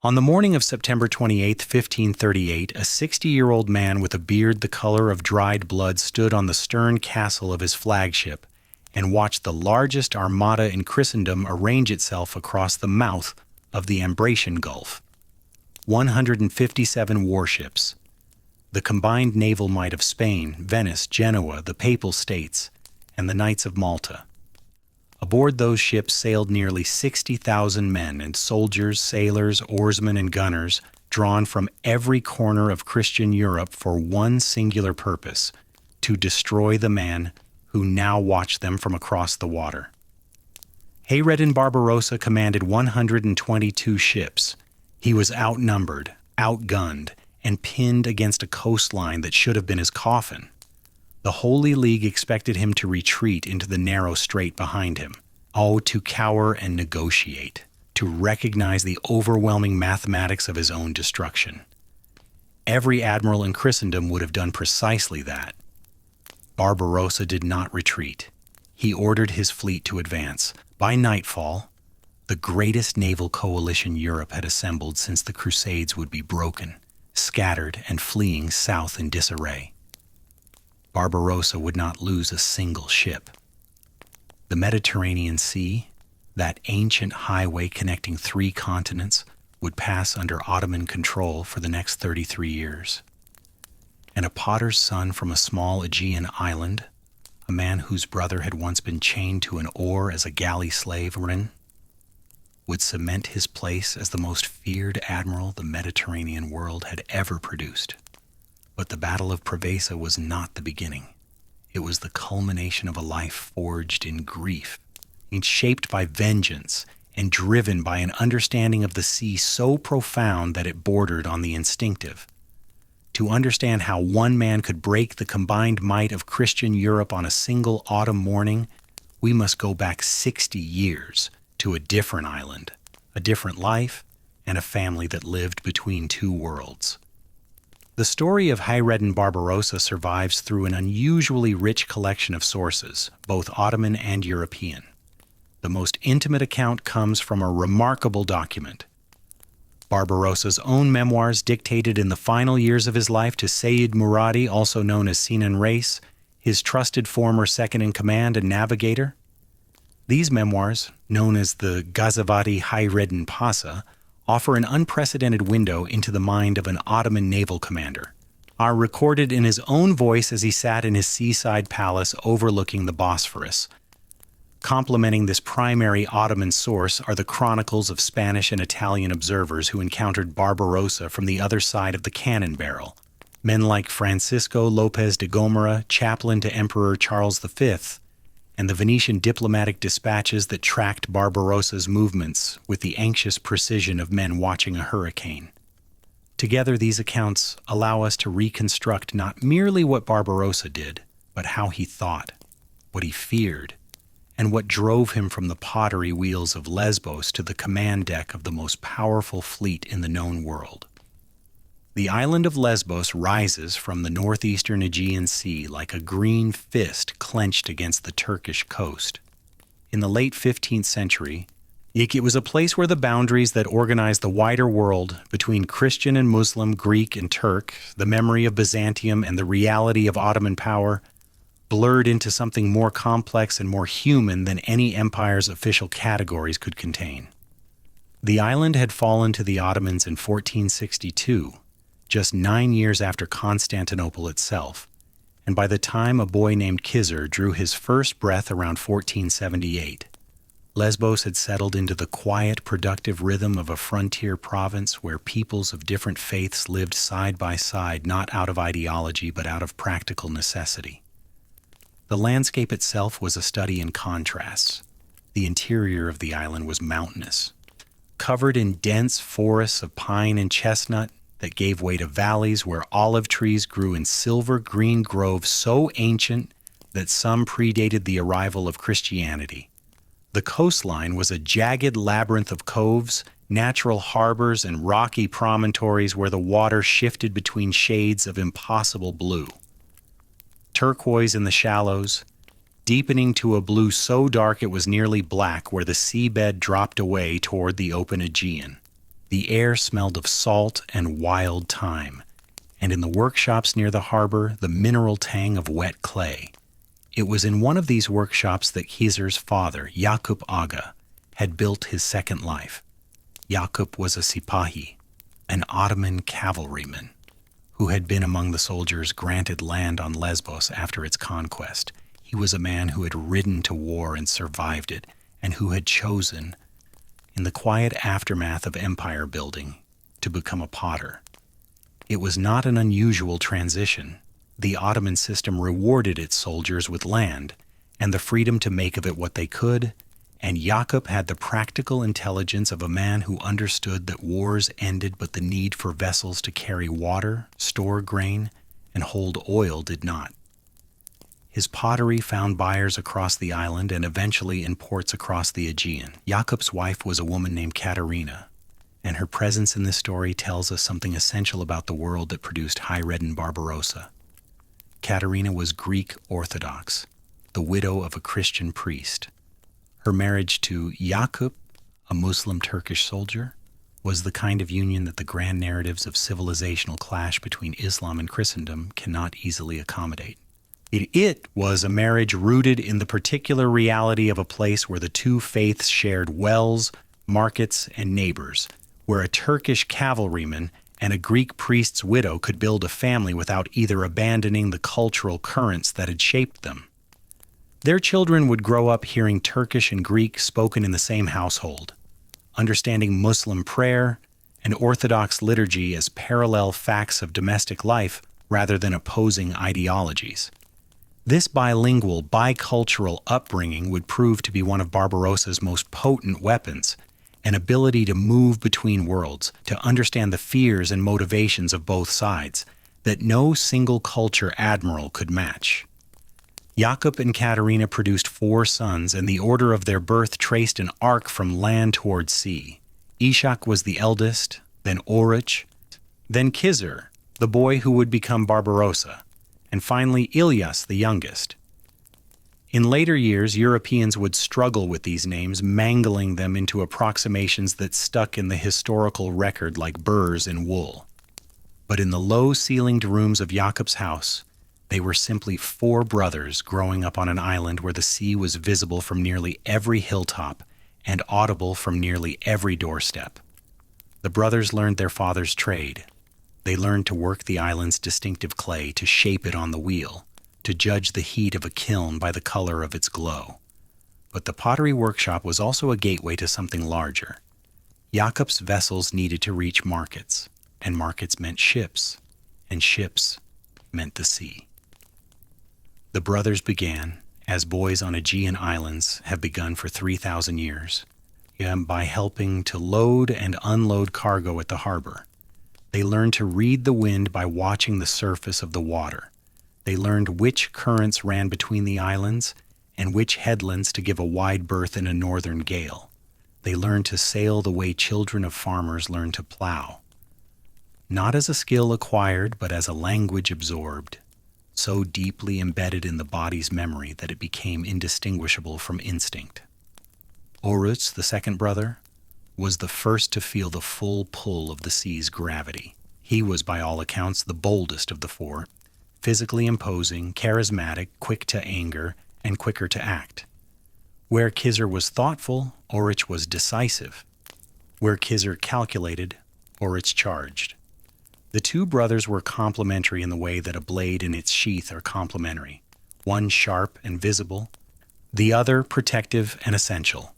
On the morning of September 28, 1538, a 60-year-old man with a beard the color of dried blood stood on the stern castle of his flagship and watched the largest armada in Christendom arrange itself across the mouth of the Ambracian Gulf. 157 warships, the combined naval might of Spain, Venice, Genoa, the Papal States, and the Knights of Malta. Aboard those ships sailed nearly 60,000 men and soldiers, sailors, oarsmen, and gunners, drawn from every corner of Christian Europe for one singular purpose: to destroy the man who now watched them from across the water. Hayreddin Barbarossa commanded 122 ships. He was outnumbered, outgunned, and pinned against a coastline that should have been his coffin. The Holy League expected him to retreat into the narrow strait behind him. Oh, to cower and negotiate, to recognize the overwhelming mathematics of his own destruction. Every admiral in Christendom would have done precisely that. Barbarossa did not retreat. He ordered his fleet to advance. By nightfall, the greatest naval coalition Europe had assembled since the Crusades would be broken, scattered and fleeing south in disarray. Barbarossa would not lose a single ship. The Mediterranean Sea, that ancient highway connecting 3 continents, would pass under Ottoman control for the next 33 years. And a potter's son from a small Aegean island, a man whose brother had once been chained to an oar as a galley slave, would cement his place as the most feared admiral the Mediterranean world had ever produced. But the Battle of Preveza was not the beginning. It was the culmination of a life forged in grief, and shaped by vengeance, and driven by an understanding of the sea so profound that it bordered on the instinctive. To understand how one man could break the combined might of Christian Europe on a single autumn morning, we must go back 60 years to a different island, a different life, and a family that lived between 2 worlds. The story of Hayreddin Barbarossa survives through an unusually rich collection of sources, both Ottoman and European. The most intimate account comes from a remarkable document. Barbarossa's own memoirs dictated in the final years of his life to Sayyid Muradi, also known as Sinan Reis, his trusted former second-in-command and navigator. These memoirs, known as the Ghazawati Hayreddin Pasha, offer an unprecedented window into the mind of an Ottoman naval commander, are recorded in his own voice as he sat in his seaside palace overlooking the Bosphorus. Complementing this primary Ottoman source are the chronicles of Spanish and Italian observers who encountered Barbarossa from the other side of the cannon barrel. Men like Francisco Lopez de Gomara, chaplain to Emperor Charles V, and the Venetian diplomatic dispatches that tracked Barbarossa's movements with the anxious precision of men watching a hurricane. Together, these accounts allow us to reconstruct not merely what Barbarossa did, but how he thought, what he feared, and what drove him from the pottery wheels of Lesbos to the command deck of the most powerful fleet in the known world. The island of Lesbos rises from the northeastern Aegean Sea like a green fist clenched against the Turkish coast. In the late 15th century, it was a place where the boundaries that organized the wider world between Christian and Muslim, Greek and Turk, the memory of Byzantium and the reality of Ottoman power, blurred into something more complex and more human than any empire's official categories could contain. The island had fallen to the Ottomans in 1462, just 9 years after Constantinople itself, and by the time a boy named Khizr drew his first breath around 1478, Lesbos had settled into the quiet, productive rhythm of a frontier province where peoples of different faiths lived side by side, not out of ideology but out of practical necessity. The landscape itself was a study in contrasts. The interior of the island was mountainous, covered in dense forests of pine and chestnut that gave way to valleys where olive trees grew in silver-green groves so ancient that some predated the arrival of Christianity. The coastline was a jagged labyrinth of coves, natural harbors, and rocky promontories where the water shifted between shades of impossible blue. Turquoise in the shallows, deepening to a blue so dark it was nearly black where the seabed dropped away toward the open Aegean. The air smelled of salt and wild thyme, and in the workshops near the harbor, the mineral tang of wet clay. It was in one of these workshops that Khizr's father, Yaqub Aga, had built his second life. Yaqub was a Sipahi, an Ottoman cavalryman, who had been among the soldiers granted land on Lesbos after its conquest. He was a man who had ridden to war and survived it, and who had chosen, in the quiet aftermath of empire building, to become a potter. It was not an unusual transition. The Ottoman system rewarded its soldiers with land and the freedom to make of it what they could, and Yaqub had the practical intelligence of a man who understood that wars ended, but the need for vessels to carry water, store grain, and hold oil did not. His pottery found buyers across the island and eventually in ports across the Aegean. Yaqub's wife was a woman named Katerina, and her presence in this story tells us something essential about the world that produced Hayreddin Barbarossa. Katerina was Greek Orthodox, the widow of a Christian priest. Her marriage to Yaqub, a Muslim Turkish soldier, was the kind of union that the grand narratives of civilizational clash between Islam and Christendom cannot easily accommodate. It was a marriage rooted in the particular reality of a place where the two faiths shared wells, markets, and neighbors, where a Turkish cavalryman and a Greek priest's widow could build a family without either abandoning the cultural currents that had shaped them. Their children would grow up hearing Turkish and Greek spoken in the same household, understanding Muslim prayer and Orthodox liturgy as parallel facts of domestic life rather than opposing ideologies. This bilingual, bicultural upbringing would prove to be one of Barbarossa's most potent weapons, an ability to move between worlds, to understand the fears and motivations of both sides, that no single culture admiral could match. Yaqub and Katerina produced 4 sons, and the order of their birth traced an arc from land toward sea. Ishak was the eldest, then Oruç, then Khizr, the boy who would become Barbarossa, and finally Ilyas, the youngest. In later years, Europeans would struggle with these names, mangling them into approximations that stuck in the historical record like burrs in wool. But in the low-ceilinged rooms of Yaqub's house, they were simply 4 brothers growing up on an island where the sea was visible from nearly every hilltop and audible from nearly every doorstep. The brothers learned their father's trade. They learned to work the island's distinctive clay, to shape it on the wheel, to judge the heat of a kiln by the color of its glow. But the pottery workshop was also a gateway to something larger. Yaqub's vessels needed to reach markets, and markets meant ships, and ships meant the sea. The brothers began, as boys on Aegean islands have begun for 3,000 years, by helping to load and unload cargo at the harbor. They learned to read the wind by watching the surface of the water. They learned which currents ran between the islands and which headlands to give a wide berth in a northern gale. They learned to sail the way children of farmers learn to plow. Not as a skill acquired, but as a language absorbed, so deeply embedded in the body's memory that it became indistinguishable from instinct. Oruç, the second brother, was the first to feel the full pull of the sea's gravity. He was, by all accounts, the boldest of the 4, physically imposing, charismatic, quick to anger, and quicker to act. Where Khizr was thoughtful, Oruç was decisive. Where Khizr calculated, Oruç charged. The 2 brothers were complementary in the way that a blade and its sheath are complementary, one sharp and visible, the other protective and essential.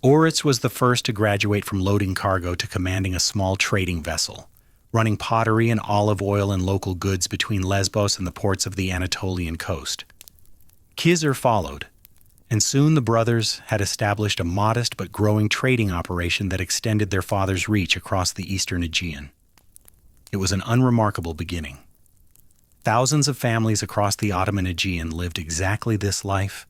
Oruç was the first to graduate from loading cargo to commanding a small trading vessel, running pottery and olive oil and local goods between Lesbos and the ports of the Anatolian coast. Khizr followed, and soon the brothers had established a modest but growing trading operation that extended their father's reach across the eastern Aegean. It was an unremarkable beginning. Thousands of families across the Ottoman Aegean lived exactly this life,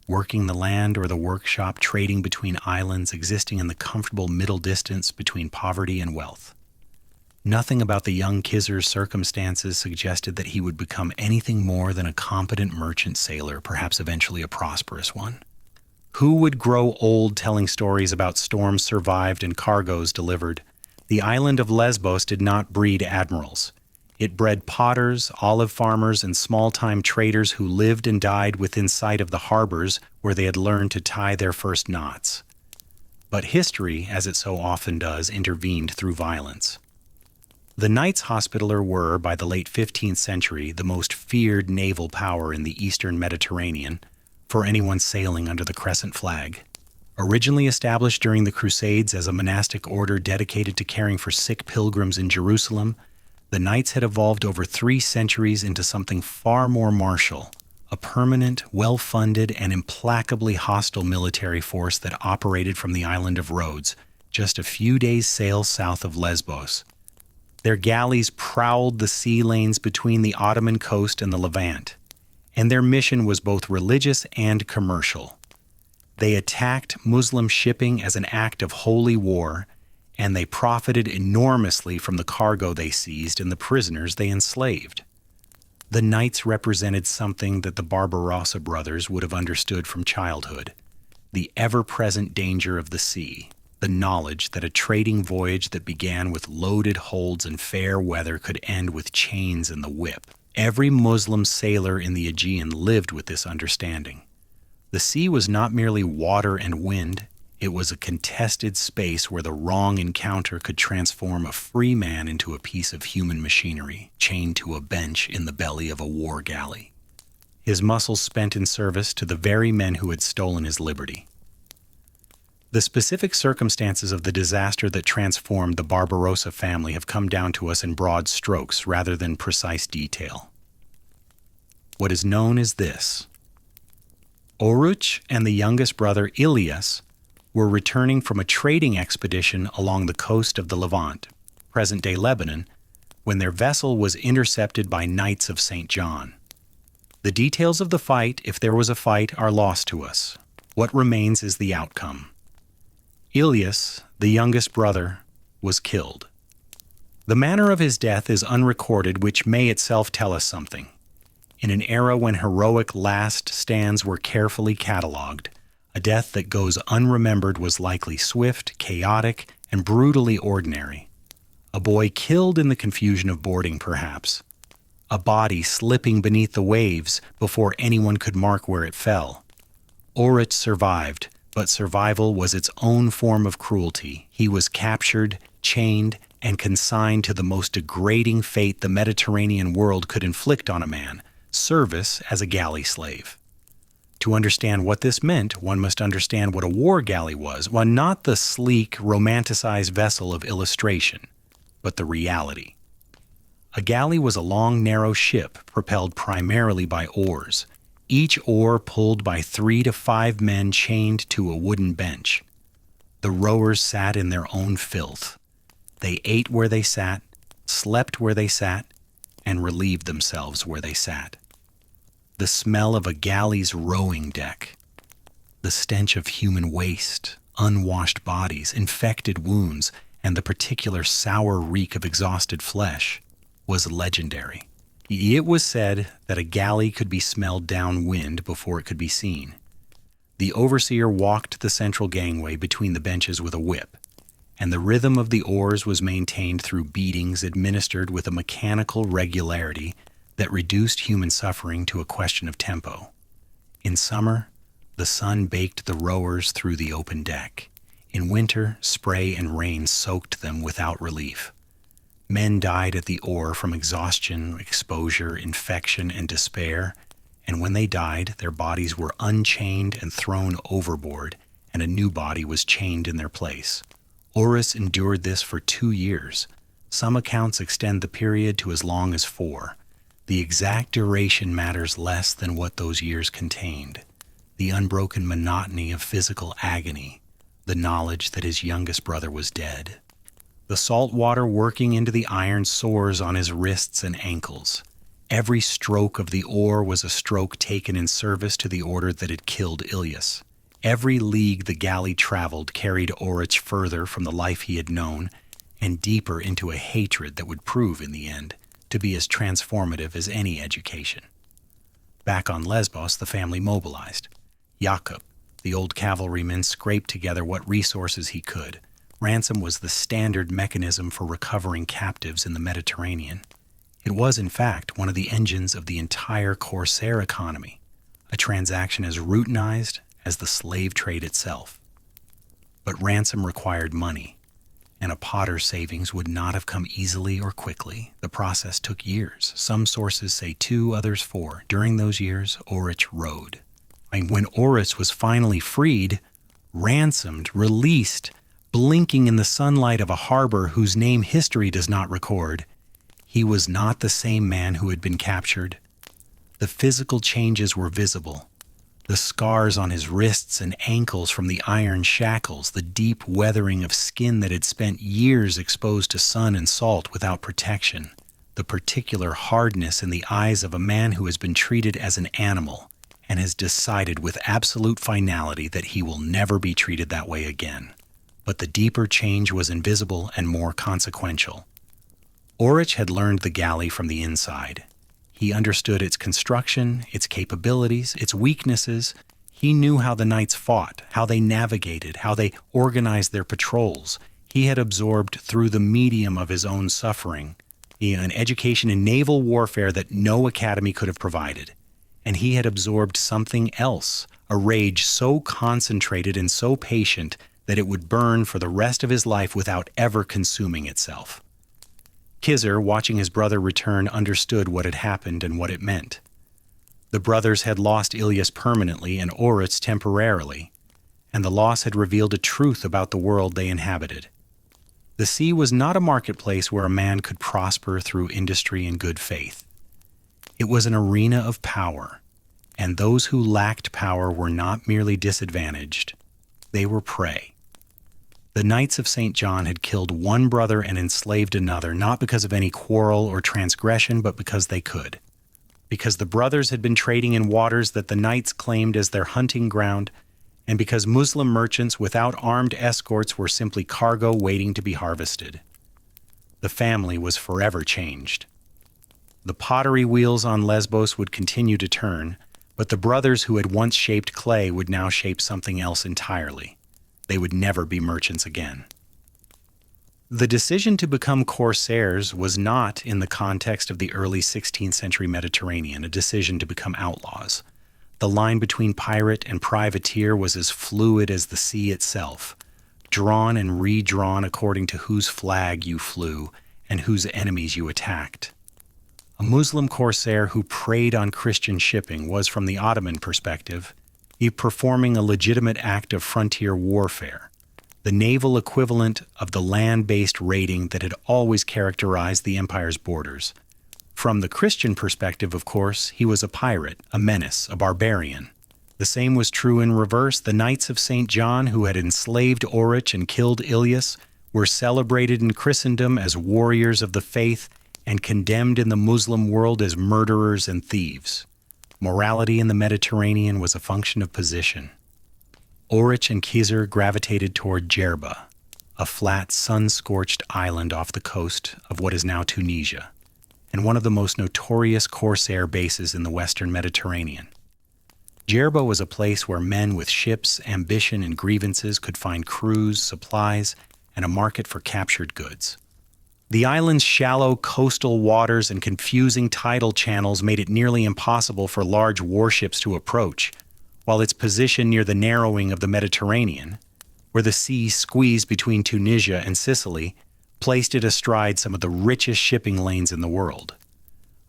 working the land or the workshop, trading between islands, existing in the comfortable middle distance between poverty and wealth. Nothing about the young Khizr's circumstances suggested that he would become anything more than a competent merchant sailor, perhaps eventually a prosperous one. Who would grow old telling stories about storms survived and cargoes delivered, The island of Lesbos did not breed admirals. It bred potters, olive farmers, and small-time traders who lived and died within sight of the harbors where they had learned to tie their first knots. But history, as it so often does, intervened through violence. The Knights Hospitaller were, by the late 15th century, the most feared naval power in the eastern Mediterranean for anyone sailing under the crescent flag. Originally established during the Crusades as a monastic order dedicated to caring for sick pilgrims in Jerusalem, the Knights had evolved over 3 centuries into something far more martial, a permanent, well-funded, and implacably hostile military force that operated from the island of Rhodes, just a few days' sail south of Lesbos. Their galleys prowled the sea lanes between the Ottoman coast and the Levant, and their mission was both religious and commercial. They attacked Muslim shipping as an act of holy war, and they profited enormously from the cargo they seized and the prisoners they enslaved. The Knights represented something that the Barbarossa brothers would have understood from childhood: the ever-present danger of the sea, the knowledge that a trading voyage that began with loaded holds and fair weather could end with chains and the whip. Every Muslim sailor in the Aegean lived with this understanding. The sea was not merely water and wind, it was a contested space where the wrong encounter could transform a free man into a piece of human machinery, chained to a bench in the belly of a war galley, his muscles spent in service to the very men who had stolen his liberty. The specific circumstances of the disaster that transformed the Barbarossa family have come down to us in broad strokes rather than precise detail. What is known is this: Oruç and the youngest brother Ilyas were returning from a trading expedition along the coast of the Levant, present-day Lebanon, when their vessel was intercepted by Knights of St. John. The details of the fight, if there was a fight, are lost to us. What remains is the outcome. Ilyas, the youngest brother, was killed. The manner of his death is unrecorded, which may itself tell us something. In an era when heroic last stands were carefully catalogued, a death that goes unremembered was likely swift, chaotic, and brutally ordinary. A boy killed in the confusion of boarding, perhaps. A body slipping beneath the waves before anyone could mark where it fell. Oruç survived, but survival was its own form of cruelty. He was captured, chained, and consigned to the most degrading fate the Mediterranean world could inflict on a man: service as a galley slave. To understand what this meant, one must understand what a war galley was, well, not the sleek, romanticized vessel of illustration, but the reality. A galley was a long, narrow ship propelled primarily by oars, each oar pulled by 3 to 5 men chained to a wooden bench. The rowers sat in their own filth. They ate where they sat, slept where they sat, and relieved themselves where they sat. The smell of a galley's rowing deck, the stench of human waste, unwashed bodies, infected wounds, and the particular sour reek of exhausted flesh was legendary. It was said that a galley could be smelled downwind before it could be seen. The overseer walked the central gangway between the benches with a whip, and the rhythm of the oars was maintained through beatings administered with a mechanical regularity that reduced human suffering to a question of tempo. In summer, the sun baked the rowers through the open deck. In winter, spray and rain soaked them without relief. Men died at the oar from exhaustion, exposure, infection, and despair, and when they died, their bodies were unchained and thrown overboard, and a new body was chained in their place. Oruç endured this for 2 years. Some accounts extend the period to as long as 4. The exact duration matters less than what those years contained: the unbroken monotony of physical agony, the knowledge that his youngest brother was dead. The salt water working into the iron sores on his wrists and ankles. Every stroke of the oar was a stroke taken in service to the order that had killed Ilyas. Every league the galley traveled carried Oruç further from the life he had known and deeper into a hatred that would prove, in the end, to be as transformative as any education. Back on Lesbos, the family mobilized. Jakob, the old cavalryman, scraped together what resources he could: Ransom was the standard mechanism for recovering captives in the Mediterranean. It was, in fact, one of the engines of the entire corsair economy, a transaction as routinized as the slave trade itself. But ransom required money, and a potter's savings would not have come easily or quickly. The process took years. Some sources say 2, others 4. During those years, Orich rode. When Orich was finally freed, ransomed, released, blinking in the sunlight of a harbor whose name history does not record, he was not the same man who had been captured. The physical changes were visible. The scars on his wrists and ankles from the iron shackles, the deep weathering of skin that had spent years exposed to sun and salt without protection, the particular hardness in the eyes of a man who has been treated as an animal and has decided with absolute finality that he will never be treated that way again. But the deeper change was invisible and more consequential. Orich had learned the galley from the inside. He understood its construction, its capabilities, its weaknesses. He knew how the knights fought, how they navigated, how they organized their patrols. He had absorbed through the medium of his own suffering an education in naval warfare that no academy could have provided. And he had absorbed something else, a rage so concentrated and so patient that it would burn for the rest of his life without ever consuming itself. Khizr, watching his brother return, understood what had happened and what it meant. The brothers had lost Ilyas permanently and Orich temporarily, and the loss had revealed a truth about the world they inhabited. The sea was not a marketplace where a man could prosper through industry and good faith. It was an arena of power, and those who lacked power were not merely disadvantaged, they were prey. The Knights of St. John had killed one brother and enslaved another, not because of any quarrel or transgression, but because they could. Because the brothers had been trading in waters that the knights claimed as their hunting ground, and because Muslim merchants without armed escorts were simply cargo waiting to be harvested. The family was forever changed. The pottery wheels on Lesbos would continue to turn, but the brothers who had once shaped clay would now shape something else entirely. They would never be merchants again. The decision to become corsairs was not, in the context of the early 16th century Mediterranean, a decision to become outlaws. The line between pirate and privateer was as fluid as the sea itself, drawn and redrawn according to whose flag you flew and whose enemies you attacked. A Muslim corsair who preyed on Christian shipping was, from the Ottoman perspective, performing a legitimate act of frontier warfare, the naval equivalent of the land-based raiding that had always characterized the empire's borders. From the Christian perspective, of course, he was a pirate, a menace, a barbarian. The same was true in reverse. The Knights of St. John, who had enslaved Orich and killed Ilyas, were celebrated in Christendom as warriors of the faith and condemned in the Muslim world as murderers and thieves. Morality in the Mediterranean was a function of position. Orich and Khizr gravitated toward Jerba, a flat, sun-scorched island off the coast of what is now Tunisia, and one of the most notorious corsair bases in the western Mediterranean. Jerba was a place where men with ships, ambition, and grievances could find crews, supplies, and a market for captured goods. The island's shallow coastal waters and confusing tidal channels made it nearly impossible for large warships to approach, while its position near the narrowing of the Mediterranean, where the sea squeezed between Tunisia and Sicily, placed it astride some of the richest shipping lanes in the world.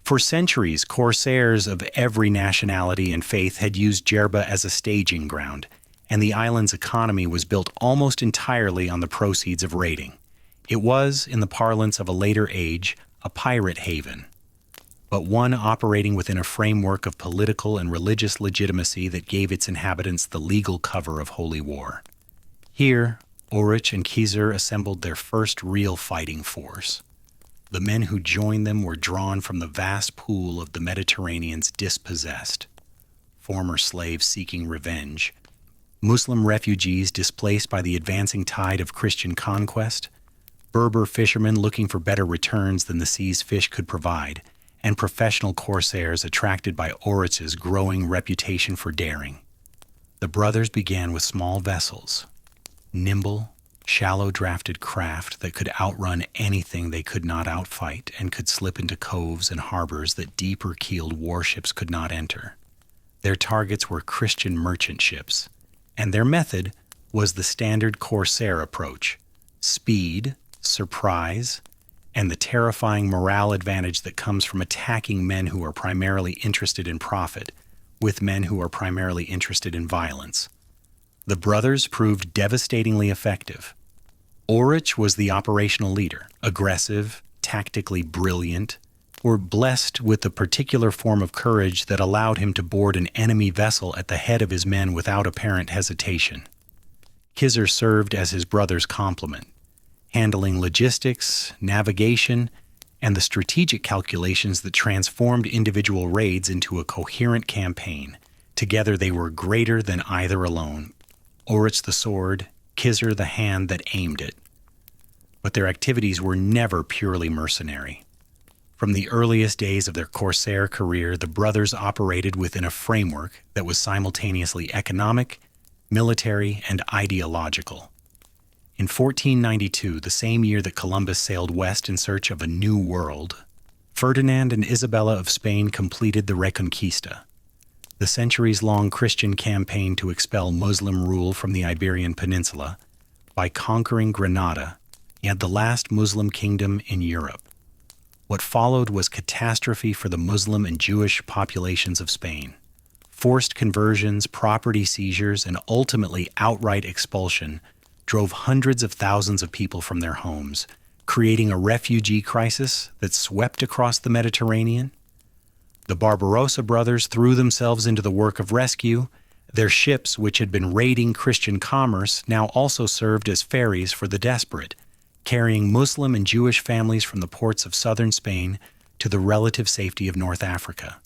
For centuries, corsairs of every nationality and faith had used Jerba as a staging ground, and the island's economy was built almost entirely on the proceeds of raiding. It was, in the parlance of a later age, a pirate haven, but one operating within a framework of political and religious legitimacy that gave its inhabitants the legal cover of holy war. Here, Orich and Khizr assembled their first real fighting force. The men who joined them were drawn from the vast pool of the Mediterranean's dispossessed, former slaves seeking revenge, Muslim refugees displaced by the advancing tide of Christian conquest, Berber fishermen looking for better returns than the sea's fish could provide, and professional corsairs attracted by Orich's growing reputation for daring. The brothers began with small vessels, nimble, shallow-drafted craft that could outrun anything they could not outfight and could slip into coves and harbors that deeper-keeled warships could not enter. Their targets were Christian merchant ships, and their method was the standard corsair approach: speed, surprise, and the terrifying morale advantage that comes from attacking men who are primarily interested in profit with men who are primarily interested in violence. The brothers proved devastatingly effective. Orich was the operational leader, aggressive, tactically brilliant, or blessed with the particular form of courage that allowed him to board an enemy vessel at the head of his men without apparent hesitation. Khizr served as his brother's complement, handling logistics, navigation, and the strategic calculations that transformed individual raids into a coherent campaign. Together they were greater than either alone. Orich the sword, Khizr the hand that aimed it. But their activities were never purely mercenary. From the earliest days of their corsair career, the brothers operated within a framework that was simultaneously economic, military, and ideological. In 1492, the same year that Columbus sailed west in search of a new world, Ferdinand and Isabella of Spain completed the Reconquista, the centuries-long Christian campaign to expel Muslim rule from the Iberian Peninsula by conquering Granada, and the last Muslim kingdom in Europe. What followed was catastrophe for the Muslim and Jewish populations of Spain. Forced conversions, property seizures, and ultimately outright expulsion drove hundreds of thousands of people from their homes, creating a refugee crisis that swept across the Mediterranean. The Barbarossa brothers threw themselves into the work of rescue. Their ships, which had been raiding Christian commerce, now also served as ferries for the desperate, carrying Muslim and Jewish families from the ports of southern Spain to the relative safety of North Africa.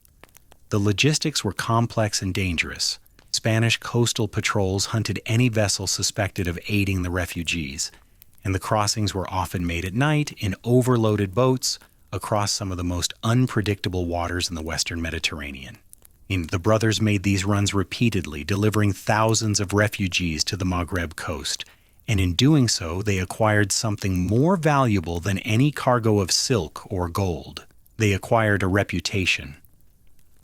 The logistics were complex and dangerous. Spanish coastal patrols hunted any vessel suspected of aiding the refugees, and the crossings were often made at night in overloaded boats across some of the most unpredictable waters in the Western Mediterranean. The brothers made these runs repeatedly, delivering thousands of refugees to the Maghreb coast, and in doing so, they acquired something more valuable than any cargo of silk or gold. They acquired a reputation.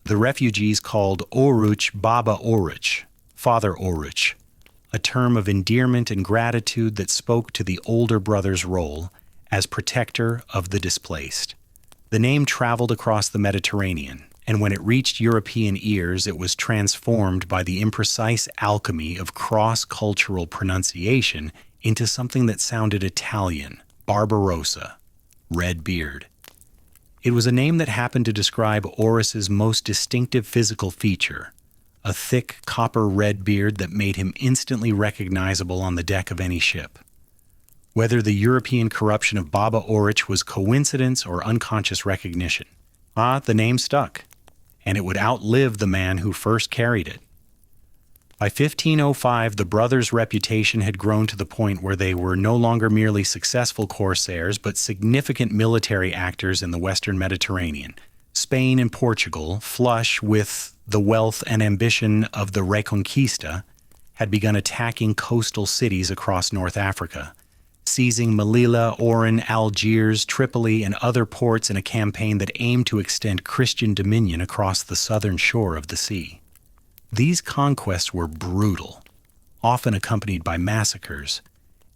The refugees called Oruch Baba Oruch, Father Oruch, a term of endearment and gratitude that spoke to the older brother's role as protector of the displaced. The name traveled across the Mediterranean, and when it reached European ears, it was transformed by the imprecise alchemy of cross-cultural pronunciation into something that sounded Italian: Barbarossa, red beard. It was a name that happened to describe Orish's most distinctive physical feature, a thick copper-red beard that made him instantly recognizable on the deck of any ship. Whether the European corruption of Baba Orich was coincidence or unconscious recognition, the name stuck, and it would outlive the man who first carried it. By 1505, the brothers' reputation had grown to the point where they were no longer merely successful corsairs, but significant military actors in the Western Mediterranean. Spain and Portugal, flush with the wealth and ambition of the Reconquista, had begun attacking coastal cities across North Africa, seizing Melilla, Oran, Algiers, Tripoli, and other ports in a campaign that aimed to extend Christian dominion across the southern shore of the sea. These conquests were brutal, often accompanied by massacres,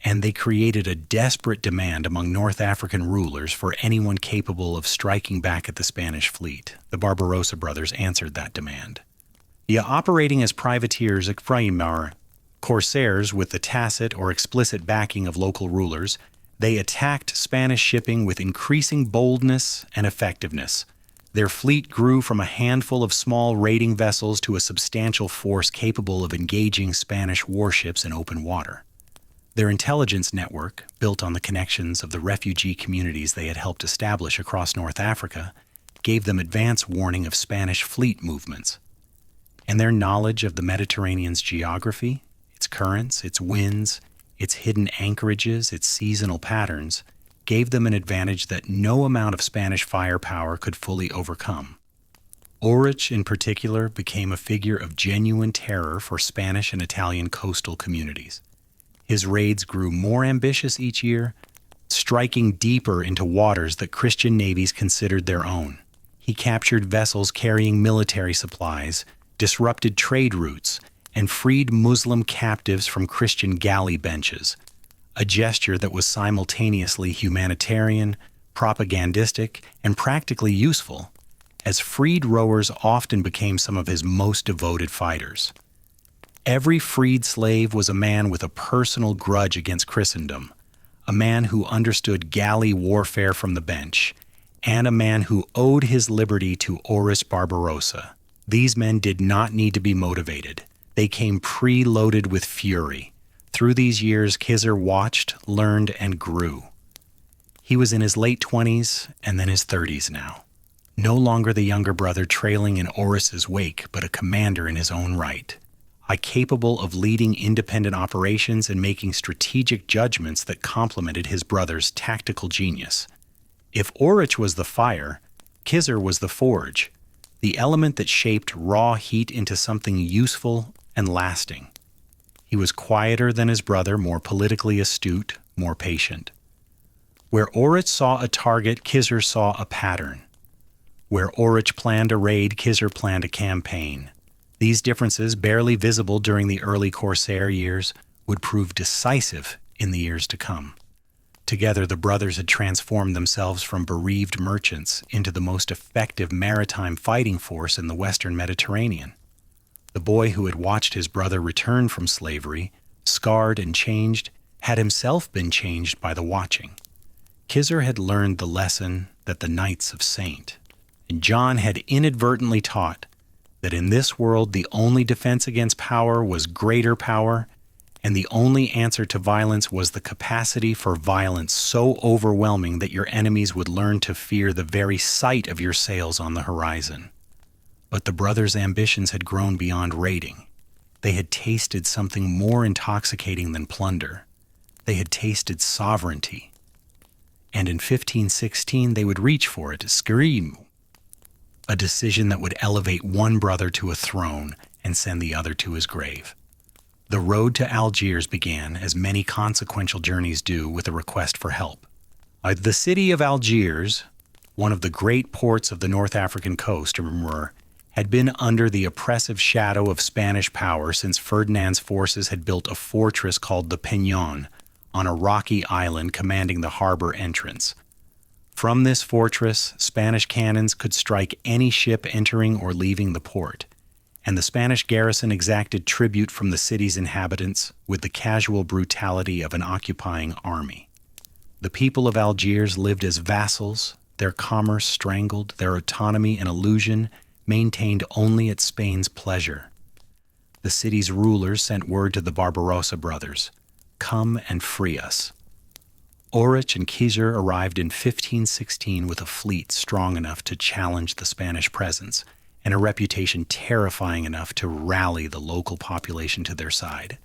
and they created a desperate demand among North African rulers for anyone capable of striking back at the Spanish fleet. The Barbarossa brothers answered that demand. Operating as privateers, corsairs with the tacit or explicit backing of local rulers, they attacked Spanish shipping with increasing boldness and effectiveness. Their fleet grew from a handful of small raiding vessels to a substantial force capable of engaging Spanish warships in open water. Their intelligence network, built on the connections of the refugee communities they had helped establish across North Africa, gave them advance warning of Spanish fleet movements. And their knowledge of the Mediterranean's geography, its currents, its winds, its hidden anchorages, its seasonal patterns, gave them an advantage that no amount of Spanish firepower could fully overcome. Orich, in particular, became a figure of genuine terror for Spanish and Italian coastal communities. His raids grew more ambitious each year, striking deeper into waters that Christian navies considered their own. He captured vessels carrying military supplies, disrupted trade routes, and freed Muslim captives from Christian galley benches, a gesture that was simultaneously humanitarian, propagandistic, and practically useful, as freed rowers often became some of his most devoted fighters. Every freed slave was a man with a personal grudge against Christendom, a man who understood galley warfare from the bench, and a man who owed his liberty to Hayreddin Barbarossa. These men did not need to be motivated. They came preloaded with fury. Through these years, Khizr watched, learned, and grew. He was in his late 20s and then his 30s now. No longer the younger brother trailing in Oris's wake, but a commander in his own right. Capable of leading independent operations and making strategic judgments that complemented his brother's tactical genius. If Orich was the fire, Khizr was the forge, the element that shaped raw heat into something useful and lasting. He was quieter than his brother, more politically astute, more patient. Where Orich saw a target, Khizr saw a pattern. Where Orich planned a raid, Khizr planned a campaign. These differences, barely visible during the early Corsair years, would prove decisive in the years to come. Together, the brothers had transformed themselves from bereaved merchants into the most effective maritime fighting force in the Western Mediterranean. The boy who had watched his brother return from slavery, scarred and changed, had himself been changed by the watching. Khizr had learned the lesson that the Knights of Saint, and John had inadvertently taught that in this world the only defense against power was greater power, and the only answer to violence was the capacity for violence so overwhelming that your enemies would learn to fear the very sight of your sails on the horizon. But the brothers' ambitions had grown beyond raiding. They had tasted something more intoxicating than plunder. They had tasted sovereignty. And in 1516 they would reach for it, scream, a decision that would elevate one brother to a throne and send the other to his grave. The road to Algiers began, as many consequential journeys do, with a request for help. The city of Algiers, one of the great ports of the North African coast, had been under the oppressive shadow of Spanish power since Ferdinand's forces had built a fortress called the Peñon on a rocky island commanding the harbor entrance. From this fortress, Spanish cannons could strike any ship entering or leaving the port, and the Spanish garrison exacted tribute from the city's inhabitants with the casual brutality of an occupying army. The people of Algiers lived as vassals, their commerce strangled, their autonomy an illusion maintained only at Spain's pleasure. The city's rulers sent word to the Barbarossa brothers, "Come and free us." Orich and Khizr arrived in 1516 with a fleet strong enough to challenge the Spanish presence and a reputation terrifying enough to rally the local population to their side.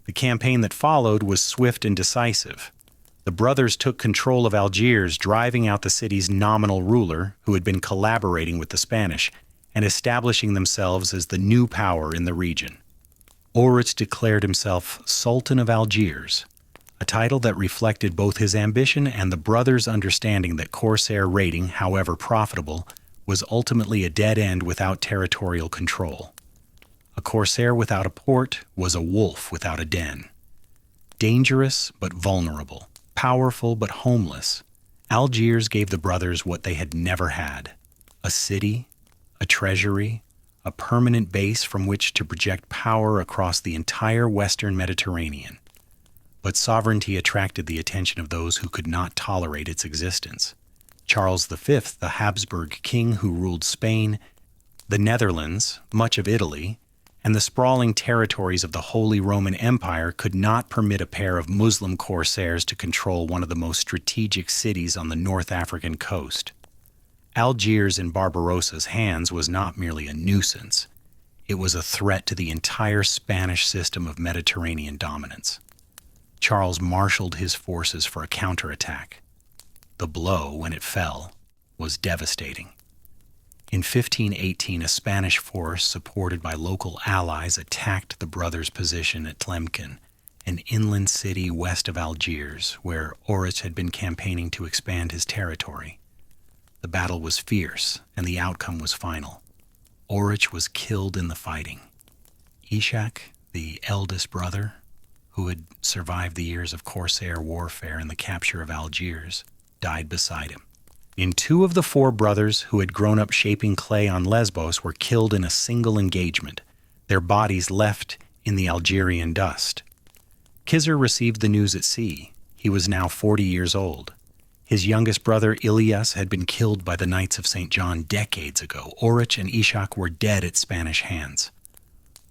The campaign that followed was swift and decisive. The brothers took control of Algiers, driving out the city's nominal ruler, who had been collaborating with the Spanish, and establishing themselves as the new power in the region. Orich declared himself Sultan of Algiers, a title that reflected both his ambition and the brothers' understanding that Corsair raiding, however profitable, was ultimately a dead end without territorial control. A Corsair without a port was a wolf without a den. Dangerous but vulnerable, powerful but homeless, Algiers gave the brothers what they had never had: a city, a treasury, a permanent base from which to project power across the entire Western Mediterranean. But sovereignty attracted the attention of those who could not tolerate its existence. Charles V, the Habsburg king who ruled Spain, the Netherlands, much of Italy, and the sprawling territories of the Holy Roman Empire could not permit a pair of Muslim corsairs to control one of the most strategic cities on the North African coast. Algiers in Barbarossa's hands was not merely a nuisance. It was a threat to the entire Spanish system of Mediterranean dominance. Charles marshaled his forces for a counterattack. The blow, when it fell, was devastating. In 1518, a Spanish force supported by local allies attacked the brothers' position at Tlemcen an inland city west of Algiers, where Orich had been campaigning to expand his territory. The battle was fierce, and the outcome was final. Orich was killed in the fighting. Ishak, the eldest brother, who had survived the years of Corsair warfare and the capture of Algiers, died beside him. And 2 of the 4 brothers who had grown up shaping clay on Lesbos were killed in a single engagement, their bodies left in the Algerian dust. Khizr received the news at sea. He was now 40 years old. His youngest brother Ilyas had been killed by the Knights of St. John decades ago. Orich and Ishak were dead at Spanish hands.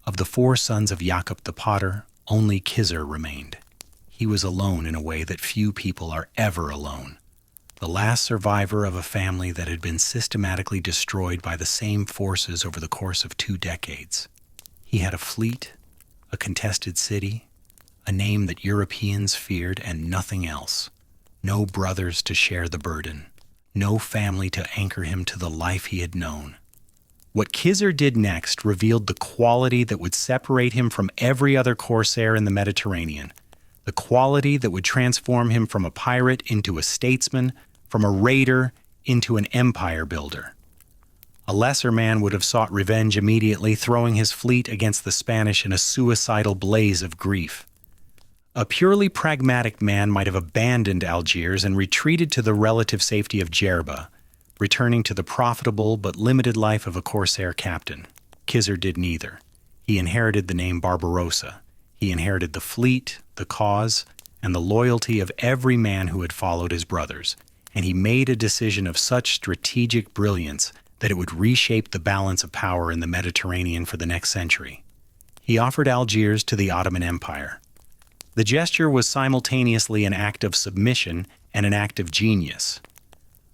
Of the 4 sons of Yaqub the Potter, only Khizr remained. He was alone in a way that few people are ever alone. The last survivor of a family that had been systematically destroyed by the same forces over the course of 2 decades. He had a fleet, a contested city, a name that Europeans feared, and nothing else. No brothers to share the burden, no family to anchor him to the life he had known. What Khizr did next revealed the quality that would separate him from every other corsair in the Mediterranean, the quality that would transform him from a pirate into a statesman, from a raider into an empire builder. A lesser man would have sought revenge immediately, throwing his fleet against the Spanish in a suicidal blaze of grief. A purely pragmatic man might have abandoned Algiers and retreated to the relative safety of Djerba, returning to the profitable but limited life of a corsair captain. Khizr did neither. He inherited the name Barbarossa. He inherited the fleet, the cause, and the loyalty of every man who had followed his brothers, and he made a decision of such strategic brilliance that it would reshape the balance of power in the Mediterranean for the next century. He offered Algiers to the Ottoman Empire. The gesture was simultaneously an act of submission and an act of genius.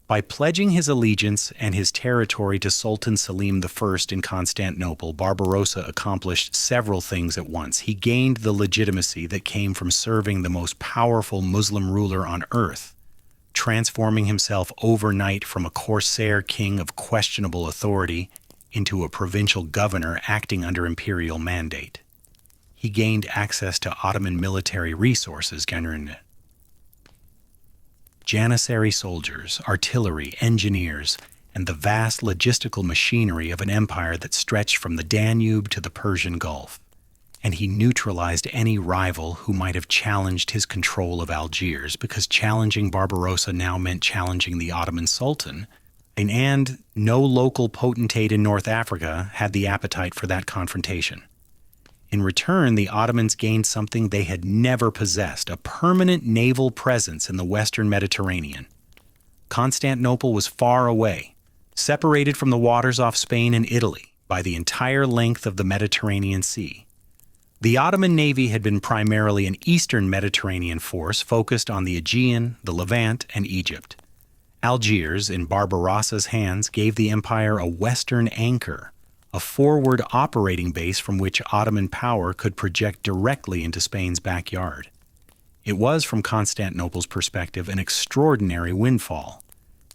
By pledging his allegiance and his territory to Sultan Selim I in Constantinople, Barbarossa accomplished several things at once. He gained the legitimacy that came from serving the most powerful Muslim ruler on earth, transforming himself overnight from a corsair king of questionable authority into a provincial governor acting under imperial mandate. He gained access to Ottoman military resources, Janissary soldiers, artillery, engineers, and the vast logistical machinery of an empire that stretched from the Danube to the Persian Gulf. And he neutralized any rival who might have challenged his control of Algiers, because challenging Barbarossa now meant challenging the Ottoman Sultan, and no local potentate in North Africa had the appetite for that confrontation. In return, the Ottomans gained something they had never possessed, a permanent naval presence in the Western Mediterranean. Constantinople was far away, separated from the waters off Spain and Italy by the entire length of the Mediterranean Sea. The Ottoman navy had been primarily an Eastern Mediterranean force focused on the Aegean, the Levant, and Egypt. Algiers, in Barbarossa's hands, gave the empire a Western anchor, a forward operating base from which Ottoman power could project directly into Spain's backyard. It was, from Constantinople's perspective, an extraordinary windfall.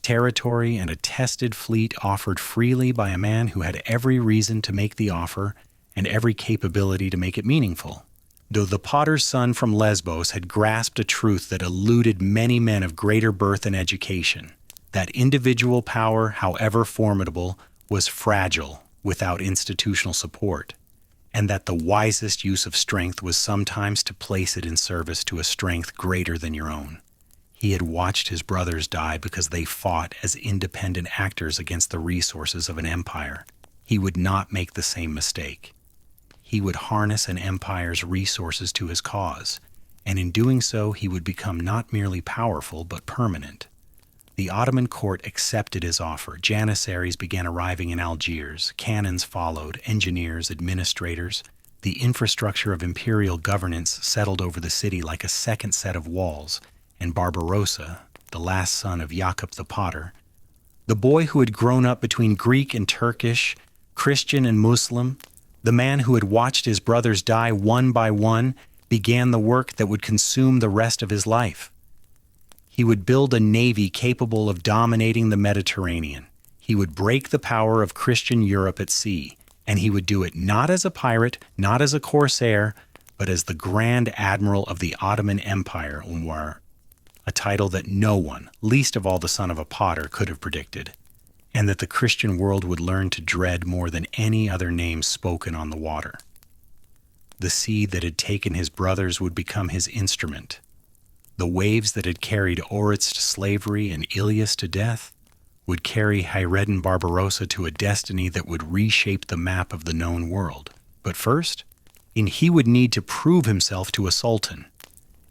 Territory and a tested fleet offered freely by a man who had every reason to make the offer and every capability to make it meaningful. Though the potter's son from Lesbos had grasped a truth that eluded many men of greater birth and education, that individual power, however formidable, was fragile without institutional support, and that the wisest use of strength was sometimes to place it in service to a strength greater than your own. He had watched his brothers die because they fought as independent actors against the resources of an empire. He would not make the same mistake. He would harness an empire's resources to his cause, and in doing so he would become not merely powerful but permanent. The Ottoman court accepted his offer. Janissaries began arriving in Algiers. Cannons followed, engineers, administrators. The infrastructure of imperial governance settled over the city like a second set of walls, and Barbarossa, the last son of Yaqub the Potter, the boy who had grown up between Greek and Turkish, Christian and Muslim, the man who had watched his brothers die one by one, began the work that would consume the rest of his life. He would build a navy capable of dominating the Mediterranean. He would break the power of Christian Europe at sea, and he would do it not as a pirate, not as a corsair, but as the Grand Admiral of the Ottoman Empire, Umar, a title that no one, least of all the son of a potter, could have predicted, and that the Christian world would learn to dread more than any other name spoken on the water. The sea that had taken his brothers would become his instrument. The waves that had carried Oritz to slavery and Ilias to death would carry Hayreddin Barbarossa to a destiny that would reshape the map of the known world. But first, he would need to prove himself to a sultan,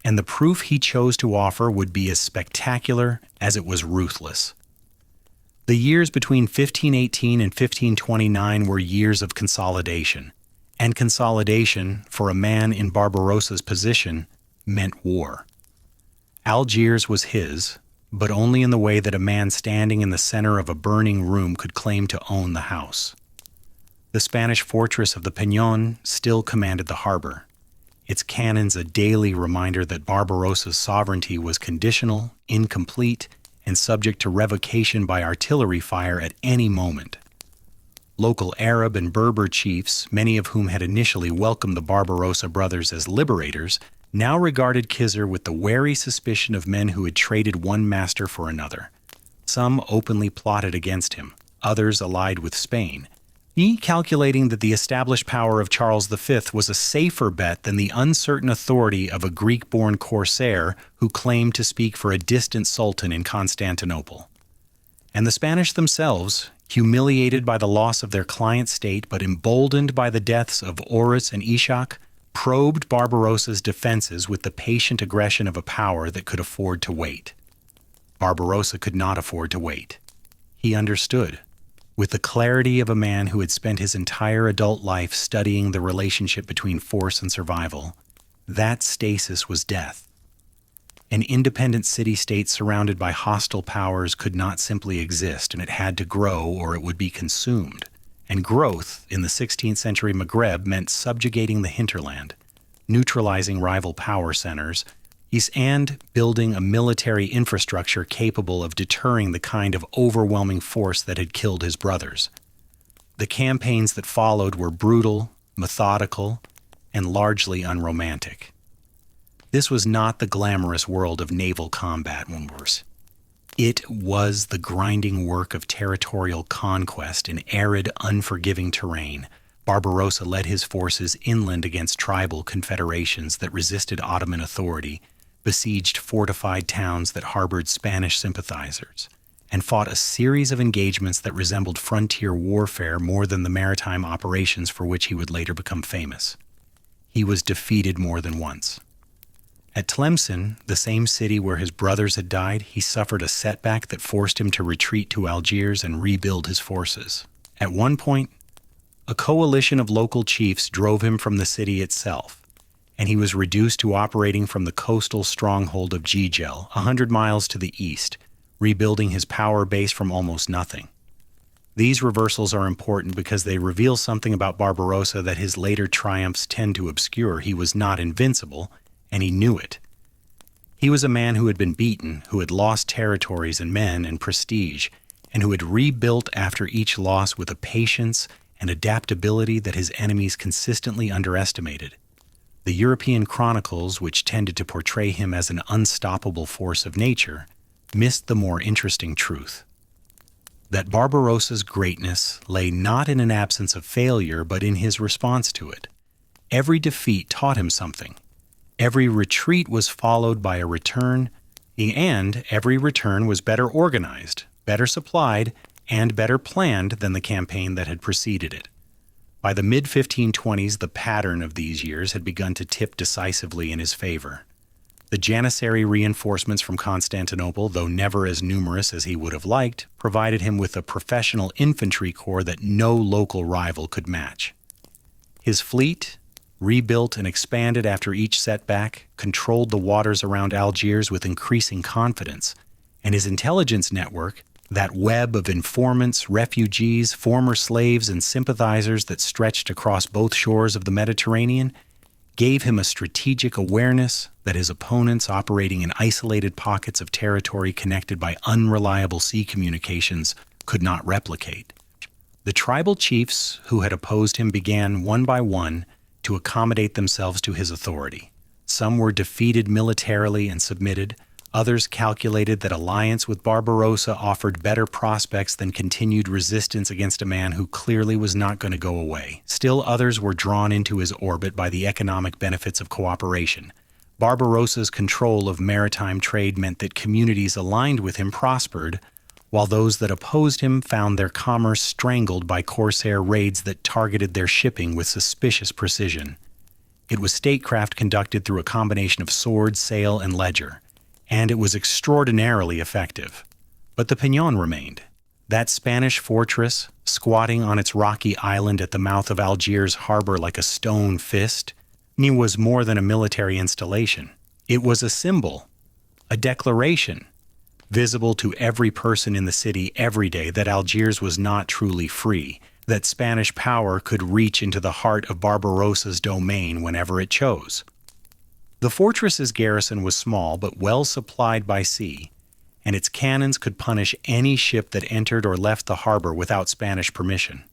and the proof he chose to offer would be as spectacular as it was ruthless. The years between 1518 and 1529 were years of consolidation, and consolidation, for a man in Barbarossa's position, meant war. Algiers was his, but only in the way that a man standing in the center of a burning room could claim to own the house. The Spanish fortress of the Peñon still commanded the harbor, its cannons a daily reminder that Barbarossa's sovereignty was conditional, incomplete, and subject to revocation by artillery fire at any moment. Local Arab and Berber chiefs, many of whom had initially welcomed the Barbarossa brothers as liberators, now regarded Khizr with the wary suspicion of men who had traded one master for another. Some openly plotted against him, others allied with Spain, calculating that the established power of Charles V was a safer bet than the uncertain authority of a Greek-born corsair who claimed to speak for a distant sultan in Constantinople. And the Spanish themselves, humiliated by the loss of their client state but emboldened by the deaths of Oritz and Ishak, probed Barbarossa's defenses with the patient aggression of a power that could afford to wait. Barbarossa could not afford to wait. He understood, with the clarity of a man who had spent his entire adult life studying the relationship between force and survival, that stasis was death. An independent city-state surrounded by hostile powers could not simply exist, and it had to grow or it would be consumed. And growth in the 16th century Maghreb meant subjugating the hinterland, neutralizing rival power centers, and building a military infrastructure capable of deterring the kind of overwhelming force that had killed his brothers. The campaigns that followed were brutal, methodical, and largely unromantic. This was not the glamorous world of naval combat, Moors. It was the grinding work of territorial conquest in arid, unforgiving terrain. Barbarossa led his forces inland against tribal confederations that resisted Ottoman authority, besieged fortified towns that harbored Spanish sympathizers, and fought a series of engagements that resembled frontier warfare more than the maritime operations for which he would later become famous. He was defeated more than once. At Tlemcen, the same city where his brothers had died, he suffered a setback that forced him to retreat to Algiers and rebuild his forces. At one point, a coalition of local chiefs drove him from the city itself, and he was reduced to operating from the coastal stronghold of Jijel, 100 miles to the east, rebuilding his power base from almost nothing. These reversals are important because they reveal something about Barbarossa that his later triumphs tend to obscure. He was not invincible, and he knew it. He was a man who had been beaten, who had lost territories and men and prestige, and who had rebuilt after each loss with a patience and adaptability that his enemies consistently underestimated. The European chronicles, which tended to portray him as an unstoppable force of nature, missed the more interesting truth: that Barbarossa's greatness lay not in an absence of failure, but in his response to it. Every defeat taught him something. Every retreat was followed by a return, and every return was better organized, better supplied, and better planned than the campaign that had preceded it. By the mid-1520s, the pattern of these years had begun to tip decisively in his favor. The Janissary reinforcements from Constantinople, though never as numerous as he would have liked, provided him with a professional infantry corps that no local rival could match. His fleet, rebuilt and expanded after each setback, controlled the waters around Algiers with increasing confidence, and his intelligence network, that web of informants, refugees, former slaves, and sympathizers that stretched across both shores of the Mediterranean, gave him a strategic awareness that his opponents operating in isolated pockets of territory connected by unreliable sea communications could not replicate. The tribal chiefs who had opposed him began, one by one, to accommodate themselves to his authority. Some were defeated militarily and submitted. Others calculated that alliance with Barbarossa offered better prospects than continued resistance against a man who clearly was not going to go away. Still others were drawn into his orbit by the economic benefits of cooperation. Barbarossa's control of maritime trade meant that communities aligned with him prospered, while those that opposed him found their commerce strangled by corsair raids that targeted their shipping with suspicious precision. It was statecraft conducted through a combination of sword, sail, and ledger, and it was extraordinarily effective. But the Peñón remained. That Spanish fortress, squatting on its rocky island at the mouth of Algiers harbor like a stone fist, was more than a military installation. It was a symbol, a declaration, visible to every person in the city every day that Algiers was not truly free, that Spanish power could reach into the heart of Barbarossa's domain whenever it chose. The fortress's garrison was small but well supplied by sea, and its cannons could punish any ship that entered or left the harbor without Spanish permission.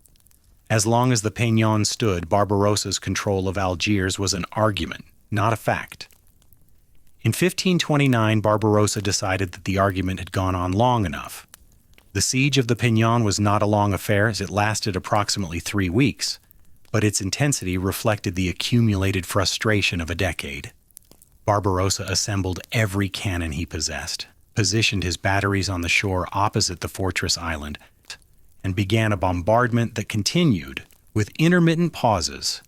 As long as the Peñón stood, Barbarossa's control of Algiers was an argument, not a fact. In 1529, Barbarossa decided that the argument had gone on long enough. The siege of the Peñón was not a long affair, as it lasted approximately 3 weeks, but its intensity reflected the accumulated frustration of a decade. Barbarossa assembled every cannon he possessed, positioned his batteries on the shore opposite the fortress island, and began a bombardment that continued, with intermittent pauses,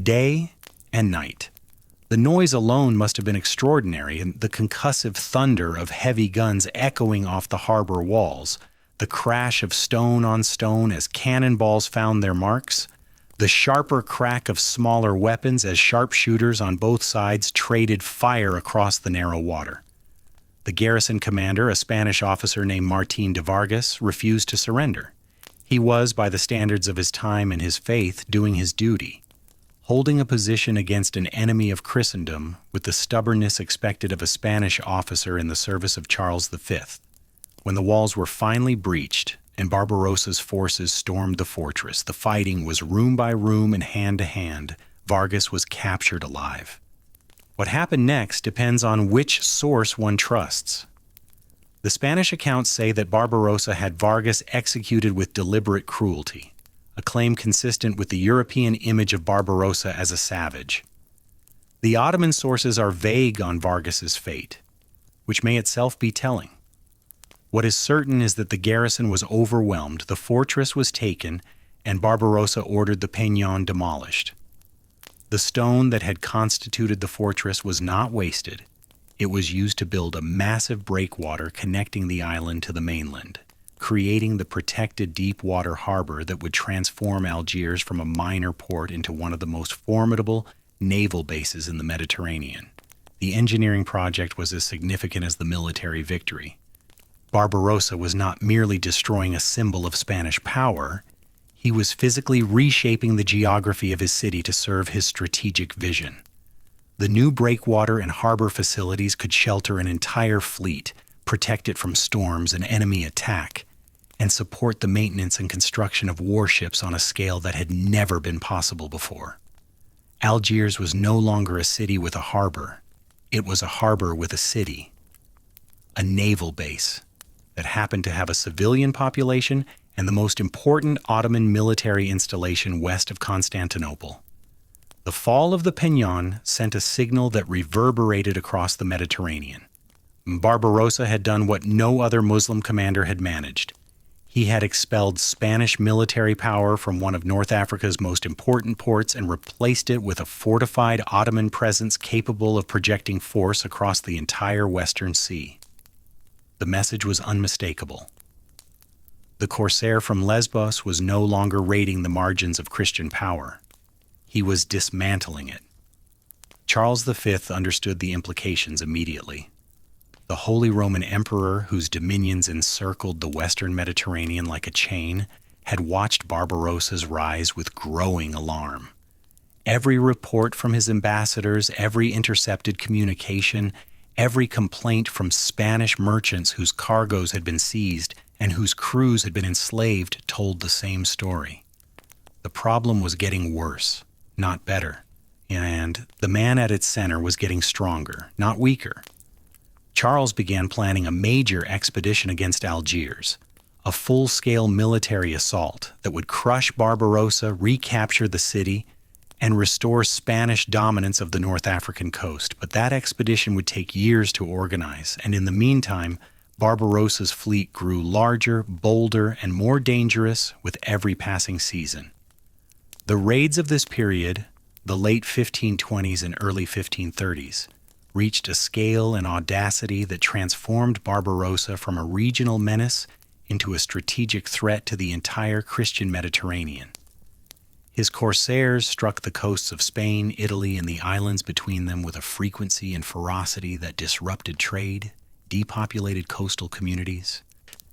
day and night. The noise alone must have been extraordinary, and the concussive thunder of heavy guns echoing off the harbor walls, the crash of stone on stone as cannonballs found their marks, the sharper crack of smaller weapons as sharpshooters on both sides traded fire across the narrow water. The garrison commander, a Spanish officer named Martín de Vargas, refused to surrender. He was, by the standards of his time and his faith, doing his duty, holding a position against an enemy of Christendom with the stubbornness expected of a Spanish officer in the service of Charles V. When the walls were finally breached and Barbarossa's forces stormed the fortress, the fighting was room by room and hand to hand. Vargas was captured alive. What happened next depends on which source one trusts. The Spanish accounts say that Barbarossa had Vargas executed with deliberate cruelty, a claim consistent with the European image of Barbarossa as a savage. The Ottoman sources are vague on Vargas's fate, which may itself be telling. What is certain is that the garrison was overwhelmed, the fortress was taken, and Barbarossa ordered the Peñón demolished. The stone that had constituted the fortress was not wasted. It was used to build a massive breakwater connecting the island to the mainland, creating the protected deep-water harbor that would transform Algiers from a minor port into one of the most formidable naval bases in the Mediterranean. The engineering project was as significant as the military victory. Barbarossa was not merely destroying a symbol of Spanish power, he was physically reshaping the geography of his city to serve his strategic vision. The new breakwater and harbor facilities could shelter an entire fleet, protect it from storms and enemy attack, and support the maintenance and construction of warships on a scale that had never been possible before. Algiers was no longer a city with a harbor. It was a harbor with a city, a naval base that happened to have a civilian population and the most important Ottoman military installation west of Constantinople. The fall of the Peñón sent a signal that reverberated across the Mediterranean. Barbarossa had done what no other Muslim commander had managed. He had expelled Spanish military power from one of North Africa's most important ports and replaced it with a fortified Ottoman presence capable of projecting force across the entire Western Sea. The message was unmistakable. The corsair from Lesbos was no longer raiding the margins of Christian power. He was dismantling it. Charles V understood the implications immediately. The Holy Roman Emperor, whose dominions encircled the Western Mediterranean like a chain, had watched Barbarossa's rise with growing alarm. Every report from his ambassadors, every intercepted communication, every complaint from Spanish merchants whose cargoes had been seized and whose crews had been enslaved told the same story. The problem was getting worse, not better. and the man at its center was getting stronger, not weaker. Charles began planning a major expedition against Algiers, a full-scale military assault that would crush Barbarossa, recapture the city, and restore Spanish dominance of the North African coast. But that expedition would take years to organize, and in the meantime, Barbarossa's fleet grew larger, bolder, and more dangerous with every passing season. The raids of this period, the late 1520s and early 1530s, reached a scale and audacity that transformed Barbarossa from a regional menace into a strategic threat to the entire Christian Mediterranean. His corsairs struck the coasts of Spain, Italy, and the islands between them with a frequency and ferocity that disrupted trade, depopulated coastal communities,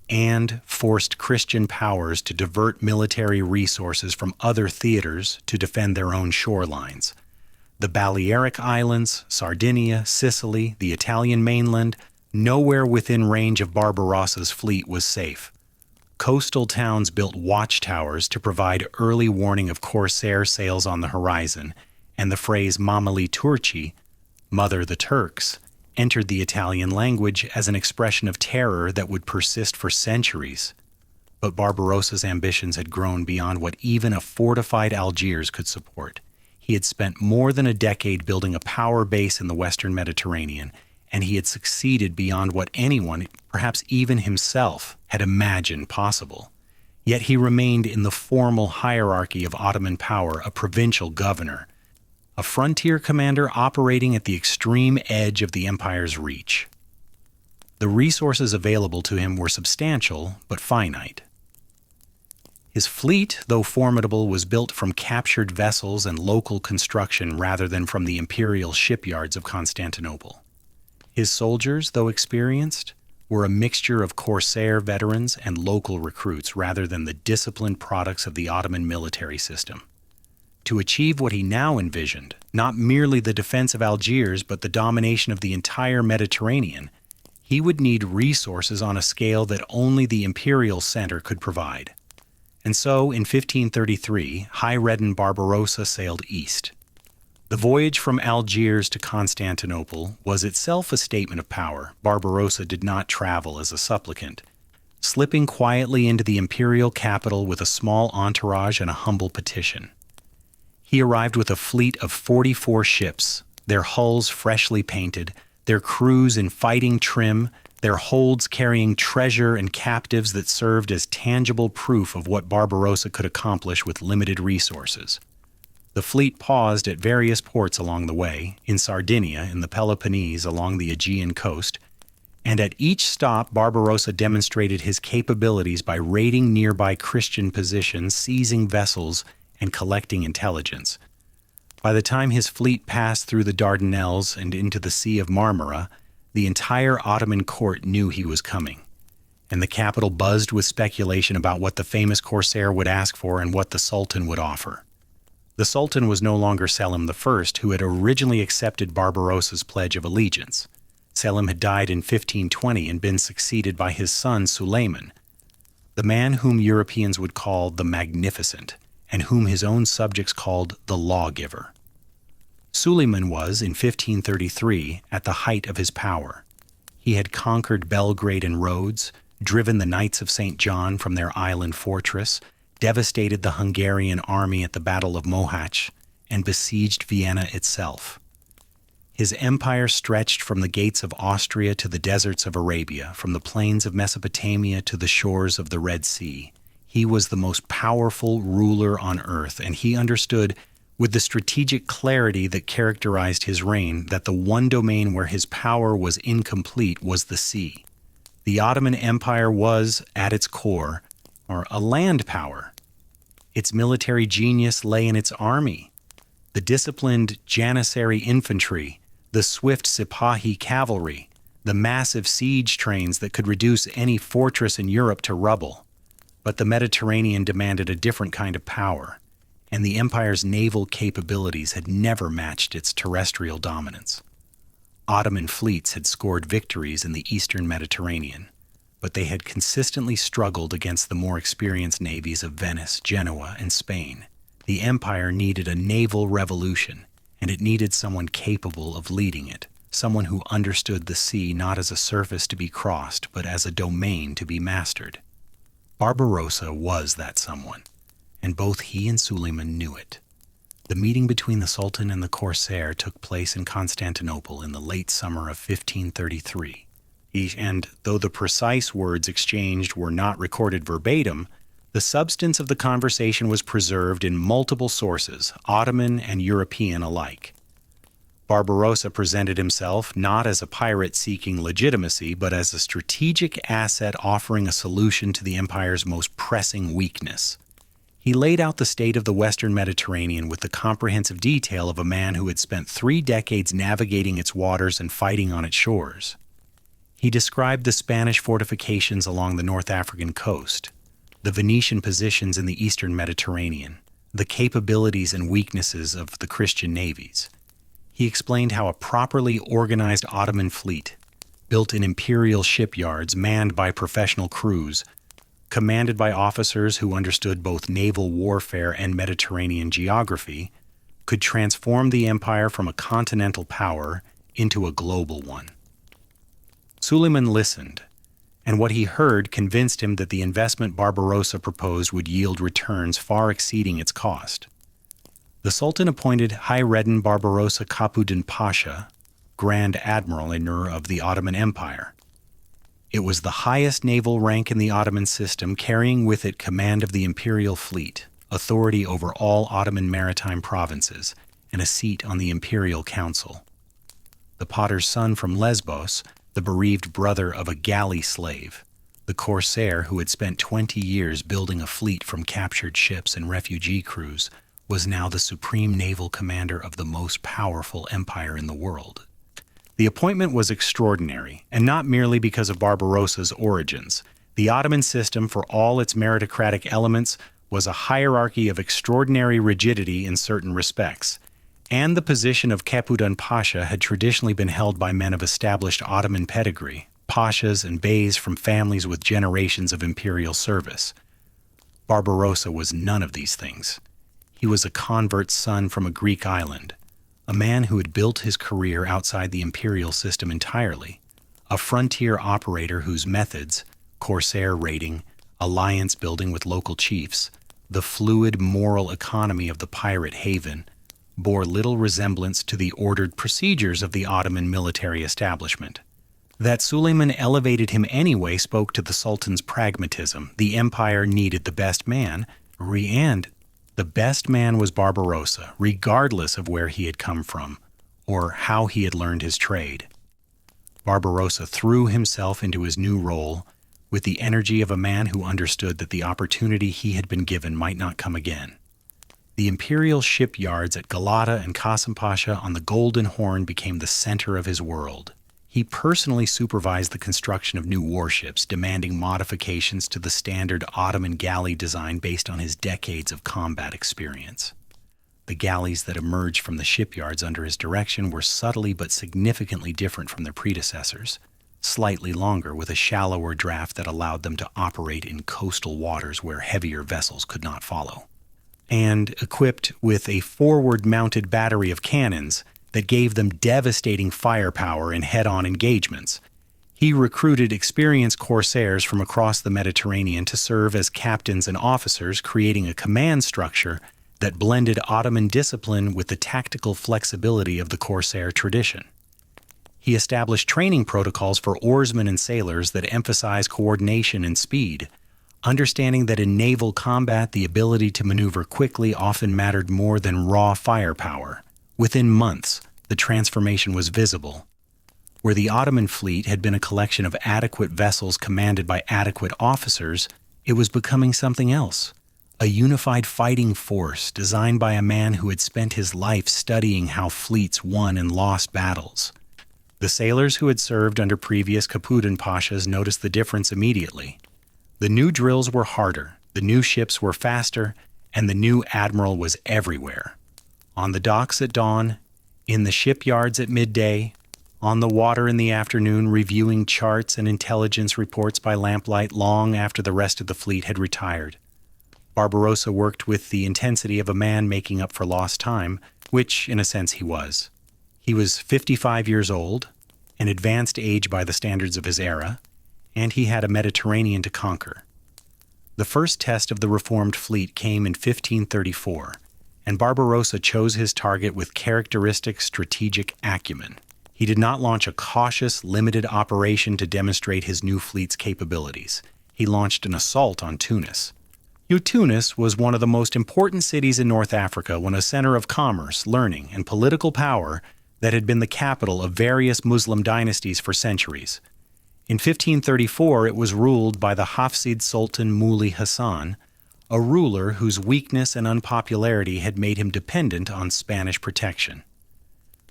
and forced Christian powers to divert military resources from other theaters to defend their own shorelines. The Balearic Islands, Sardinia, Sicily, the Italian mainland, nowhere within range of Barbarossa's fleet was safe. Coastal towns built watchtowers to provide early warning of corsair sails on the horizon, and the phrase Mameli Turci, Mother the Turks, entered the Italian language as an expression of terror that would persist for centuries. But Barbarossa's ambitions had grown beyond what even a fortified Algiers could support. He had spent more than a decade building a power base in the Western Mediterranean, and he had succeeded beyond what anyone, perhaps even himself, had imagined possible. Yet he remained in the formal hierarchy of Ottoman power a provincial governor, a frontier commander operating at the extreme edge of the empire's reach. The resources available to him were substantial but finite. His fleet, though formidable, was built from captured vessels and local construction rather than from the imperial shipyards of Constantinople. His soldiers, though experienced, were a mixture of corsair veterans and local recruits rather than the disciplined products of the Ottoman military system. To achieve what he now envisioned, not merely the defense of Algiers but the domination of the entire Mediterranean, he would need resources on a scale that only the imperial center could provide. And so, in 1533, Hayreddin Barbarossa sailed east. The voyage from Algiers to Constantinople was itself a statement of power. Barbarossa did not travel as a supplicant, slipping quietly into the imperial capital with a small entourage and a humble petition. He arrived with a fleet of 44 ships, their hulls freshly painted, their crews in fighting trim, their holds carrying treasure and captives that served as tangible proof of what Barbarossa could accomplish with limited resources. The fleet paused at various ports along the way, in Sardinia, in the Peloponnese, along the Aegean coast, and at each stop Barbarossa demonstrated his capabilities by raiding nearby Christian positions, seizing vessels, and collecting intelligence. By the time his fleet passed through the Dardanelles and into the Sea of Marmara, the entire Ottoman court knew he was coming, and the capital buzzed with speculation about what the famous corsair would ask for and what the Sultan would offer. The Sultan was no longer Selim I, who had originally accepted Barbarossa's pledge of allegiance. Selim had died in 1520 and been succeeded by his son Suleiman, the man whom Europeans would call the Magnificent, and whom his own subjects called the Lawgiver. Suleiman was, in 1533, at the height of his power. He had conquered Belgrade and Rhodes, driven the Knights of St. John from their island fortress, devastated the Hungarian army at the Battle of Mohacs, and besieged Vienna itself. His empire stretched from the gates of Austria to the deserts of Arabia, from the plains of Mesopotamia to the shores of the Red Sea. He was the most powerful ruler on earth, and he understood, with the strategic clarity that characterized his reign, that the one domain where his power was incomplete was the sea. The Ottoman Empire was, at its core, a land power. Its military genius lay in its army. The disciplined Janissary infantry, the swift Sipahi cavalry, the massive siege trains that could reduce any fortress in Europe to rubble. But the Mediterranean demanded a different kind of power, and the empire's naval capabilities had never matched its terrestrial dominance. Ottoman fleets had scored victories in the eastern Mediterranean, but they had consistently struggled against the more experienced navies of Venice, Genoa, and Spain. The empire needed a naval revolution, and it needed someone capable of leading it, someone who understood the sea not as a surface to be crossed, but as a domain to be mastered. Barbarossa was that someone, and both he and Suleiman knew it. The meeting between the Sultan and the Corsair took place in Constantinople in the late summer of 1533. And though the precise words exchanged were not recorded verbatim, the substance of the conversation was preserved in multiple sources, Ottoman and European alike. Barbarossa presented himself not as a pirate seeking legitimacy, but as a strategic asset offering a solution to the empire's most pressing weakness. He laid out the state of the Western Mediterranean with the comprehensive detail of a man who had spent 3 decades navigating its waters and fighting on its shores. He described the Spanish fortifications along the North African coast, the Venetian positions in the Eastern Mediterranean, the capabilities and weaknesses of the Christian navies. He explained how a properly organized Ottoman fleet, built in imperial shipyards manned by professional crews, commanded by officers who understood both naval warfare and Mediterranean geography, could transform the empire from a continental power into a global one. Suleiman listened, and what he heard convinced him that the investment Barbarossa proposed would yield returns far exceeding its cost. The Sultan appointed Hayreddin Barbarossa Kapudin Pasha, Grand Admiral of the Ottoman Empire. It was the highest naval rank in the Ottoman system, carrying with it command of the imperial fleet, authority over all Ottoman maritime provinces, and a seat on the imperial council. The potter's son from Lesbos, the bereaved brother of a galley slave, the corsair who had spent 20 years building a fleet from captured ships and refugee crews, was now the supreme naval commander of the most powerful empire in the world. The appointment was extraordinary, and not merely because of Barbarossa's origins. The Ottoman system, for all its meritocratic elements, was a hierarchy of extraordinary rigidity in certain respects, and the position of Kapudin Pasha had traditionally been held by men of established Ottoman pedigree, pashas and beys from families with generations of imperial service. Barbarossa was none of these things. He was a convert's son from a Greek island, a man who had built his career outside the imperial system entirely, a frontier operator whose methods, corsair raiding, alliance building with local chiefs, the fluid moral economy of the pirate haven, bore little resemblance to the ordered procedures of the Ottoman military establishment. That Suleiman elevated him anyway spoke to the Sultan's pragmatism. The empire needed the best man, and the best man was Barbarossa, regardless of where he had come from or how he had learned his trade. Barbarossa threw himself into his new role with the energy of a man who understood that the opportunity he had been given might not come again. The imperial shipyards at Galata and Qasim Pasha on the Golden Horn became the center of his world. He personally supervised the construction of new warships, demanding modifications to the standard Ottoman galley design based on his decades of combat experience. The galleys that emerged from the shipyards under his direction were subtly but significantly different from their predecessors, slightly longer with a shallower draft that allowed them to operate in coastal waters where heavier vessels could not follow, and equipped with a forward-mounted battery of cannons that gave them devastating firepower in head-on engagements. He recruited experienced corsairs from across the Mediterranean to serve as captains and officers, creating a command structure that blended Ottoman discipline with the tactical flexibility of the corsair tradition. He established training protocols for oarsmen and sailors that emphasize coordination and speed, understanding that in naval combat the ability to maneuver quickly often mattered more than raw firepower. Within months, the transformation was visible. Where the Ottoman fleet had been a collection of adequate vessels commanded by adequate officers, it was becoming something else. A unified fighting force designed by a man who had spent his life studying how fleets won and lost battles. The sailors who had served under previous Kapudin Pashas noticed the difference immediately. The new drills were harder, the new ships were faster, and the new admiral was everywhere. On the docks at dawn, in the shipyards at midday, on the water in the afternoon, reviewing charts and intelligence reports by lamplight long after the rest of the fleet had retired. Barbarossa worked with the intensity of a man making up for lost time, which, in a sense, he was. He was 55 years old, an advanced age by the standards of his era, and he had a Mediterranean to conquer. The first test of the reformed fleet came in 1534, and Barbarossa chose his target with characteristic strategic acumen. He did not launch a cautious, limited operation to demonstrate his new fleet's capabilities. He launched an assault on Tunis. Tunis was one of the most important cities in North Africa when a center of commerce, learning, and political power that had been the capital of various Muslim dynasties for centuries. In 1534, it was ruled by the Hafsid Sultan Muli Hassan, a ruler whose weakness and unpopularity had made him dependent on Spanish protection.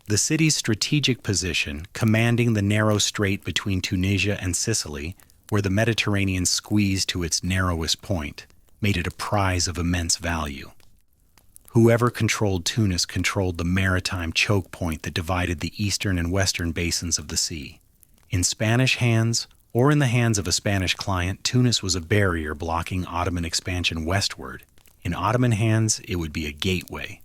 The city's strategic position, commanding the narrow strait between Tunisia and Sicily, where the Mediterranean squeezed to its narrowest point, made it a prize of immense value. Whoever controlled Tunis controlled the maritime choke point that divided the eastern and western basins of the sea. In Spanish hands, or in the hands of a Spanish client, Tunis was a barrier blocking Ottoman expansion westward. In Ottoman hands, it would be a gateway.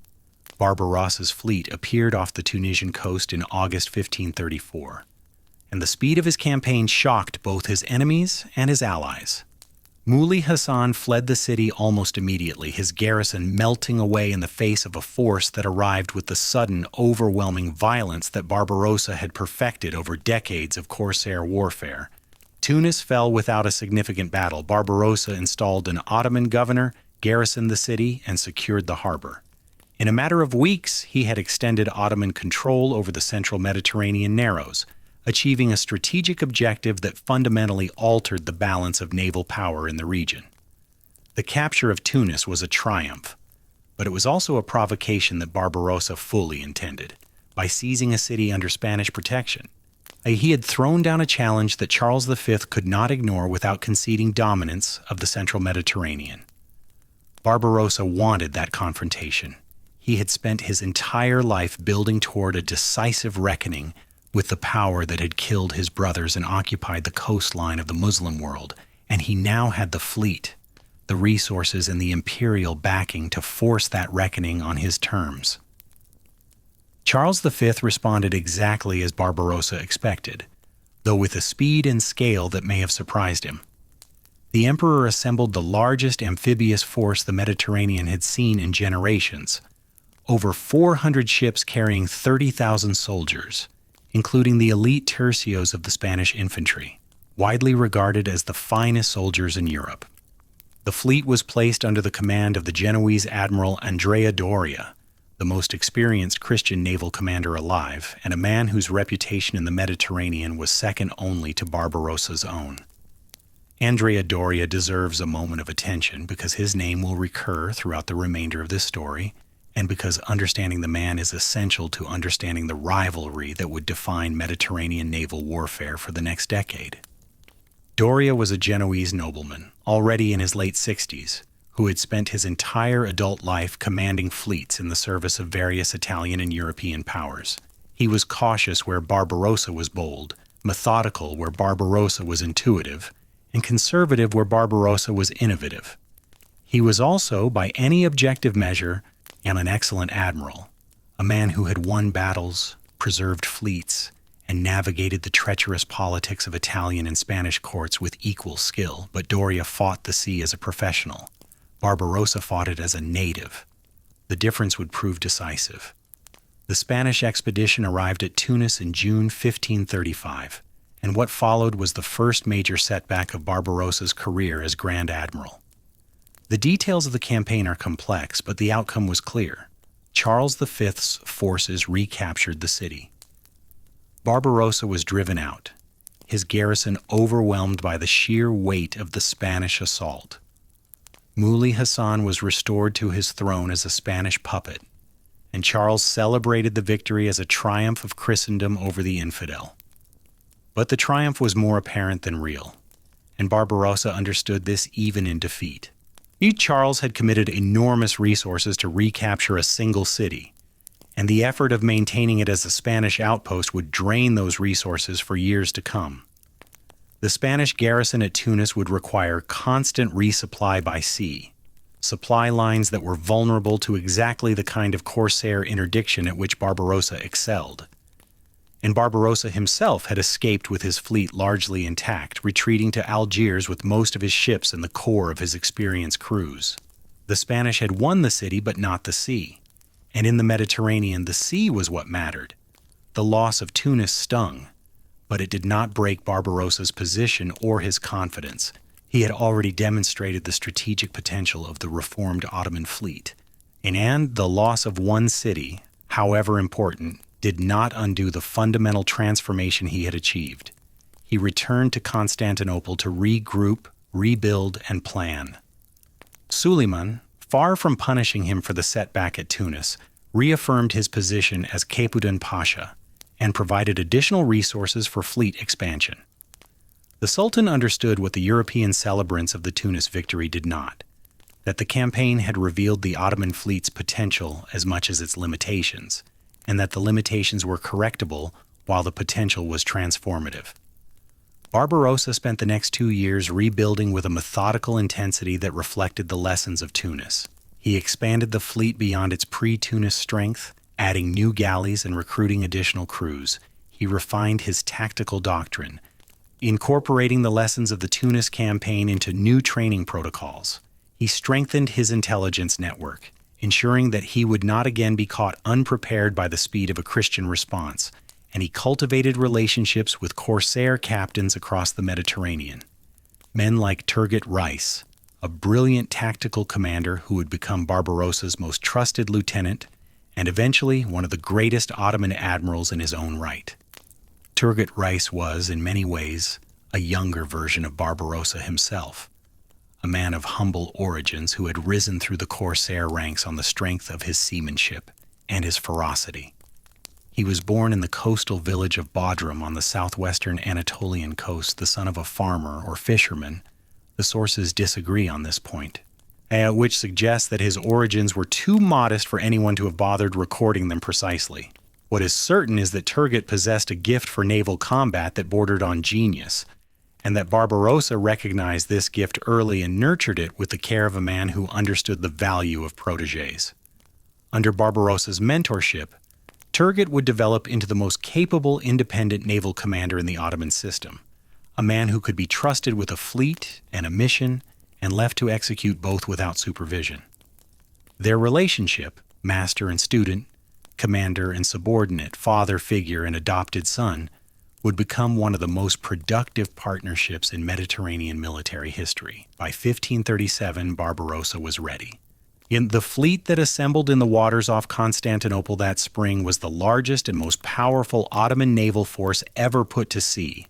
Barbarossa's fleet appeared off the Tunisian coast in August 1534, and the speed of his campaign shocked both his enemies and his allies. Muli Hassan fled the city almost immediately, his garrison melting away in the face of a force that arrived with the sudden, overwhelming violence that Barbarossa had perfected over decades of corsair warfare. Tunis fell without a significant battle. Barbarossa installed an Ottoman governor, garrisoned the city, and secured the harbor. In a matter of weeks, he had extended Ottoman control over the central Mediterranean narrows, achieving a strategic objective that fundamentally altered the balance of naval power in the region. The capture of Tunis was a triumph, but it was also a provocation that Barbarossa fully intended, by seizing a city under Spanish protection. He had thrown down a challenge that Charles V could not ignore without conceding dominance of the central Mediterranean. Barbarossa wanted that confrontation. He had spent his entire life building toward a decisive reckoning with the power that had killed his brothers and occupied the coastline of the Muslim world, and he now had the fleet, the resources, and the imperial backing to force that reckoning on his terms. Charles V responded exactly as Barbarossa expected, though with a speed and scale that may have surprised him. The emperor assembled the largest amphibious force the Mediterranean had seen in generations, over 400 ships carrying 30,000 soldiers, including the elite tercios of the Spanish infantry, widely regarded as the finest soldiers in Europe. The fleet was placed under the command of the Genoese Admiral Andrea Doria, the most experienced Christian naval commander alive, and a man whose reputation in the Mediterranean was second only to Barbarossa's own. Andrea Doria deserves a moment of attention because his name will recur throughout the remainder of this story, and because understanding the man is essential to understanding the rivalry that would define Mediterranean naval warfare for the next decade. Doria was a Genoese nobleman, already in his late 60s, who had spent his entire adult life commanding fleets in the service of various Italian and European powers. He was cautious where Barbarossa was bold, methodical where Barbarossa was intuitive, and conservative where Barbarossa was innovative. He was also, by any objective measure, an excellent admiral, a man who had won battles, preserved fleets, and navigated the treacherous politics of Italian and Spanish courts with equal skill. But Doria fought the sea as a professional. Barbarossa fought it as a native. The difference would prove decisive. The Spanish expedition arrived at Tunis in June 1535, and what followed was the first major setback of Barbarossa's career as Grand Admiral. The details of the campaign are complex, but the outcome was clear. Charles V's forces recaptured the city. Barbarossa was driven out, his garrison overwhelmed by the sheer weight of the Spanish assault. Muli Hassan was restored to his throne as a Spanish puppet, and Charles celebrated the victory as a triumph of Christendom over the infidel. But the triumph was more apparent than real, and Barbarossa understood this even in defeat. Charles had committed enormous resources to recapture a single city, and the effort of maintaining it as a Spanish outpost would drain those resources for years to come. The Spanish garrison at Tunis would require constant resupply by sea, supply lines that were vulnerable to exactly the kind of corsair interdiction at which Barbarossa excelled. And Barbarossa himself had escaped with his fleet largely intact, retreating to Algiers with most of his ships and the core of his experienced crews. The Spanish had won the city but not the sea, and in the Mediterranean the sea was what mattered. The loss of Tunis stung, but it did not break Barbarossa's position or his confidence. He had already demonstrated the strategic potential of the reformed Ottoman fleet. And the loss of one city, however important, did not undo the fundamental transformation he had achieved. He returned to Constantinople to regroup, rebuild, and plan. Suleiman, far from punishing him for the setback at Tunis, reaffirmed his position as Capudan Pasha and provided additional resources for fleet expansion. The Sultan understood what the European celebrants of the Tunis victory did not, that the campaign had revealed the Ottoman fleet's potential as much as its limitations, and that the limitations were correctable while the potential was transformative. Barbarossa spent the next 2 years rebuilding with a methodical intensity that reflected the lessons of Tunis. He expanded the fleet beyond its pre-Tunis strength, adding new galleys and recruiting additional crews. He refined his tactical doctrine, incorporating the lessons of the Tunis campaign into new training protocols. He strengthened his intelligence network, ensuring that he would not again be caught unprepared by the speed of a Christian response, and he cultivated relationships with corsair captains across the Mediterranean. Men like Turgut Reis, a brilliant tactical commander who would become Barbarossa's most trusted lieutenant, and eventually one of the greatest Ottoman admirals in his own right. Turgut Reis was, in many ways, a younger version of Barbarossa himself, a man of humble origins who had risen through the corsair ranks on the strength of his seamanship and his ferocity. He was born in the coastal village of Bodrum on the southwestern Anatolian coast, the son of a farmer or fisherman. The sources disagree on this point, which suggests that his origins were too modest for anyone to have bothered recording them precisely. What is certain is that Turgut possessed a gift for naval combat that bordered on genius, and that Barbarossa recognized this gift early and nurtured it with the care of a man who understood the value of protégés. Under Barbarossa's mentorship, Turgut would develop into the most capable independent naval commander in the Ottoman system, a man who could be trusted with a fleet and a mission and left to execute both without supervision. Their relationship, master and student, commander and subordinate, father figure and adopted son, would become one of the most productive partnerships in Mediterranean military history. By 1537, Barbarossa was ready. The fleet that assembled in the waters off Constantinople that spring was the largest and most powerful Ottoman naval force ever put to sea.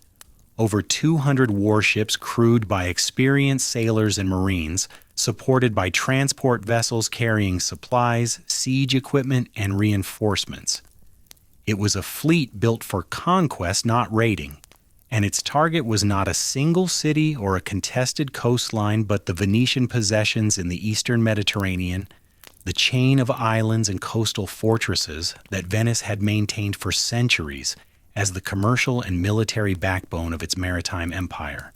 Over 200 warships crewed by experienced sailors and marines, supported by transport vessels carrying supplies, siege equipment, and reinforcements. It was a fleet built for conquest, not raiding, and its target was not a single city or a contested coastline, but the Venetian possessions in the eastern Mediterranean, the chain of islands and coastal fortresses that Venice had maintained for centuries as the commercial and military backbone of its maritime empire.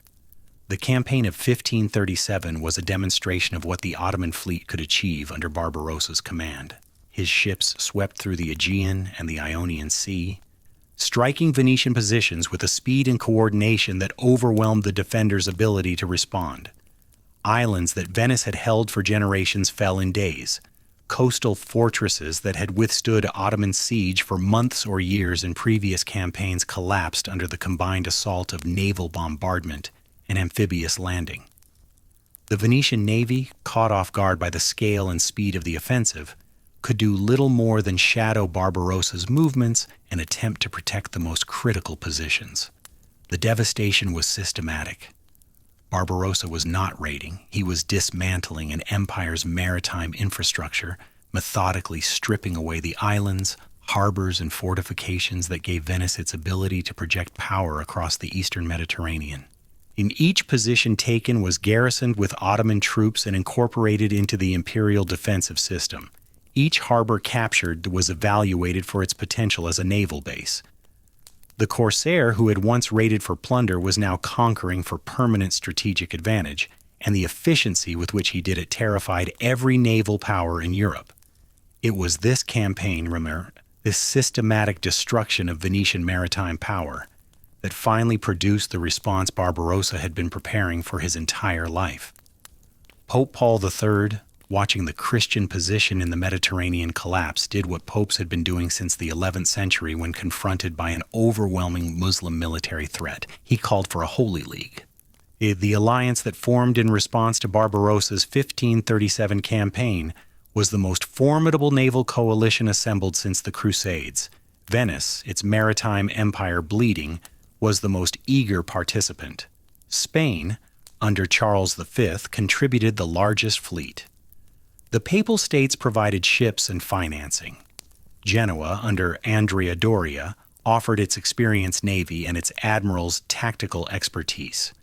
The campaign of 1537 was a demonstration of what the Ottoman fleet could achieve under Barbarossa's command. His ships swept through the Aegean and the Ionian Sea, striking Venetian positions with a speed and coordination that overwhelmed the defenders' ability to respond. Islands that Venice had held for generations fell in days. Coastal fortresses that had withstood Ottoman siege for months or years in previous campaigns collapsed under the combined assault of naval bombardment and amphibious landing. The Venetian navy, caught off guard by the scale and speed of the offensive, could do little more than shadow Barbarossa's movements and attempt to protect the most critical positions. The devastation was systematic. Barbarossa was not raiding. He was dismantling an empire's maritime infrastructure, methodically stripping away the islands, harbors, and fortifications that gave Venice its ability to project power across the eastern Mediterranean. In each position taken was garrisoned with Ottoman troops and incorporated into the imperial defensive system. Each harbor captured was evaluated for its potential as a naval base. The corsair who had once raided for plunder was now conquering for permanent strategic advantage, and the efficiency with which he did it terrified every naval power in Europe. It was this campaign, remember, this systematic destruction of Venetian maritime power, that finally produced the response Barbarossa had been preparing for his entire life. Pope Paul III, watching the Christian position in the Mediterranean collapse, did what popes had been doing since the 11th century when confronted by an overwhelming Muslim military threat. He called for a Holy League. The alliance that formed in response to Barbarossa's 1537 campaign was the most formidable naval coalition assembled since the Crusades. Venice, its maritime empire bleeding, was the most eager participant. Spain, under Charles V, contributed the largest fleet. The Papal States provided ships and financing. Genoa, under Andrea Doria, offered its experienced navy and its admirals tactical expertise.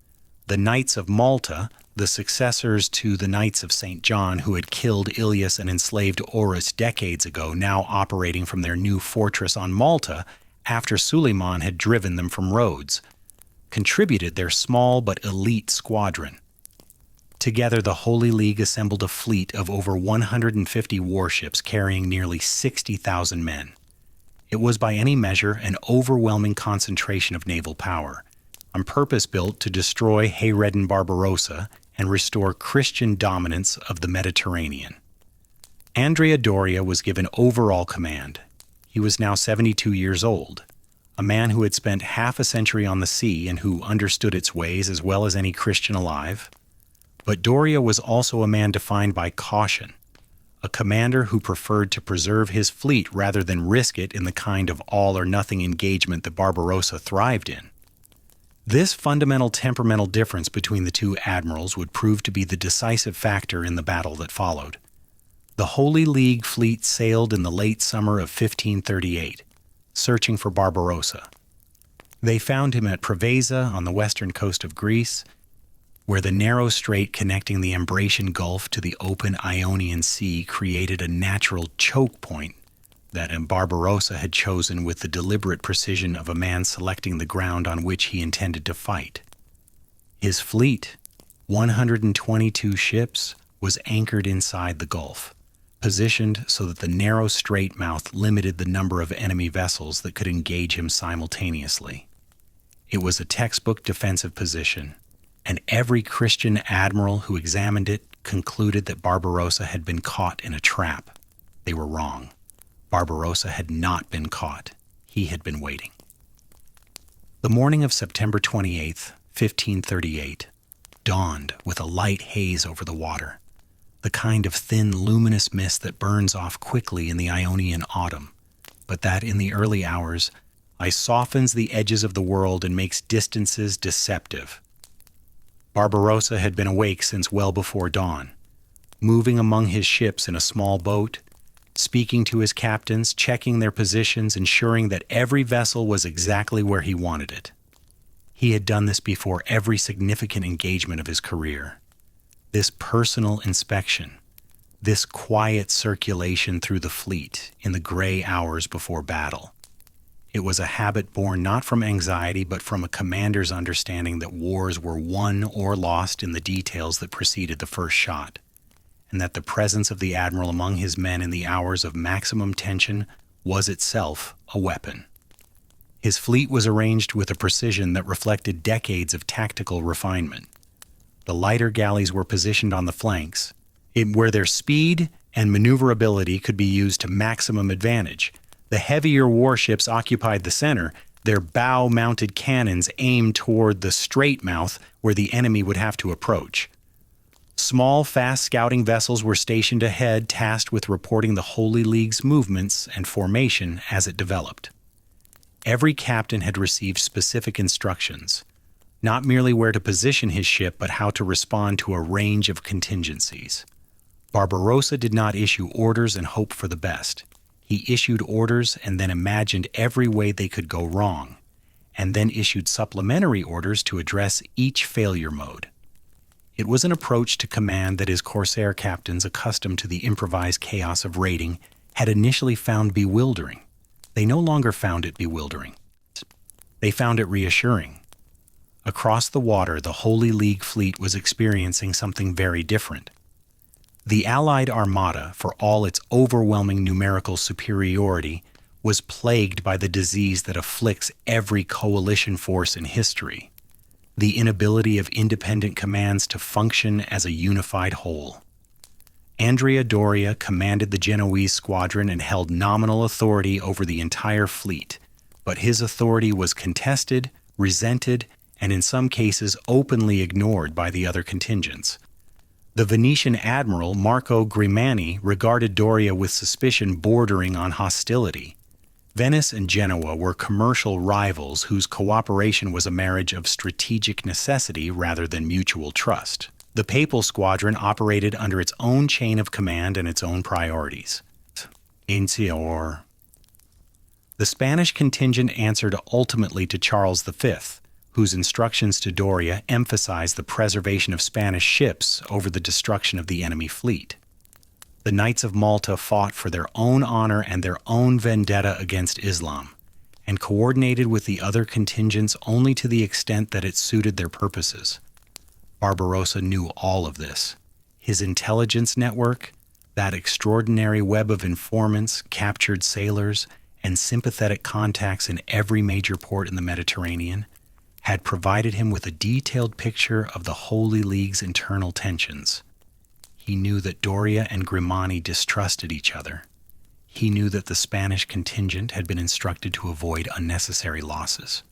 The Knights of Malta, the successors to the Knights of St. John who had killed Ilias and enslaved Orus decades ago, now operating from their new fortress on Malta after Suleiman had driven them from Rhodes, contributed their small but elite squadron. Together, the Holy League assembled a fleet of over 150 warships carrying nearly 60,000 men. It was by any measure an overwhelming concentration of naval power, on purpose built to destroy Hayreddin Barbarossa and restore Christian dominance of the Mediterranean. Andrea Doria was given overall command. He was now 72 years old, a man who had spent half a century on the sea and who understood its ways as well as any Christian alive. But Doria was also a man defined by caution, a commander who preferred to preserve his fleet rather than risk it in the kind of all-or-nothing engagement that Barbarossa thrived in. This fundamental temperamental difference between the two admirals would prove to be the decisive factor in the battle that followed. The Holy League fleet sailed in the late summer of 1538, searching for Barbarossa. They found him at Preveza on the western coast of Greece, where the narrow strait connecting the Ambracian Gulf to the open Ionian Sea created a natural choke point that Barbarossa had chosen with the deliberate precision of a man selecting the ground on which he intended to fight. His fleet, 122 ships, was anchored inside the Gulf, positioned so that the narrow strait mouth limited the number of enemy vessels that could engage him simultaneously. It was a textbook defensive position, and every Christian admiral who examined it concluded that Barbarossa had been caught in a trap. They were wrong. Barbarossa had not been caught. He had been waiting. The morning of September 28, 1538, dawned with a light haze over the water, the kind of thin, luminous mist that burns off quickly in the Ionian autumn, but that in the early hours softens the edges of the world and makes distances deceptive. Barbarossa had been awake since well before dawn, moving among his ships in a small boat, speaking to his captains, checking their positions, ensuring that every vessel was exactly where he wanted it. He had done this before every significant engagement of his career. This personal inspection, this quiet circulation through the fleet in the gray hours before battle. It was a habit born not from anxiety, but from a commander's understanding that wars were won or lost in the details that preceded the first shot, and that the presence of the admiral among his men in the hours of maximum tension was itself a weapon. His fleet was arranged with a precision that reflected decades of tactical refinement. The lighter galleys were positioned on the flanks, where their speed and maneuverability could be used to maximum advantage. The heavier warships occupied the center, their bow-mounted cannons aimed toward the strait mouth where the enemy would have to approach. Small, fast scouting vessels were stationed ahead, tasked with reporting the Holy League's movements and formation as it developed. Every captain had received specific instructions, not merely where to position his ship, but how to respond to a range of contingencies. Barbarossa did not issue orders and hope for the best. He issued orders and then imagined every way they could go wrong, and then issued supplementary orders to address each failure mode. It was an approach to command that his corsair captains, accustomed to the improvised chaos of raiding, had initially found bewildering. They no longer found it bewildering. They found it reassuring. Across the water, the Holy League fleet was experiencing something very different. The Allied Armada, for all its overwhelming numerical superiority, was plagued by the disease that afflicts every coalition force in history: the inability of independent commands to function as a unified whole. Andrea Doria commanded the Genoese squadron and held nominal authority over the entire fleet, but his authority was contested, resented, and in some cases openly ignored by the other contingents. The Venetian admiral Marco Grimani regarded Doria with suspicion bordering on hostility. Venice and Genoa were commercial rivals whose cooperation was a marriage of strategic necessity rather than mutual trust. The Papal squadron operated under its own chain of command and its own priorities. The Spanish contingent answered ultimately to Charles V, whose instructions to Doria emphasized the preservation of Spanish ships over the destruction of the enemy fleet. The Knights of Malta fought for their own honor and their own vendetta against Islam, and coordinated with the other contingents only to the extent that it suited their purposes. Barbarossa knew all of this. His intelligence network, that extraordinary web of informants, captured sailors, and sympathetic contacts in every major port in the Mediterranean, had provided him with a detailed picture of the Holy League's internal tensions. He knew that Doria and Grimani distrusted each other. He knew that the Spanish contingent had been instructed to avoid unnecessary losses.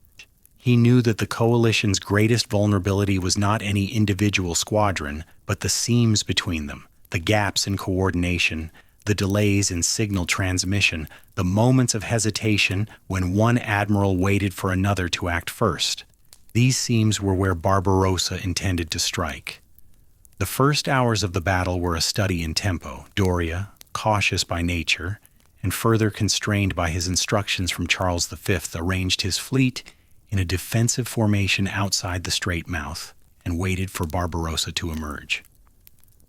He knew that the coalition's greatest vulnerability was not any individual squadron, but the seams between them, the gaps in coordination, the delays in signal transmission, the moments of hesitation when one admiral waited for another to act first. These seams were where Barbarossa intended to strike. The first hours of the battle were a study in tempo. Doria, cautious by nature, and further constrained by his instructions from Charles V, arranged his fleet in a defensive formation outside the Strait Mouth and waited for Barbarossa to emerge.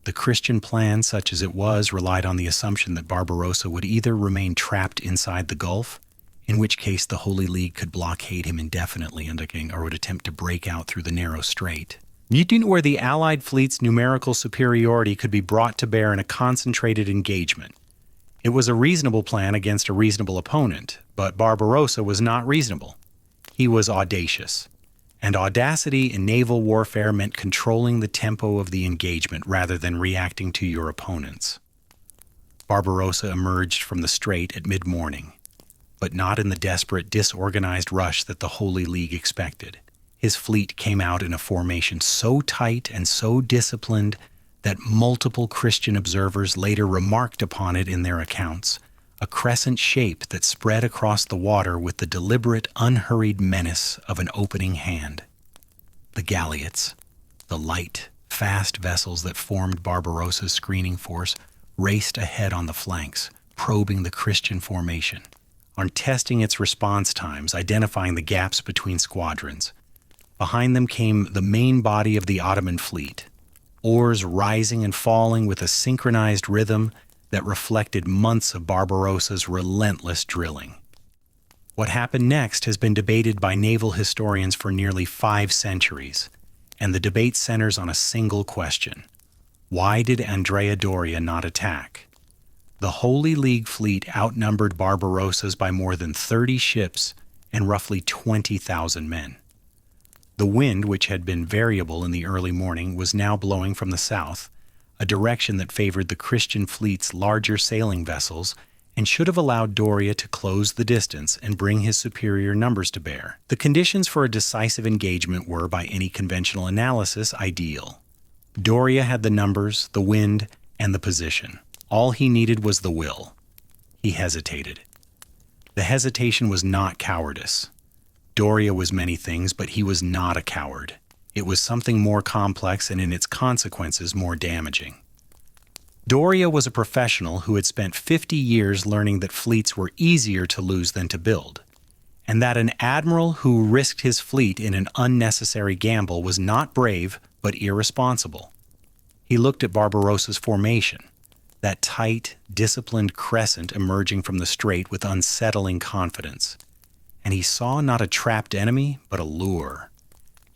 The Christian plan, such as it was, relied on the assumption that Barbarossa would either remain trapped inside the Gulf, in which case the Holy League could blockade him indefinitely or would attempt to break out through the narrow strait, where the Allied fleet's numerical superiority could be brought to bear in a concentrated engagement. It was a reasonable plan against a reasonable opponent, but Barbarossa was not reasonable. He was audacious, and audacity in naval warfare meant controlling the tempo of the engagement rather than reacting to your opponents. Barbarossa emerged from the strait at mid-morning, but not in the desperate, disorganized rush that the Holy League expected. His fleet came out in a formation so tight and so disciplined that multiple Christian observers later remarked upon it in their accounts, a crescent shape that spread across the water with the deliberate, unhurried menace of an opening hand. The galleots, the light, fast vessels that formed Barbarossa's screening force, raced ahead on the flanks, probing the Christian formation, on testing its response times, identifying the gaps between squadrons. Behind them came the main body of the Ottoman fleet, oars rising and falling with a synchronized rhythm that reflected months of Barbarossa's relentless drilling. What happened next has been debated by naval historians for nearly 5 centuries, and the debate centers on a single question: why did Andrea Doria not attack? The Holy League fleet outnumbered Barbarossa's by more than 30 ships and roughly 20,000 men. The wind, which had been variable in the early morning, was now blowing from the south, a direction that favored the Christian fleet's larger sailing vessels and should have allowed Doria to close the distance and bring his superior numbers to bear. The conditions for a decisive engagement were, by any conventional analysis, ideal. Doria had the numbers, the wind, and the position. All he needed was the will. He hesitated. The hesitation was not cowardice. Doria was many things, but he was not a coward. It was something more complex and in its consequences more damaging. Doria was a professional who had spent 50 years learning that fleets were easier to lose than to build, and that an admiral who risked his fleet in an unnecessary gamble was not brave but irresponsible. He looked at Barbarossa's formation, that tight, disciplined crescent emerging from the strait with unsettling confidence, and he saw not a trapped enemy but a lure.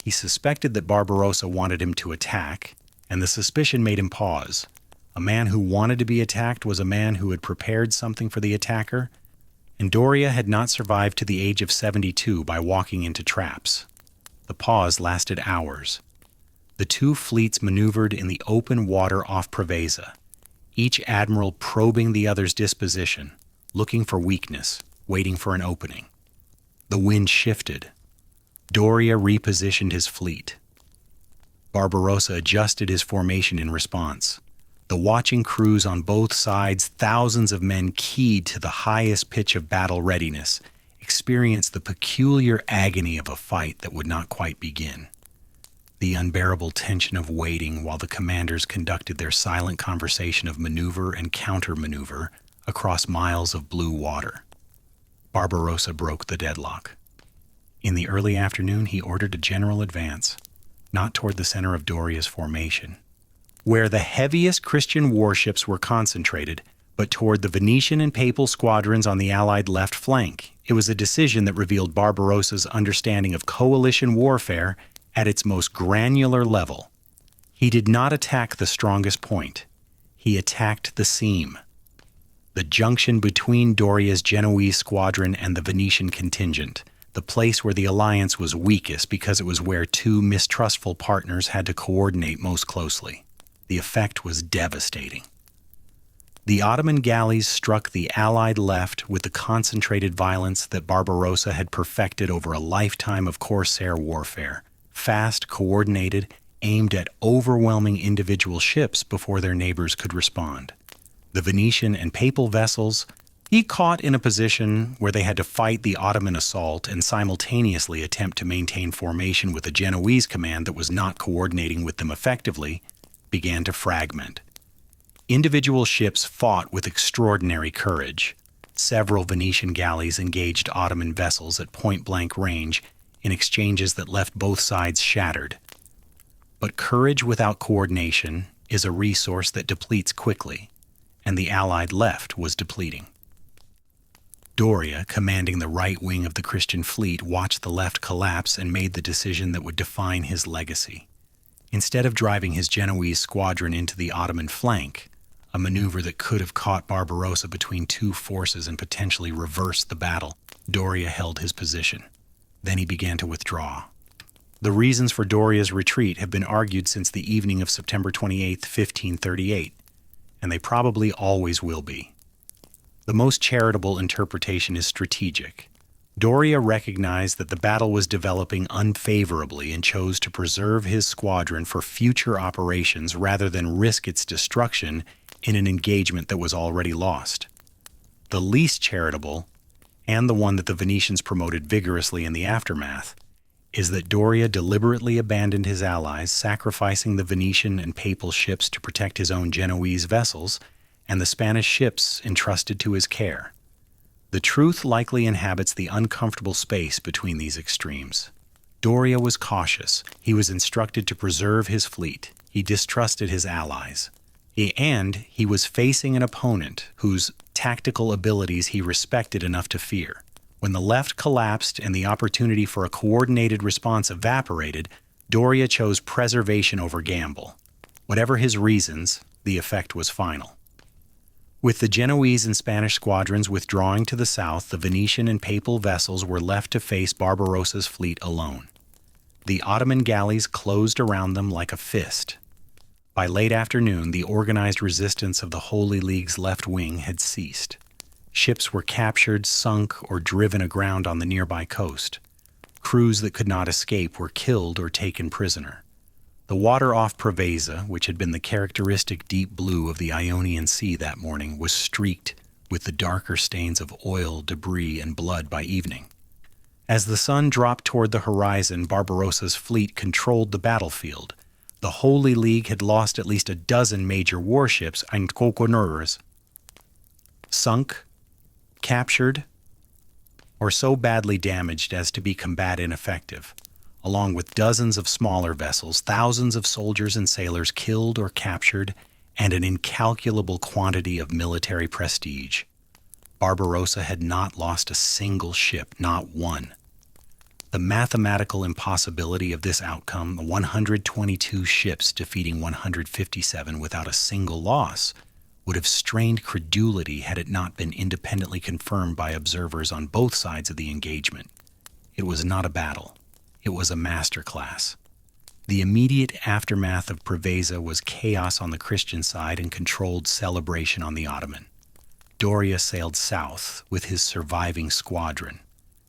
He suspected that Barbarossa wanted him to attack, and the suspicion made him pause. A man who wanted to be attacked was a man who had prepared something for the attacker, and Doria had not survived to the age of 72 by walking into traps. The pause lasted hours. The two fleets maneuvered in the open water off Preveza, each admiral probing the other's disposition, looking for weakness, waiting for an opening. The wind shifted. Doria repositioned his fleet. Barbarossa adjusted his formation in response. The watching crews on both sides, thousands of men keyed to the highest pitch of battle readiness, experienced the peculiar agony of a fight that would not quite begin. The unbearable tension of waiting while the commanders conducted their silent conversation of maneuver and counter-maneuver across miles of blue water. Barbarossa broke the deadlock. In the early afternoon, he ordered a general advance, not toward the center of Doria's formation, where the heaviest Christian warships were concentrated, but toward the Venetian and Papal squadrons on the Allied left flank. It was a decision that revealed Barbarossa's understanding of coalition warfare at its most granular level. He did not attack the strongest point. He attacked the seam, the junction between Doria's Genoese squadron and the Venetian contingent, the place where the alliance was weakest because it was where two mistrustful partners had to coordinate most closely. The effect was devastating. The Ottoman galleys struck the Allied left with the concentrated violence that Barbarossa had perfected over a lifetime of corsair warfare, fast, coordinated, aimed at overwhelming individual ships before their neighbors could respond. The Venetian and Papal vessels, he caught in a position where they had to fight the Ottoman assault and simultaneously attempt to maintain formation with a Genoese command that was not coordinating with them effectively, began to fragment. Individual ships fought with extraordinary courage. Several Venetian galleys engaged Ottoman vessels at point-blank range in exchanges that left both sides shattered. But courage without coordination is a resource that depletes quickly, and the Allied left was depleting. Doria, commanding the right wing of the Christian fleet, watched the left collapse and made the decision that would define his legacy. Instead of driving his Genoese squadron into the Ottoman flank, a maneuver that could have caught Barbarossa between two forces and potentially reversed the battle, Doria held his position. Then he began to withdraw. The reasons for Doria's retreat have been argued since the evening of September 28, 1538, and they probably always will be. The most charitable interpretation is strategic. Doria recognized that the battle was developing unfavorably and chose to preserve his squadron for future operations rather than risk its destruction in an engagement that was already lost. The least charitable, and the one that the Venetians promoted vigorously in the aftermath, is that Doria deliberately abandoned his allies, sacrificing the Venetian and Papal ships to protect his own Genoese vessels and the Spanish ships entrusted to his care. The truth likely inhabits the uncomfortable space between these extremes. Doria was cautious. He was instructed to preserve his fleet. He distrusted his allies. And he was facing an opponent whose tactical abilities he respected enough to fear. When the left collapsed and the opportunity for a coordinated response evaporated, Doria chose preservation over gamble. Whatever his reasons, the effect was final. With the Genoese and Spanish squadrons withdrawing to the south, the Venetian and Papal vessels were left to face Barbarossa's fleet alone. The Ottoman galleys closed around them like a fist. By late afternoon, the organized resistance of the Holy League's left wing had ceased. Ships were captured, sunk, or driven aground on the nearby coast. Crews that could not escape were killed or taken prisoner. The water off Preveza, which had been the characteristic deep blue of the Ionian Sea that morning, was streaked with the darker stains of oil, debris, and blood by evening. As the sun dropped toward the horizon, Barbarossa's fleet controlled the battlefield. The Holy League had lost at least a dozen major warships and coconers, sunk, captured, or so badly damaged as to be combat ineffective, along with dozens of smaller vessels, thousands of soldiers and sailors killed or captured, and an incalculable quantity of military prestige. Barbarossa had not lost a single ship, not one. The mathematical impossibility of this outcome, 122 ships defeating 157 without a single loss, would have strained credulity had it not been independently confirmed by observers on both sides of the engagement. It was not a battle. It was a masterclass. The immediate aftermath of Preveza was chaos on the Christian side and controlled celebration on the Ottoman. Doria sailed south with his surviving squadron.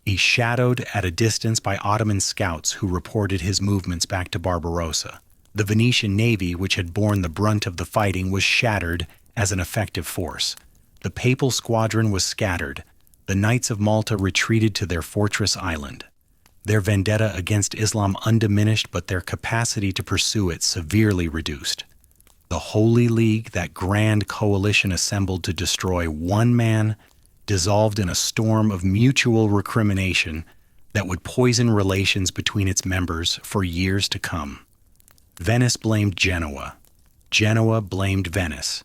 He shadowed at a distance by Ottoman scouts who reported his movements back to Barbarossa. The Venetian navy, which had borne the brunt of the fighting, was shattered as an effective force. The papal squadron was scattered. The Knights of Malta retreated to their fortress island. Their vendetta against Islam undiminished, but their capacity to pursue it severely reduced. The Holy League, that grand coalition assembled to destroy one man, dissolved in a storm of mutual recrimination that would poison relations between its members for years to come. Venice blamed Genoa. Genoa blamed Venice.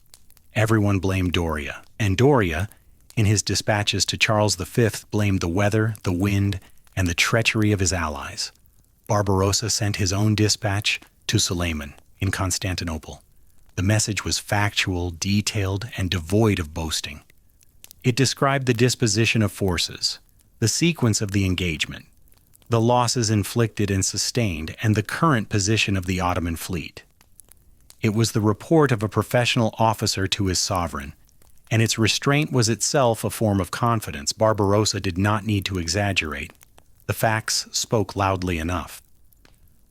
Everyone blamed Doria. And Doria, in his dispatches to Charles V, blamed the weather, the wind, and the treachery of his allies. Barbarossa sent his own dispatch to Suleiman in Constantinople. The message was factual, detailed, and devoid of boasting. It described the disposition of forces, the sequence of the engagement, the losses inflicted and sustained, and the current position of the Ottoman fleet. It was the report of a professional officer to his sovereign, and its restraint was itself a form of confidence. Barbarossa did not need to exaggerate. The facts spoke loudly enough.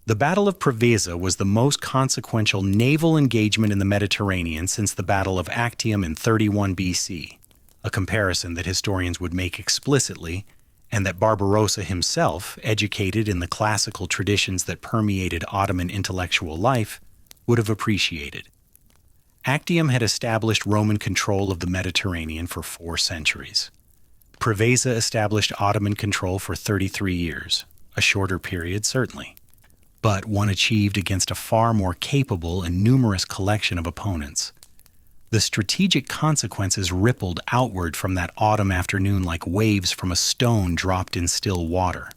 The Battle of Preveza was the most consequential naval engagement in the Mediterranean since the Battle of Actium in 31 BC, a comparison that historians would make explicitly, and that Barbarossa himself, educated in the classical traditions that permeated Ottoman intellectual life, would have appreciated. Actium had established Roman control of the Mediterranean for 4 centuries. Preveza established Ottoman control for 33 years, a shorter period certainly, but one achieved against a far more capable and numerous collection of opponents. The strategic consequences rippled outward from that autumn afternoon like waves from a stone dropped in still water.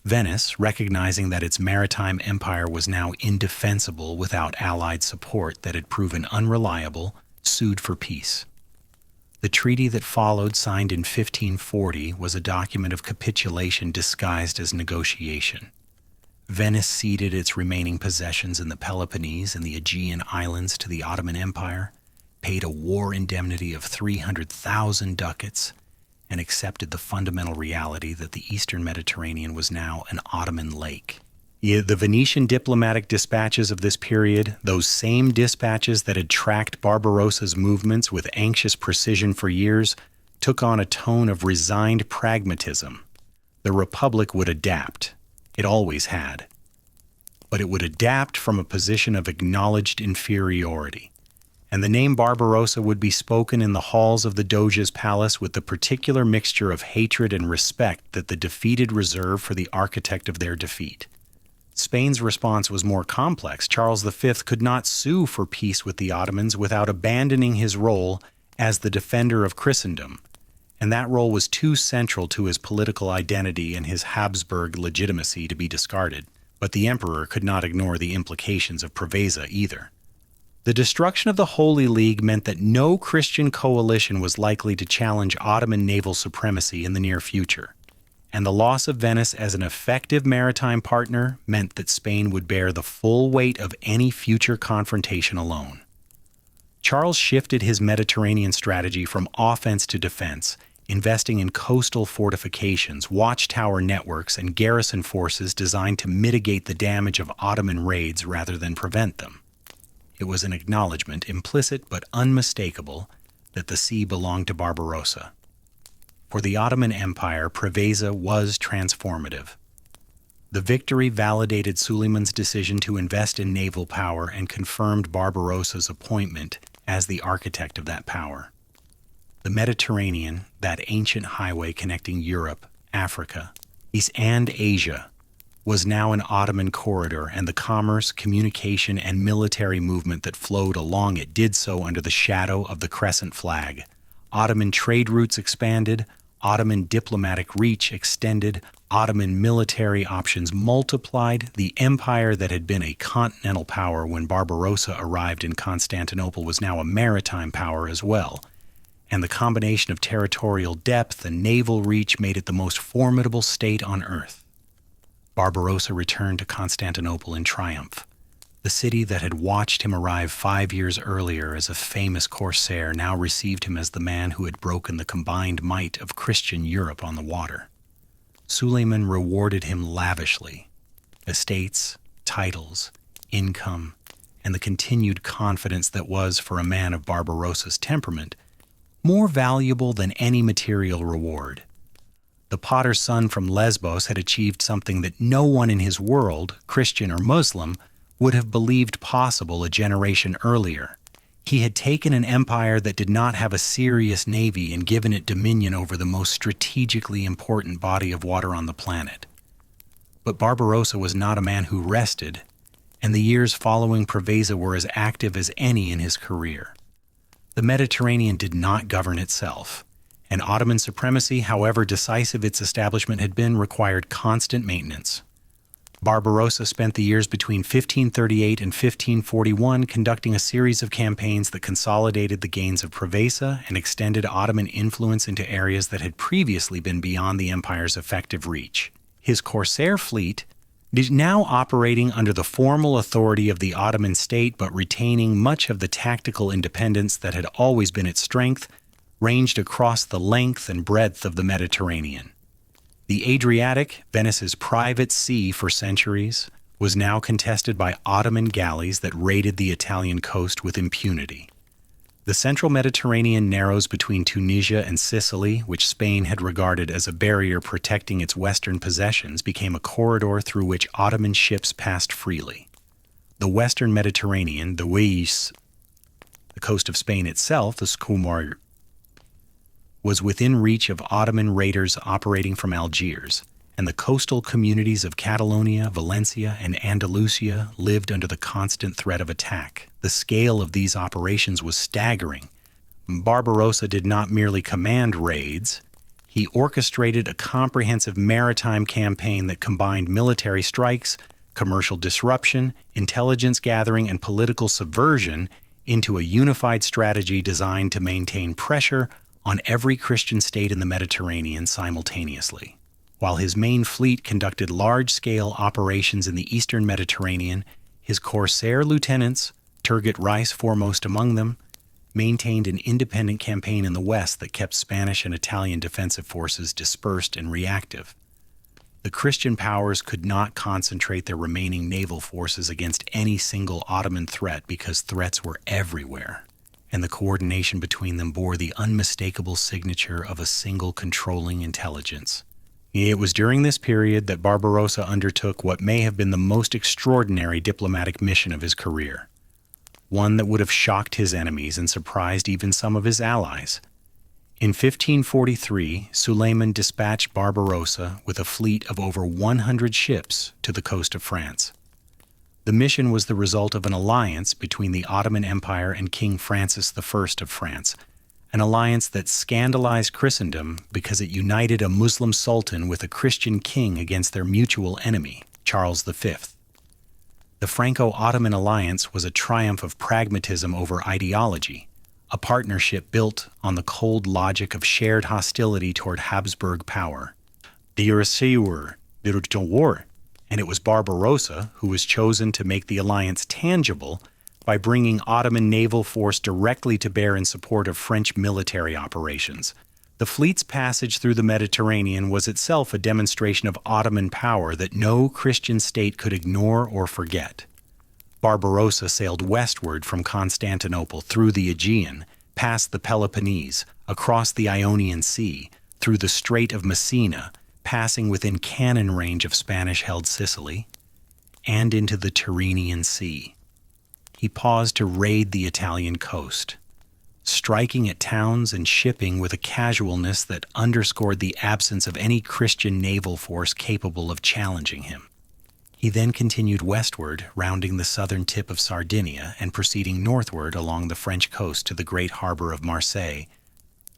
Venice, recognizing that its maritime empire was now indefensible without Allied support that had proven unreliable, sued for peace. The treaty that followed, signed in 1540, was a document of capitulation disguised as negotiation. Venice ceded its remaining possessions in the Peloponnese and the Aegean Islands to the Ottoman Empire, paid a war indemnity of 300,000 ducats, and accepted the fundamental reality that the Eastern Mediterranean was now an Ottoman lake. The Venetian diplomatic dispatches of this period, those same dispatches that had tracked Barbarossa's movements with anxious precision for years, took on a tone of resigned pragmatism. The Republic would adapt. It always had. But it would adapt from a position of acknowledged inferiority. And the name Barbarossa would be spoken in the halls of the Doge's palace with the particular mixture of hatred and respect that the defeated reserved for the architect of their defeat. Spain's response was more complex. Charles V could not sue for peace with the Ottomans without abandoning his role as the defender of Christendom, and that role was too central to his political identity and his Habsburg legitimacy to be discarded. But the emperor could not ignore the implications of Preveza either. The destruction of the Holy League meant that no Christian coalition was likely to challenge Ottoman naval supremacy in the near future. And the loss of Venice as an effective maritime partner meant that Spain would bear the full weight of any future confrontation alone. Charles shifted his Mediterranean strategy from offense to defense, investing in coastal fortifications, watchtower networks, and garrison forces designed to mitigate the damage of Ottoman raids rather than prevent them. It was an acknowledgement, implicit but unmistakable, that the sea belonged to Barbarossa. For the Ottoman Empire, Preveza was transformative. The victory validated Suleiman's decision to invest in naval power and confirmed Barbarossa's appointment as the architect of that power. The Mediterranean, that ancient highway connecting Europe, Africa, East and Asia, was now an Ottoman corridor, and the commerce, communication, and military movement that flowed along it did so under the shadow of the crescent flag. Ottoman trade routes expanded, Ottoman diplomatic reach extended, Ottoman military options multiplied. The empire that had been a continental power when Barbarossa arrived in Constantinople was now a maritime power as well, and the combination of territorial depth and naval reach made it the most formidable state on earth. Barbarossa returned to Constantinople in triumph. The city that had watched him arrive 5 years earlier as a famous corsair now received him as the man who had broken the combined might of Christian Europe on the water. Suleiman rewarded him lavishly. Estates, titles, income, and the continued confidence that was, for a man of Barbarossa's temperament, more valuable than any material reward. The potter's son from Lesbos had achieved something that no one in his world, Christian or Muslim, would have believed possible a generation earlier. He had taken an empire that did not have a serious navy and given it dominion over the most strategically important body of water on the planet. But Barbarossa was not a man who rested, and the years following Preveza were as active as any in his career. The Mediterranean did not govern itself, and Ottoman supremacy, however decisive its establishment had been, required constant maintenance. Barbarossa spent the years between 1538 and 1541 conducting a series of campaigns that consolidated the gains of Preveza and extended Ottoman influence into areas that had previously been beyond the empire's effective reach. His corsair fleet, now operating under the formal authority of the Ottoman state but retaining much of the tactical independence that had always been its strength, ranged across the length and breadth of the Mediterranean. The Adriatic, Venice's private sea for centuries, was now contested by Ottoman galleys that raided the Italian coast with impunity. The central Mediterranean narrows between Tunisia and Sicily, which Spain had regarded as a barrier protecting its western possessions, became a corridor through which Ottoman ships passed freely. The western Mediterranean, the Waïs, the coast of Spain itself, the Skumar, was within reach of Ottoman raiders operating from Algiers, and the coastal communities of Catalonia, Valencia, and Andalusia lived under the constant threat of attack. The scale of these operations was staggering. Barbarossa did not merely command raids, he orchestrated a comprehensive maritime campaign that combined military strikes, commercial disruption, intelligence gathering, and political subversion into a unified strategy designed to maintain pressure on every Christian state in the Mediterranean simultaneously. While his main fleet conducted large-scale operations in the eastern Mediterranean, his corsair lieutenants, Turgut Reis foremost among them, maintained an independent campaign in the west that kept Spanish and Italian defensive forces dispersed and reactive. The Christian powers could not concentrate their remaining naval forces against any single Ottoman threat because threats were everywhere, and the coordination between them bore the unmistakable signature of a single controlling intelligence. It was during this period that Barbarossa undertook what may have been the most extraordinary diplomatic mission of his career, one that would have shocked his enemies and surprised even some of his allies. In 1543, Suleiman dispatched Barbarossa with a fleet of over 100 ships to the coast of France. The mission was the result of an alliance between the Ottoman Empire and King Francis I of France, an alliance that scandalized Christendom because it united a Muslim sultan with a Christian king against their mutual enemy, Charles V. The Franco-Ottoman alliance was a triumph of pragmatism over ideology, a partnership built on the cold logic of shared hostility toward Habsburg power. And it was Barbarossa who was chosen to make the alliance tangible by bringing Ottoman naval force directly to bear in support of French military operations. The fleet's passage through the Mediterranean was itself a demonstration of Ottoman power that no Christian state could ignore or forget. Barbarossa sailed westward from Constantinople through the Aegean, past the Peloponnese, across the Ionian Sea, through the Strait of Messina, passing within cannon range of Spanish-held Sicily, and into the Tyrrhenian Sea. He paused to raid the Italian coast, striking at towns and shipping with a casualness that underscored the absence of any Christian naval force capable of challenging him. He then continued westward, rounding the southern tip of Sardinia and proceeding northward along the French coast to the great harbor of Marseille,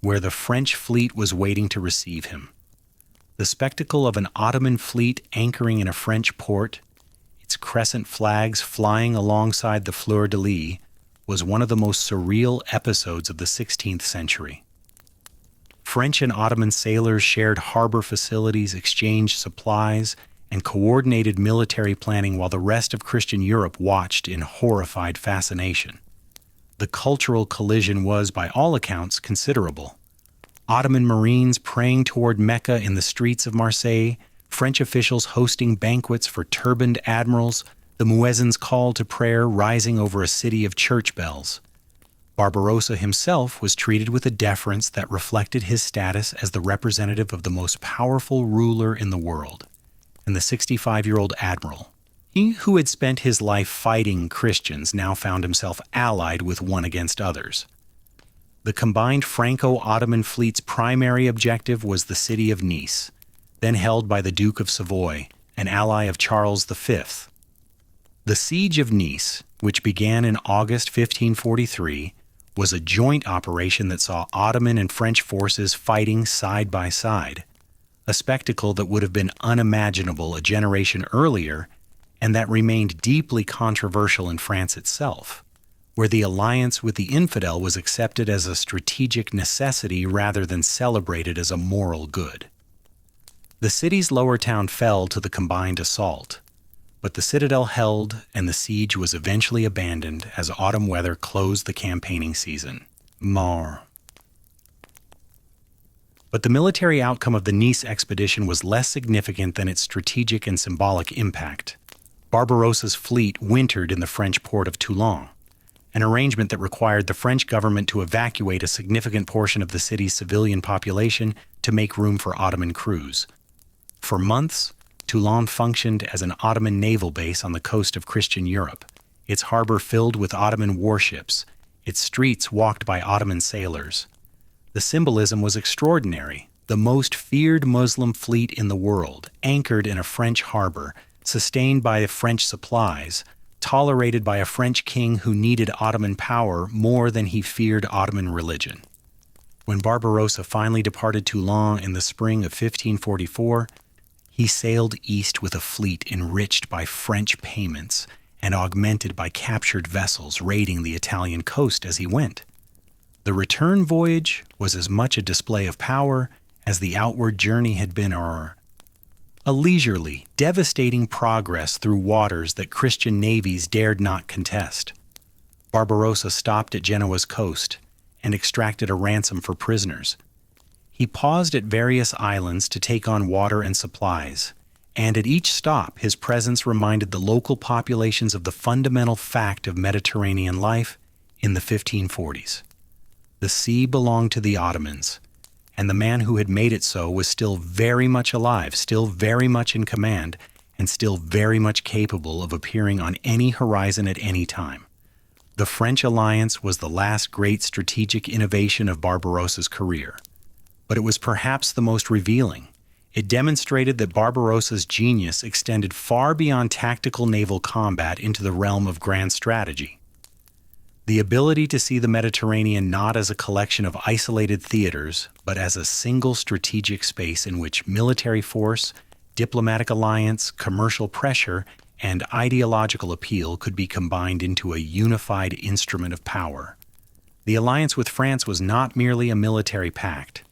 where the French fleet was waiting to receive him. The spectacle of an Ottoman fleet anchoring in a French port, its crescent flags flying alongside the fleur-de-lis, was one of the most surreal episodes of the 16th century. French and Ottoman sailors shared harbor facilities, exchanged supplies, and coordinated military planning while the rest of Christian Europe watched in horrified fascination. The cultural collision was, by all accounts, considerable. Ottoman Marines praying toward Mecca in the streets of Marseille, French officials hosting banquets for turbaned admirals, the muezzin's call to prayer rising over a city of church bells. Barbarossa himself was treated with a deference that reflected his status as the representative of the most powerful ruler in the world, and the 65-year-old Admiral. He who had spent his life fighting Christians now found himself allied with one against others. The combined Franco-Ottoman fleet's primary objective was the city of Nice, then held by the Duke of Savoy, an ally of Charles V. The Siege of Nice, which began in August 1543, was a joint operation that saw Ottoman and French forces fighting side by side, a spectacle that would have been unimaginable a generation earlier and that remained deeply controversial in France itself, where the alliance with the infidel was accepted as a strategic necessity rather than celebrated as a moral good. The city's lower town fell to the combined assault, but the citadel held and the siege was eventually abandoned as autumn weather closed the campaigning season. But the military outcome of the Nice expedition was less significant than its strategic and symbolic impact. Barbarossa's fleet wintered in the French port of Toulon, an arrangement that required the French government to evacuate a significant portion of the city's civilian population to make room for Ottoman crews. For months, Toulon functioned as an Ottoman naval base on the coast of Christian Europe, its harbor filled with Ottoman warships, its streets walked by Ottoman sailors. The symbolism was extraordinary. The most feared Muslim fleet in the world, anchored in a French harbor, sustained by French supplies, tolerated by a French king who needed Ottoman power more than he feared Ottoman religion. When Barbarossa finally departed Toulon in the spring of 1544, he sailed east with a fleet enriched by French payments and augmented by captured vessels raiding the Italian coast as he went. The return voyage was as much a display of power as the outward journey had been a leisurely, devastating progress through waters that Christian navies dared not contest. Barbarossa stopped at Genoa's coast and extracted a ransom for prisoners. He paused at various islands to take on water and supplies, and at each stop his presence reminded the local populations of the fundamental fact of Mediterranean life in the 1540s. The sea belonged to the Ottomans, and the man who had made it so was still very much alive, still very much in command, and still very much capable of appearing on any horizon at any time. The French alliance was the last great strategic innovation of Barbarossa's career, but it was perhaps the most revealing. It demonstrated that Barbarossa's genius extended far beyond tactical naval combat into the realm of grand strategy. The ability to see the Mediterranean not as a collection of isolated theaters, but as a single strategic space in which military force, diplomatic alliance, commercial pressure, and ideological appeal could be combined into a unified instrument of power. The alliance with France was not merely a military pact.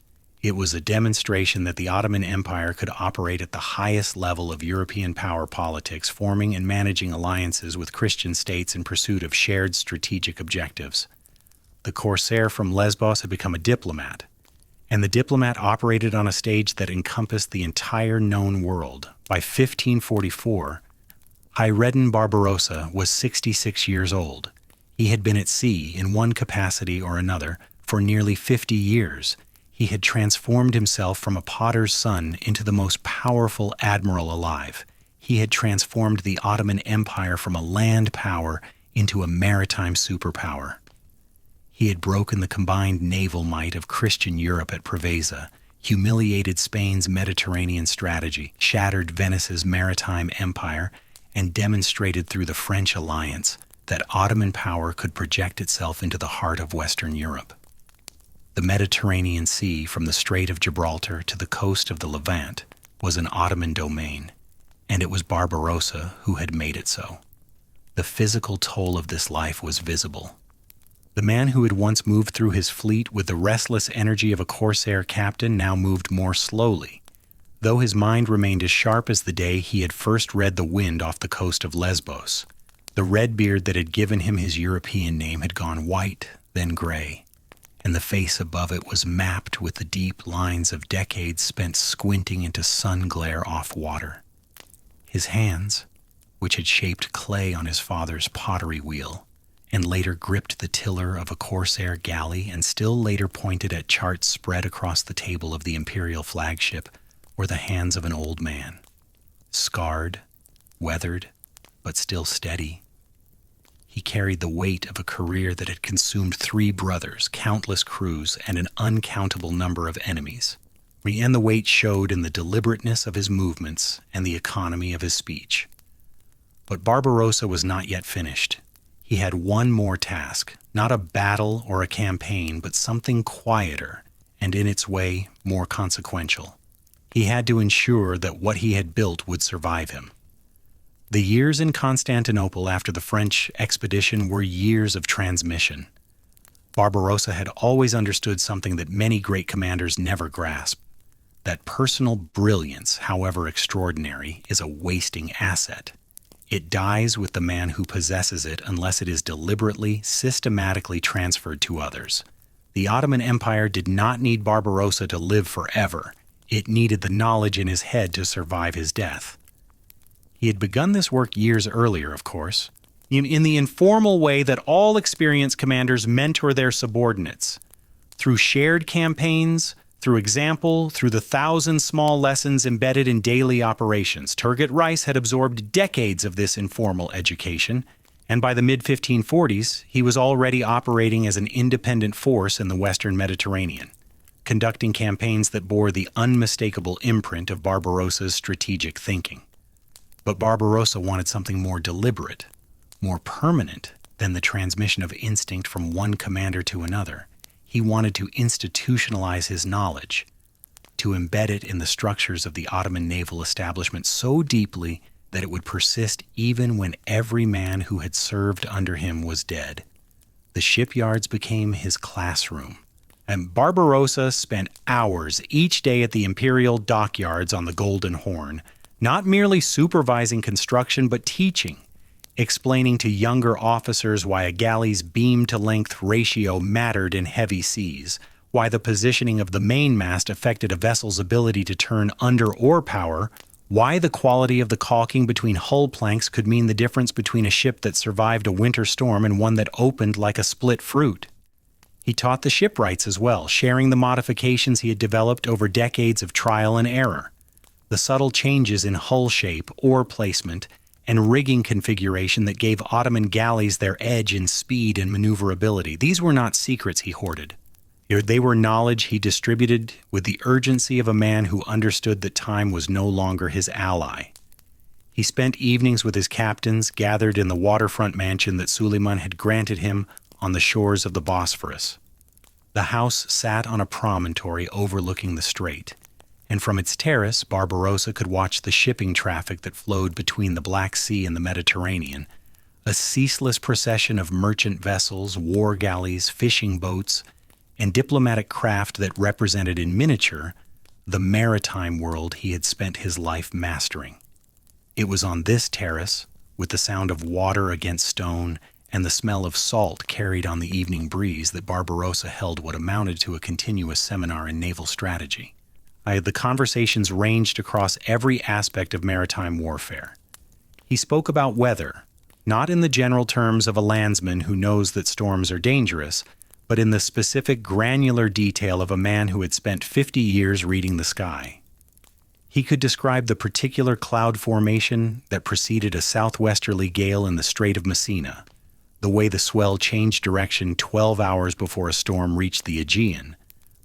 It was a demonstration that the Ottoman Empire could operate at the highest level of European power politics, forming and managing alliances with Christian states in pursuit of shared strategic objectives. The corsair from Lesbos had become a diplomat, and the diplomat operated on a stage that encompassed the entire known world. By 1544, Hayreddin Barbarossa was 66 years old. He had been at sea, in one capacity or another, for nearly 50 years. He had transformed himself from a potter's son into the most powerful admiral alive. He had transformed the Ottoman Empire from a land power into a maritime superpower. He had broken the combined naval might of Christian Europe at Preveza, humiliated Spain's Mediterranean strategy, shattered Venice's maritime empire, and demonstrated through the French alliance that Ottoman power could project itself into the heart of Western Europe. The Mediterranean Sea, from the Strait of Gibraltar to the coast of the Levant, was an Ottoman domain, and it was Barbarossa who had made it so. The physical toll of this life was visible. The man who had once moved through his fleet with the restless energy of a corsair captain now moved more slowly, though his mind remained as sharp as the day he had first read the wind off the coast of Lesbos. The red beard that had given him his European name had gone white, then gray, and the face above it was mapped with the deep lines of decades spent squinting into sun glare off water. His hands, which had shaped clay on his father's pottery wheel, and later gripped the tiller of a corsair galley and still later pointed at charts spread across the table of the imperial flagship, were the hands of an old man, scarred, weathered, but still steady. He carried the weight of a career that had consumed 3 brothers, countless crews, and an uncountable number of enemies. And the weight showed in the deliberateness of his movements and the economy of his speech. But Barbarossa was not yet finished. He had one more task, not a battle or a campaign, but something quieter and in its way more consequential. He had to ensure that what he had built would survive him. The years in Constantinople after the French expedition were years of transmission. Barbarossa had always understood something that many great commanders never grasp, that personal brilliance, however extraordinary, is a wasting asset. It dies with the man who possesses it unless it is deliberately, systematically transferred to others. The Ottoman Empire did not need Barbarossa to live forever. It needed the knowledge in his head to survive his death. He had begun this work years earlier, of course, in the informal way that all experienced commanders mentor their subordinates, through shared campaigns, through example, through the 1,000 small lessons embedded in daily operations. Turgut Reis had absorbed decades of this informal education, and by the mid-1540s, he was already operating as an independent force in the Western Mediterranean, conducting campaigns that bore the unmistakable imprint of Barbarossa's strategic thinking. But Barbarossa wanted something more deliberate, more permanent than the transmission of instinct from one commander to another. He wanted to institutionalize his knowledge, to embed it in the structures of the Ottoman naval establishment so deeply that it would persist even when every man who had served under him was dead. The shipyards became his classroom, and Barbarossa spent hours each day at the imperial dockyards on the Golden Horn, not merely supervising construction but teaching, explaining to younger officers why a galley's beam-to-length ratio mattered in heavy seas, why the positioning of the mainmast affected a vessel's ability to turn under oar power, why the quality of the caulking between hull planks could mean the difference between a ship that survived a winter storm and one that opened like a split fruit. He taught the shipwrights as well, sharing the modifications he had developed over decades of trial and error, the subtle changes in hull shape, oar placement, and rigging configuration that gave Ottoman galleys their edge in speed and maneuverability. These were not secrets he hoarded. They were knowledge he distributed with the urgency of a man who understood that time was no longer his ally. He spent evenings with his captains gathered in the waterfront mansion that Suleiman had granted him on the shores of the Bosphorus. The house sat on a promontory overlooking the strait, and from its terrace, Barbarossa could watch the shipping traffic that flowed between the Black Sea and the Mediterranean, a ceaseless procession of merchant vessels, war galleys, fishing boats, and diplomatic craft that represented in miniature the maritime world he had spent his life mastering. It was on this terrace, with the sound of water against stone and the smell of salt carried on the evening breeze, that Barbarossa held what amounted to a continuous seminar in naval strategy. The conversations ranged across every aspect of maritime warfare. He spoke about weather, not in the general terms of a landsman who knows that storms are dangerous, but in the specific granular detail of a man who had spent 50 years reading the sky. He could describe the particular cloud formation that preceded a southwesterly gale in the Strait of Messina, the way the swell changed direction 12 hours before a storm reached the Aegean,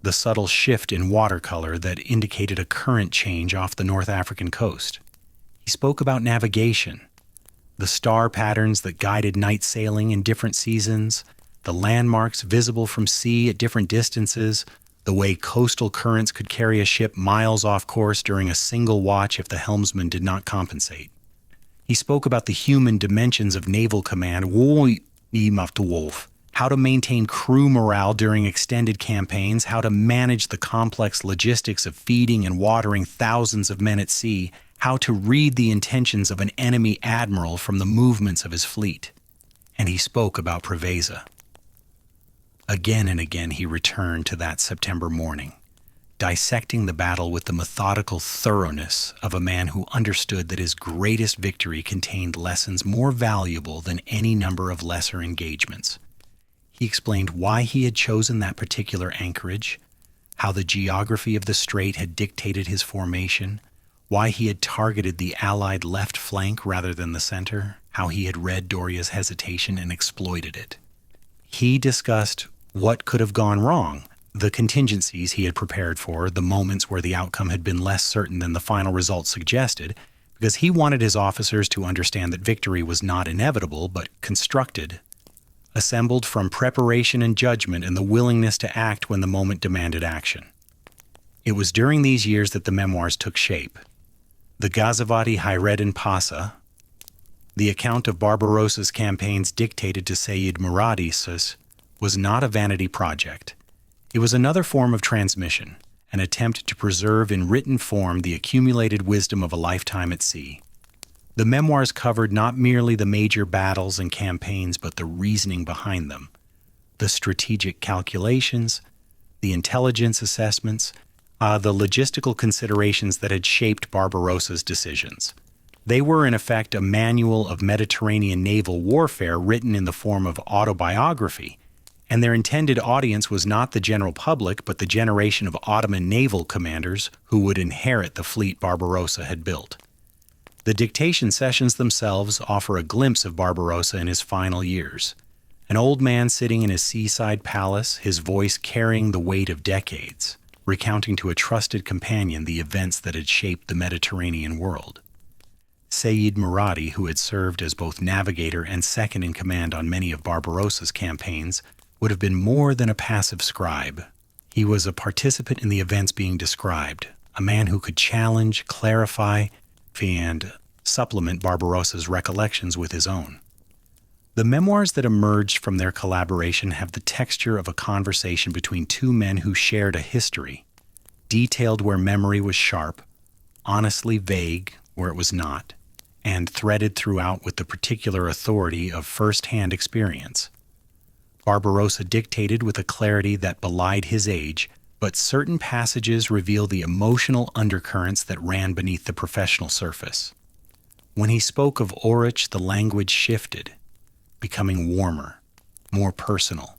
the subtle shift in watercolor that indicated a current change off the North African coast. He spoke about navigation, the star patterns that guided night sailing in different seasons, the landmarks visible from sea at different distances, the way coastal currents could carry a ship miles off course during a single watch if the helmsman did not compensate. He spoke about the human dimensions of naval command, how to maintain crew morale during extended campaigns, how to manage the complex logistics of feeding and watering thousands of men at sea, how to read the intentions of an enemy admiral from the movements of his fleet. And he spoke about Preveza. Again and again he returned to that September morning, dissecting the battle with the methodical thoroughness of a man who understood that his greatest victory contained lessons more valuable than any number of lesser engagements. He explained why he had chosen that particular anchorage, how the geography of the strait had dictated his formation, why he had targeted the Allied left flank rather than the center, how he had read Doria's hesitation and exploited it. He discussed what could have gone wrong, the contingencies he had prepared for, the moments where the outcome had been less certain than the final result suggested, because he wanted his officers to understand that victory was not inevitable but constructed, assembled from preparation and judgment and the willingness to act when the moment demanded action. It was during these years that the memoirs took shape. The Gazavati Hayreddin Barbarossa, the account of Barbarossa's campaigns dictated to Sayyid Muradi, was not a vanity project. It was another form of transmission, an attempt to preserve in written form the accumulated wisdom of a lifetime at sea. The memoirs covered not merely the major battles and campaigns, but the reasoning behind them, the strategic calculations, the intelligence assessments, the logistical considerations that had shaped Barbarossa's decisions. They were, in effect, a manual of Mediterranean naval warfare written in the form of autobiography, and their intended audience was not the general public, but the generation of Ottoman naval commanders who would inherit the fleet Barbarossa had built. The dictation sessions themselves offer a glimpse of Barbarossa in his final years. An old man sitting in his seaside palace, his voice carrying the weight of decades, recounting to a trusted companion the events that had shaped the Mediterranean world. Sayyid Muradi, who had served as both navigator and second in command on many of Barbarossa's campaigns, would have been more than a passive scribe. He was a participant in the events being described, a man who could challenge, clarify, and supplement Barbarossa's recollections with his own. The memoirs that emerged from their collaboration have the texture of a conversation between two men who shared a history, detailed where memory was sharp, honestly vague where it was not, and threaded throughout with the particular authority of first-hand experience. Barbarossa dictated with a clarity that belied his age, but certain passages reveal the emotional undercurrents that ran beneath the professional surface. When he spoke of Orich, the language shifted, becoming warmer, more personal,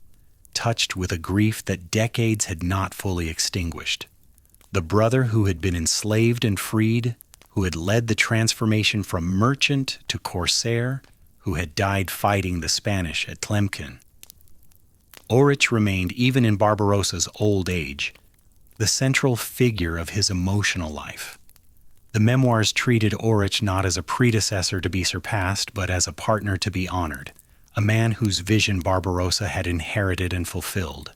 touched with a grief that decades had not fully extinguished. The brother who had been enslaved and freed, who had led the transformation from merchant to corsair, who had died fighting the Spanish at Tlemcen. Orich remained, even in Barbarossa's old age, the central figure of his emotional life. The memoirs treated Orich not as a predecessor to be surpassed, but as a partner to be honored, a man whose vision Barbarossa had inherited and fulfilled.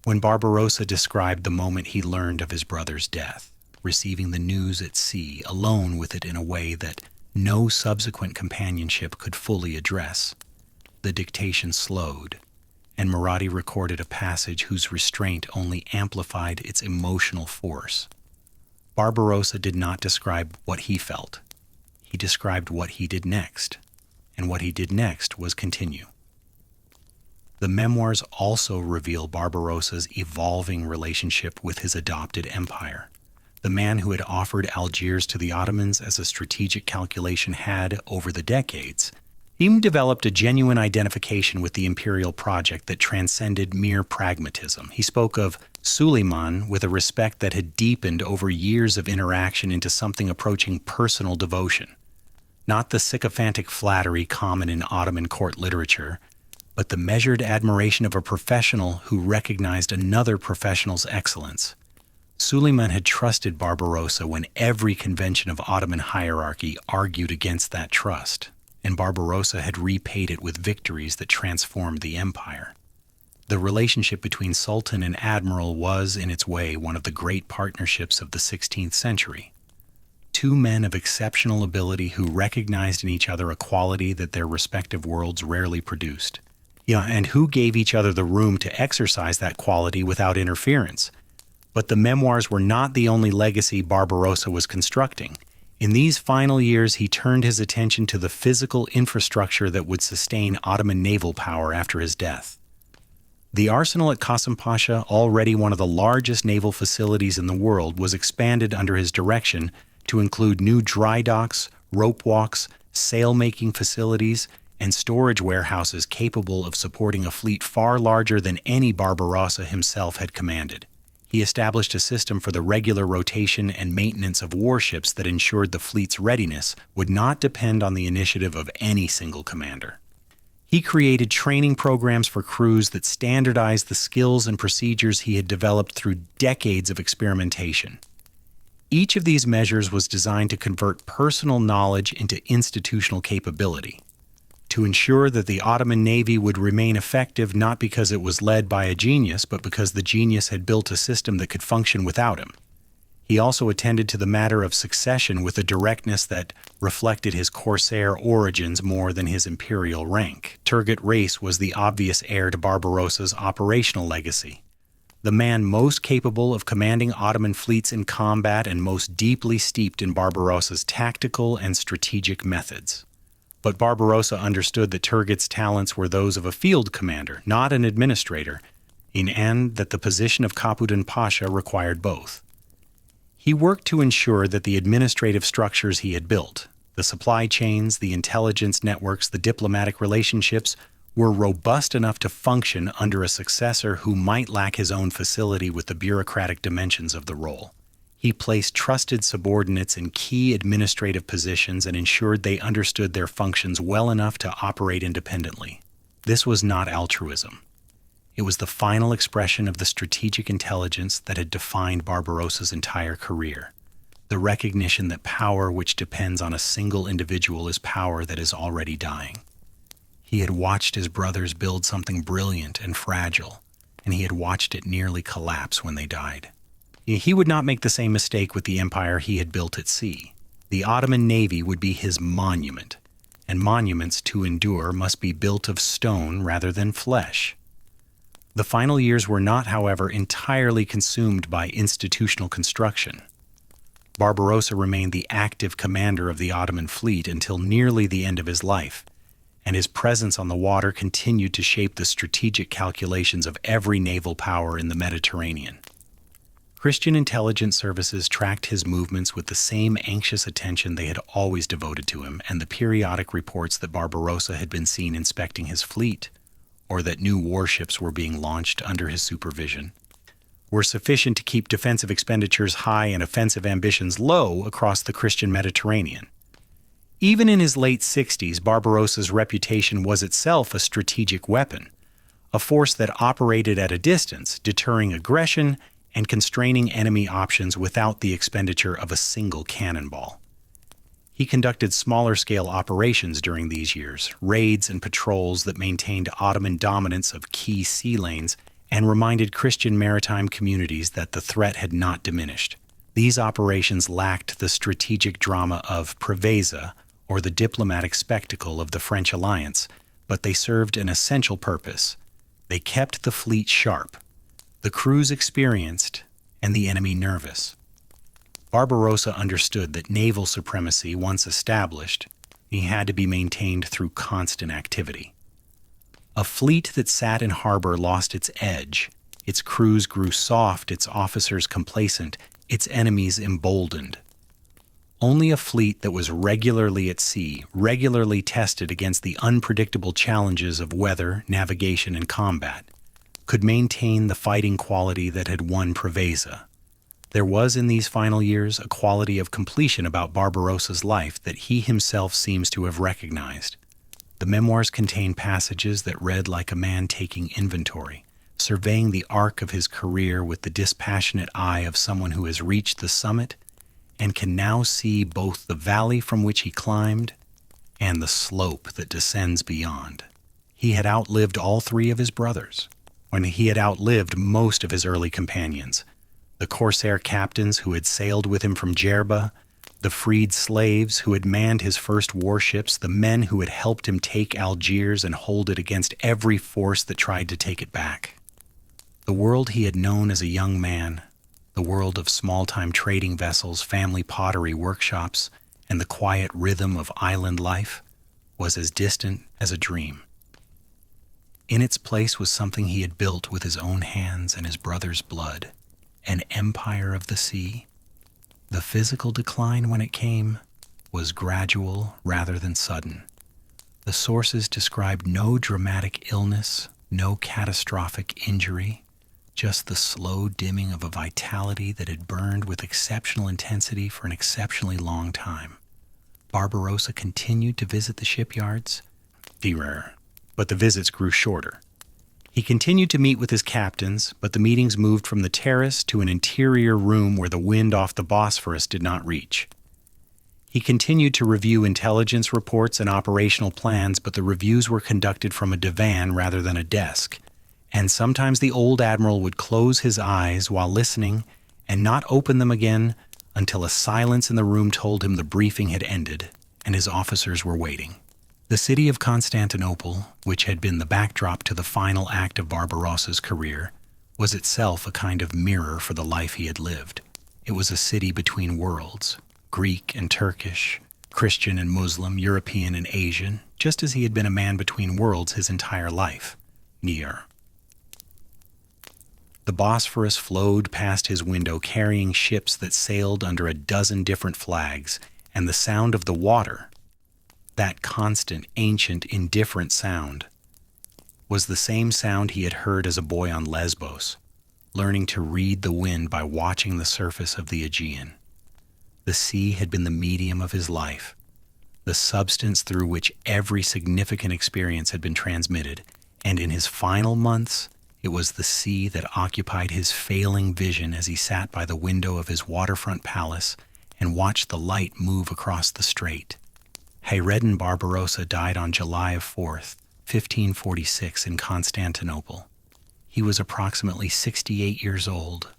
When Barbarossa described the moment he learned of his brother's death, receiving the news at sea, alone with it in a way that no subsequent companionship could fully address, the dictation slowed, and Muradi recorded a passage whose restraint only amplified its emotional force. Barbarossa did not describe what he felt. He described what he did next, and what he did next was continue. The memoirs also reveal Barbarossa's evolving relationship with his adopted empire. The man who had offered Algiers to the Ottomans as a strategic calculation had, over the decades, even developed a genuine identification with the imperial project that transcended mere pragmatism. He spoke of Suleiman with a respect that had deepened over years of interaction into something approaching personal devotion. Not the sycophantic flattery common in Ottoman court literature, but the measured admiration of a professional who recognized another professional's excellence. Suleiman had trusted Barbarossa when every convention of Ottoman hierarchy argued against that trust. and Barbarossa had repaid it with victories that transformed the empire. The relationship between Sultan and Admiral was, in its way, one of the great partnerships of the 16th century. Two men of exceptional ability who recognized in each other a quality that their respective worlds rarely produced. And who gave each other the room to exercise that quality without interference. But the memoirs were not the only legacy Barbarossa was constructing. In these final years, he turned his attention to the physical infrastructure that would sustain Ottoman naval power after his death. The arsenal at Qasim Pasha, already one of the largest naval facilities in the world, was expanded under his direction to include new dry docks, rope walks, sail-making facilities, and storage warehouses capable of supporting a fleet far larger than any Barbarossa himself had commanded. He established a system for the regular rotation and maintenance of warships that ensured the fleet's readiness would not depend on the initiative of any single commander. He created training programs for crews that standardized the skills and procedures he had developed through decades of experimentation. Each of these measures was designed to convert personal knowledge into institutional capability, to ensure that the Ottoman Navy would remain effective not because it was led by a genius, but because the genius had built a system that could function without him. He also attended to the matter of succession with a directness that reflected his corsair origins more than his imperial rank. Turgut Reis was the obvious heir to Barbarossa's operational legacy, the man most capable of commanding Ottoman fleets in combat and most deeply steeped in Barbarossa's tactical and strategic methods. But Barbarossa understood that Turgut's talents were those of a field commander, not an administrator, and that the position of Kapudan Pasha required both. He worked to ensure that the administrative structures he had built, the supply chains, the intelligence networks, the diplomatic relationships, were robust enough to function under a successor who might lack his own facility with the bureaucratic dimensions of the role. He placed trusted subordinates in key administrative positions and ensured they understood their functions well enough to operate independently. This was not altruism. It was the final expression of the strategic intelligence that had defined Barbarossa's entire career, the recognition that power which depends on a single individual is power that is already dying. He had watched his brothers build something brilliant and fragile, and he had watched it nearly collapse when they died. He would not make the same mistake with the empire he had built at sea. The Ottoman Navy would be his monument, and monuments to endure must be built of stone rather than flesh. The final years were not, however, entirely consumed by institutional construction. Barbarossa remained the active commander of the Ottoman fleet until nearly the end of his life, and his presence on the water continued to shape the strategic calculations of every naval power in the Mediterranean. Christian intelligence services tracked his movements with the same anxious attention they had always devoted to him, and the periodic reports that Barbarossa had been seen inspecting his fleet, or that new warships were being launched under his supervision, were sufficient to keep defensive expenditures high and offensive ambitions low across the Christian Mediterranean. Even in his late 60s, Barbarossa's reputation was itself a strategic weapon, a force that operated at a distance, deterring aggression and constraining enemy options without the expenditure of a single cannonball. He conducted smaller-scale operations during these years, raids and patrols that maintained Ottoman dominance of key sea lanes and reminded Christian maritime communities that the threat had not diminished. These operations lacked the strategic drama of Preveza or the diplomatic spectacle of the French alliance, but they served an essential purpose. They kept the fleet sharp, the crews experienced, and the enemy nervous. Barbarossa understood that naval supremacy, once established, had to be maintained through constant activity. A fleet that sat in harbor lost its edge, its crews grew soft, its officers complacent, its enemies emboldened. Only a fleet that was regularly at sea, regularly tested against the unpredictable challenges of weather, navigation, and combat, could maintain the fighting quality that had won Preveza. There was in these final years a quality of completion about Barbarossa's life that he himself seems to have recognized. The memoirs contain passages that read like a man taking inventory, surveying the arc of his career with the dispassionate eye of someone who has reached the summit and can now see both the valley from which he climbed and the slope that descends beyond. He had outlived all three of his brothers, when he had outlived most of his early companions, the corsair captains who had sailed with him from Jerba, the freed slaves who had manned his first warships, the men who had helped him take Algiers and hold it against every force that tried to take it back. The world he had known as a young man, the world of small-time trading vessels, family pottery workshops, and the quiet rhythm of island life, was as distant as a dream. In its place was something he had built with his own hands and his brother's blood, an empire of the sea. The physical decline, when it came, was gradual rather than sudden. The sources described no dramatic illness, no catastrophic injury, just the slow dimming of a vitality that had burned with exceptional intensity for an exceptionally long time. Barbarossa continued to visit the shipyards, but the visits grew shorter. He continued to meet with his captains, but the meetings moved from the terrace to an interior room where the wind off the Bosphorus did not reach. He continued to review intelligence reports and operational plans, but the reviews were conducted from a divan rather than a desk, and sometimes the old admiral would close his eyes while listening and not open them again until a silence in the room told him the briefing had ended and his officers were waiting. The city of Constantinople, which had been the backdrop to the final act of Barbarossa's career, was itself a kind of mirror for the life he had lived. It was a city between worlds, Greek and Turkish, Christian and Muslim, European and Asian, just as he had been a man between worlds his entire life. The Bosphorus flowed past his window carrying ships that sailed under a dozen different flags, and the sound of the water, that constant, ancient, indifferent sound, was the same sound he had heard as a boy on Lesbos, learning to read the wind by watching the surface of the Aegean. The sea had been the medium of his life, the substance through which every significant experience had been transmitted, and in his final months, it was the sea that occupied his failing vision as he sat by the window of his waterfront palace and watched the light move across the strait. Hayreddin Barbarossa died on July 4th, 1546 in Constantinople. He was approximately 68 years old,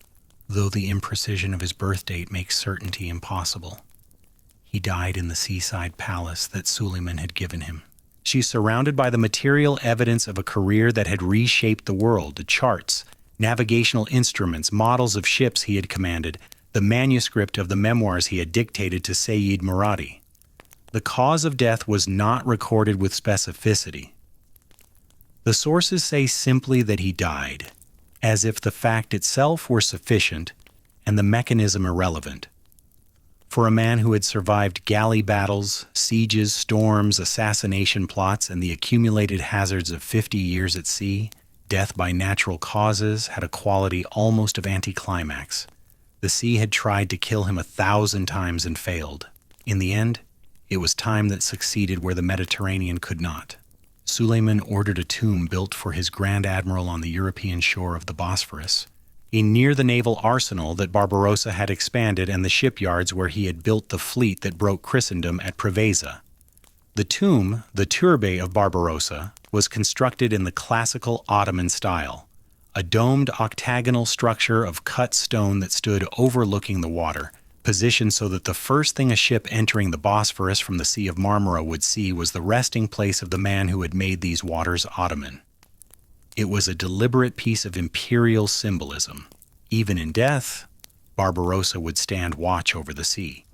though the imprecision of his birth date makes certainty impossible. He died in the seaside palace that Suleiman had given him. She's surrounded by the material evidence of a career that had reshaped the world, the charts, navigational instruments, models of ships he had commanded, the manuscript of the memoirs he had dictated to Sayyid Muradi. The cause of death was not recorded with specificity. The sources say simply that he died, as if the fact itself were sufficient and the mechanism irrelevant. For a man who had survived galley battles, sieges, storms, assassination plots, and the accumulated hazards of 50 years at sea, death by natural causes had a quality almost of anticlimax. The sea had tried to kill him 1,000 times and failed. In the end, it was time that succeeded where the Mediterranean could not. Suleiman ordered a tomb built for his Grand Admiral on the European shore of the Bosphorus, near the naval arsenal that Barbarossa had expanded and the shipyards where he had built the fleet that broke Christendom at Preveza. The tomb, the turbe of Barbarossa, was constructed in the classical Ottoman style, a domed octagonal structure of cut stone that stood overlooking the water, positioned so that the first thing a ship entering the Bosphorus from the Sea of Marmara would see was the resting place of the man who had made these waters Ottoman. It was a deliberate piece of imperial symbolism. Even in death, Barbarossa would stand watch over the sea.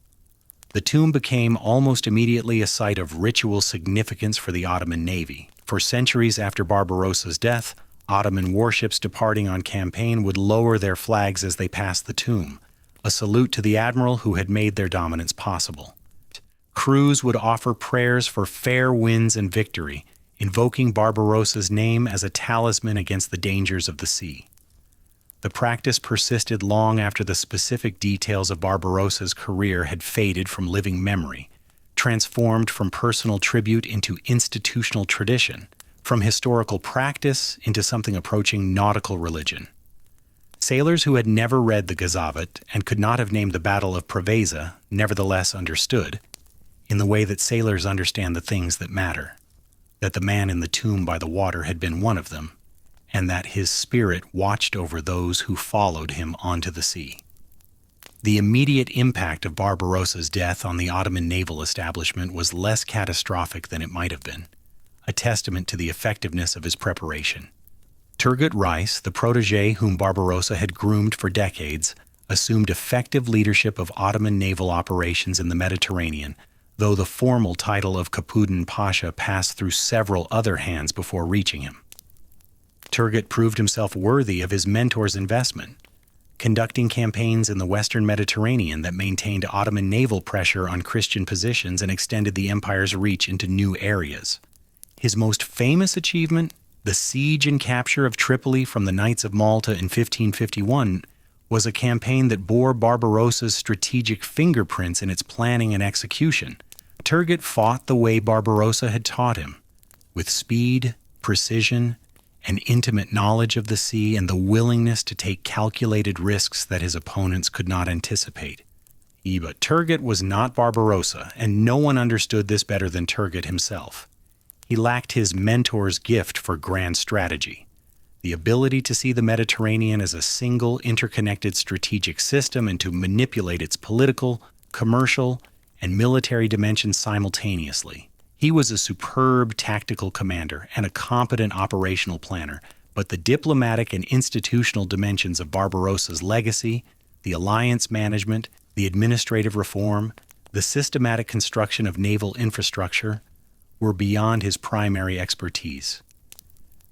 The tomb became almost immediately a site of ritual significance for the Ottoman navy. For centuries after Barbarossa's death, Ottoman warships departing on campaign would lower their flags as they passed the tomb, a salute to the admiral who had made their dominance possible. Crews would offer prayers for fair winds and victory, invoking Barbarossa's name as a talisman against the dangers of the sea. The practice persisted long after the specific details of Barbarossa's career had faded from living memory, transformed from personal tribute into institutional tradition, from historical practice into something approaching nautical religion. Sailors who had never read the Gazavat and could not have named the Battle of Preveza nevertheless understood. in the way that sailors understand the things that matter, that the man in the tomb by the water had been one of them, and that his spirit watched over those who followed him onto the sea. The immediate impact of Barbarossa's death on the Ottoman naval establishment was less catastrophic than it might have been, a testament to the effectiveness of his preparation. Turgut Reis, the protege whom Barbarossa had groomed for decades, assumed effective leadership of Ottoman naval operations in the Mediterranean, though the formal title of Kapudin Pasha passed through several other hands before reaching him. Turgut proved himself worthy of his mentor's investment, conducting campaigns in the Western Mediterranean that maintained Ottoman naval pressure on Christian positions and extended the empire's reach into new areas. His most famous achievement, the siege and capture of Tripoli from the Knights of Malta in 1551, was a campaign that bore Barbarossa's strategic fingerprints in its planning and execution. Turgut fought the way Barbarossa had taught him, with speed, precision, and intimate knowledge of the sea and the willingness to take calculated risks that his opponents could not anticipate. But Turgut was not Barbarossa, and no one understood this better than Turgut himself. He lacked his mentor's gift for grand strategy, the ability to see the Mediterranean as a single interconnected strategic system and to manipulate its political, commercial, and military dimensions simultaneously. He was a superb tactical commander and a competent operational planner, but the diplomatic and institutional dimensions of Barbarossa's legacy, the alliance management, the administrative reform, the systematic construction of naval infrastructure, were beyond his primary expertise.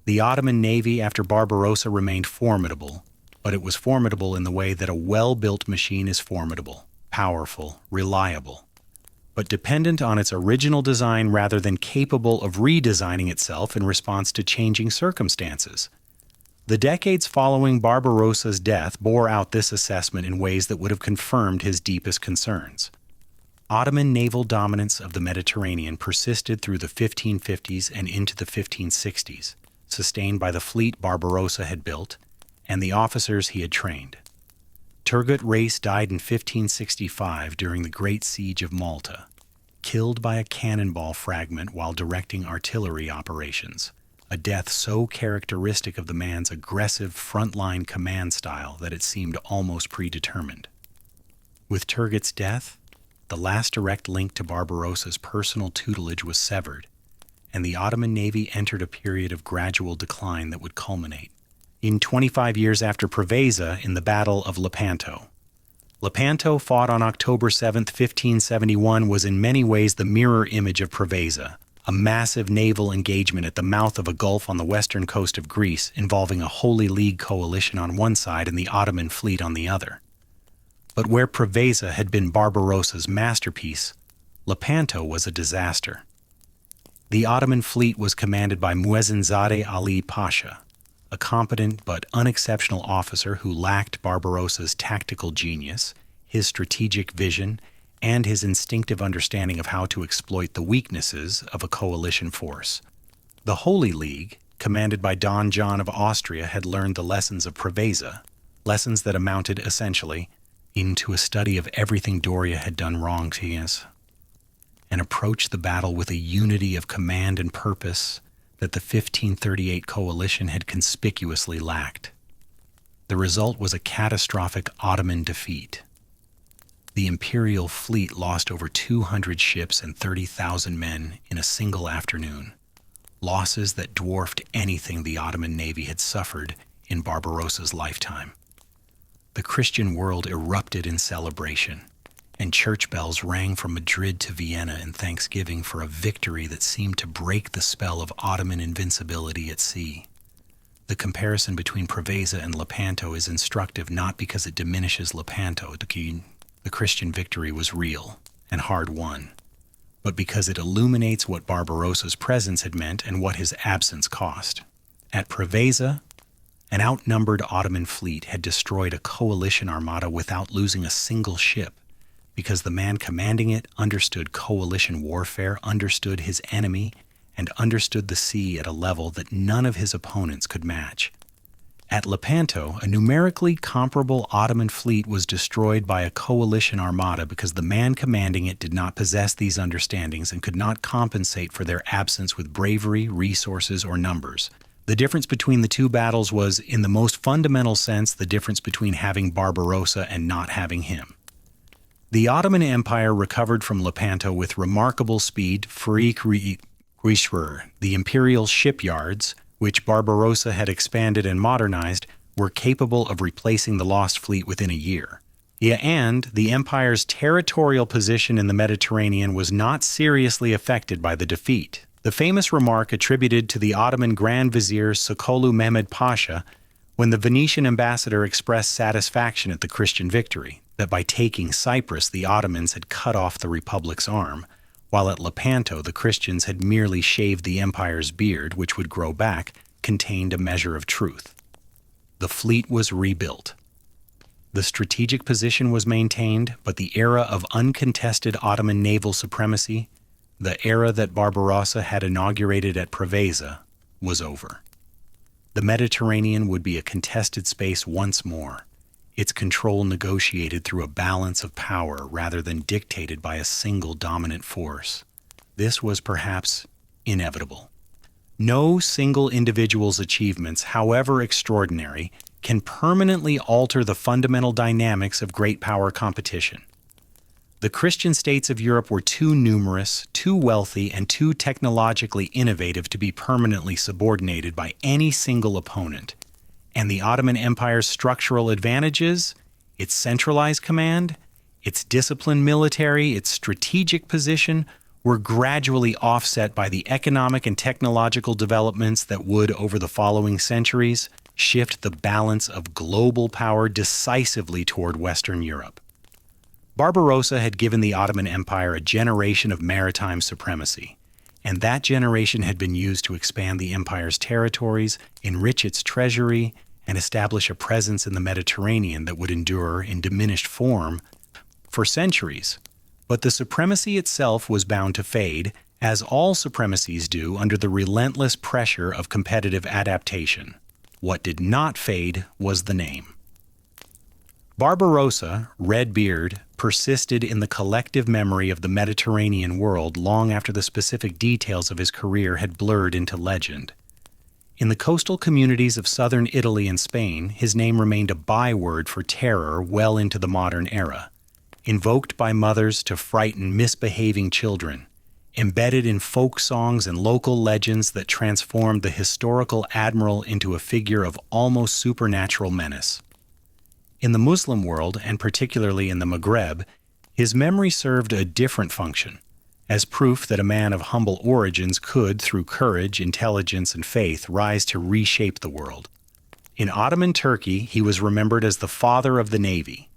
The Ottoman navy after Barbarossa remained formidable, but it was formidable in the way that a well-built machine is formidable, powerful, reliable, but dependent on its original design rather than capable of redesigning itself in response to changing circumstances. The decades following Barbarossa's death bore out this assessment in ways that would have confirmed his deepest concerns. Ottoman naval dominance of the Mediterranean persisted through the 1550s and into the 1560s, sustained by the fleet Barbarossa had built and the officers he had trained. Turgut Reis died in 1565 during the Great Siege of Malta, killed by a cannonball fragment while directing artillery operations, a death so characteristic of the man's aggressive frontline command style that it seemed almost predetermined. With Turgut's death, the last direct link to Barbarossa's personal tutelage was severed, and the Ottoman navy entered a period of gradual decline that would culminate in 25 years after Preveza in the Battle of Lepanto. Lepanto, fought on October 7, 1571, was in many ways the mirror image of Preveza, a massive naval engagement at the mouth of a gulf on the western coast of Greece involving a Holy League coalition on one side and the Ottoman fleet on the other. But where Preveza had been Barbarossa's masterpiece, Lepanto was a disaster. The Ottoman fleet was commanded by Muezzinzadeh Ali Pasha, a competent but unexceptional officer who lacked Barbarossa's tactical genius, his strategic vision, and his instinctive understanding of how to exploit the weaknesses of a coalition force. The Holy League, commanded by Don John of Austria, had learned the lessons of Preveza, lessons that amounted essentially into a study of everything Doria had done wrong to us, and approached the battle with a unity of command and purpose that the 1538 coalition had conspicuously lacked. The result was a catastrophic Ottoman defeat. The imperial fleet lost over 200 ships and 30,000 men in a single afternoon, losses that dwarfed anything the Ottoman navy had suffered in Barbarossa's lifetime. The Christian world erupted in celebration, and church bells rang from Madrid to Vienna in thanksgiving for a victory that seemed to break the spell of Ottoman invincibility at sea. The comparison between Preveza and Lepanto is instructive not because it diminishes Lepanto, the Christian victory was real and hard won, but because it illuminates what Barbarossa's presence had meant and what his absence cost. At Preveza, an outnumbered Ottoman fleet had destroyed a coalition armada without losing a single ship, because the man commanding it understood coalition warfare, understood his enemy, and understood the sea at a level that none of his opponents could match. At Lepanto, a numerically comparable Ottoman fleet was destroyed by a coalition armada because the man commanding it did not possess these understandings and could not compensate for their absence with bravery, resources, or numbers. The difference between the two battles was, in the most fundamental sense, the difference between having Barbarossa and not having him. The Ottoman Empire recovered from Lepanto with remarkable speed. The imperial shipyards, which Barbarossa had expanded and modernized, were capable of replacing the lost fleet within a year. And the empire's territorial position in the Mediterranean was not seriously affected by the defeat. The famous remark attributed to the Ottoman Grand Vizier Sokolu Mehmed Pasha, when the Venetian ambassador expressed satisfaction at the Christian victory, that by taking Cyprus the Ottomans had cut off the Republic's arm, while at Lepanto the Christians had merely shaved the empire's beard, which would grow back, contained a measure of truth. The fleet was rebuilt. The strategic position was maintained, but the era of uncontested Ottoman naval supremacy, the era that Barbarossa had inaugurated at Preveza, was over. The Mediterranean would be a contested space once more, its control negotiated through a balance of power rather than dictated by a single dominant force. This was perhaps inevitable. No single individual's achievements, however extraordinary, can permanently alter the fundamental dynamics of great power competition. The Christian states of Europe were too numerous, too wealthy, and too technologically innovative to be permanently subordinated by any single opponent. And the Ottoman Empire's structural advantages, its centralized command, its disciplined military, its strategic position, were gradually offset by the economic and technological developments that would, over the following centuries, shift the balance of global power decisively toward Western Europe. Barbarossa had given the Ottoman Empire a generation of maritime supremacy, and that generation had been used to expand the empire's territories, enrich its treasury, and establish a presence in the Mediterranean that would endure in diminished form for centuries. But the supremacy itself was bound to fade, as all supremacies do under the relentless pressure of competitive adaptation. What did not fade was the name. Barbarossa, Redbeard, persisted in the collective memory of the Mediterranean world long after the specific details of his career had blurred into legend. In the coastal communities of southern Italy and Spain, his name remained a byword for terror well into the modern era, invoked by mothers to frighten misbehaving children, embedded in folk songs and local legends that transformed the historical Admiral into a figure of almost supernatural menace. In the Muslim world, and particularly in the Maghreb, his memory served a different function, as proof that a man of humble origins could, through courage, intelligence, and faith, rise to reshape the world. In Ottoman Turkey, he was remembered as the father of the navy,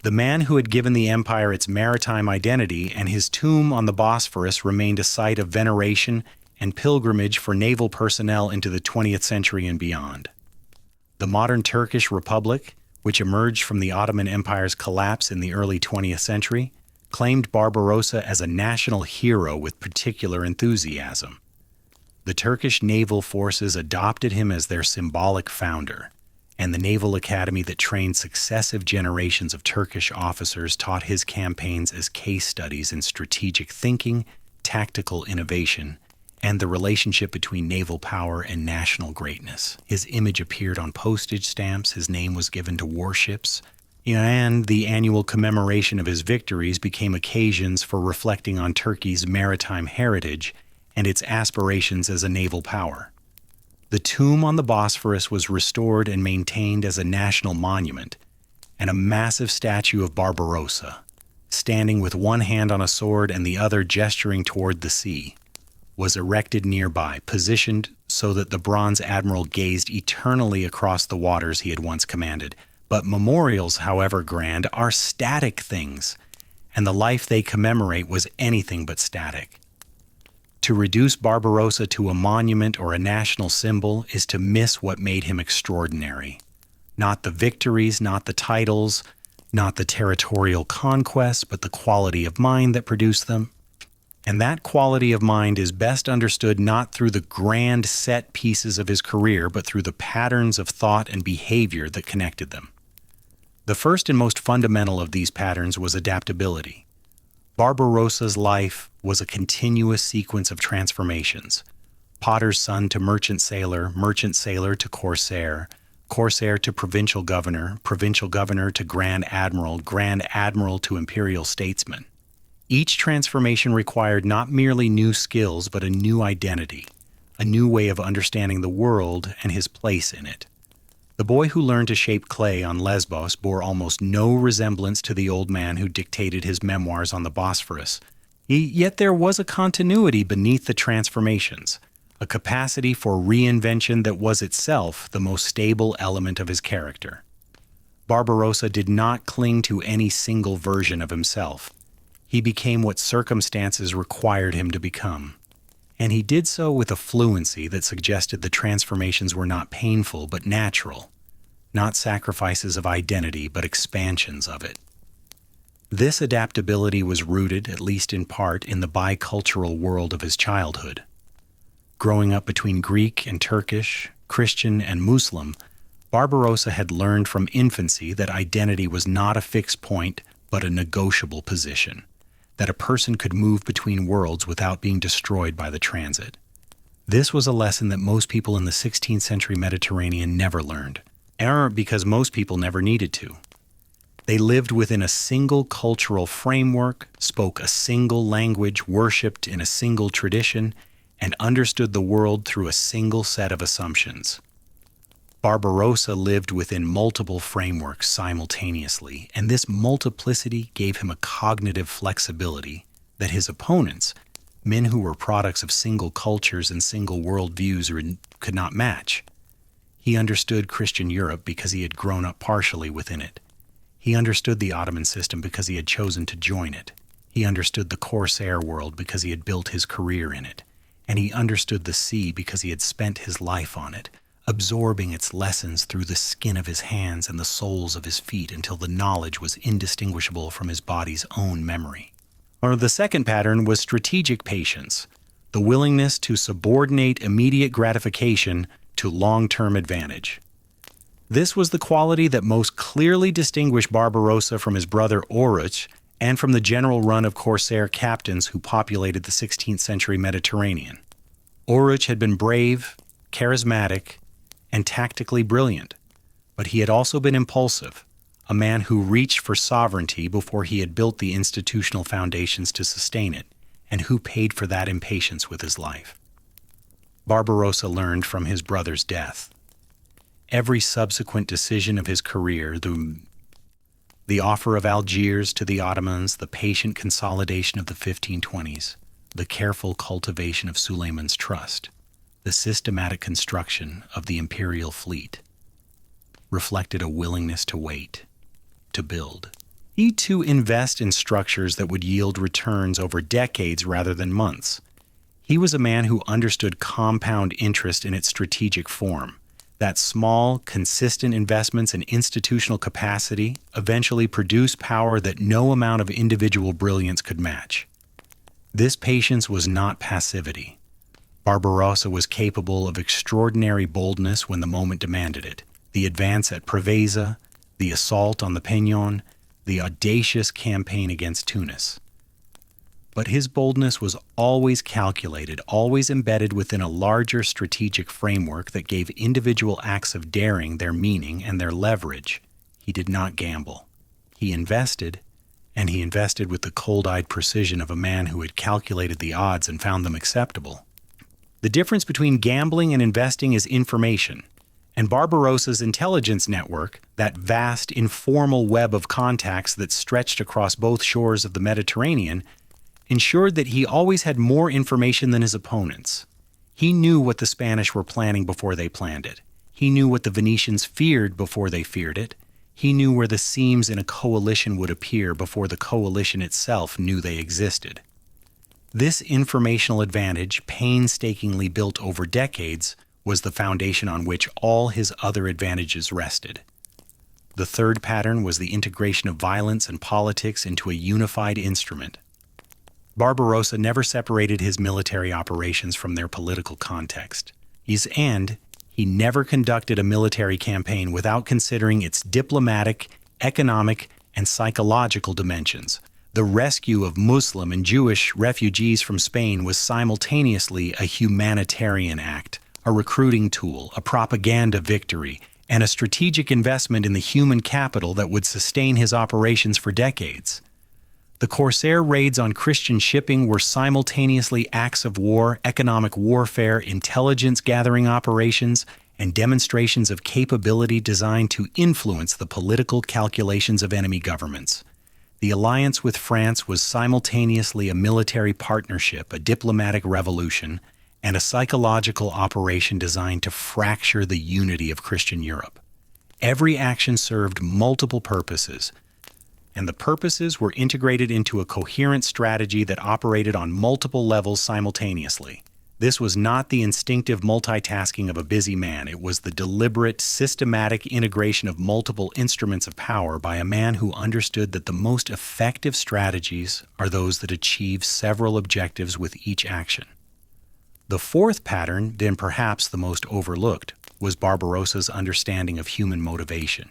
the man who had given the empire its maritime identity, and his tomb on the Bosphorus remained a site of veneration and pilgrimage for naval personnel into the 20th century and beyond. The modern Turkish Republic, which emerged from the Ottoman Empire's collapse in the early 20th century, claimed Barbarossa as a national hero with particular enthusiasm. The Turkish naval forces adopted him as their symbolic founder, and the naval academy that trained successive generations of Turkish officers taught his campaigns as case studies in strategic thinking, tactical innovation, and the relationship between naval power and national greatness. His image appeared on postage stamps, his name was given to warships, and the annual commemoration of his victories became occasions for reflecting on Turkey's maritime heritage and its aspirations as a naval power. The tomb on the Bosphorus was restored and maintained as a national monument, and a massive statue of Barbarossa, standing with one hand on a sword and the other gesturing toward the sea, was erected nearby, positioned so that the bronze admiral gazed eternally across the waters he had once commanded. But memorials, however grand, are static things, and the life they commemorate was anything but static. To reduce Barbarossa to a monument or a national symbol is to miss what made him extraordinary. Not the victories, not the titles, not the territorial conquests, but the quality of mind that produced them. And that quality of mind is best understood not through the grand set pieces of his career, but through the patterns of thought and behavior that connected them. The first and most fundamental of these patterns was adaptability. Barbarossa's life was a continuous sequence of transformations. Potter's son to merchant sailor to corsair, corsair to provincial governor to grand admiral to imperial statesman. Each transformation required not merely new skills, but a new identity, a new way of understanding the world and his place in it. The boy who learned to shape clay on Lesbos bore almost no resemblance to the old man who dictated his memoirs on the Bosphorus. Yet there was a continuity beneath the transformations, a capacity for reinvention that was itself the most stable element of his character. Barbarossa did not cling to any single version of himself. He became what circumstances required him to become. And he did so with a fluency that suggested the transformations were not painful but natural, not sacrifices of identity but expansions of it. This adaptability was rooted, at least in part, in the bicultural world of his childhood. Growing up between Greek and Turkish, Christian and Muslim, Barbarossa had learned from infancy that identity was not a fixed point but a negotiable position, that a person could move between worlds without being destroyed by the transit. This was a lesson that most people in the 16th century Mediterranean never learned, because most people never needed to. They lived within a single cultural framework, spoke a single language, worshipped in a single tradition, and understood the world through a single set of assumptions. Barbarossa lived within multiple frameworks simultaneously, and this multiplicity gave him a cognitive flexibility that his opponents, men who were products of single cultures and single worldviews, could not match. He understood Christian Europe because he had grown up partially within it. He understood the Ottoman system because he had chosen to join it. He understood the corsair world because he had built his career in it. And he understood the sea because he had spent his life on it, absorbing its lessons through the skin of his hands and the soles of his feet until the knowledge was indistinguishable from his body's own memory. Or the second pattern was strategic patience, the willingness to subordinate immediate gratification to long-term advantage. This was the quality that most clearly distinguished Barbarossa from his brother Oruç and from the general run of corsair captains who populated the 16th century Mediterranean. Oruç had been brave, charismatic, and tactically brilliant, but he had also been impulsive, a man who reached for sovereignty before he had built the institutional foundations to sustain it, and who paid for that impatience with his life. Barbarossa learned from his brother's death. Every subsequent decision of his career, the offer of Algiers to the Ottomans, the patient consolidation of the 1520s, the careful cultivation of Suleiman's trust, the systematic construction of the imperial fleet, reflected a willingness to wait, to build. To invest in structures that would yield returns over decades rather than months. He was a man who understood compound interest in its strategic form, that small, consistent investments in institutional capacity eventually produce power that no amount of individual brilliance could match. This patience was not passivity. Barbarossa was capable of extraordinary boldness when the moment demanded it. The advance at Preveza, the assault on the Peñon, the audacious campaign against Tunis. But his boldness was always calculated, always embedded within a larger strategic framework that gave individual acts of daring their meaning and their leverage. He did not gamble. He invested, and he invested with the cold-eyed precision of a man who had calculated the odds and found them acceptable. The difference between gambling and investing is information, and Barbarossa's intelligence network, that vast, informal web of contacts that stretched across both shores of the Mediterranean, ensured that he always had more information than his opponents. He knew what the Spanish were planning before they planned it. He knew what the Venetians feared before they feared it. He knew where the seams in a coalition would appear before the coalition itself knew they existed. This informational advantage, painstakingly built over decades, was the foundation on which all his other advantages rested. The third pattern was the integration of violence and politics into a unified instrument. Barbarossa never separated his military operations from their political context. And he never conducted a military campaign without considering its diplomatic, economic, and psychological dimensions. The rescue of Muslim and Jewish refugees from Spain was simultaneously a humanitarian act, a recruiting tool, a propaganda victory, and a strategic investment in the human capital that would sustain his operations for decades. The Corsair raids on Christian shipping were simultaneously acts of war, economic warfare, intelligence-gathering operations, and demonstrations of capability designed to influence the political calculations of enemy governments. The alliance with France was simultaneously a military partnership, a diplomatic revolution, and a psychological operation designed to fracture the unity of Christian Europe. Every action served multiple purposes, and the purposes were integrated into a coherent strategy that operated on multiple levels simultaneously. This was not the instinctive multitasking of a busy man. It was the deliberate, systematic integration of multiple instruments of power by a man who understood that the most effective strategies are those that achieve several objectives with each action. The fourth pattern, then perhaps the most overlooked, was Barbarossa's understanding of human motivation.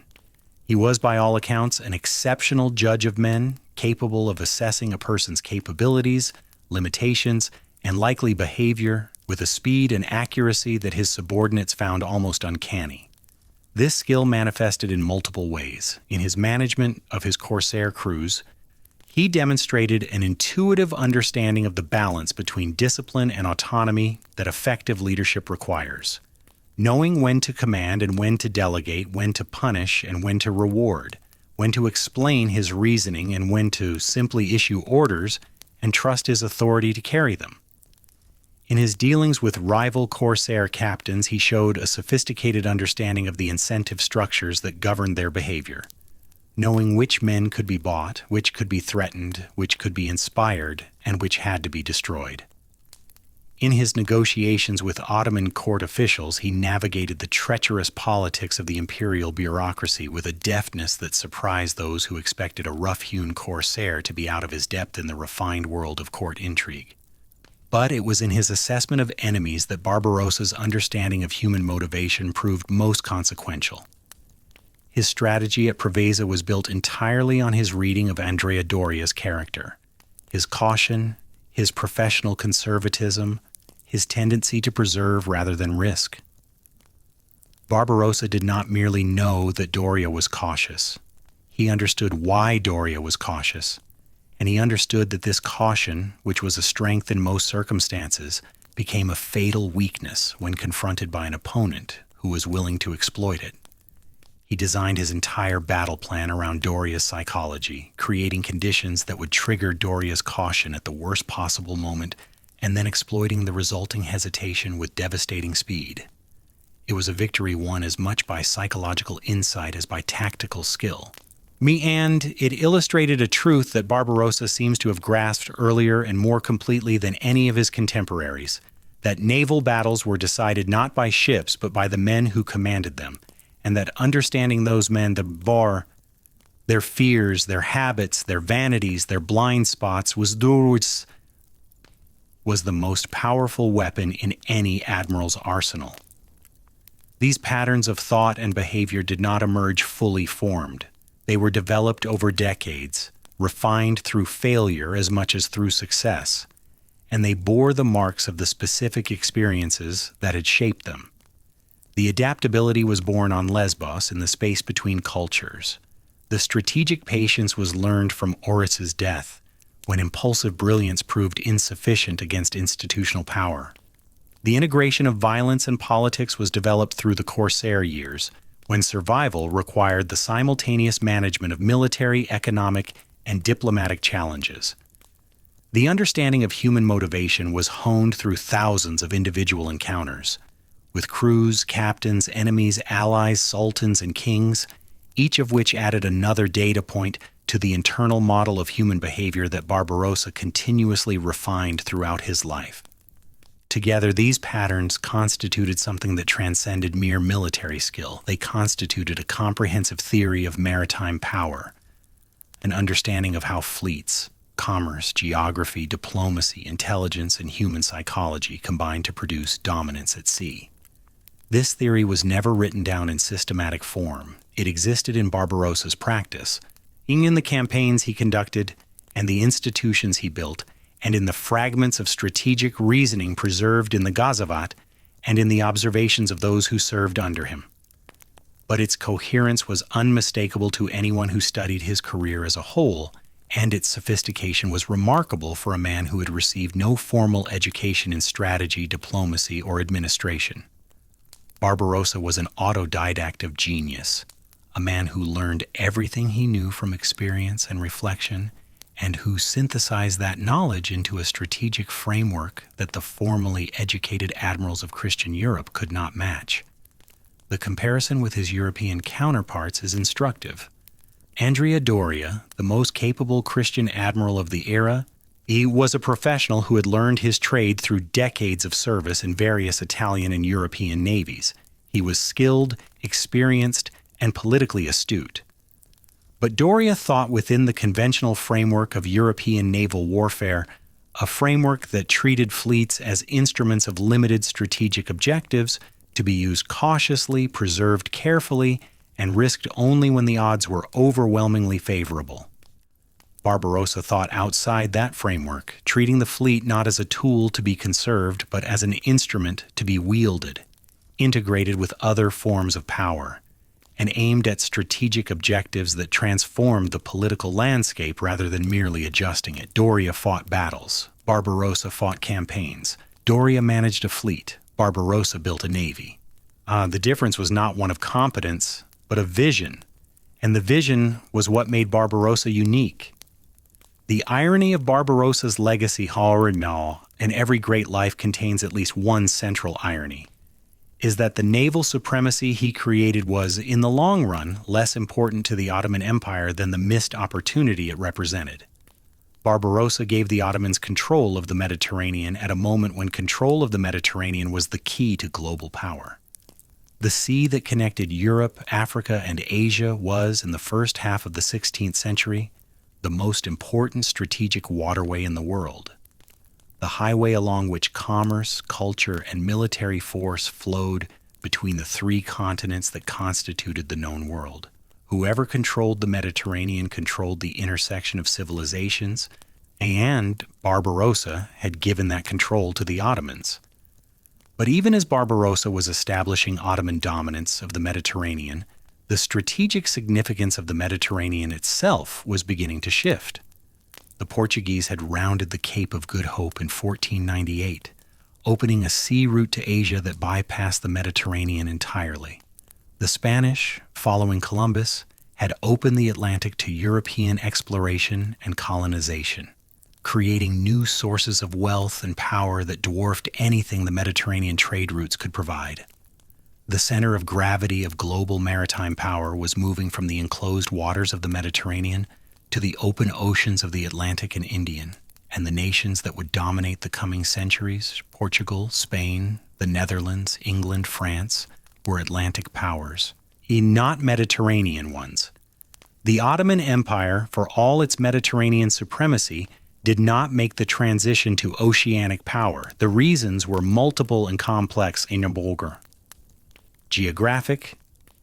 He was, by all accounts, an exceptional judge of men, capable of assessing a person's capabilities, limitations, and likely behavior with a speed and accuracy that his subordinates found almost uncanny. This skill manifested in multiple ways. In his management of his Corsair crews, he demonstrated an intuitive understanding of the balance between discipline and autonomy that effective leadership requires. Knowing when to command and when to delegate, when to punish and when to reward, when to explain his reasoning and when to simply issue orders and trust his authority to carry them. In his dealings with rival Corsair captains, he showed a sophisticated understanding of the incentive structures that governed their behavior, knowing which men could be bought, which could be threatened, which could be inspired, and which had to be destroyed. In his negotiations with Ottoman court officials, he navigated the treacherous politics of the imperial bureaucracy with a deftness that surprised those who expected a rough-hewn Corsair to be out of his depth in the refined world of court intrigue. But it was in his assessment of enemies that Barbarossa's understanding of human motivation proved most consequential. His strategy at Preveza was built entirely on his reading of Andrea Doria's character, his caution, his professional conservatism, his tendency to preserve rather than risk. Barbarossa did not merely know that Doria was cautious. He understood why Doria was cautious, and he understood that this caution, which was a strength in most circumstances, became a fatal weakness when confronted by an opponent who was willing to exploit it. He designed his entire battle plan around Doria's psychology, creating conditions that would trigger Doria's caution at the worst possible moment and then exploiting the resulting hesitation with devastating speed. It was a victory won as much by psychological insight as by tactical skill. And it illustrated a truth that Barbarossa seems to have grasped earlier and more completely than any of his contemporaries, that naval battles were decided not by ships but by the men who commanded them, and that understanding those men, their fears, their habits, their vanities, their blind spots, was the most powerful weapon in any admiral's arsenal. These patterns of thought and behavior did not emerge fully formed. They were developed over decades, refined through failure as much as through success, and they bore the marks of the specific experiences that had shaped them. The adaptability was born on Lesbos in the space between cultures. The strategic patience was learned from Oryx's death, when impulsive brilliance proved insufficient against institutional power. The integration of violence and politics was developed through the Corsair years, when survival required the simultaneous management of military, economic, and diplomatic challenges. The understanding of human motivation was honed through thousands of individual encounters, with crews, captains, enemies, allies, sultans, and kings, each of which added another data point to the internal model of human behavior that Barbarossa continuously refined throughout his life. Together, these patterns constituted something that transcended mere military skill. They constituted a comprehensive theory of maritime power, an understanding of how fleets, Commerce, geography, diplomacy, intelligence, and human psychology combined to produce dominance at sea. This theory was never written down in systematic form. It existed in Barbarossa's practice, in the campaigns he conducted and the institutions he built, and in the fragments of strategic reasoning preserved in the Gazavat and in the observations of those who served under him. But its coherence was unmistakable to anyone who studied his career as a whole, and its sophistication was remarkable for a man who had received no formal education in strategy, diplomacy, or administration. Barbarossa was an autodidact of genius, a man who learned everything he knew from experience and reflection, and who synthesized that knowledge into a strategic framework that the formally educated admirals of Christian Europe could not match. The comparison with his European counterparts is instructive. Andrea Doria, the most capable Christian admiral of the era, he was a professional who had learned his trade through decades of service in various Italian and European navies. He was skilled, experienced, and politically astute. But Doria thought within the conventional framework of European naval warfare, a framework that treated fleets as instruments of limited strategic objectives to be used cautiously, preserved carefully, and risked only when the odds were overwhelmingly favorable. Barbarossa thought outside that framework, treating the fleet not as a tool to be conserved, but as an instrument to be wielded, integrated with other forms of power, and aimed at strategic objectives that transformed the political landscape rather than merely adjusting it. Doria fought battles. Barbarossa fought campaigns. Doria managed a fleet. Barbarossa built a navy. The difference was not one of competence, but of vision. And the vision was what made Barbarossa unique. The irony of Barbarossa's legacy, Hayreddin, and every great life contains at least one central irony, is that the naval supremacy he created was, in the long run, less important to the Ottoman Empire than the missed opportunity it represented. Barbarossa gave the Ottomans control of the Mediterranean at a moment when control of the Mediterranean was the key to global power. The sea that connected Europe, Africa, and Asia was, in the first half of the 16th century, the most important strategic waterway in the world, the highway along which commerce, culture, and military force flowed between the three continents that constituted the known world. Whoever controlled the Mediterranean controlled the intersection of civilizations, and Barbarossa had given that control to the Ottomans. But even as Barbarossa was establishing Ottoman dominance of the Mediterranean, the strategic significance of the Mediterranean itself was beginning to shift. The Portuguese had rounded the Cape of Good Hope in 1498, opening a sea route to Asia that bypassed the Mediterranean entirely. The Spanish, following Columbus, had opened the Atlantic to European exploration and colonization, creating new sources of wealth and power that dwarfed anything the Mediterranean trade routes could provide. The center of gravity of global maritime power was moving from the enclosed waters of the Mediterranean to the open oceans of the Atlantic and Indian, and the nations that would dominate the coming centuries, Portugal, Spain, the Netherlands, England, France, were Atlantic powers, not Mediterranean ones. The Ottoman Empire, for all its Mediterranean supremacy, did not make the transition to oceanic power. The reasons were multiple and complex in Bulgar. Geographic,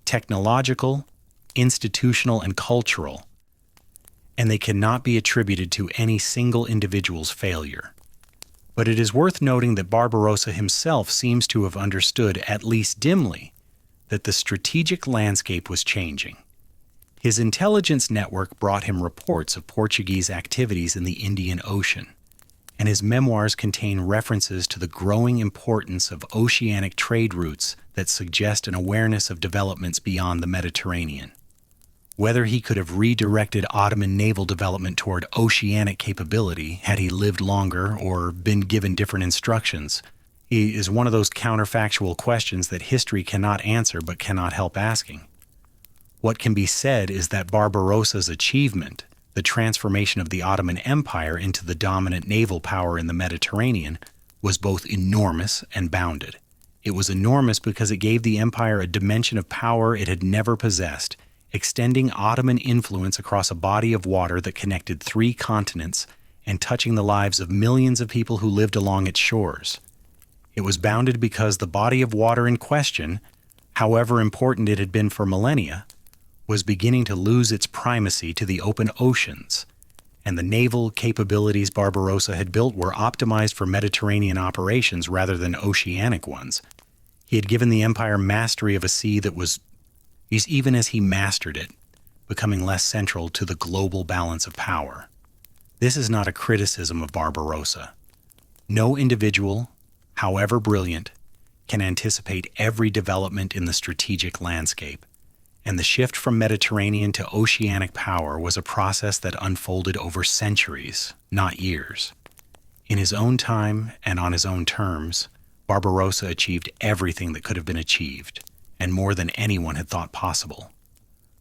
technological, institutional, and cultural, and they cannot be attributed to any single individual's failure. But it is worth noting that Barbarossa himself seems to have understood, at least dimly, that the strategic landscape was changing. His intelligence network brought him reports of Portuguese activities in the Indian Ocean, and his memoirs contain references to the growing importance of oceanic trade routes that suggest an awareness of developments beyond the Mediterranean. Whether he could have redirected Ottoman naval development toward oceanic capability had he lived longer or been given different instructions is one of those counterfactual questions that history cannot answer but cannot help asking. What can be said is that Barbarossa's achievement, the transformation of the Ottoman Empire into the dominant naval power in the Mediterranean, was both enormous and bounded. It was enormous because it gave the empire a dimension of power it had never possessed, extending Ottoman influence across a body of water that connected three continents and touching the lives of millions of people who lived along its shores. It was bounded because the body of water in question, however important it had been for millennia, was beginning to lose its primacy to the open oceans, and the naval capabilities Barbarossa had built were optimized for Mediterranean operations rather than oceanic ones. He had given the empire mastery of a sea that was, even as he mastered it, becoming less central to the global balance of power. This is not a criticism of Barbarossa. No individual, however brilliant, can anticipate every development in the strategic landscape, and the shift from Mediterranean to oceanic power was a process that unfolded over centuries, not years. In his own time and on his own terms, Barbarossa achieved everything that could have been achieved, and more than anyone had thought possible.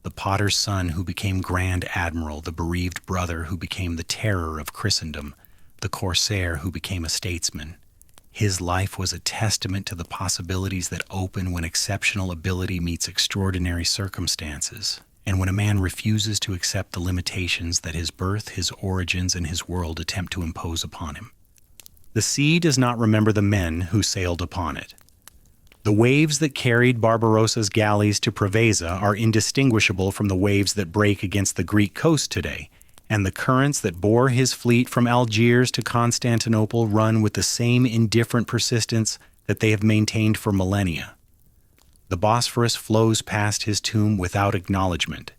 The potter's son who became Grand Admiral, the bereaved brother who became the terror of Christendom, the corsair who became a statesman. His life was a testament to the possibilities that open when exceptional ability meets extraordinary circumstances, and when a man refuses to accept the limitations that his birth, his origins, and his world attempt to impose upon him. The sea does not remember the men who sailed upon it. The waves that carried Barbarossa's galleys to Preveza are indistinguishable from the waves that break against the Greek coast today, and the currents that bore his fleet from Algiers to Constantinople run with the same indifferent persistence that they have maintained for millennia. The Bosphorus flows past his tomb without acknowledgement,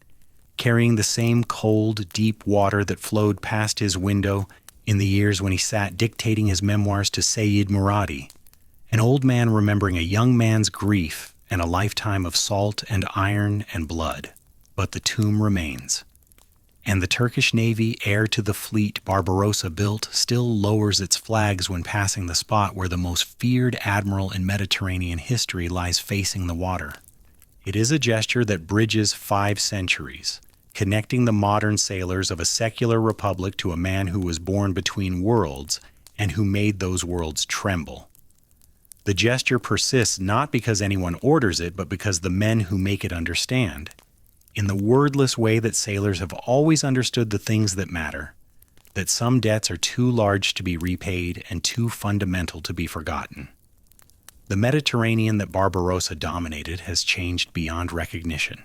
carrying the same cold, deep water that flowed past his window in the years when he sat dictating his memoirs to Sayyid Muradi, an old man remembering a young man's grief and a lifetime of salt and iron and blood. But the tomb remains. And the Turkish Navy, heir to the fleet Barbarossa built, still lowers its flags when passing the spot where the most feared admiral in Mediterranean history lies facing the water. It is a gesture that bridges 5 centuries, connecting the modern sailors of a secular republic to a man who was born between worlds and who made those worlds tremble. The gesture persists not because anyone orders it, but because the men who make it understand, in the wordless way that sailors have always understood the things that matter, that some debts are too large to be repaid and too fundamental to be forgotten. The Mediterranean that Barbarossa dominated has changed beyond recognition.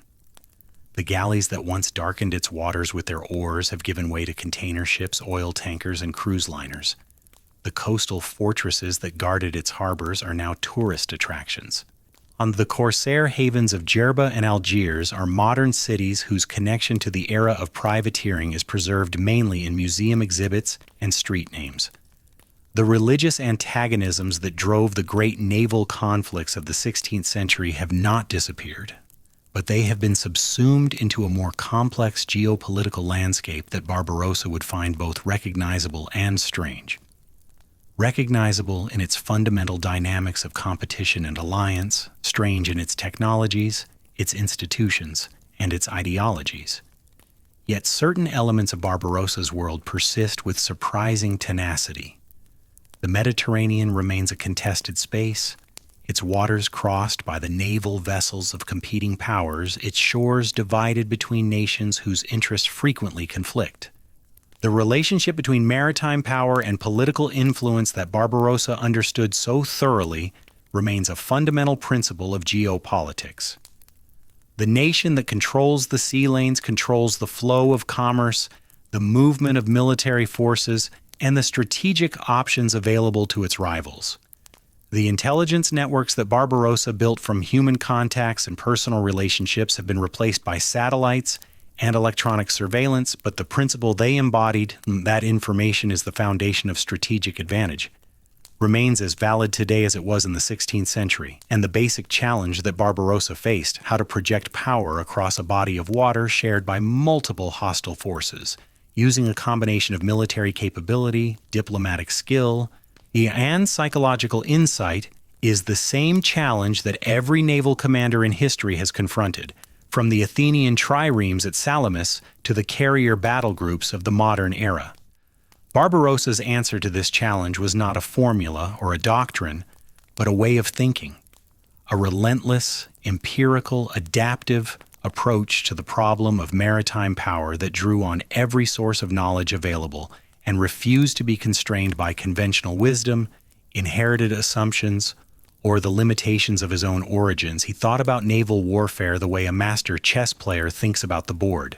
The galleys that once darkened its waters with their oars have given way to container ships, oil tankers, and cruise liners. The coastal fortresses that guarded its harbors are now tourist attractions. On the corsair havens of Djerba and Algiers are modern cities whose connection to the era of privateering is preserved mainly in museum exhibits and street names. The religious antagonisms that drove the great naval conflicts of the 16th century have not disappeared, but they have been subsumed into a more complex geopolitical landscape that Barbarossa would find both recognizable and strange. Recognizable in its fundamental dynamics of competition and alliance, strange in its technologies, its institutions, and its ideologies. Yet certain elements of Barbarossa's world persist with surprising tenacity. The Mediterranean remains a contested space, its waters crossed by the naval vessels of competing powers, its shores divided between nations whose interests frequently conflict. The relationship between maritime power and political influence that Barbarossa understood so thoroughly remains a fundamental principle of geopolitics. The nation that controls the sea lanes controls the flow of commerce, the movement of military forces, and the strategic options available to its rivals. The intelligence networks that Barbarossa built from human contacts and personal relationships have been replaced by satellites and electronic surveillance, but the principle they embodied, that information is the foundation of strategic advantage, remains as valid today as it was in the 16th century, and the basic challenge that Barbarossa faced, how to project power across a body of water shared by multiple hostile forces, using a combination of military capability, diplomatic skill, and psychological insight, is the same challenge that every naval commander in history has confronted, from the Athenian triremes at Salamis to the carrier battle groups of the modern era. Barbarossa's answer to this challenge was not a formula or a doctrine, but a way of thinking, a relentless, empirical, adaptive approach to the problem of maritime power that drew on every source of knowledge available and refused to be constrained by conventional wisdom, inherited assumptions, or the limitations of his own origins. He thought about naval warfare the way a master chess player thinks about the board,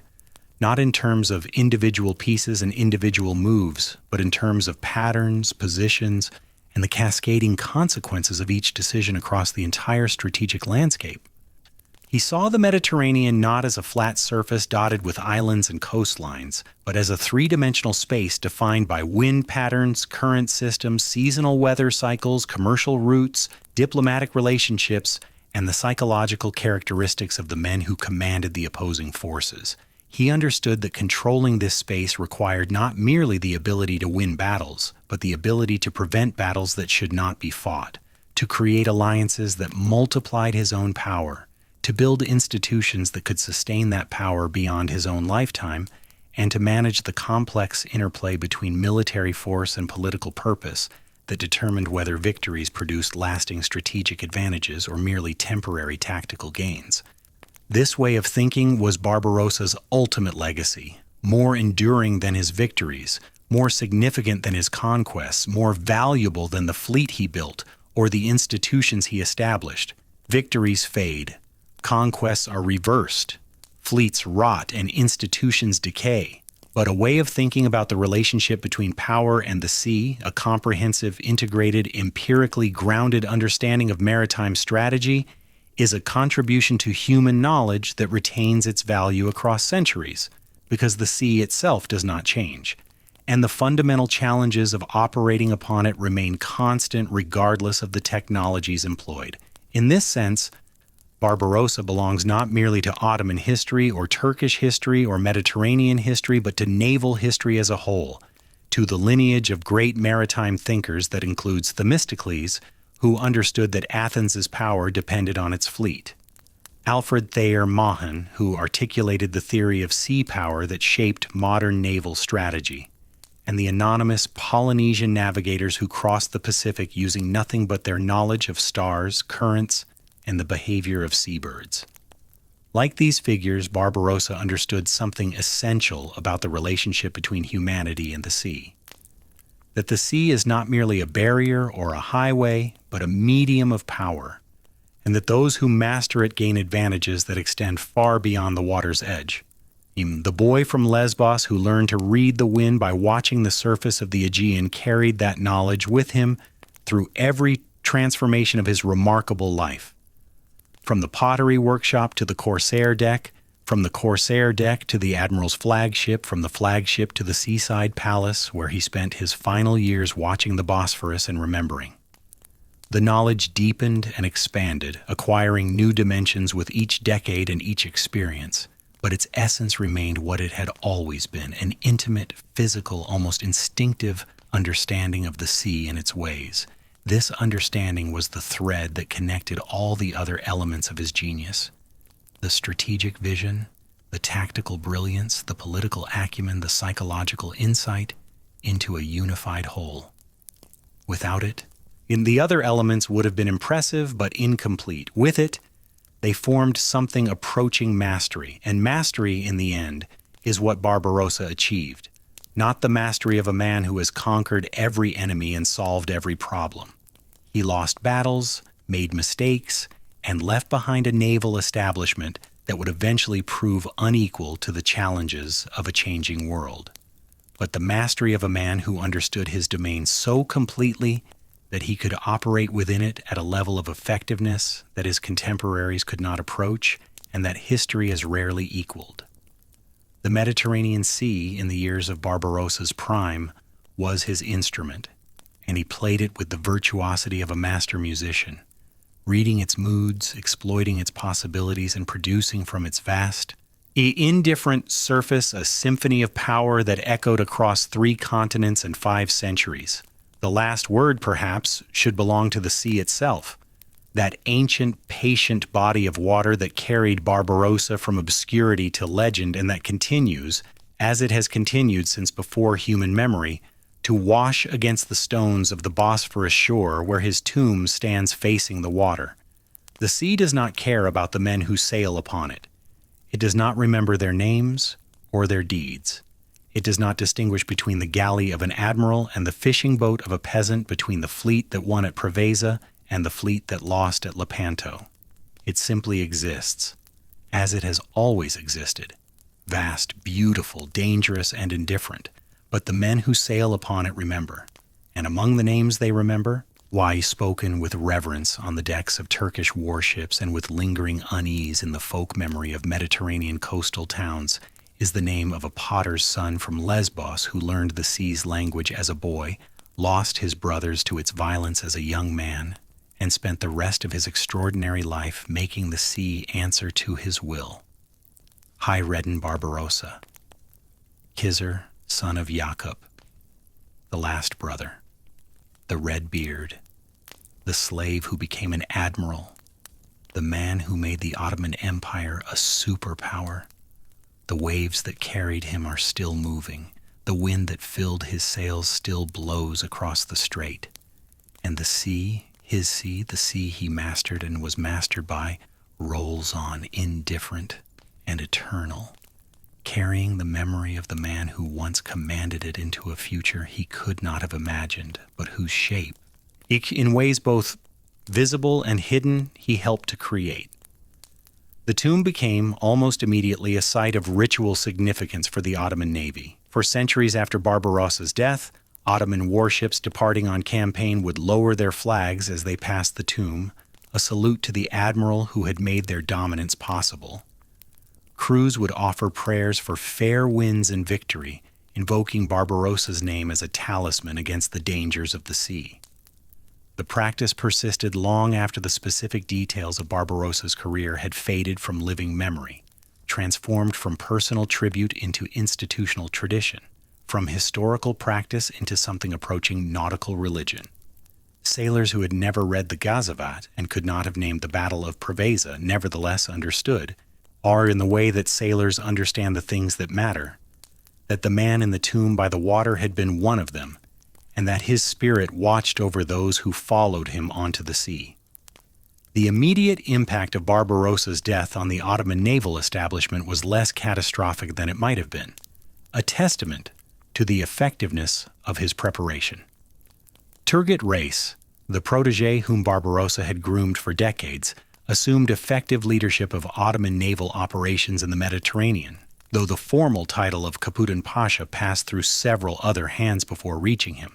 not in terms of individual pieces and individual moves, but in terms of patterns, positions, and the cascading consequences of each decision across the entire strategic landscape. He saw the Mediterranean not as a flat surface dotted with islands and coastlines, but as a three-dimensional space defined by wind patterns, current systems, seasonal weather cycles, commercial routes, diplomatic relationships, and the psychological characteristics of the men who commanded the opposing forces. He understood that controlling this space required not merely the ability to win battles, but the ability to prevent battles that should not be fought, to create alliances that multiplied his own power, to build institutions that could sustain that power beyond his own lifetime, and to manage the complex interplay between military force and political purpose that determined whether victories produced lasting strategic advantages or merely temporary tactical gains. This way of thinking was Barbarossa's ultimate legacy, more enduring than his victories, more significant than his conquests, more valuable than the fleet he built or the institutions he established. Victories fade. Conquests are reversed, fleets rot, and institutions decay. But a way of thinking about the relationship between power and the sea, a comprehensive, integrated, empirically grounded understanding of maritime strategy, is a contribution to human knowledge that retains its value across centuries, because the sea itself does not change, and the fundamental challenges of operating upon it remain constant regardless of the technologies employed. In this sense, Barbarossa belongs not merely to Ottoman history or Turkish history or Mediterranean history, but to naval history as a whole, to the lineage of great maritime thinkers that includes Themistocles, who understood that Athens' power depended on its fleet, Alfred Thayer Mahan, who articulated the theory of sea power that shaped modern naval strategy, and the anonymous Polynesian navigators who crossed the Pacific using nothing but their knowledge of stars, currents, and the behavior of seabirds. Like these figures, Barbarossa understood something essential about the relationship between humanity and the sea. That the sea is not merely a barrier or a highway, but a medium of power, and that those who master it gain advantages that extend far beyond the water's edge. The boy from Lesbos who learned to read the wind by watching the surface of the Aegean carried that knowledge with him through every transformation of his remarkable life. From the pottery workshop to the Corsair deck, from the Corsair deck to the Admiral's flagship, from the flagship to the seaside palace where he spent his final years watching the Bosphorus and remembering. The knowledge deepened and expanded, acquiring new dimensions with each decade and each experience, but its essence remained what it had always been, an intimate, physical, almost instinctive understanding of the sea and its ways. This understanding was the thread that connected all the other elements of his genius. The strategic vision, the tactical brilliance, the political acumen, the psychological insight into a unified whole. Without it, the other elements would have been impressive but incomplete. With it, they formed something approaching mastery, and mastery, in the end, is what Barbarossa achieved, not the mastery of a man who has conquered every enemy and solved every problem. He lost battles, made mistakes, and left behind a naval establishment that would eventually prove unequal to the challenges of a changing world. But the mastery of a man who understood his domain so completely that he could operate within it at a level of effectiveness that his contemporaries could not approach and that history has rarely equaled. The Mediterranean Sea, in the years of Barbarossa's prime, was his instrument, and he played it with the virtuosity of a master musician, reading its moods, exploiting its possibilities, and producing from its vast, indifferent surface a symphony of power that echoed across 3 continents and 5 centuries. The last word, perhaps, should belong to the sea itself, that ancient, patient body of water that carried Barbarossa from obscurity to legend and that continues, as it has continued since before human memory, to wash against the stones of the Bosphorus shore where his tomb stands facing the water. The sea does not care about the men who sail upon it. It does not remember their names or their deeds. It does not distinguish between the galley of an admiral and the fishing boat of a peasant, between the fleet that won at Preveza and the fleet that lost at Lepanto. It simply exists, as it has always existed, vast, beautiful, dangerous, and indifferent. But the men who sail upon it remember, and among the names they remember, why spoken with reverence on the decks of Turkish warships and with lingering unease in the folk memory of Mediterranean coastal towns, is the name of a potter's son from Lesbos who learned the sea's language as a boy, lost his brothers to its violence as a young man, and spent the rest of his extraordinary life making the sea answer to his will. Hayreddin Barbarossa, Khizr, son of Yaqub, the last brother, the red beard, the slave who became an admiral, the man who made the Ottoman Empire a superpower. The waves that carried him are still moving. The wind that filled his sails still blows across the strait. And the sea, his sea, the sea he mastered and was mastered by, rolls on indifferent and eternal, carrying the memory of the man who once commanded it into a future he could not have imagined, but whose shape, in ways both visible and hidden, he helped to create. The tomb became, almost immediately, a site of ritual significance for the Ottoman Navy. For centuries after Barbarossa's death, Ottoman warships departing on campaign would lower their flags as they passed the tomb, a salute to the admiral who had made their dominance possible. Crews would offer prayers for fair winds and victory, invoking Barbarossa's name as a talisman against the dangers of the sea. The practice persisted long after the specific details of Barbarossa's career had faded from living memory, transformed from personal tribute into institutional tradition, from historical practice into something approaching nautical religion. Sailors who had never read the Gazavat and could not have named the Battle of Preveza nevertheless understood, are in the way that sailors understand the things that matter, that the man in the tomb by the water had been one of them, and that his spirit watched over those who followed him onto the sea. The immediate impact of Barbarossa's death on the Ottoman naval establishment was less catastrophic than it might have been, a testament to the effectiveness of his preparation. Turgut Reis, the protege whom Barbarossa had groomed for decades, assumed effective leadership of Ottoman naval operations in the Mediterranean, though the formal title of Kapitan Pasha passed through several other hands before reaching him.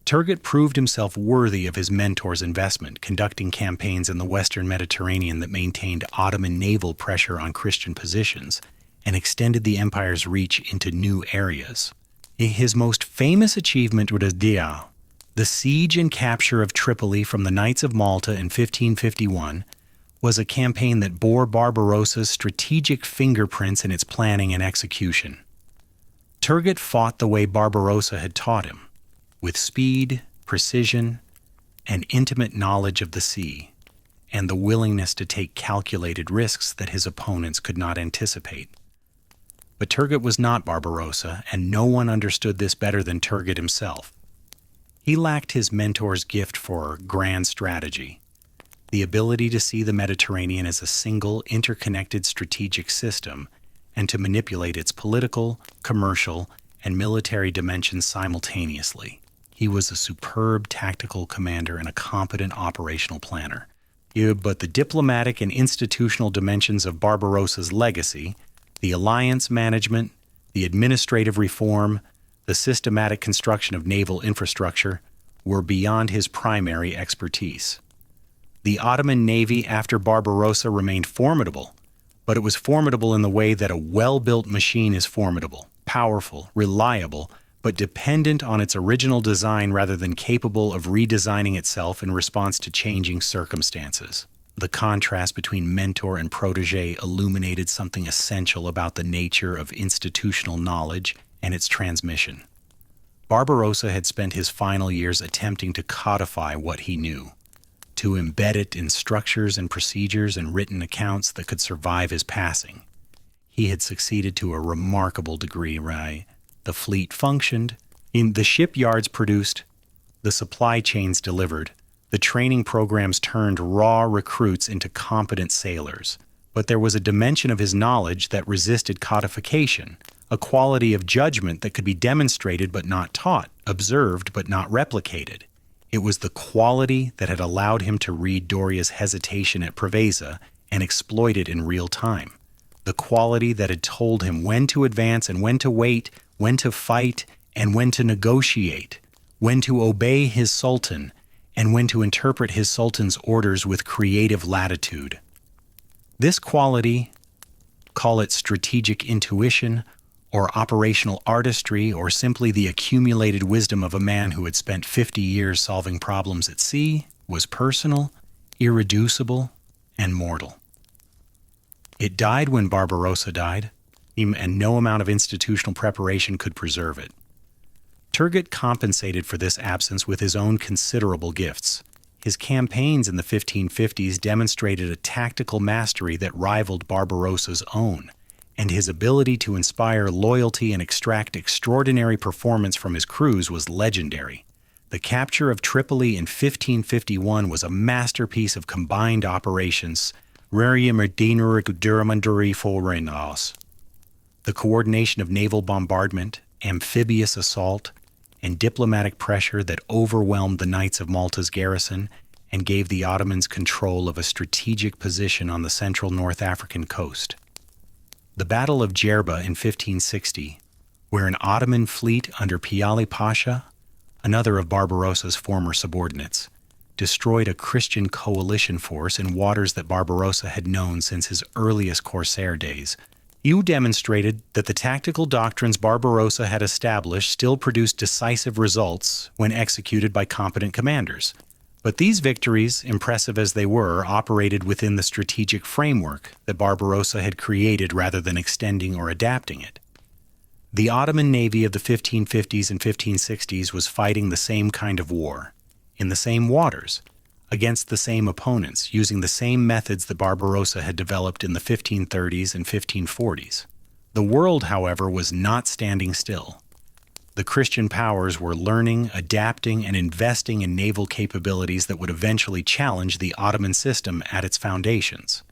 Turgut proved himself worthy of his mentor's investment, conducting campaigns in the Western Mediterranean that maintained Ottoman naval pressure on Christian positions and extended the empire's reach into new areas. His most famous achievement was the siege and capture of Tripoli from the Knights of Malta in 1551, was a campaign that bore Barbarossa's strategic fingerprints in its planning and execution. Turgut fought the way Barbarossa had taught him, with speed, precision, and intimate knowledge of the sea, and the willingness to take calculated risks that his opponents could not anticipate. But Turgut was not Barbarossa, and no one understood this better than Turgut himself. He lacked his mentor's gift for grand strategy, the ability to see the Mediterranean as a single, interconnected strategic system, and to manipulate its political, commercial, and military dimensions simultaneously. He was a superb tactical commander and a competent operational planner. But the diplomatic and institutional dimensions of Barbarossa's legacy, the alliance management, the administrative reform, the systematic construction of naval infrastructure, were beyond his primary expertise. The Ottoman Navy after Barbarossa remained formidable, but it was formidable in the way that a well-built machine is formidable, powerful, reliable, but dependent on its original design rather than capable of redesigning itself in response to changing circumstances. The contrast between mentor and protege illuminated something essential about the nature of institutional knowledge and its transmission. Barbarossa had spent his final years attempting to codify what he knew, to embed it in structures and procedures and written accounts that could survive his passing. He had succeeded to a remarkable degree, right? The fleet functioned, the shipyards produced, the supply chains delivered, the training programs turned raw recruits into competent sailors. But there was a dimension of his knowledge that resisted codification, a quality of judgment that could be demonstrated but not taught, observed but not replicated. It was the quality that had allowed him to read Doria's hesitation at Preveza and exploit it in real time. The quality that had told him when to advance and when to wait, when to fight and when to negotiate, when to obey his sultan and when to interpret his sultan's orders with creative latitude. This quality, call it strategic intuition or operational artistry or simply the accumulated wisdom of a man who had spent 50 years solving problems at sea, was personal, irreducible, and mortal. It died when Barbarossa died, and no amount of institutional preparation could preserve it. Turgut compensated for this absence with his own considerable gifts. His campaigns in the 1550s demonstrated a tactical mastery that rivaled Barbarossa's own, and his ability to inspire loyalty and extract extraordinary performance from his crews was legendary. The capture of Tripoli in 1551 was a masterpiece of combined operations. The coordination of naval bombardment, amphibious assault, and diplomatic pressure that overwhelmed the Knights of Malta's garrison and gave the Ottomans control of a strategic position on the central North African coast. The Battle of Djerba in 1560, where an Ottoman fleet under Piali Pasha, another of Barbarossa's former subordinates, destroyed a Christian coalition force in waters that Barbarossa had known since his earliest corsair days, demonstrated that the tactical doctrines Barbarossa had established still produced decisive results when executed by competent commanders. But these victories, impressive as they were, operated within the strategic framework that Barbarossa had created rather than extending or adapting it. The Ottoman navy of the 1550s and 1560s was fighting the same kind of war, in the same waters, against the same opponents, using the same methods that Barbarossa had developed in the 1530s and 1540s. The world, however, was not standing still. The Christian powers were learning, adapting, and investing in naval capabilities that would eventually challenge the Ottoman system at its foundations.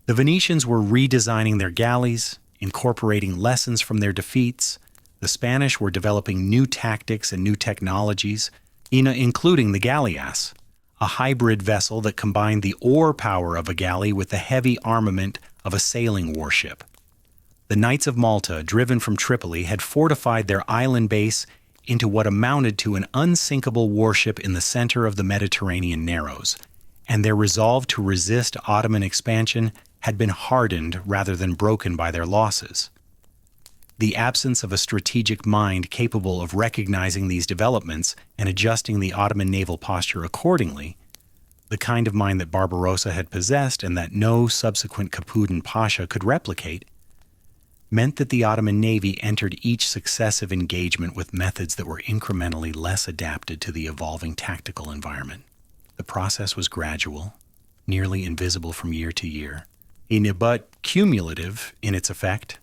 The Venetians were redesigning their galleys, incorporating lessons from their defeats. The Spanish were developing new tactics and new technologies, including the galleass, a hybrid vessel that combined the oar power of a galley with the heavy armament of a sailing warship. The Knights of Malta, driven from Tripoli, had fortified their island base into what amounted to an unsinkable warship in the center of the Mediterranean Narrows, and their resolve to resist Ottoman expansion had been hardened rather than broken by their losses. The absence of a strategic mind capable of recognizing these developments and adjusting the Ottoman naval posture accordingly, the kind of mind that Barbarossa had possessed and that no subsequent Kapudin Pasha could replicate, meant that the Ottoman navy entered each successive engagement with methods that were incrementally less adapted to the evolving tactical environment. The process was gradual, nearly invisible from year to year, but cumulative in its effect.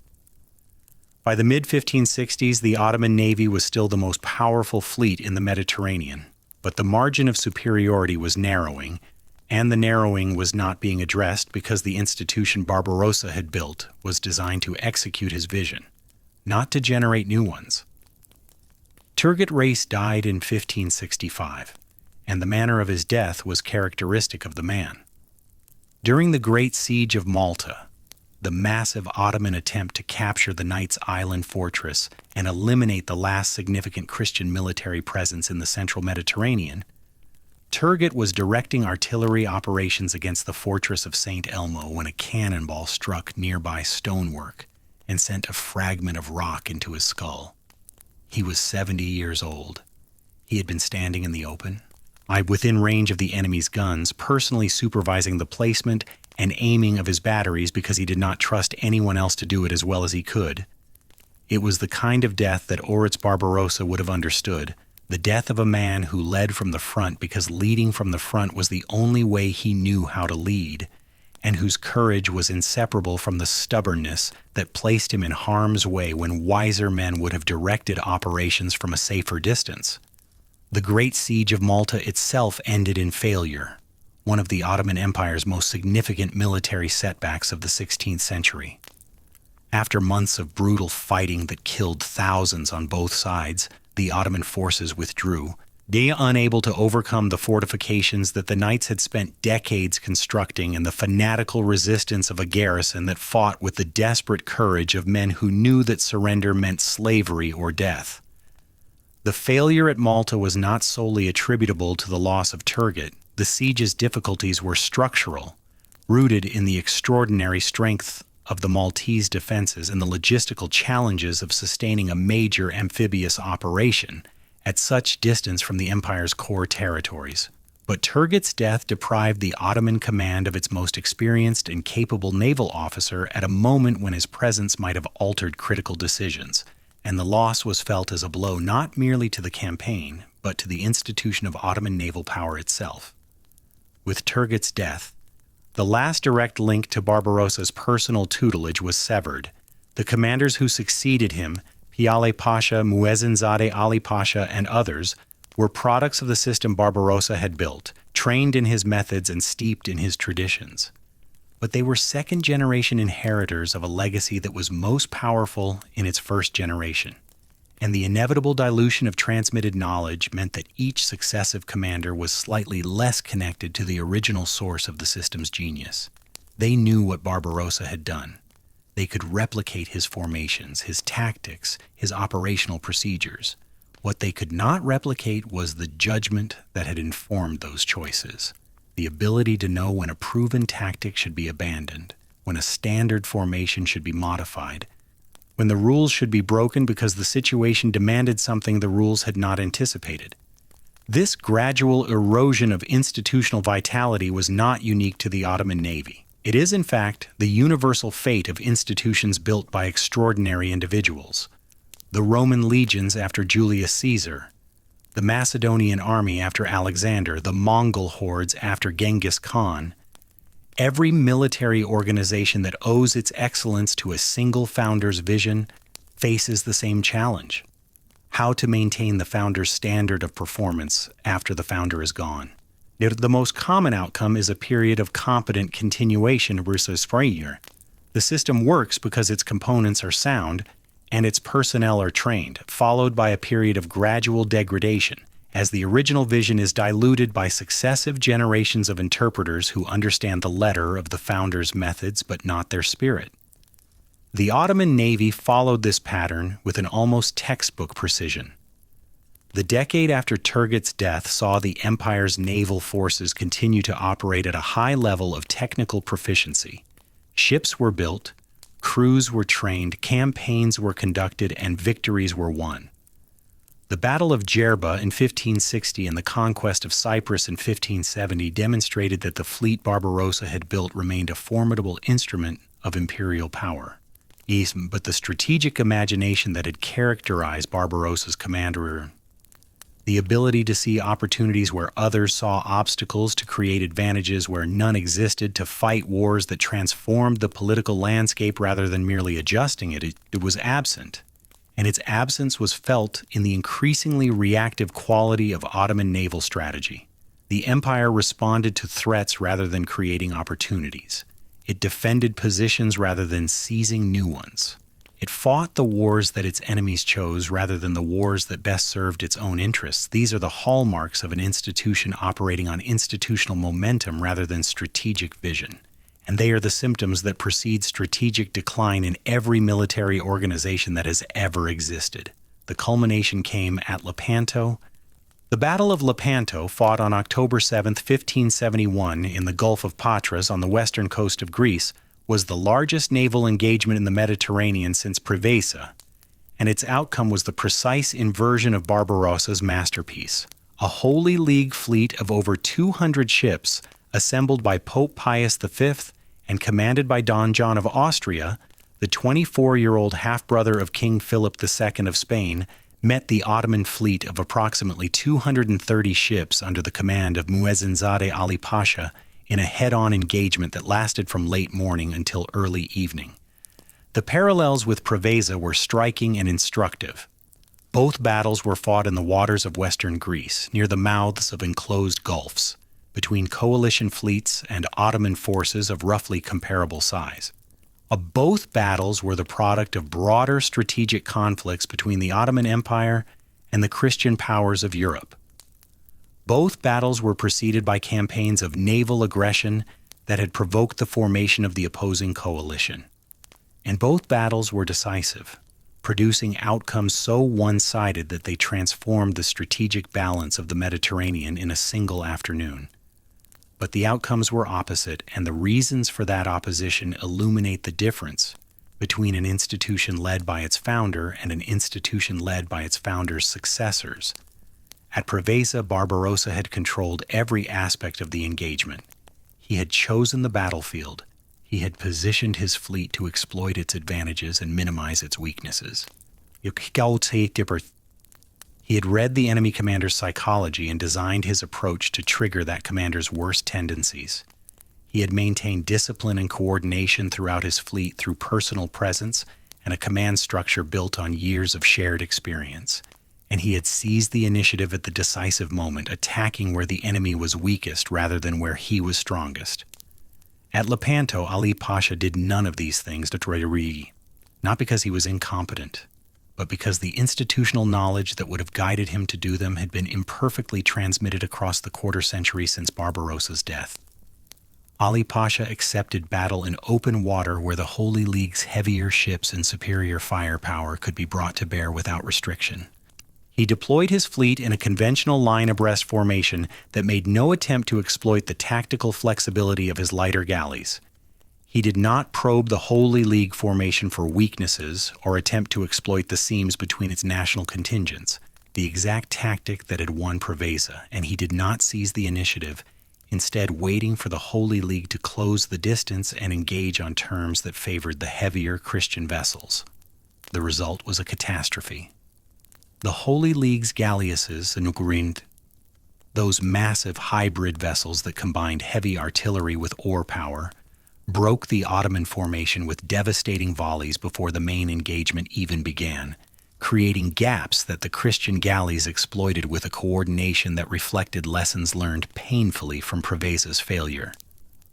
By the mid-1560s, the Ottoman navy was still the most powerful fleet in the Mediterranean, but the margin of superiority was narrowing, and the narrowing was not being addressed because the institution Barbarossa had built was designed to execute his vision, not to generate new ones. Turgut Reis died in 1565, and the manner of his death was characteristic of the man. During the Great Siege of Malta, the massive Ottoman attempt to capture the Knights Island fortress and eliminate the last significant Christian military presence in the central Mediterranean, Turgut was directing artillery operations against the fortress of St. Elmo when a cannonball struck nearby stonework and sent a fragment of rock into his skull. He was 70 years old. He had been standing in the open, within range of the enemy's guns, personally supervising the placement and aiming of his batteries because he did not trust anyone else to do it as well as he could. It was the kind of death that Oritz Barbarossa would have understood, the death of a man who led from the front because leading from the front was the only way he knew how to lead, and whose courage was inseparable from the stubbornness that placed him in harm's way when wiser men would have directed operations from a safer distance. The Great Siege of Malta itself ended in failure, one of the Ottoman Empire's most significant military setbacks of the 16th century. After months of brutal fighting that killed thousands on both sides, the Ottoman forces withdrew, they unable to overcome the fortifications that the knights had spent decades constructing and the fanatical resistance of a garrison that fought with the desperate courage of men who knew that surrender meant slavery or death. The failure at Malta was not solely attributable to the loss of Turgot. The siege's difficulties were structural, rooted in the extraordinary strength of the Maltese defenses and the logistical challenges of sustaining a major amphibious operation at such distance from the empire's core territories. But Turgot's death deprived the Ottoman command of its most experienced and capable naval officer at a moment when his presence might have altered critical decisions, and the loss was felt as a blow not merely to the campaign, but to the institution of Ottoman naval power itself. With Turgot's death, the last direct link to Barbarossa's personal tutelage was severed. The commanders who succeeded him, Piale Pasha, Muezzinzadeh Ali Pasha, and others, were products of the system Barbarossa had built, trained in his methods and steeped in his traditions. But they were second-generation inheritors of a legacy that was most powerful in its first generation. And the inevitable dilution of transmitted knowledge meant that each successive commander was slightly less connected to the original source of the system's genius. They knew what Barbarossa had done. They could replicate his formations, his tactics, his operational procedures. What they could not replicate was the judgment that had informed those choices. The ability to know when a proven tactic should be abandoned, when a standard formation should be modified, when the rules should be broken because the situation demanded something the rules had not anticipated. This gradual erosion of institutional vitality was not unique to the Ottoman Navy. It is, in fact, the universal fate of institutions built by extraordinary individuals. The Roman legions after Julius Caesar, the Macedonian army after Alexander, the Mongol hordes after Genghis Khan. Every military organization that owes its excellence to a single founder's vision faces the same challenge: how to maintain the founder's standard of performance after the founder is gone. The most common outcome is a period of competent continuation versus failure. The system works because its components are sound and its personnel are trained, followed by a period of gradual degradation, as the original vision is diluted by successive generations of interpreters who understand the letter of the founder's methods but not their spirit. The Ottoman Navy followed this pattern with an almost textbook precision. The decade after Turgot's death saw the empire's naval forces continue to operate at a high level of technical proficiency. Ships were built, crews were trained, campaigns were conducted, and victories were won. The Battle of Djerba in 1560 and the conquest of Cyprus in 1570 demonstrated that the fleet Barbarossa had built remained a formidable instrument of imperial power. Yes, but the strategic imagination that had characterized Barbarossa's commander, the ability to see opportunities where others saw obstacles, to create advantages where none existed, to fight wars that transformed the political landscape rather than merely adjusting it, it was absent. And its absence was felt in the increasingly reactive quality of Ottoman naval strategy. The empire responded to threats rather than creating opportunities. It defended positions rather than seizing new ones. It fought the wars that its enemies chose rather than the wars that best served its own interests. These are the hallmarks of an institution operating on institutional momentum rather than strategic vision. And they are the symptoms that precede strategic decline in every military organization that has ever existed. The culmination came at Lepanto. The Battle of Lepanto, fought on October 7, 1571, in the Gulf of Patras on the western coast of Greece, was the largest naval engagement in the Mediterranean since Preveza, and its outcome was the precise inversion of Barbarossa's masterpiece. A Holy League fleet of over 200 ships, assembled by Pope Pius V and commanded by Don John of Austria, the 24-year-old half-brother of King Philip II of Spain, met the Ottoman fleet of approximately 230 ships under the command of Muezzinzadeh Ali Pasha in a head-on engagement that lasted from late morning until early evening. The parallels with Preveza were striking and instructive. Both battles were fought in the waters of western Greece, near the mouths of enclosed gulfs, between coalition fleets and Ottoman forces of roughly comparable size. Both battles were the product of broader strategic conflicts between the Ottoman Empire and the Christian powers of Europe. Both battles were preceded by campaigns of naval aggression that had provoked the formation of the opposing coalition. And both battles were decisive, producing outcomes so one-sided that they transformed the strategic balance of the Mediterranean in a single afternoon. But the outcomes were opposite, and the reasons for that opposition illuminate the difference between an institution led by its founder and an institution led by its founder's successors. At Preveza, Barbarossa had controlled every aspect of the engagement. He had chosen the battlefield. He had positioned his fleet to exploit its advantages and minimize its weaknesses. He had read the enemy commander's psychology and designed his approach to trigger that commander's worst tendencies. He had maintained discipline and coordination throughout his fleet through personal presence and a command structure built on years of shared experience. And he had seized the initiative at the decisive moment, attacking where the enemy was weakest rather than where he was strongest. At Lepanto, Ali Pasha did none of these things to Hayreddin, not because he was incompetent, but because the institutional knowledge that would have guided him to do them had been imperfectly transmitted across the quarter-century since Barbarossa's death. Ali Pasha accepted battle in open water where the Holy League's heavier ships and superior firepower could be brought to bear without restriction. He deployed his fleet in a conventional line abreast formation that made no attempt to exploit the tactical flexibility of his lighter galleys. He did not probe the Holy League formation for weaknesses or attempt to exploit the seams between its national contingents, the exact tactic that had won Preveza, and he did not seize the initiative, instead waiting for the Holy League to close the distance and engage on terms that favored the heavier Christian vessels. The result was a catastrophe. The Holy League's galleasses, those massive hybrid vessels that combined heavy artillery with oar power, broke the Ottoman formation with devastating volleys before the main engagement even began, creating gaps that the Christian galleys exploited with a coordination that reflected lessons learned painfully from Preveza's failure.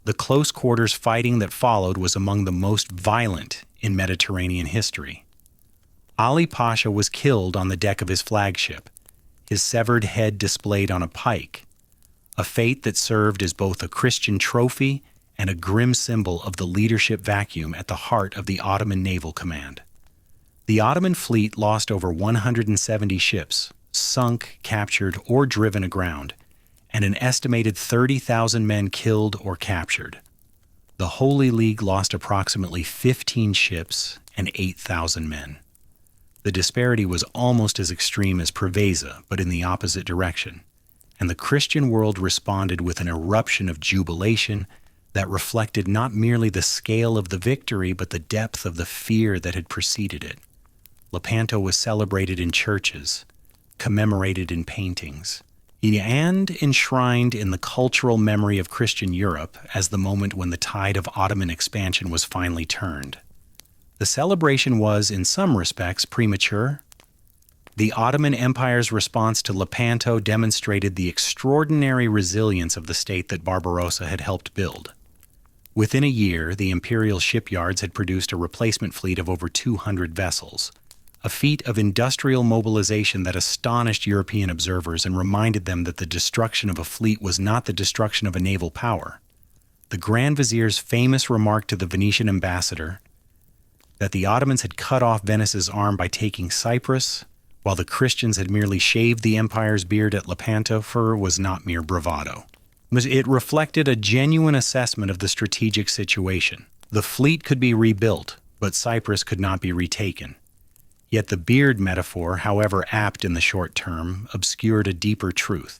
The close quarters fighting that followed was among the most violent in Mediterranean history. Ali Pasha was killed on the deck of his flagship, his severed head displayed on a pike, a fate that served as both a Christian trophy and a grim symbol of the leadership vacuum at the heart of the Ottoman naval command. The Ottoman fleet lost over 170 ships, sunk, captured, or driven aground, and an estimated 30,000 men killed or captured. The Holy League lost approximately 15 ships and 8,000 men. The disparity was almost as extreme as Preveza, but in the opposite direction, and the Christian world responded with an eruption of jubilation that reflected not merely the scale of the victory, but the depth of the fear that had preceded it. Lepanto was celebrated in churches, commemorated in paintings, and enshrined in the cultural memory of Christian Europe as the moment when the tide of Ottoman expansion was finally turned. The celebration was, in some respects, premature. The Ottoman Empire's response to Lepanto demonstrated the extraordinary resilience of the state that Barbarossa had helped build. Within a year, the imperial shipyards had produced a replacement fleet of over 200 vessels, a feat of industrial mobilization that astonished European observers and reminded them that the destruction of a fleet was not the destruction of a naval power. The Grand Vizier's famous remark to the Venetian ambassador, that the Ottomans had cut off Venice's arm by taking Cyprus, while the Christians had merely shaved the empire's beard at Lepanto, was not mere bravado. It reflected a genuine assessment of the strategic situation. The fleet could be rebuilt, but Cyprus could not be retaken. Yet the beard metaphor, however apt in the short term, obscured a deeper truth.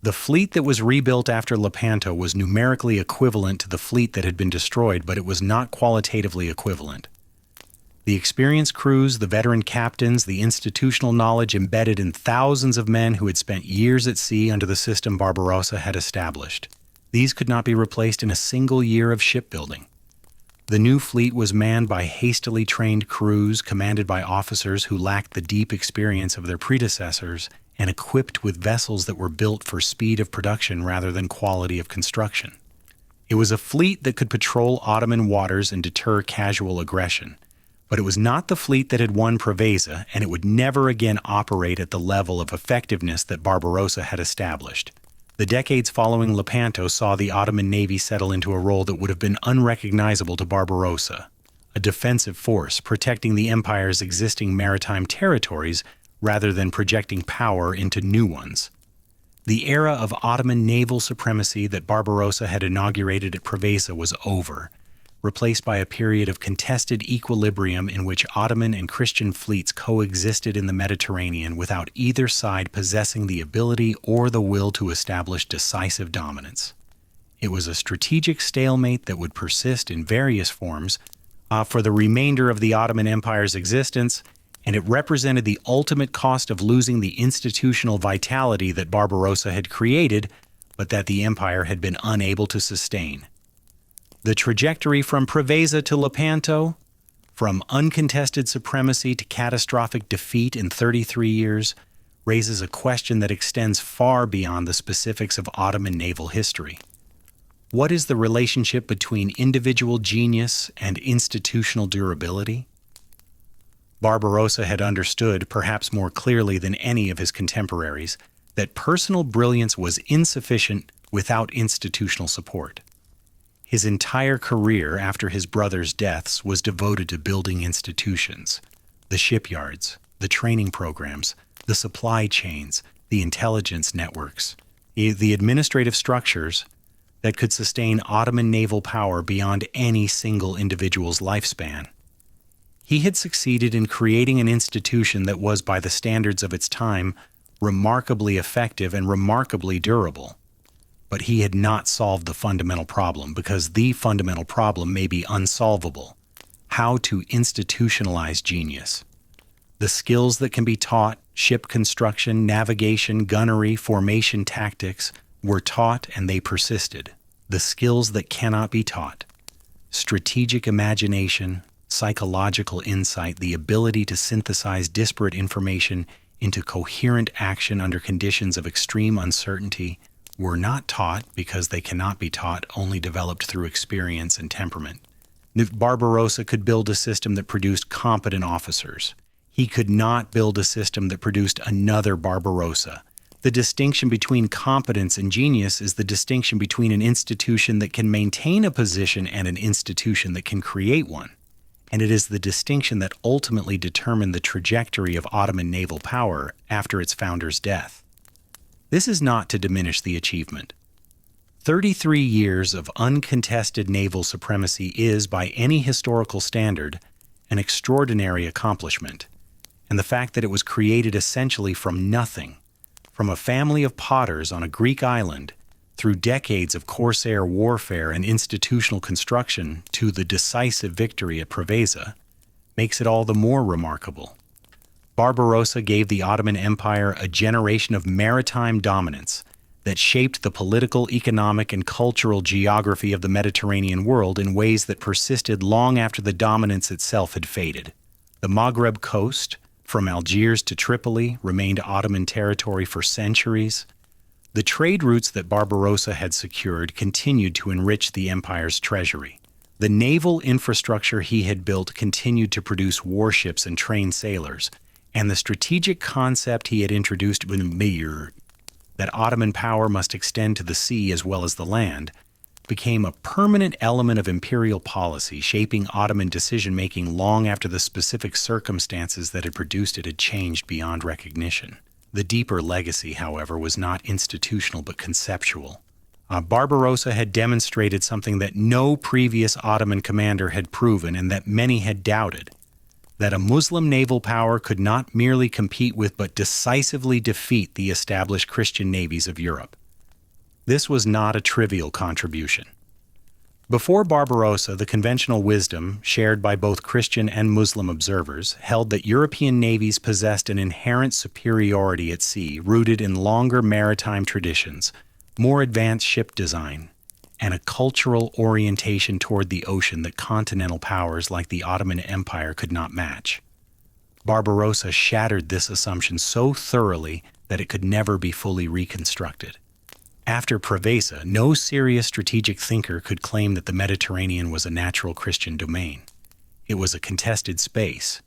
The fleet that was rebuilt after Lepanto was numerically equivalent to the fleet that had been destroyed, but it was not qualitatively equivalent. The experienced crews, the veteran captains, the institutional knowledge embedded in thousands of men who had spent years at sea under the system Barbarossa had established. These could not be replaced in a single year of shipbuilding. The new fleet was manned by hastily trained crews, commanded by officers who lacked the deep experience of their predecessors, and equipped with vessels that were built for speed of production rather than quality of construction. It was a fleet that could patrol Ottoman waters and deter casual aggression. But it was not the fleet that had won Preveza, and it would never again operate at the level of effectiveness that Barbarossa had established. The decades following Lepanto saw the Ottoman navy settle into a role that would have been unrecognizable to Barbarossa, a defensive force protecting the empire's existing maritime territories rather than projecting power into new ones. The era of Ottoman naval supremacy that Barbarossa had inaugurated at Preveza was over, replaced by a period of contested equilibrium in which Ottoman and Christian fleets coexisted in the Mediterranean without either side possessing the ability or the will to establish decisive dominance. It was a strategic stalemate that would persist in various forms for the remainder of the Ottoman Empire's existence, and it represented the ultimate cost of losing the institutional vitality that Barbarossa had created, but that the empire had been unable to sustain. The trajectory from Preveza to Lepanto, from uncontested supremacy to catastrophic defeat in 33 years, raises a question that extends far beyond the specifics of Ottoman naval history. What is the relationship between individual genius and institutional durability? Barbarossa had understood, perhaps more clearly than any of his contemporaries, that personal brilliance was insufficient without institutional support. His entire career after his brother's deaths was devoted to building institutions, the shipyards, the training programs, the supply chains, the intelligence networks, the administrative structures that could sustain Ottoman naval power beyond any single individual's lifespan. He had succeeded in creating an institution that was, by the standards of its time, remarkably effective and remarkably durable. But he had not solved the fundamental problem, because the fundamental problem may be unsolvable: how to institutionalize genius. The skills that can be taught, ship construction, navigation, gunnery, formation tactics, were taught and they persisted. The skills that cannot be taught: strategic imagination, psychological insight, the ability to synthesize disparate information into coherent action under conditions of extreme uncertainty, were not taught because they cannot be taught, only developed through experience and temperament. Barbarossa could build a system that produced competent officers. He could not build a system that produced another Barbarossa. The distinction between competence and genius is the distinction between an institution that can maintain a position and an institution that can create one. And it is the distinction that ultimately determined the trajectory of Ottoman naval power after its founder's death. This is not to diminish the achievement. 33 years of uncontested naval supremacy is, by any historical standard, an extraordinary accomplishment. And the fact that it was created essentially from nothing, from a family of potters on a Greek island, through decades of corsair warfare and institutional construction to the decisive victory at Preveza, makes it all the more remarkable. Barbarossa gave the Ottoman Empire a generation of maritime dominance that shaped the political, economic, and cultural geography of the Mediterranean world in ways that persisted long after the dominance itself had faded. The Maghreb coast, from Algiers to Tripoli, remained Ottoman territory for centuries. The trade routes that Barbarossa had secured continued to enrich the empire's treasury. The naval infrastructure he had built continued to produce warships and train sailors, and the strategic concept he had introduced that Ottoman power must extend to the sea as well as the land became a permanent element of imperial policy, shaping Ottoman decision-making long after the specific circumstances that had produced it had changed beyond recognition. The deeper legacy, however, was not institutional but conceptual. Barbarossa had demonstrated something that no previous Ottoman commander had proven and that many had doubted: that a Muslim naval power could not merely compete with but decisively defeat the established Christian navies of Europe. This was not a trivial contribution. Before Barbarossa, the conventional wisdom, shared by both Christian and Muslim observers, held that European navies possessed an inherent superiority at sea rooted in longer maritime traditions, more advanced ship design, and a cultural orientation toward the ocean that continental powers like the Ottoman Empire could not match. Barbarossa shattered this assumption so thoroughly that it could never be fully reconstructed. After Preveza, no serious strategic thinker could claim that the Mediterranean was a natural Christian domain. It was a contested space,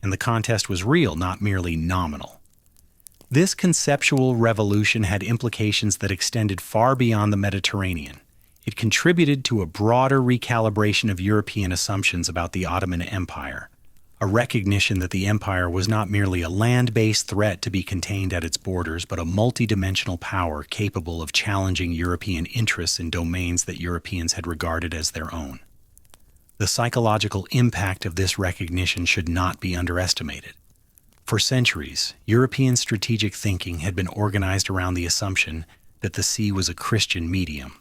and the contest was real, not merely nominal. This conceptual revolution had implications that extended far beyond the Mediterranean. It contributed to a broader recalibration of European assumptions about the Ottoman Empire, a recognition that the empire was not merely a land-based threat to be contained at its borders, but a multidimensional power capable of challenging European interests in domains that Europeans had regarded as their own. The psychological impact of this recognition should not be underestimated. For centuries, European strategic thinking had been organized around the assumption that the sea was a Christian medium,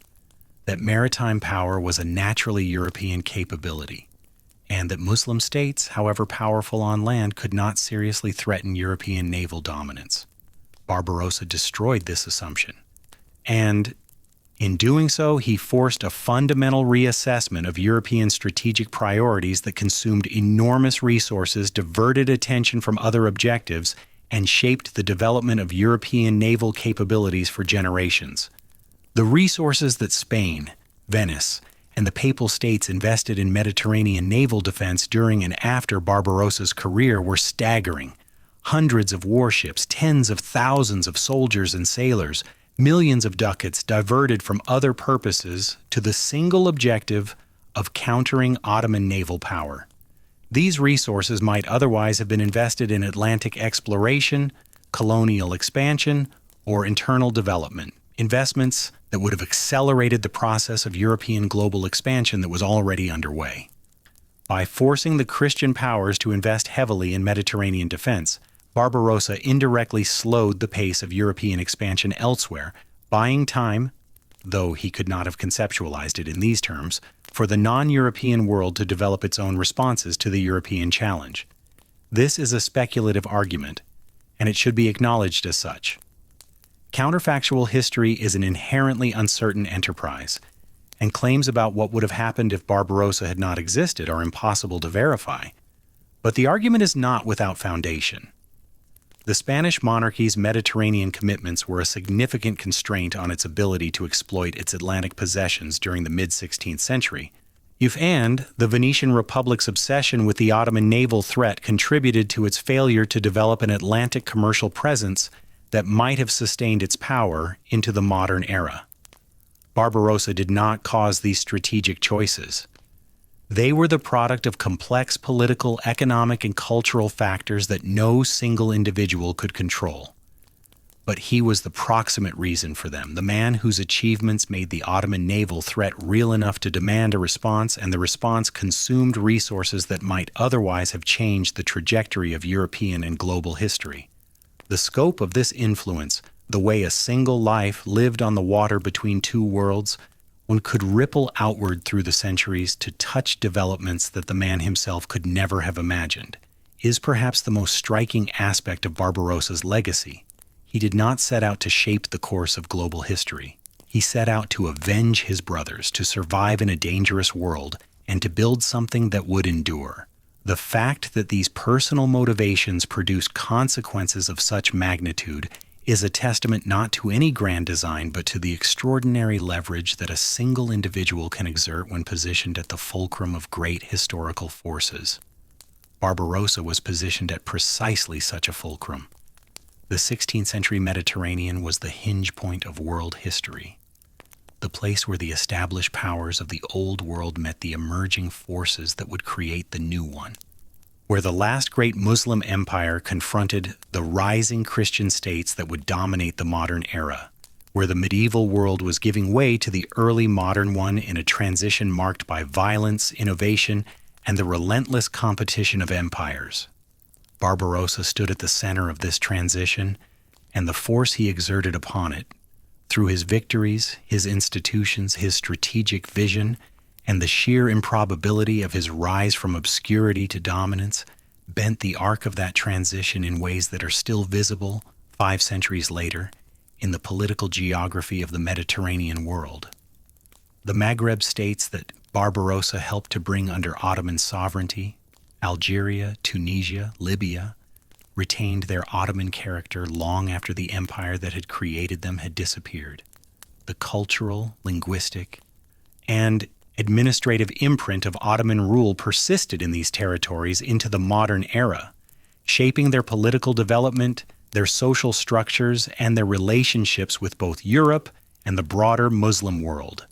that maritime power was a naturally European capability, and that Muslim states, however powerful on land, could not seriously threaten European naval dominance. Barbarossa destroyed this assumption, and in doing so, he forced a fundamental reassessment of European strategic priorities that consumed enormous resources, diverted attention from other objectives, and shaped the development of European naval capabilities for generations. The resources that Spain, Venice, and the Papal States invested in Mediterranean naval defense during and after Barbarossa's career were staggering. Hundreds of warships, tens of thousands of soldiers and sailors, millions of ducats diverted from other purposes to the single objective of countering Ottoman naval power. These resources might otherwise have been invested in Atlantic exploration, colonial expansion, or internal development, investments that would have accelerated the process of European global expansion that was already underway. By forcing the Christian powers to invest heavily in Mediterranean defense, Barbarossa indirectly slowed the pace of European expansion elsewhere, buying time, though he could not have conceptualized it in these terms, for the non-European world to develop its own responses to the European challenge. This is a speculative argument, and it should be acknowledged as such. Counterfactual history is an inherently uncertain enterprise, and claims about what would have happened if Barbarossa had not existed are impossible to verify. But the argument is not without foundation. The Spanish monarchy's Mediterranean commitments were a significant constraint on its ability to exploit its Atlantic possessions during the mid-16th century. And the Venetian Republic's obsession with the Ottoman naval threat contributed to its failure to develop an Atlantic commercial presence that might have sustained its power into the modern era. Barbarossa did not cause these strategic choices. They were the product of complex political, economic, and cultural factors that no single individual could control. But he was the proximate reason for them, the man whose achievements made the Ottoman naval threat real enough to demand a response, and the response consumed resources that might otherwise have changed the trajectory of European and global history. The scope of this influence, the way a single life lived on the water between two worlds, one could ripple outward through the centuries to touch developments that the man himself could never have imagined, is perhaps the most striking aspect of Barbarossa's legacy. He did not set out to shape the course of global history. He set out to avenge his brothers, to survive in a dangerous world, and to build something that would endure. The fact that these personal motivations produced consequences of such magnitude is a testament not to any grand design, but to the extraordinary leverage that a single individual can exert when positioned at the fulcrum of great historical forces. Barbarossa was positioned at precisely such a fulcrum. The 16th century Mediterranean was the hinge point of world history, the place where the established powers of the old world met the emerging forces that would create the new one, where the last great Muslim empire confronted the rising Christian states that would dominate the modern era, where the medieval world was giving way to the early modern one in a transition marked by violence, innovation, and the relentless competition of empires. Barbarossa stood at the center of this transition, and the force he exerted upon it, through his victories, his institutions, his strategic vision, and the sheer improbability of his rise from obscurity to dominance, bent the arc of that transition in ways that are still visible 5 centuries later in the political geography of the Mediterranean world. The Maghreb states that Barbarossa helped to bring under Ottoman sovereignty, Algeria, Tunisia, Libya, retained their Ottoman character long after the empire that had created them had disappeared. the cultural, linguistic, and administrative imprint of Ottoman rule persisted in these territories into the modern era, shaping their political development, their social structures, and their relationships with both Europe and the broader Muslim world.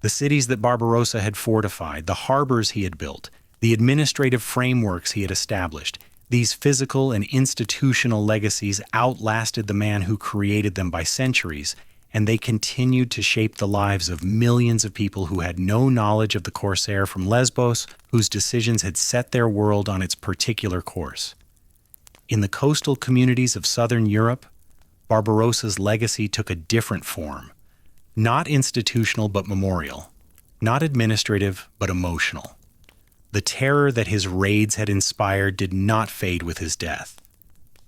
The cities that Barbarossa had fortified, the harbors he had built, the administrative frameworks he had established, these physical and institutional legacies outlasted the man who created them by centuries, and they continued to shape the lives of millions of people who had no knowledge of the corsair from Lesbos, whose decisions had set their world on its particular course. In the coastal communities of southern Europe, Barbarossa's legacy took a different form, not institutional but memorial, not administrative but emotional. The terror that his raids had inspired did not fade with his death.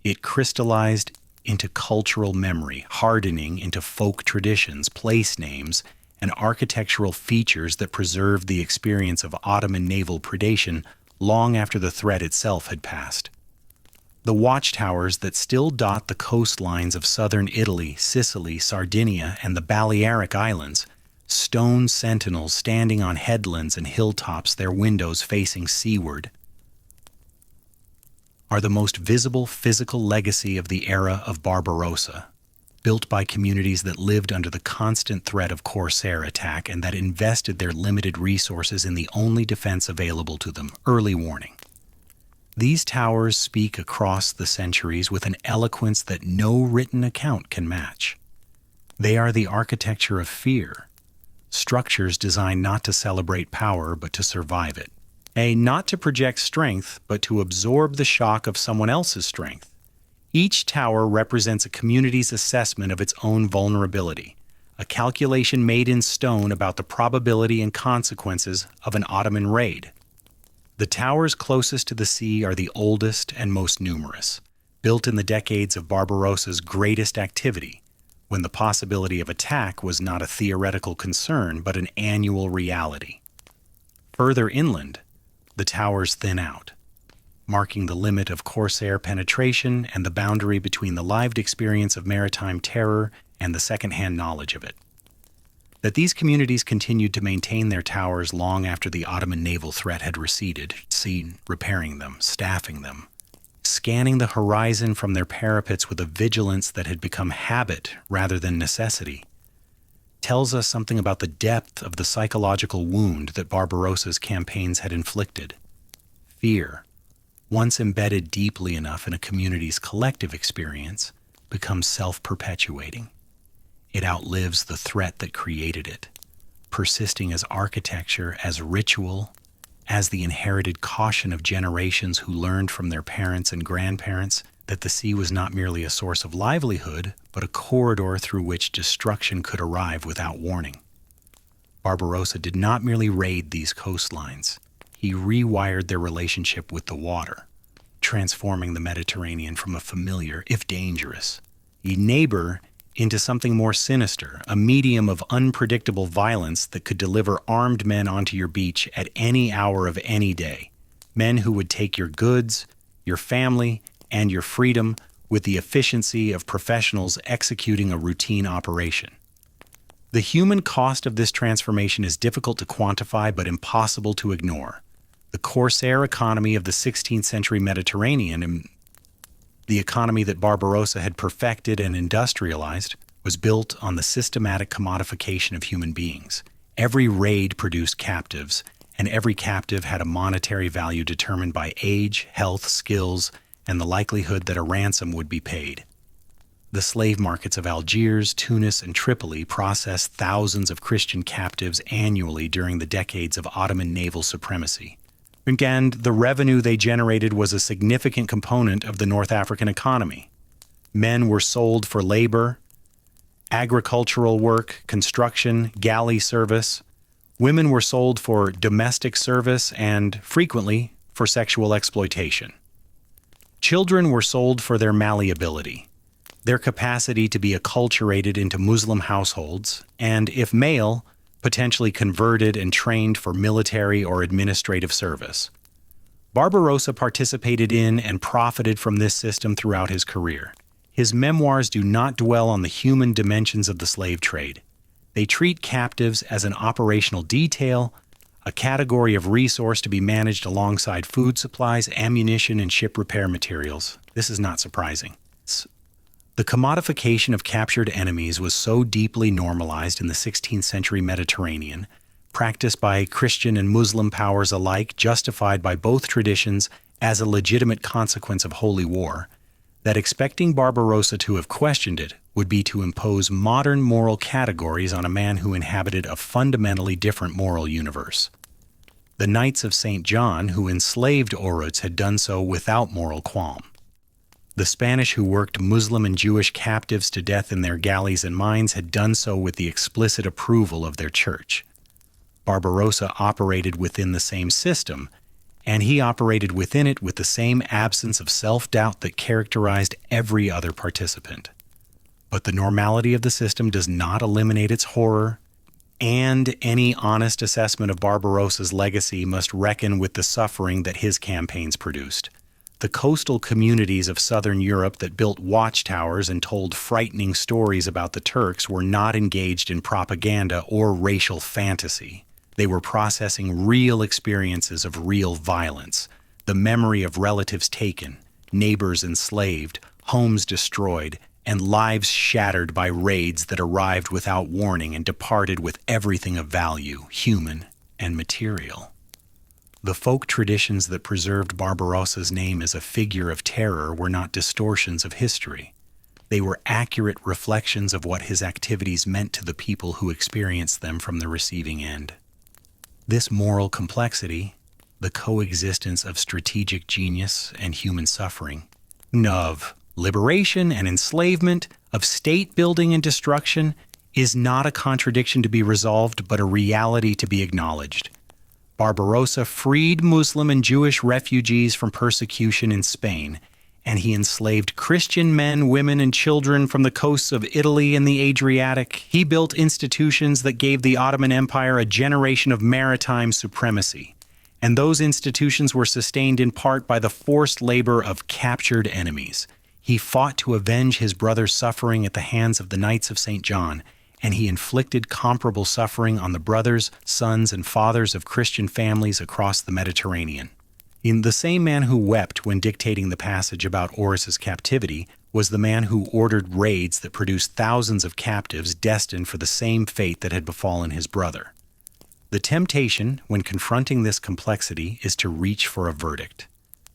It crystallized into cultural memory, hardening into folk traditions, place names, and architectural features that preserved the experience of Ottoman naval predation long after the threat itself had passed. The watchtowers that still dot the coastlines of southern Italy, Sicily, Sardinia, and the Balearic Islands, stone sentinels standing on headlands and hilltops, their windows facing seaward, are the most visible physical legacy of the era of Barbarossa, built by communities that lived under the constant threat of corsair attack and that invested their limited resources in the only defense available to them, early warning. These towers speak across the centuries with an eloquence that no written account can match. They are the architecture of fear, structures designed not to celebrate power but to survive it. Not to project strength, but to absorb the shock of someone else's strength. Each tower represents a community's assessment of its own vulnerability, a calculation made in stone about the probability and consequences of an Ottoman raid. The towers closest to the sea are the oldest and most numerous, built in the decades of Barbarossa's greatest activity, when the possibility of attack was not a theoretical concern but an annual reality. Further inland, the towers thin out, marking the limit of corsair penetration and the boundary between the lived experience of maritime terror and the second-hand knowledge of it. That these communities continued to maintain their towers long after the Ottoman naval threat had receded, repairing them, staffing them, scanning the horizon from their parapets with a vigilance that had become habit rather than necessity, tells us something about the depth of the psychological wound that Barbarossa's campaigns had inflicted. Fear, once embedded deeply enough in a community's collective experience, becomes self-perpetuating. It outlives the threat that created it, persisting as architecture, as ritual, as the inherited caution of generations who learned from their parents and grandparents that the sea was not merely a source of livelihood, but a corridor through which destruction could arrive without warning. Barbarossa did not merely raid these coastlines. He rewired their relationship with the water, transforming the Mediterranean from a familiar, if dangerous, neighbor into something more sinister, a medium of unpredictable violence that could deliver armed men onto your beach at any hour of any day, men who would take your goods, your family, and your freedom with the efficiency of professionals executing a routine operation. The human cost of this transformation is difficult to quantify but impossible to ignore. The corsair economy of the 16th century Mediterranean, the economy that Barbarossa had perfected and industrialized, was built on the systematic commodification of human beings. Every raid produced captives, and every captive had a monetary value determined by age, health, skills, and the likelihood that a ransom would be paid. The slave markets of Algiers, Tunis, and Tripoli processed thousands of Christian captives annually during the decades of Ottoman naval supremacy. And the revenue they generated was a significant component of the North African economy. Men were sold for labor, agricultural work, construction, galley service. Women were sold for domestic service and, frequently, for sexual exploitation. Children were sold for their malleability, their capacity to be acculturated into Muslim households, and, if male, potentially converted and trained for military or administrative service. Barbarossa participated in and profited from this system throughout his career. His memoirs do not dwell on the human dimensions of the slave trade. They treat captives as an operational detail, a category of resource to be managed alongside food supplies, ammunition, and ship repair materials. This is not surprising. The commodification of captured enemies was so deeply normalized in the 16th century Mediterranean, practiced by Christian and Muslim powers alike, justified by both traditions as a legitimate consequence of holy war, that expecting Barbarossa to have questioned it would be to impose modern moral categories on a man who inhabited a fundamentally different moral universe. The Knights of St. John who enslaved Oruts had done so without moral qualm. The Spanish who worked Muslim and Jewish captives to death in their galleys and mines had done so with the explicit approval of their church. Barbarossa operated within the same system, and he operated within it with the same absence of self-doubt that characterized every other participant. But the normality of the system does not eliminate its horror, and any honest assessment of Barbarossa's legacy must reckon with the suffering that his campaigns produced. The coastal communities of southern Europe that built watchtowers and told frightening stories about the Turks were not engaged in propaganda or racial fantasy. They were processing real experiences of real violence, the memory of relatives taken, neighbors enslaved, homes destroyed, and lives shattered by raids that arrived without warning and departed with everything of value, human and material. The folk traditions that preserved Barbarossa's name as a figure of terror were not distortions of history. They were accurate reflections of what his activities meant to the people who experienced them from the receiving end. This moral complexity, the coexistence of strategic genius and human suffering, of liberation and enslavement, of state building and destruction, is not a contradiction to be resolved, but a reality to be acknowledged. Barbarossa freed Muslim and Jewish refugees from persecution in Spain, and he enslaved Christian men, women, and children from the coasts of Italy and the Adriatic. He built institutions that gave the Ottoman Empire a generation of maritime supremacy, and those institutions were sustained in part by the forced labor of captured enemies. He fought to avenge his brother's suffering at the hands of the Knights of St. John, and he inflicted comparable suffering on the brothers, sons, and fathers of Christian families across the Mediterranean. The same man who wept when dictating the passage about Orus's captivity was the man who ordered raids that produced thousands of captives destined for the same fate that had befallen his brother. The temptation, when confronting this complexity, is to reach for a verdict,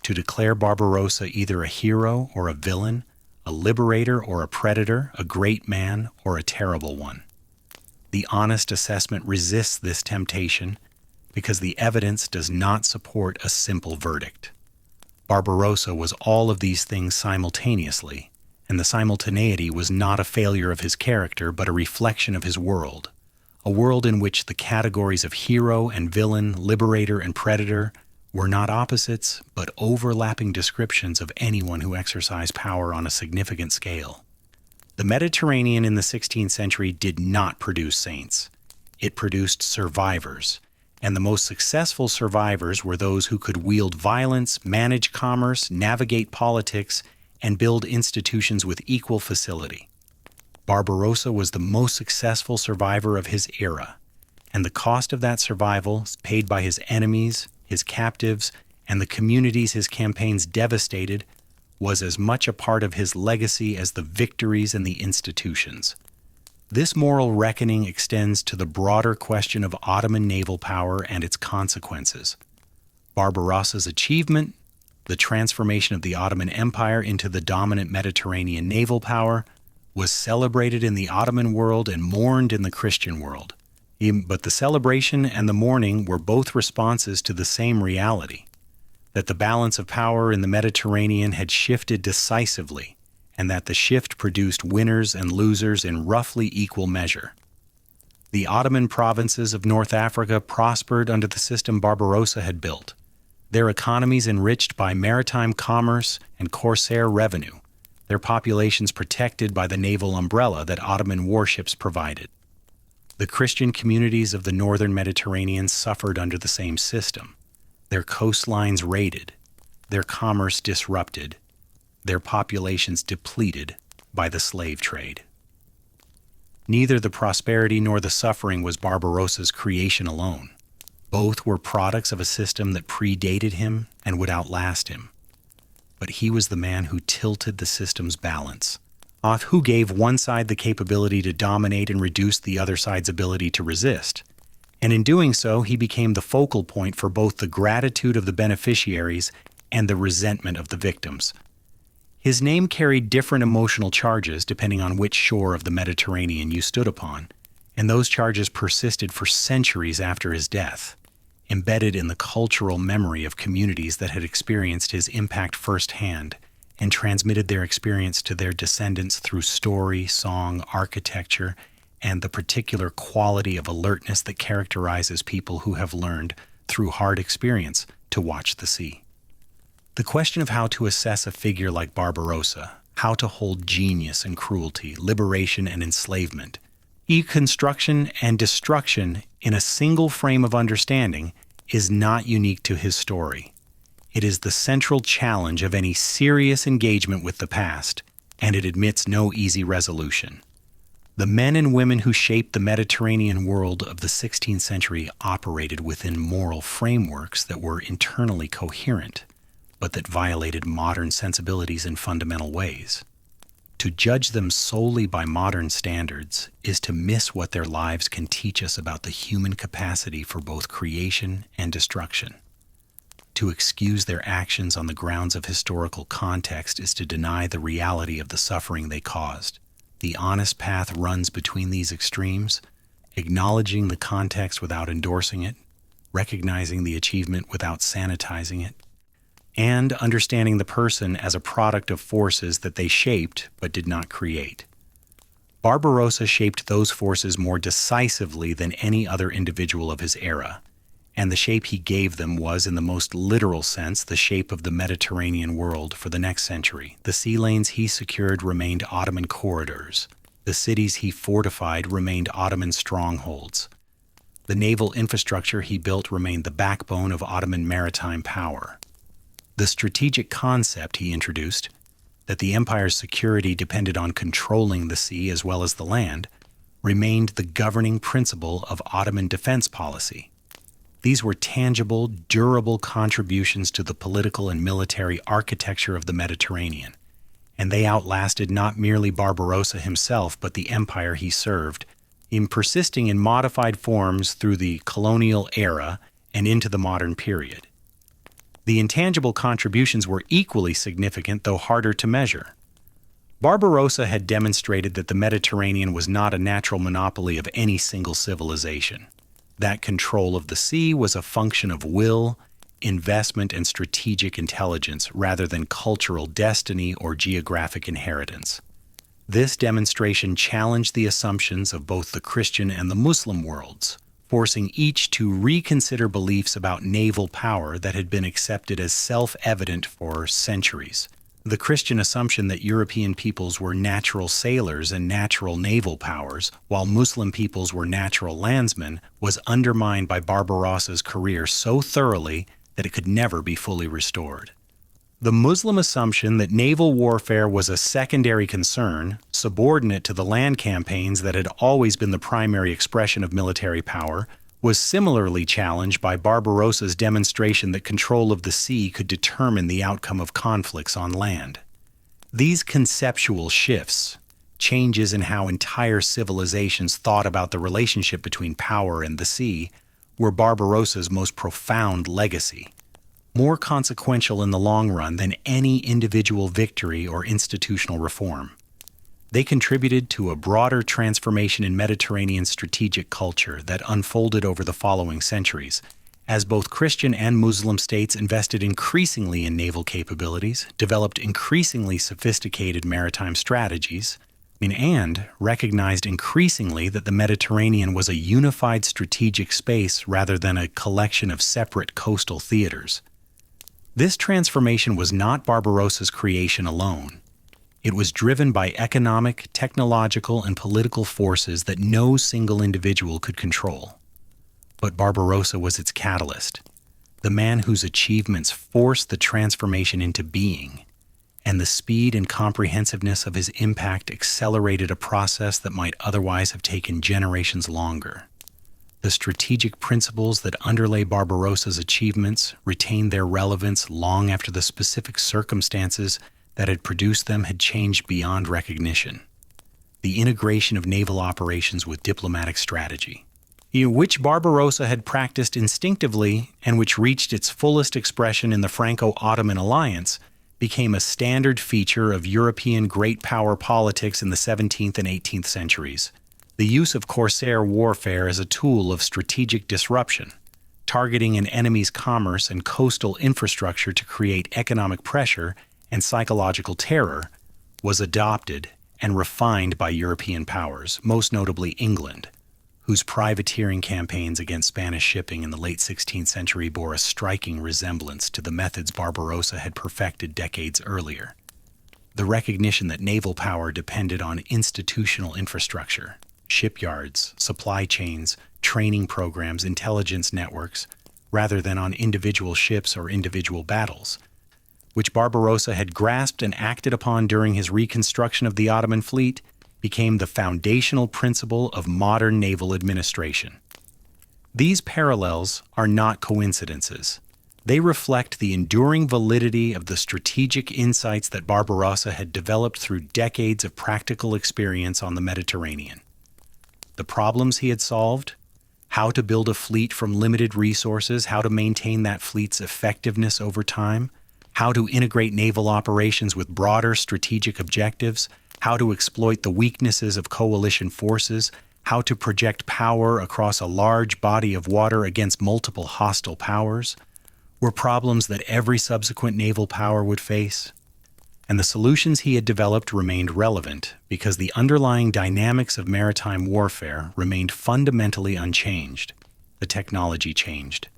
to declare Barbarossa either a hero or a villain, a liberator or a predator, a great man or a terrible one. The honest assessment resists this temptation because the evidence does not support a simple verdict. Barbarossa was all of these things simultaneously, and the simultaneity was not a failure of his character but a reflection of his world, a world in which the categories of hero and villain, liberator and predator were not opposites, but overlapping descriptions of anyone who exercised power on a significant scale. The Mediterranean in the 16th century did not produce saints. It produced survivors, and the most successful survivors were those who could wield violence, manage commerce, navigate politics, and build institutions with equal facility. Barbarossa was the most successful survivor of his era, and the cost of that survival, paid by his enemies, his captives, and the communities his campaigns devastated, was as much a part of his legacy as the victories and the institutions. This moral reckoning extends to the broader question of Ottoman naval power and its consequences. Barbarossa's achievement, the transformation of the Ottoman Empire into the dominant Mediterranean naval power, was celebrated in the Ottoman world and mourned in the Christian world. But the celebration and the mourning were both responses to the same reality, that the balance of power in the Mediterranean had shifted decisively, and that the shift produced winners and losers in roughly equal measure. The Ottoman provinces of North Africa prospered under the system Barbarossa had built, their economies enriched by maritime commerce and corsair revenue, their populations protected by the naval umbrella that Ottoman warships provided. The Christian communities of the northern Mediterranean suffered under the same system, their coastlines raided, their commerce disrupted, their populations depleted by the slave trade. Neither the prosperity nor the suffering was Barbarossa's creation alone. Both were products of a system that predated him and would outlast him. But he was the man who tilted the system's balance, who gave one side the capability to dominate and reduce the other side's ability to resist. And in doing so, he became the focal point for both the gratitude of the beneficiaries and the resentment of the victims. His name carried different emotional charges depending on which shore of the Mediterranean you stood upon, and those charges persisted for centuries after his death, embedded in the cultural memory of communities that had experienced his impact firsthand and transmitted their experience to their descendants through story, song, architecture, and the particular quality of alertness that characterizes people who have learned, through hard experience, to watch the sea. The question of how to assess a figure like Barbarossa, how to hold genius and cruelty, liberation and enslavement, construction and destruction in a single frame of understanding is not unique to his story. It is the central challenge of any serious engagement with the past, and it admits no easy resolution. The men and women who shaped the Mediterranean world of the 16th century operated within moral frameworks that were internally coherent, but that violated modern sensibilities in fundamental ways. To judge them solely by modern standards is to miss what their lives can teach us about the human capacity for both creation and destruction. To excuse their actions on the grounds of historical context is to deny the reality of the suffering they caused. The honest path runs between these extremes, acknowledging the context without endorsing it, recognizing the achievement without sanitizing it, and understanding the person as a product of forces that they shaped but did not create. Barbarossa shaped those forces more decisively than any other individual of his era, and the shape he gave them was, in the most literal sense, the shape of the Mediterranean world for the next century. The sea lanes he secured remained Ottoman corridors. The cities he fortified remained Ottoman strongholds. The naval infrastructure he built remained the backbone of Ottoman maritime power. The strategic concept he introduced, that the empire's security depended on controlling the sea as well as the land, remained the governing principle of Ottoman defense policy. These were tangible, durable contributions to the political and military architecture of the Mediterranean, and they outlasted not merely Barbarossa himself but the empire he served, in persisting in modified forms through the colonial era and into the modern period. The intangible contributions were equally significant, though harder to measure. Barbarossa had demonstrated that the Mediterranean was not a natural monopoly of any single civilization. That control of the sea was a function of will, investment, and strategic intelligence rather than cultural destiny or geographic inheritance. This demonstration challenged the assumptions of both the Christian and the Muslim worlds, forcing each to reconsider beliefs about naval power that had been accepted as self-evident for centuries. The Christian assumption that European peoples were natural sailors and natural naval powers, while Muslim peoples were natural landsmen, was undermined by Barbarossa's career so thoroughly that it could never be fully restored. The Muslim assumption that naval warfare was a secondary concern, subordinate to the land campaigns that had always been the primary expression of military power, was similarly challenged by Barbarossa's demonstration that control of the sea could determine the outcome of conflicts on land. These conceptual shifts, changes in how entire civilizations thought about the relationship between power and the sea, were Barbarossa's most profound legacy, more consequential in the long run than any individual victory or institutional reform. They contributed to a broader transformation in Mediterranean strategic culture that unfolded over the following centuries, as both Christian and Muslim states invested increasingly in naval capabilities, developed increasingly sophisticated maritime strategies, and recognized increasingly that the Mediterranean was a unified strategic space rather than a collection of separate coastal theaters. This transformation was not Barbarossa's creation alone. It was driven by economic, technological, and political forces that no single individual could control. But Barbarossa was its catalyst, the man whose achievements forced the transformation into being, and the speed and comprehensiveness of his impact accelerated a process that might otherwise have taken generations longer. The strategic principles that underlay Barbarossa's achievements retained their relevance long after the specific circumstances that had produced them had changed beyond recognition. The integration of naval operations with diplomatic strategy, which Barbarossa had practiced instinctively and which reached its fullest expression in the Franco-Ottoman alliance, became a standard feature of European great power politics in the 17th and 18th centuries. The use of corsair warfare as a tool of strategic disruption, targeting an enemy's commerce and coastal infrastructure to create economic pressure and psychological terror, was adopted and refined by European powers, most notably England, whose privateering campaigns against Spanish shipping in the late 16th century bore a striking resemblance to the methods Barbarossa had perfected decades earlier. The recognition that naval power depended on institutional infrastructure, shipyards, supply chains, training programs, intelligence networks, rather than on individual ships or individual battles, which Barbarossa had grasped and acted upon during his reconstruction of the Ottoman fleet, became the foundational principle of modern naval administration. These parallels are not coincidences. They reflect the enduring validity of the strategic insights that Barbarossa had developed through decades of practical experience on the Mediterranean. The problems he had solved, how to build a fleet from limited resources, how to maintain that fleet's effectiveness over time, how to integrate naval operations with broader strategic objectives, how to exploit the weaknesses of coalition forces, how to project power across a large body of water against multiple hostile powers, were problems that every subsequent naval power would face. And the solutions he had developed remained relevant because the underlying dynamics of maritime warfare remained fundamentally unchanged. The technology changed.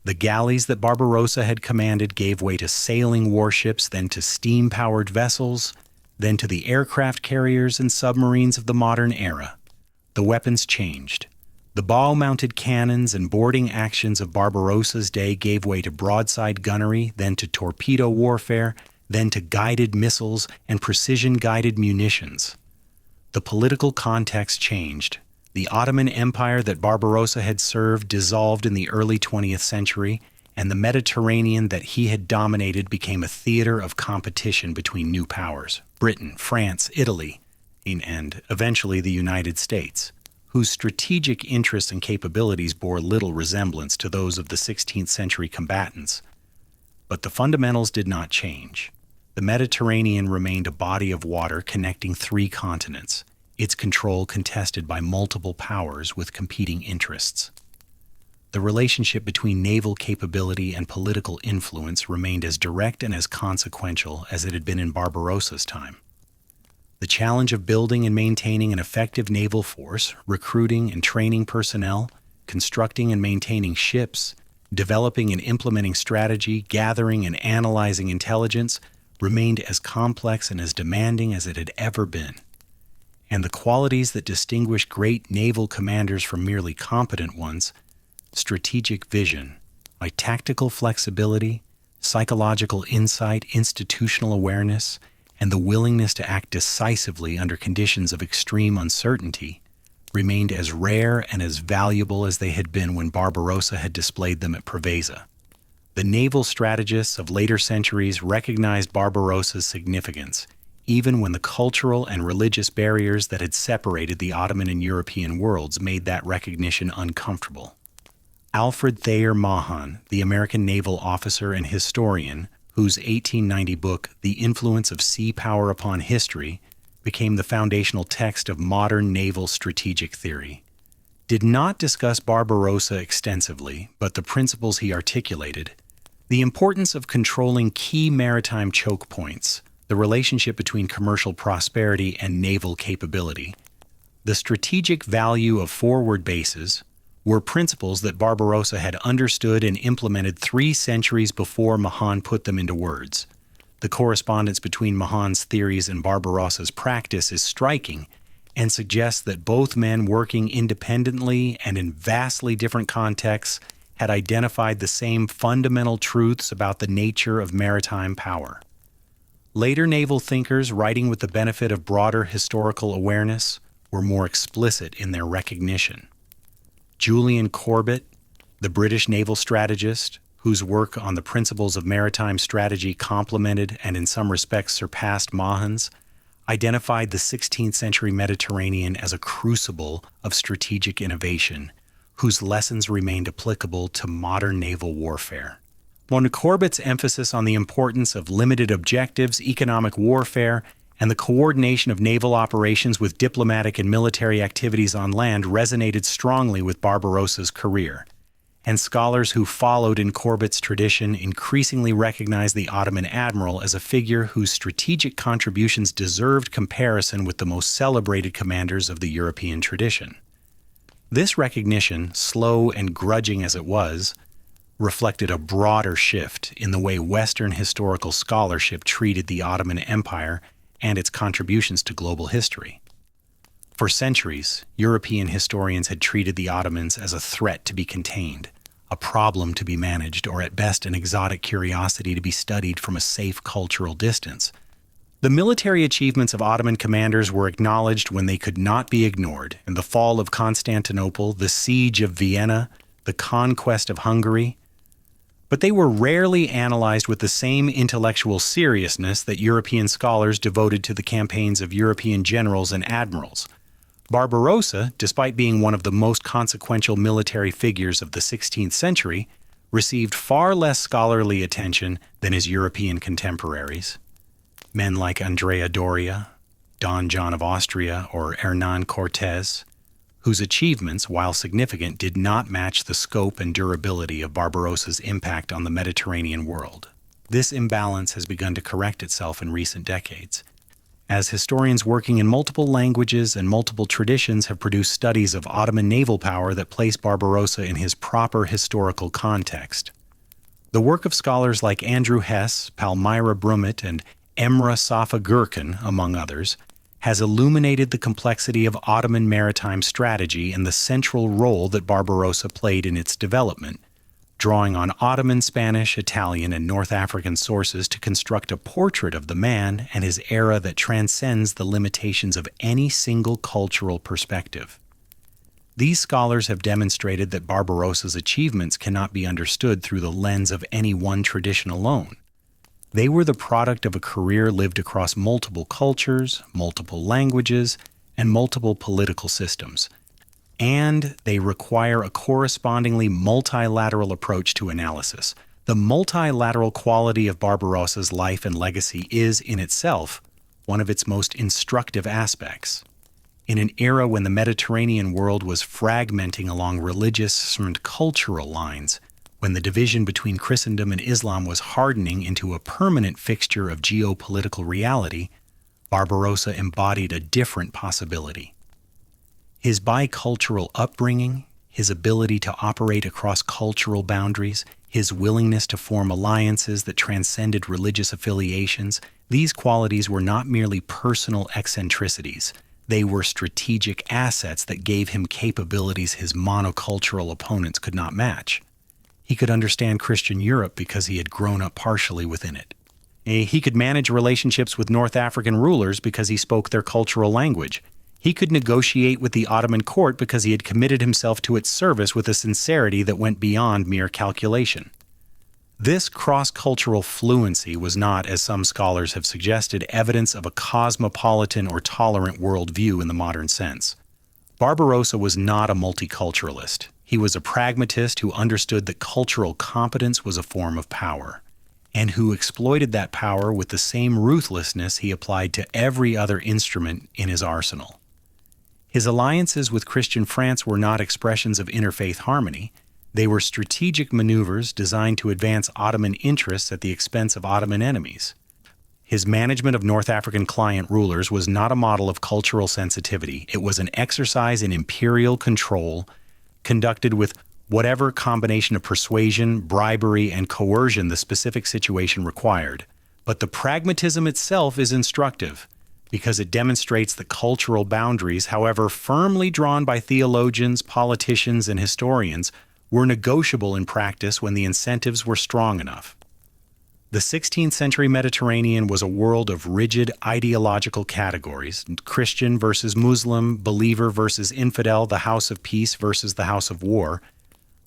The galleys that Barbarossa had commanded gave way to sailing warships, then to steam-powered vessels, then to the aircraft carriers and submarines of the modern era. The weapons changed. The bow-mounted cannons and boarding actions of Barbarossa's day gave way to broadside gunnery, then to torpedo warfare, then to guided missiles and precision-guided munitions. The political context changed. The Ottoman Empire that Barbarossa had served dissolved in the early 20th century, and the Mediterranean that he had dominated became a theater of competition between new powers, Britain, France, Italy, and eventually the United States, whose strategic interests and capabilities bore little resemblance to those of the 16th century combatants. But the fundamentals did not change. The Mediterranean remained a body of water connecting three continents, its control contested by multiple powers with competing interests. The relationship between naval capability and political influence remained as direct and as consequential as it had been in Barbarossa's time. The challenge of building and maintaining an effective naval force, recruiting and training personnel, constructing and maintaining ships, developing and implementing strategy, gathering and analyzing intelligence, remained as complex and as demanding as it had ever been. And the qualities that distinguish great naval commanders from merely competent ones, strategic vision, like tactical flexibility, psychological insight, institutional awareness, and the willingness to act decisively under conditions of extreme uncertainty, remained as rare and as valuable as they had been when Barbarossa had displayed them at Preveza. The naval strategists of later centuries recognized Barbarossa's significance, even when the cultural and religious barriers that had separated the Ottoman and European worlds made that recognition uncomfortable. Alfred Thayer Mahan, the American naval officer and historian, whose 1890 book, The Influence of Sea Power Upon History, became the foundational text of modern naval strategic theory, did not discuss Barbarossa extensively, but the principles he articulated, the importance of controlling key maritime choke points, the relationship between commercial prosperity and naval capability, the strategic value of forward bases, were principles that Barbarossa had understood and implemented 3 centuries before Mahan put them into words. The correspondence between Mahan's theories and Barbarossa's practice is striking and suggests that both men working independently and in vastly different contexts had identified the same fundamental truths about the nature of maritime power. Later naval thinkers, writing with the benefit of broader historical awareness, were more explicit in their recognition. Julian Corbett, the British naval strategist, whose work on the principles of maritime strategy complemented and in some respects surpassed Mahan's, identified the 16th century Mediterranean as a crucible of strategic innovation, whose lessons remained applicable to modern naval warfare. On Corbett's emphasis on the importance of limited objectives, economic warfare, and the coordination of naval operations with diplomatic and military activities on land resonated strongly with Barbarossa's career, and scholars who followed in Corbett's tradition increasingly recognized the Ottoman admiral as a figure whose strategic contributions deserved comparison with the most celebrated commanders of the European tradition. This recognition, slow and grudging as it was, reflected a broader shift in the way Western historical scholarship treated the Ottoman Empire and its contributions to global history. For centuries, European historians had treated the Ottomans as a threat to be contained, a problem to be managed, or at best an exotic curiosity to be studied from a safe cultural distance. The military achievements of Ottoman commanders were acknowledged when they could not be ignored, and the fall of Constantinople, the siege of Vienna, the conquest of Hungary, but they were rarely analyzed with the same intellectual seriousness that European scholars devoted to the campaigns of European generals and admirals. Barbarossa, despite being one of the most consequential military figures of the 16th century, received far less scholarly attention than his European contemporaries. Men like Andrea Doria, Don John of Austria, or Hernán Cortés, whose achievements, while significant, did not match the scope and durability of Barbarossa's impact on the Mediterranean world. This imbalance has begun to correct itself in recent decades, as historians working in multiple languages and multiple traditions have produced studies of Ottoman naval power that place Barbarossa in his proper historical context. The work of scholars like Andrew Hess, Palmyra Brummett, and Emre Safa Gürkan, among others, has illuminated the complexity of Ottoman maritime strategy and the central role that Barbarossa played in its development, drawing on Ottoman, Spanish, Italian, and North African sources to construct a portrait of the man and his era that transcends the limitations of any single cultural perspective. These scholars have demonstrated that Barbarossa's achievements cannot be understood through the lens of any one tradition alone. They were the product of a career lived across multiple cultures, multiple languages, and multiple political systems. And they require a correspondingly multilateral approach to analysis. The multilateral quality of Barbarossa's life and legacy is, in itself, one of its most instructive aspects. In an era when the Mediterranean world was fragmenting along religious and cultural lines, when the division between Christendom and Islam was hardening into a permanent fixture of geopolitical reality, Barbarossa embodied a different possibility. His bicultural upbringing, his ability to operate across cultural boundaries, his willingness to form alliances that transcended religious affiliations, these qualities were not merely personal eccentricities. They were strategic assets that gave him capabilities his monocultural opponents could not match. He could understand Christian Europe because he had grown up partially within it. He could manage relationships with North African rulers because he spoke their cultural language. He could negotiate with the Ottoman court because he had committed himself to its service with a sincerity that went beyond mere calculation. This cross-cultural fluency was not, as some scholars have suggested, evidence of a cosmopolitan or tolerant worldview in the modern sense. Barbarossa was not a multiculturalist. He was a pragmatist who understood that cultural competence was a form of power, and who exploited that power with the same ruthlessness he applied to every other instrument in his arsenal. His alliances with Christian France were not expressions of interfaith harmony. They were strategic maneuvers designed to advance Ottoman interests at the expense of Ottoman enemies. His management of North African client rulers was not a model of cultural sensitivity. It was an exercise in imperial control conducted with whatever combination of persuasion, bribery, and coercion the specific situation required. But the pragmatism itself is instructive because it demonstrates that cultural boundaries, however firmly drawn by theologians, politicians, and historians, were negotiable in practice when the incentives were strong enough. The 16th century Mediterranean was a world of rigid ideological categories: Christian versus Muslim, believer versus infidel, the house of peace versus the house of war.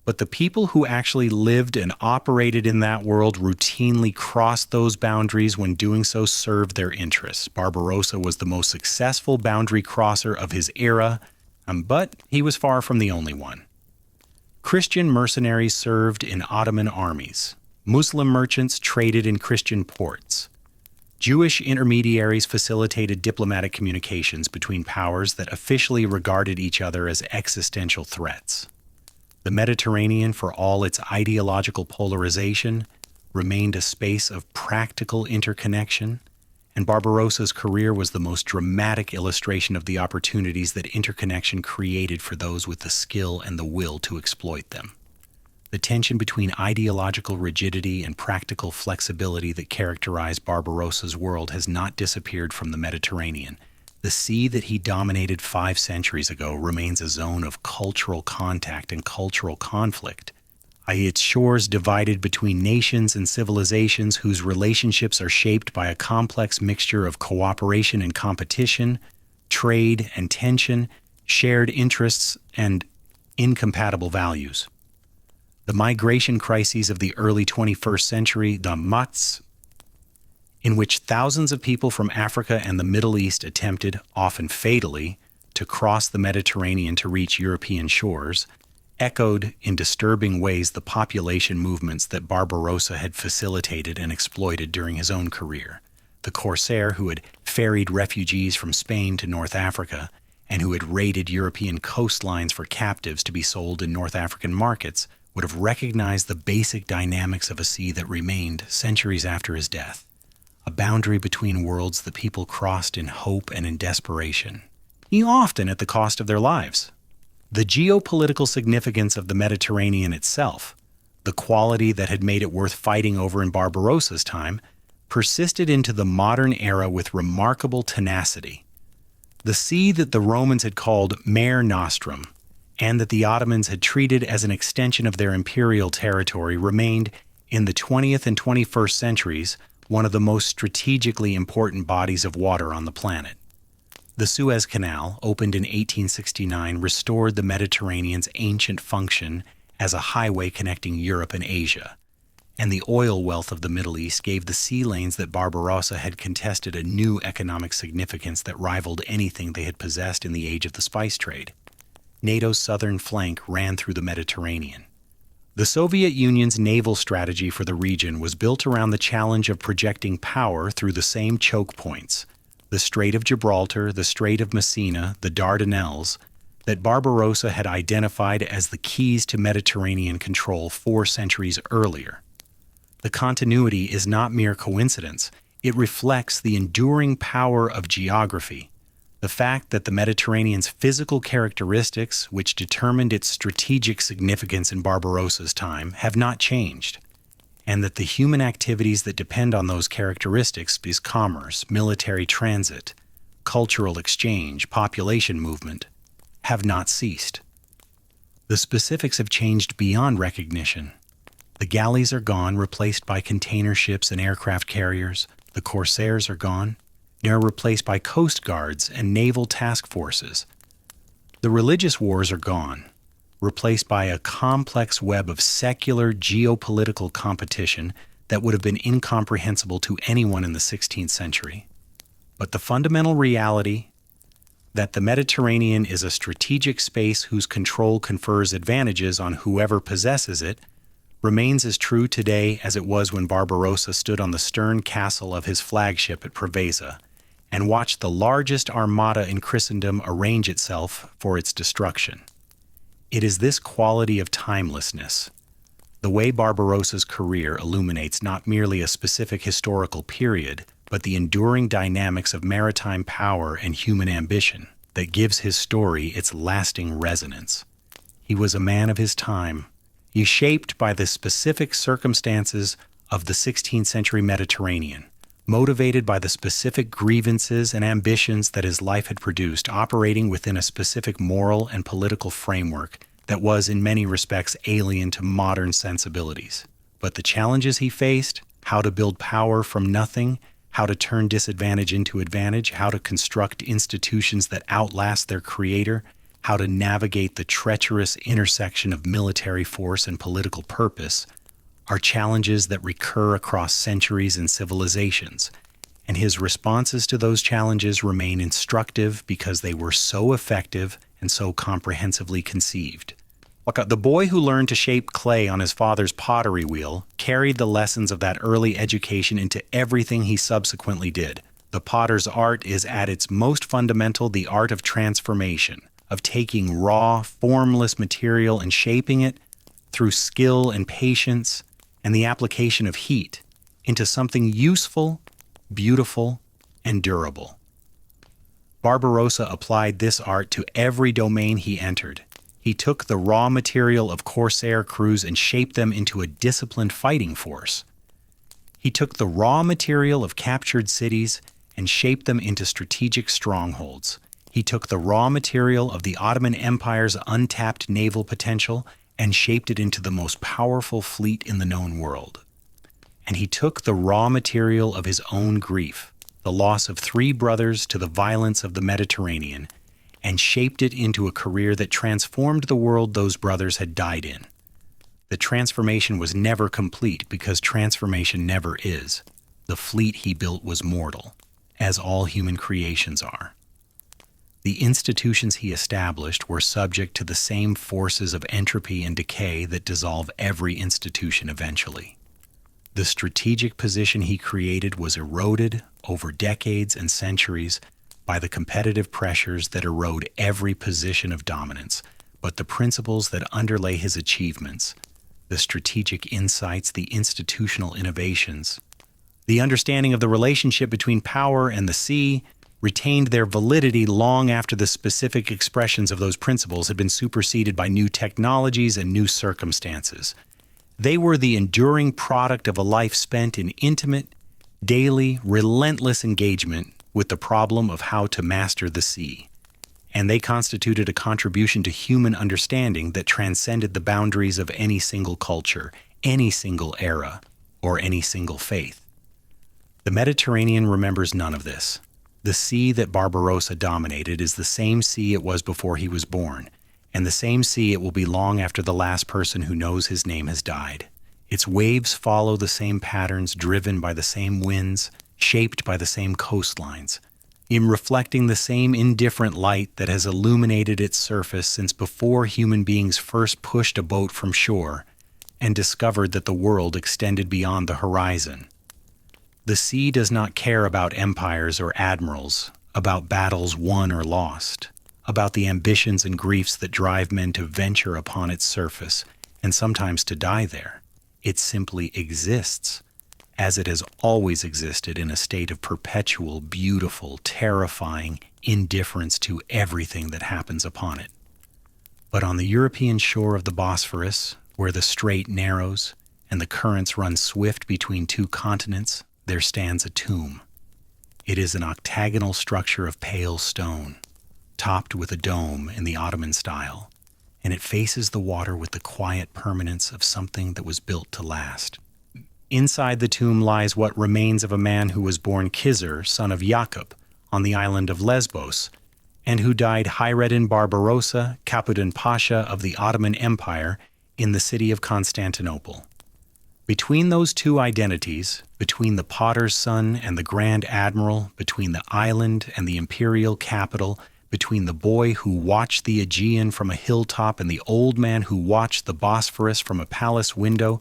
But the people who actually lived and operated in that world routinely crossed those boundaries when doing so served their interests. Barbarossa was the most successful boundary crosser of his era, but he was far from the only one. Christian mercenaries served in Ottoman armies. Muslim merchants traded in Christian ports. Jewish intermediaries facilitated diplomatic communications between powers that officially regarded each other as existential threats. The Mediterranean, for all its ideological polarization, remained a space of practical interconnection, and Barbarossa's career was the most dramatic illustration of the opportunities that interconnection created for those with the skill and the will to exploit them. The tension between ideological rigidity and practical flexibility that characterized Barbarossa's world has not disappeared from the Mediterranean. The sea that he dominated 5 centuries ago remains a zone of cultural contact and cultural conflict, i.e., its shores divided between nations and civilizations whose relationships are shaped by a complex mixture of cooperation and competition, trade and tension, shared interests, and incompatible values. The migration crises of the early 21st century, the MATs, in which thousands of people from Africa and the Middle East attempted, often fatally, to cross the Mediterranean to reach European shores, echoed in disturbing ways the population movements that Barbarossa had facilitated and exploited during his own career. The corsair who had ferried refugees from Spain to North Africa and who had raided European coastlines for captives to be sold in North African markets would have recognized the basic dynamics of a sea that remained centuries after his death. A boundary between worlds the people crossed in hope and in desperation, often at the cost of their lives. The geopolitical significance of the Mediterranean itself, the quality that had made it worth fighting over in Barbarossa's time, persisted into the modern era with remarkable tenacity. The sea that the Romans had called Mare Nostrum, and that the Ottomans had treated as an extension of their imperial territory, remained, in the 20th and 21st centuries, one of the most strategically important bodies of water on the planet. The Suez Canal, opened in 1869, restored the Mediterranean's ancient function as a highway connecting Europe and Asia, and the oil wealth of the Middle East gave the sea lanes that Barbarossa had contested a new economic significance that rivaled anything they had possessed in the age of the spice trade. NATO's southern flank ran through the Mediterranean. The Soviet Union's naval strategy for the region was built around the challenge of projecting power through the same choke points, the Strait of Gibraltar, the Strait of Messina, the Dardanelles, that Barbarossa had identified as the keys to Mediterranean control 4 centuries earlier. The continuity is not mere coincidence. It reflects the enduring power of geography, the fact that the Mediterranean's physical characteristics, which determined its strategic significance in Barbarossa's time, have not changed, and that the human activities that depend on those characteristics, is commerce, military transit, cultural exchange, population movement, have not ceased. The specifics have changed beyond recognition. The galleys are gone, replaced by container ships and aircraft carriers. The corsairs are gone. They are replaced by coast guards and naval task forces. The religious wars are gone, replaced by a complex web of secular geopolitical competition that would have been incomprehensible to anyone in the 16th century. But the fundamental reality that the Mediterranean is a strategic space whose control confers advantages on whoever possesses it remains as true today as it was when Barbarossa stood on the stern castle of his flagship at Preveza and watched the largest armada in Christendom arrange itself for its destruction. It is this quality of timelessness, the way Barbarossa's career illuminates not merely a specific historical period, but the enduring dynamics of maritime power and human ambition, that gives his story its lasting resonance. He was a man of his time. He is shaped by the specific circumstances of the 16th century Mediterranean, motivated by the specific grievances and ambitions that his life had produced, operating within a specific moral and political framework that was in many respects alien to modern sensibilities. But the challenges he faced, how to build power from nothing, how to turn disadvantage into advantage, how to construct institutions that outlast their creator, how to navigate the treacherous intersection of military force and political purpose, are challenges that recur across centuries and civilizations, and his responses to those challenges remain instructive because they were so effective and so comprehensively conceived. The boy who learned to shape clay on his father's pottery wheel carried the lessons of that early education into everything he subsequently did. The potter's art is at its most fundamental the art of transformation, of taking raw, formless material and shaping it through skill and patience and the application of heat into something useful, beautiful, and durable. Barbarossa applied this art to every domain he entered. He took the raw material of corsair crews and shaped them into a disciplined fighting force. He took the raw material of captured cities and shaped them into strategic strongholds. He took the raw material of the Ottoman Empire's untapped naval potential and shaped it into the most powerful fleet in the known world. And he took the raw material of his own grief, the loss of 3 brothers to the violence of the Mediterranean, and shaped it into a career that transformed the world those brothers had died in. The transformation was never complete because transformation never is. The fleet he built was mortal, as all human creations are. The institutions he established were subject to the same forces of entropy and decay that dissolve every institution eventually. The strategic position he created was eroded over decades and centuries by the competitive pressures that erode every position of dominance, but the principles that underlay his achievements, the strategic insights, the institutional innovations, the understanding of the relationship between power and the sea, retained their validity long after the specific expressions of those principles had been superseded by new technologies and new circumstances. They were the enduring product of a life spent in intimate, daily, relentless engagement with the problem of how to master the sea, and they constituted a contribution to human understanding that transcended the boundaries of any single culture, any single era, or any single faith. The Mediterranean remembers none of this. The sea that Barbarossa dominated is the same sea it was before he was born, and the same sea it will be long after the last person who knows his name has died. Its waves follow the same patterns, driven by the same winds, shaped by the same coastlines, in reflecting the same indifferent light that has illuminated its surface since before human beings first pushed a boat from shore and discovered that the world extended beyond the horizon. The sea does not care about empires or admirals, about battles won or lost, about the ambitions and griefs that drive men to venture upon its surface and sometimes to die there. It simply exists, as it has always existed, in a state of perpetual, beautiful, terrifying indifference to everything that happens upon it. But on the European shore of the Bosphorus, where the strait narrows and the currents run swift between 2 continents, there stands a tomb. It is an octagonal structure of pale stone, topped with a dome in the Ottoman style, and it faces the water with the quiet permanence of something that was built to last. Inside the tomb lies what remains of a man who was born Khizr, son of Yaqub, on the island of Lesbos, and who died Hayreddin Barbarossa, Capudan Pasha of the Ottoman Empire, in the city of Constantinople. Between those 2 identities, between the potter's son and the Grand Admiral, between the island and the imperial capital, between the boy who watched the Aegean from a hilltop and the old man who watched the Bosphorus from a palace window,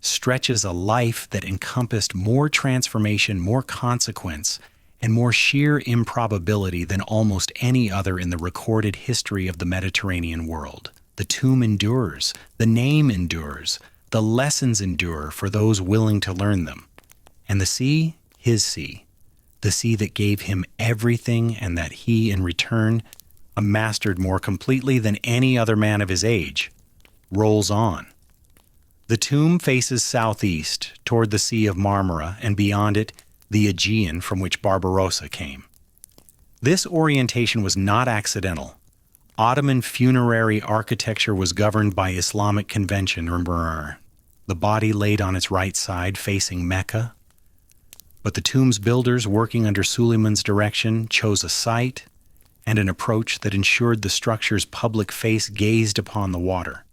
stretches a life that encompassed more transformation, more consequence, and more sheer improbability than almost any other in the recorded history of the Mediterranean world. The tomb endures, the name endures, the lessons endure for those willing to learn them. And the sea, his sea, the sea that gave him everything and that he, in return, mastered more completely than any other man of his age, rolls on. The tomb faces southeast toward the Sea of Marmara, and beyond it, the Aegean from which Barbarossa came. This orientation was not accidental. Ottoman funerary architecture was governed by Islamic convention. the body laid on its right side facing Mecca. But the tomb's builders, working under Suleiman's direction, chose a site and an approach that ensured the structure's public face gazed upon the water.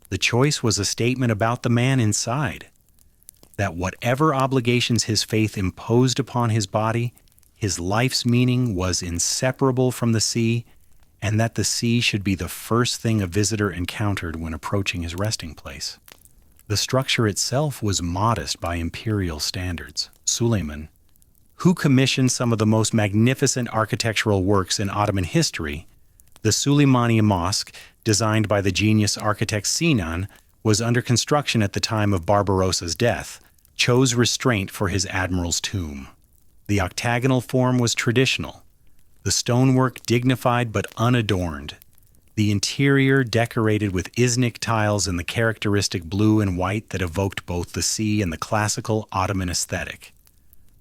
The choice was a statement about the man inside, that whatever obligations his faith imposed upon his body, his life's meaning was inseparable from the sea, and that the sea should be the first thing a visitor encountered when approaching his resting place. The structure itself was modest by imperial standards. Suleiman, who commissioned some of the most magnificent architectural works in Ottoman history, the Suleymaniye Mosque, designed by the genius architect Sinan, was under construction at the time of Barbarossa's death, chose restraint for his admiral's tomb. The octagonal form was traditional, the stonework dignified but unadorned, the interior decorated with Iznik tiles in the characteristic blue and white that evoked both the sea and the classical Ottoman aesthetic.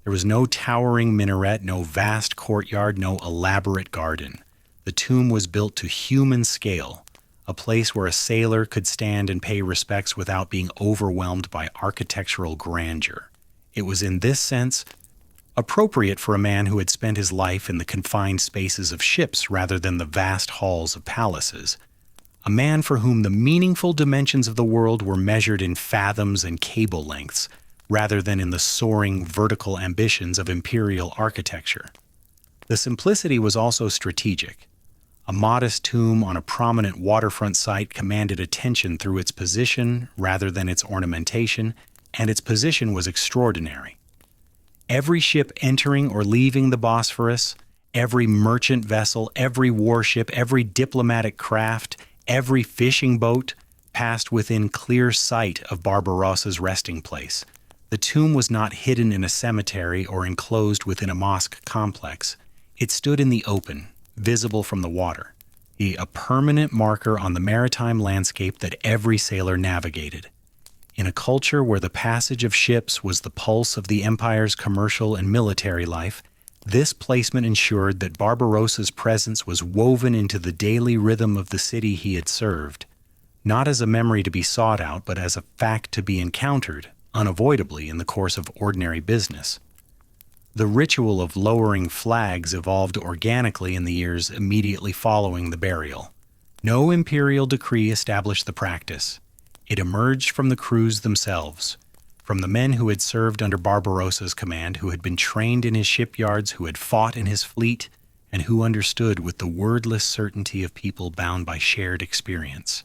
There was no towering minaret, no vast courtyard, no elaborate garden. The tomb was built to human scale, a place where a sailor could stand and pay respects without being overwhelmed by architectural grandeur. It was in this sense appropriate for a man who had spent his life in the confined spaces of ships rather than the vast halls of palaces, a man for whom the meaningful dimensions of the world were measured in fathoms and cable lengths, rather than in the soaring vertical ambitions of imperial architecture. The simplicity was also strategic. A modest tomb on a prominent waterfront site commanded attention through its position rather than its ornamentation, and its position was extraordinary. Every ship entering or leaving the Bosphorus, every merchant vessel, every warship, every diplomatic craft, every fishing boat passed within clear sight of Barbarossa's resting place. The tomb was not hidden in a cemetery or enclosed within a mosque complex. It stood in the open, visible from the water, a permanent marker on the maritime landscape that every sailor navigated. In a culture where the passage of ships was the pulse of the empire's commercial and military life, this placement ensured that Barbarossa's presence was woven into the daily rhythm of the city he had served, not as a memory to be sought out, but as a fact to be encountered, unavoidably in the course of ordinary business. The ritual of lowering flags evolved organically in the years immediately following the burial. No imperial decree established the practice. It emerged from the crews themselves, from the men who had served under Barbarossa's command, who had been trained in his shipyards, who had fought in his fleet, and who understood with the wordless certainty of people bound by shared experience,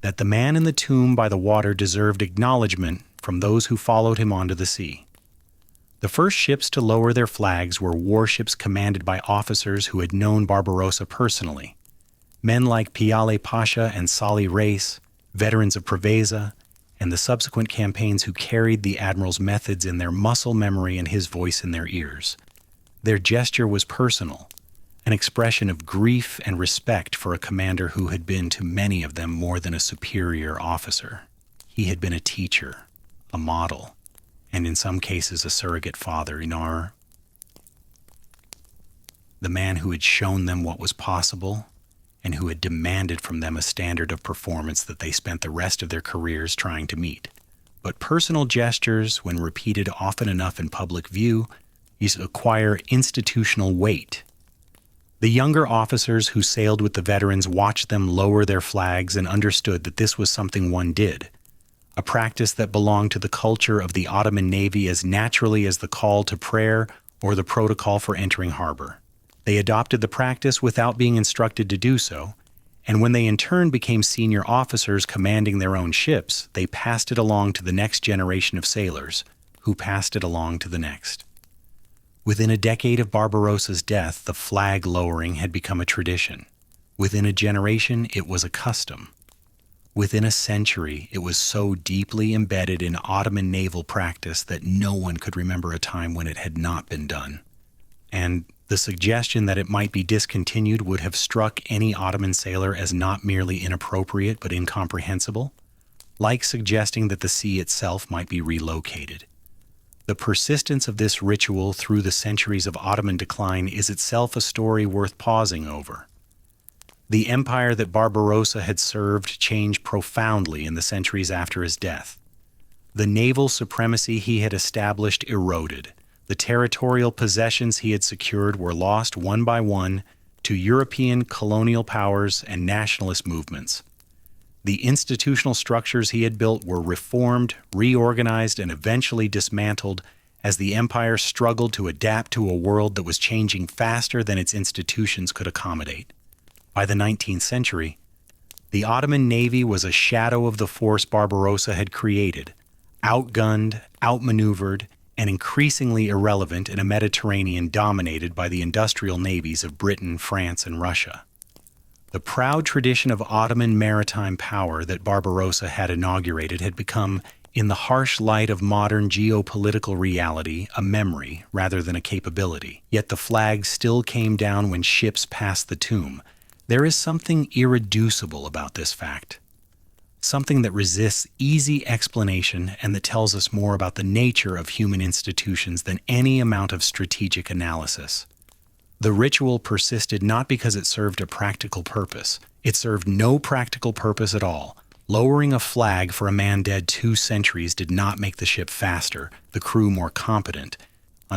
that the man in the tomb by the water deserved acknowledgement from those who followed him onto the sea. The first ships to lower their flags were warships commanded by officers who had known Barbarossa personally. Men like Piale Pasha and Salih Reis, veterans of Preveza, and the subsequent campaigns who carried the admiral's methods in their muscle memory and his voice in their ears. Their gesture was personal, an expression of grief and respect for a commander who had been to many of them more than a superior officer. He had been a teacher, a model, and in some cases a surrogate father, the man who had shown them what was possible and who had demanded from them a standard of performance that they spent the rest of their careers trying to meet. But personal gestures, when repeated often enough in public view, acquire institutional weight. The younger officers who sailed with the veterans watched them lower their flags and understood that this was something one did, a practice that belonged to the culture of the Ottoman Navy as naturally as the call to prayer or the protocol for entering harbor. They adopted the practice without being instructed to do so, and when they in turn became senior officers commanding their own ships, they passed it along to the next generation of sailors, who passed it along to the next. Within a decade of Barbarossa's death, the flag lowering had become a tradition. Within a generation, it was a custom. Within a century, it was so deeply embedded in Ottoman naval practice that no one could remember a time when it had not been done. And the suggestion that it might be discontinued would have struck any Ottoman sailor as not merely inappropriate but incomprehensible, like suggesting that the sea itself might be relocated. The persistence of this ritual through the centuries of Ottoman decline is itself a story worth pausing over. The empire that Barbarossa had served changed profoundly in the centuries after his death. The naval supremacy he had established eroded. The territorial possessions he had secured were lost one by one to European colonial powers and nationalist movements. The institutional structures he had built were reformed, reorganized, and eventually dismantled as the empire struggled to adapt to a world that was changing faster than its institutions could accommodate. By the 19th century, the Ottoman navy was a shadow of the force Barbarossa had created, outgunned, outmaneuvered, and increasingly irrelevant in a Mediterranean dominated by the industrial navies of Britain, France, and Russia. The proud tradition of Ottoman maritime power that Barbarossa had inaugurated had become, in the harsh light of modern geopolitical reality, a memory rather than a capability. Yet the flag still came down when ships passed the tomb. There is something irreducible about this fact, something that resists easy explanation and that tells us more about the nature of human institutions than any amount of strategic analysis. The ritual persisted not because it served a practical purpose. It served no practical purpose at all. Lowering a flag for a man dead 2 centuries did not make the ship faster, the crew more competent,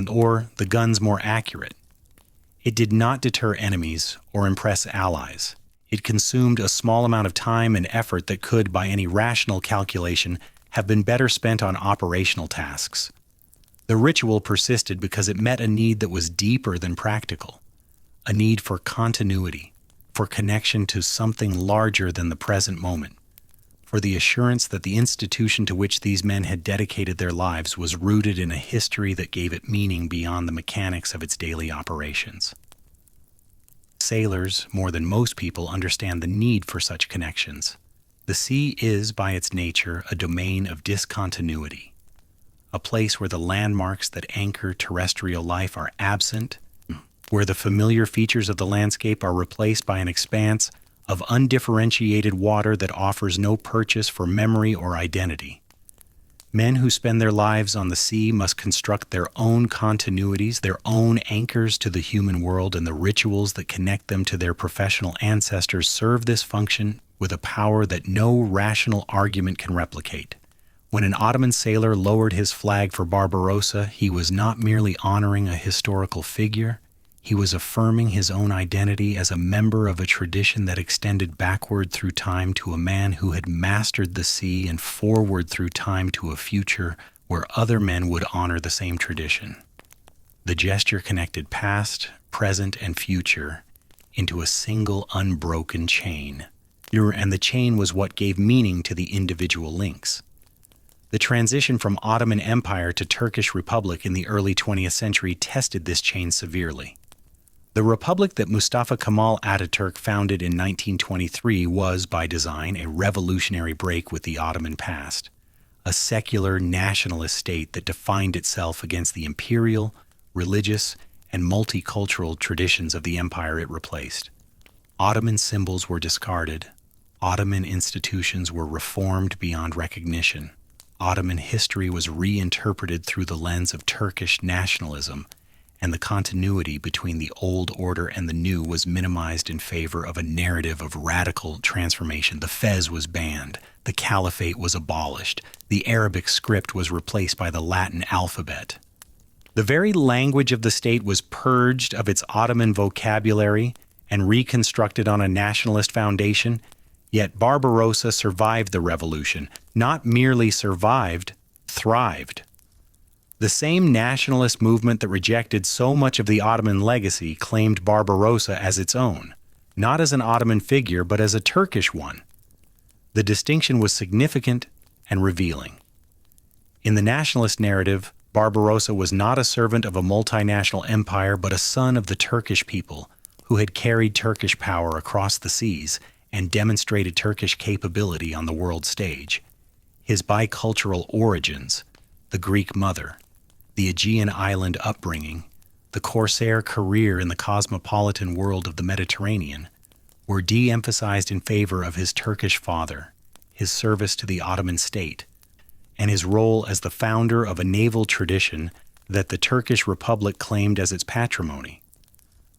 or the guns more accurate. It did not deter enemies or impress allies. It consumed a small amount of time and effort that could, by any rational calculation, have been better spent on operational tasks. The ritual persisted because it met a need that was deeper than practical, a need for continuity, for connection to something larger than the present moment, for the assurance that the institution to which these men had dedicated their lives was rooted in a history that gave it meaning beyond the mechanics of its daily operations. Sailors, more than most people, understand the need for such connections. The sea is, by its nature, a domain of discontinuity, a place where the landmarks that anchor terrestrial life are absent, where the familiar features of the landscape are replaced by an expanse of undifferentiated water that offers no purchase for memory or identity. Men who spend their lives on the sea must construct their own continuities, their own anchors to the human world, and the rituals that connect them to their professional ancestors serve this function with a power that no rational argument can replicate. When an Ottoman sailor lowered his flag for Barbarossa, he was not merely honoring a historical figure, he was affirming his own identity as a member of a tradition that extended backward through time to a man who had mastered the sea and forward through time to a future where other men would honor the same tradition. The gesture connected past, present, and future into a single unbroken chain, and the chain was what gave meaning to the individual links. The transition from Ottoman Empire to Turkish Republic in the early 20th century tested this chain severely. The republic that Mustafa Kemal Ataturk founded in 1923 was, by design, a revolutionary break with the Ottoman past, a secular nationalist state that defined itself against the imperial, religious, and multicultural traditions of the empire it replaced. Ottoman symbols were discarded. Ottoman institutions were reformed beyond recognition. Ottoman history was reinterpreted through the lens of Turkish nationalism, and the continuity between the old order and the new was minimized in favor of a narrative of radical transformation. The fez was banned, the caliphate was abolished, the Arabic script was replaced by the Latin alphabet. The very language of the state was purged of its Ottoman vocabulary and reconstructed on a nationalist foundation, yet Barbarossa survived the revolution, not merely survived, thrived. The same nationalist movement that rejected so much of the Ottoman legacy claimed Barbarossa as its own, not as an Ottoman figure, but as a Turkish one. The distinction was significant and revealing. In the nationalist narrative, Barbarossa was not a servant of a multinational empire, but a son of the Turkish people who had carried Turkish power across the seas and demonstrated Turkish capability on the world stage. His bicultural origins, the Greek mother, the Aegean island upbringing, the corsair career in the cosmopolitan world of the Mediterranean, were de-emphasized in favor of his Turkish father, his service to the Ottoman state, and his role as the founder of a naval tradition that the Turkish Republic claimed as its patrimony.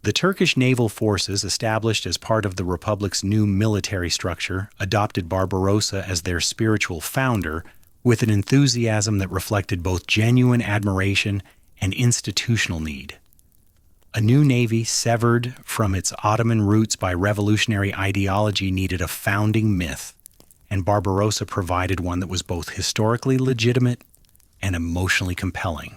The Turkish naval forces, established as part of the Republic's new military structure, adopted Barbarossa as their spiritual founder, with an enthusiasm that reflected both genuine admiration and institutional need. A new navy severed from its Ottoman roots by revolutionary ideology needed a founding myth, and Barbarossa provided one that was both historically legitimate and emotionally compelling.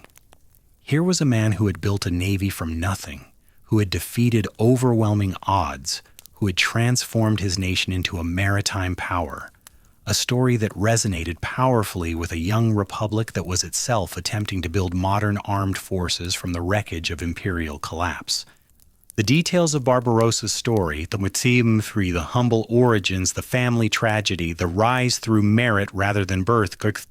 Here was a man who had built a navy from nothing, who had defeated overwhelming odds, who had transformed his nation into a maritime power, a story that resonated powerfully with a young republic that was itself attempting to build modern armed forces from the wreckage of imperial collapse. The details of Barbarossa's story, the motivum, the humble origins, the family tragedy, the rise through merit rather than birth,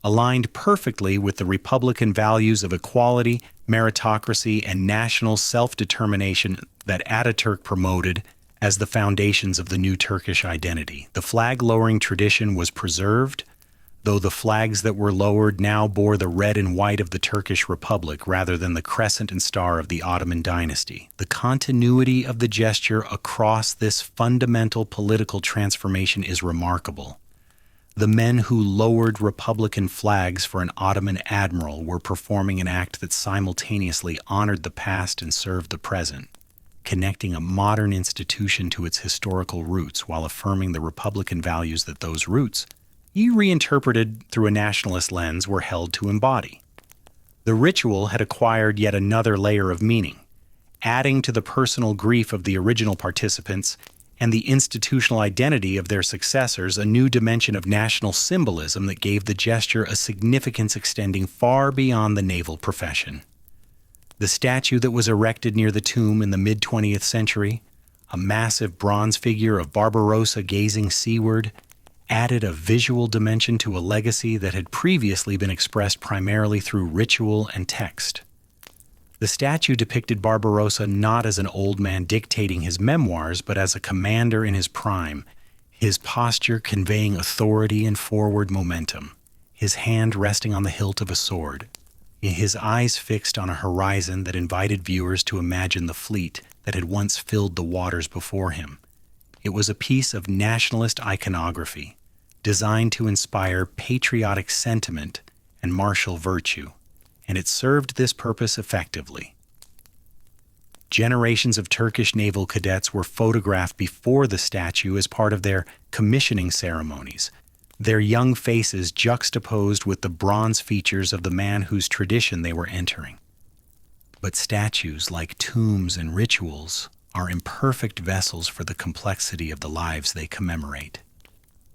aligned perfectly with the Republican values of equality, meritocracy, and national self-determination that Ataturk promoted as the foundations of the new Turkish identity. The flag-lowering tradition was preserved, though the flags that were lowered now bore the red and white of the Turkish Republic rather than the crescent and star of the Ottoman dynasty. The continuity of the gesture across this fundamental political transformation is remarkable. The men who lowered Republican flags for an Ottoman admiral were performing an act that simultaneously honored the past and served the present, connecting a modern institution to its historical roots while affirming the Republican values that those roots, reinterpreted through a nationalist lens, were held to embody. The ritual had acquired yet another layer of meaning, adding to the personal grief of the original participants and the institutional identity of their successors a new dimension of national symbolism that gave the gesture a significance extending far beyond the naval profession. The statue that was erected near the tomb in the mid-20th century, a massive bronze figure of Barbarossa gazing seaward, added a visual dimension to a legacy that had previously been expressed primarily through ritual and text. The statue depicted Barbarossa not as an old man dictating his memoirs, but as a commander in his prime, his posture conveying authority and forward momentum, his hand resting on the hilt of a sword, his eyes fixed on a horizon that invited viewers to imagine the fleet that had once filled the waters before him. It was a piece of nationalist iconography, designed to inspire patriotic sentiment and martial virtue, and it served this purpose effectively. Generations of Turkish naval cadets were photographed before the statue as part of their commissioning ceremonies, their young faces juxtaposed with the bronze features of the man whose tradition they were entering. But statues, like tombs and rituals, are imperfect vessels for the complexity of the lives they commemorate.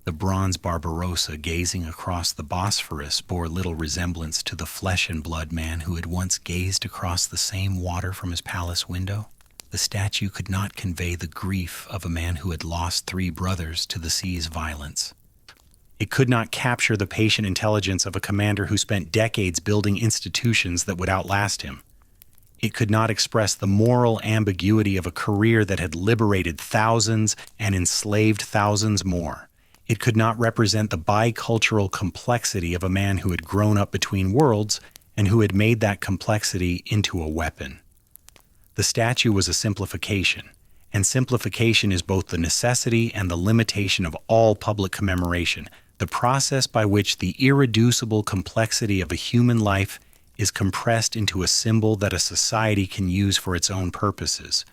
The bronze Barbarossa gazing across the Bosphorus bore little resemblance to the flesh and blood man who had once gazed across the same water from his palace window. The statue could not convey the grief of a man who had lost 3 brothers to the sea's violence. It could not capture the patient intelligence of a commander who spent decades building institutions that would outlast him. It could not express the moral ambiguity of a career that had liberated thousands and enslaved thousands more. It could not represent the bicultural complexity of a man who had grown up between worlds and who had made that complexity into a weapon. The statue was a simplification, and simplification is both the necessity and the limitation of all public commemoration, the process by which the irreducible complexity of a human life is compressed into a symbol that a society can use for its own purposes.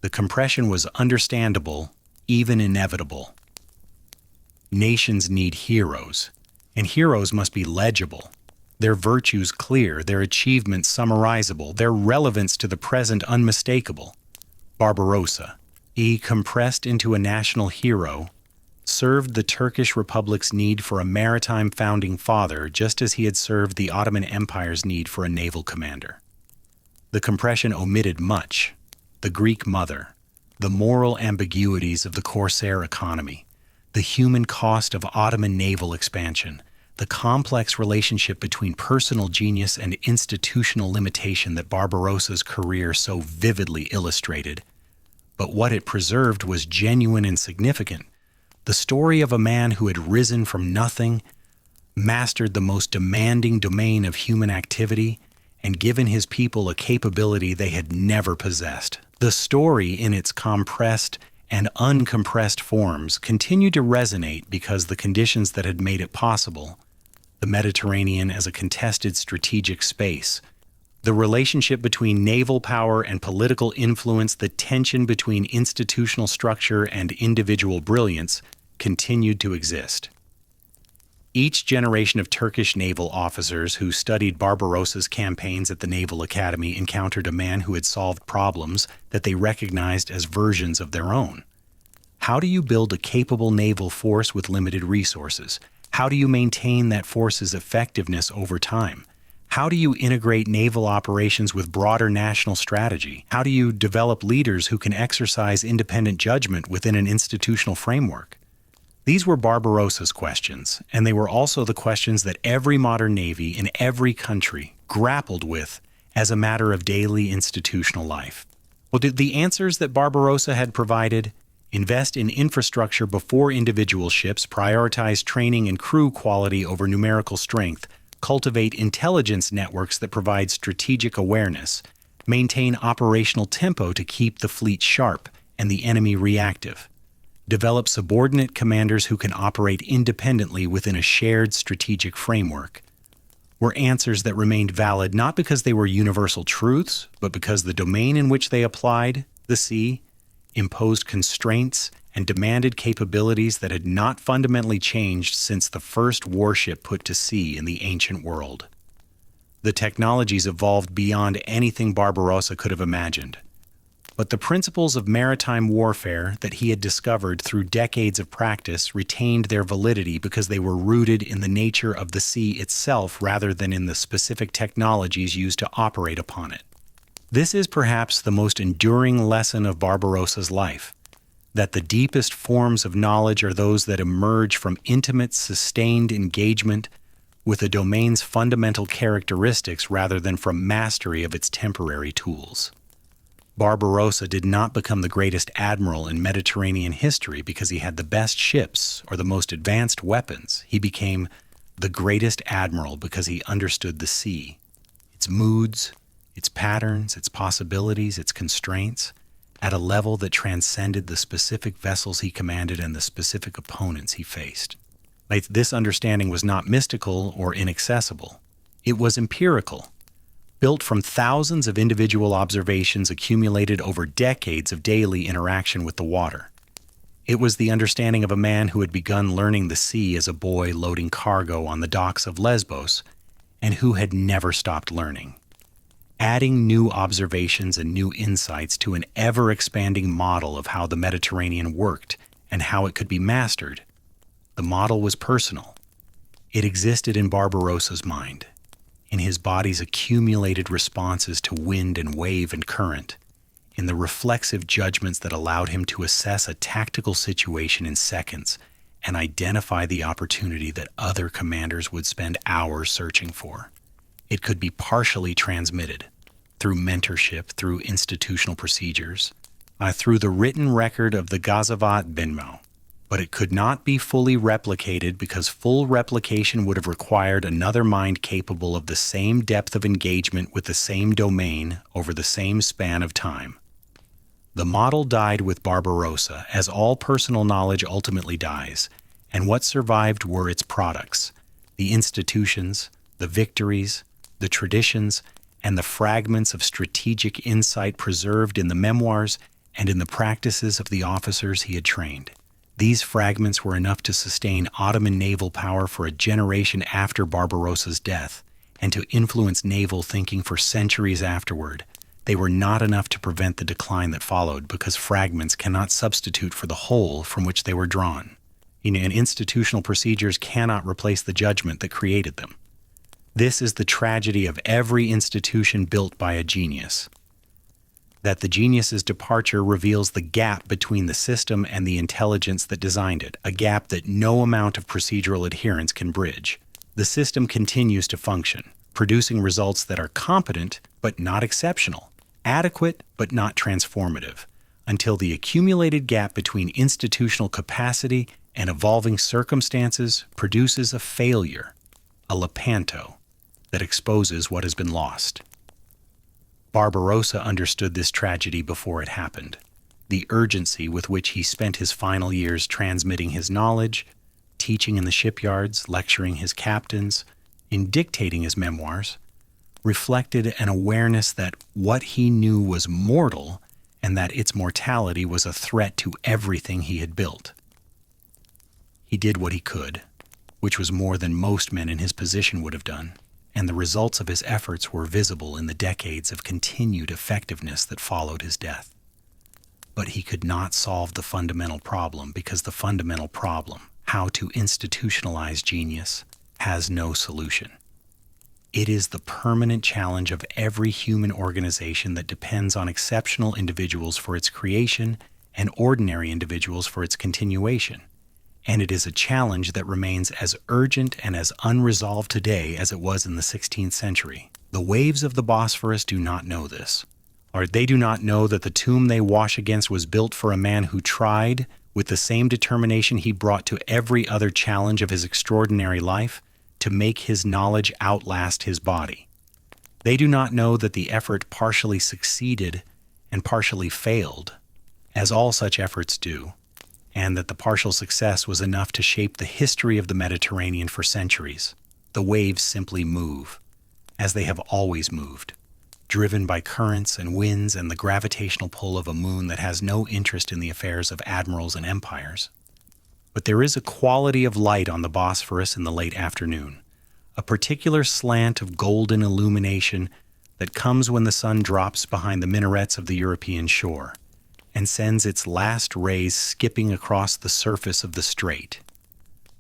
The compression was understandable, even inevitable. Nations need heroes, and heroes must be legible, their virtues clear, their achievements summarizable, their relevance to the present unmistakable. Barbarossa, compressed into a national hero, served the Turkish Republic's need for a maritime founding father just as he had served the Ottoman Empire's need for a naval commander. The compression omitted much: the Greek mother, the moral ambiguities of the corsair economy, the human cost of Ottoman naval expansion, the complex relationship between personal genius and institutional limitation that Barbarossa's career so vividly illustrated. But what it preserved was genuine and significant. The story of a man who had risen from nothing, mastered the most demanding domain of human activity, and given his people a capability they had never possessed. The story, in its compressed and uncompressed forms, continued to resonate because the conditions that had made it possible, the Mediterranean as a contested strategic space. The relationship between naval power and political influence, the tension between institutional structure and individual brilliance, continued to exist. Each generation of Turkish naval officers who studied Barbarossa's campaigns at the Naval Academy encountered a man who had solved problems that they recognized as versions of their own. How do you build a capable naval force with limited resources? How do you maintain that force's effectiveness over time? How do you integrate naval operations with broader national strategy? How do you develop leaders who can exercise independent judgment within an institutional framework? These were Barbarossa's questions, and they were also the questions that every modern navy in every country grappled with as a matter of daily institutional life. Well, did the answers that Barbarossa had provided invest in infrastructure before individual ships, prioritize training and crew quality over numerical strength, cultivate intelligence networks that provide strategic awareness, maintain operational tempo to keep the fleet sharp and the enemy reactive, develop subordinate commanders who can operate independently within a shared strategic framework, were answers that remained valid not because they were universal truths, but because the domain in which they applied, the sea, imposed constraints and demanded capabilities that had not fundamentally changed since the first warship put to sea in the ancient world. The technologies evolved beyond anything Barbarossa could have imagined. But the principles of maritime warfare that he had discovered through decades of practice retained their validity because they were rooted in the nature of the sea itself rather than in the specific technologies used to operate upon it. This is perhaps the most enduring lesson of Barbarossa's life, that the deepest forms of knowledge are those that emerge from intimate, sustained engagement with a domain's fundamental characteristics rather than from mastery of its temporary tools. Barbarossa did not become the greatest admiral in Mediterranean history because he had the best ships or the most advanced weapons. He became the greatest admiral because he understood the sea, its moods, its patterns, its possibilities, its constraints, at a level that transcended the specific vessels he commanded and the specific opponents he faced. This understanding was not mystical or inaccessible. It was empirical, built from thousands of individual observations accumulated over decades of daily interaction with the water. It was the understanding of a man who had begun learning the sea as a boy loading cargo on the docks of Lesbos and who had never stopped learning, adding new observations and new insights to an ever-expanding model of how the Mediterranean worked and how it could be mastered. The model was personal. It existed in Barbarossa's mind, in his body's accumulated responses to wind and wave and current, in the reflexive judgments that allowed him to assess a tactical situation in seconds and identify the opportunity that other commanders would spend hours searching for. It could be partially transmitted through mentorship, through institutional procedures, through the written record of the Gazavat Binmo, but it could not be fully replicated because full replication would have required another mind capable of the same depth of engagement with the same domain over the same span of time. The model died with Barbarossa, as all personal knowledge ultimately dies, and what survived were its products, the institutions, the victories, the traditions, and the fragments of strategic insight preserved in the memoirs and in the practices of the officers he had trained. These fragments were enough to sustain Ottoman naval power for a generation after Barbarossa's death and to influence naval thinking for centuries afterward. They were not enough to prevent the decline that followed because fragments cannot substitute for the whole from which they were drawn. And institutional procedures cannot replace the judgment that created them. This is the tragedy of every institution built by a genius, that the genius's departure reveals the gap between the system and the intelligence that designed it, a gap that no amount of procedural adherence can bridge. The system continues to function, producing results that are competent but not exceptional, adequate but not transformative, until the accumulated gap between institutional capacity and evolving circumstances produces a failure, a Lepanto, that exposes what has been lost. Barbarossa understood this tragedy before it happened. The urgency with which he spent his final years transmitting his knowledge, teaching in the shipyards, lecturing his captains, in dictating his memoirs, reflected an awareness that what he knew was mortal and that its mortality was a threat to everything he had built. He did what he could, which was more than most men in his position would have done, and the results of his efforts were visible in the decades of continued effectiveness that followed his death. But he could not solve the fundamental problem because the fundamental problem, how to institutionalize genius, has no solution. It is the permanent challenge of every human organization that depends on exceptional individuals for its creation and ordinary individuals for its continuation. And it is a challenge that remains as urgent and as unresolved today as it was in the 16th century. The waves of the Bosphorus do not know this. Or they do not know that the tomb they wash against was built for a man who tried, with the same determination he brought to every other challenge of his extraordinary life, to make his knowledge outlast his body. They do not know that the effort partially succeeded and partially failed, as all such efforts do, and that the partial success was enough to shape the history of the Mediterranean for centuries. The waves simply move, as they have always moved, driven by currents and winds and the gravitational pull of a moon that has no interest in the affairs of admirals and empires. But there is a quality of light on the Bosphorus in the late afternoon, a particular slant of golden illumination that comes when the sun drops behind the minarets of the European shore and sends its last rays skipping across the surface of the strait,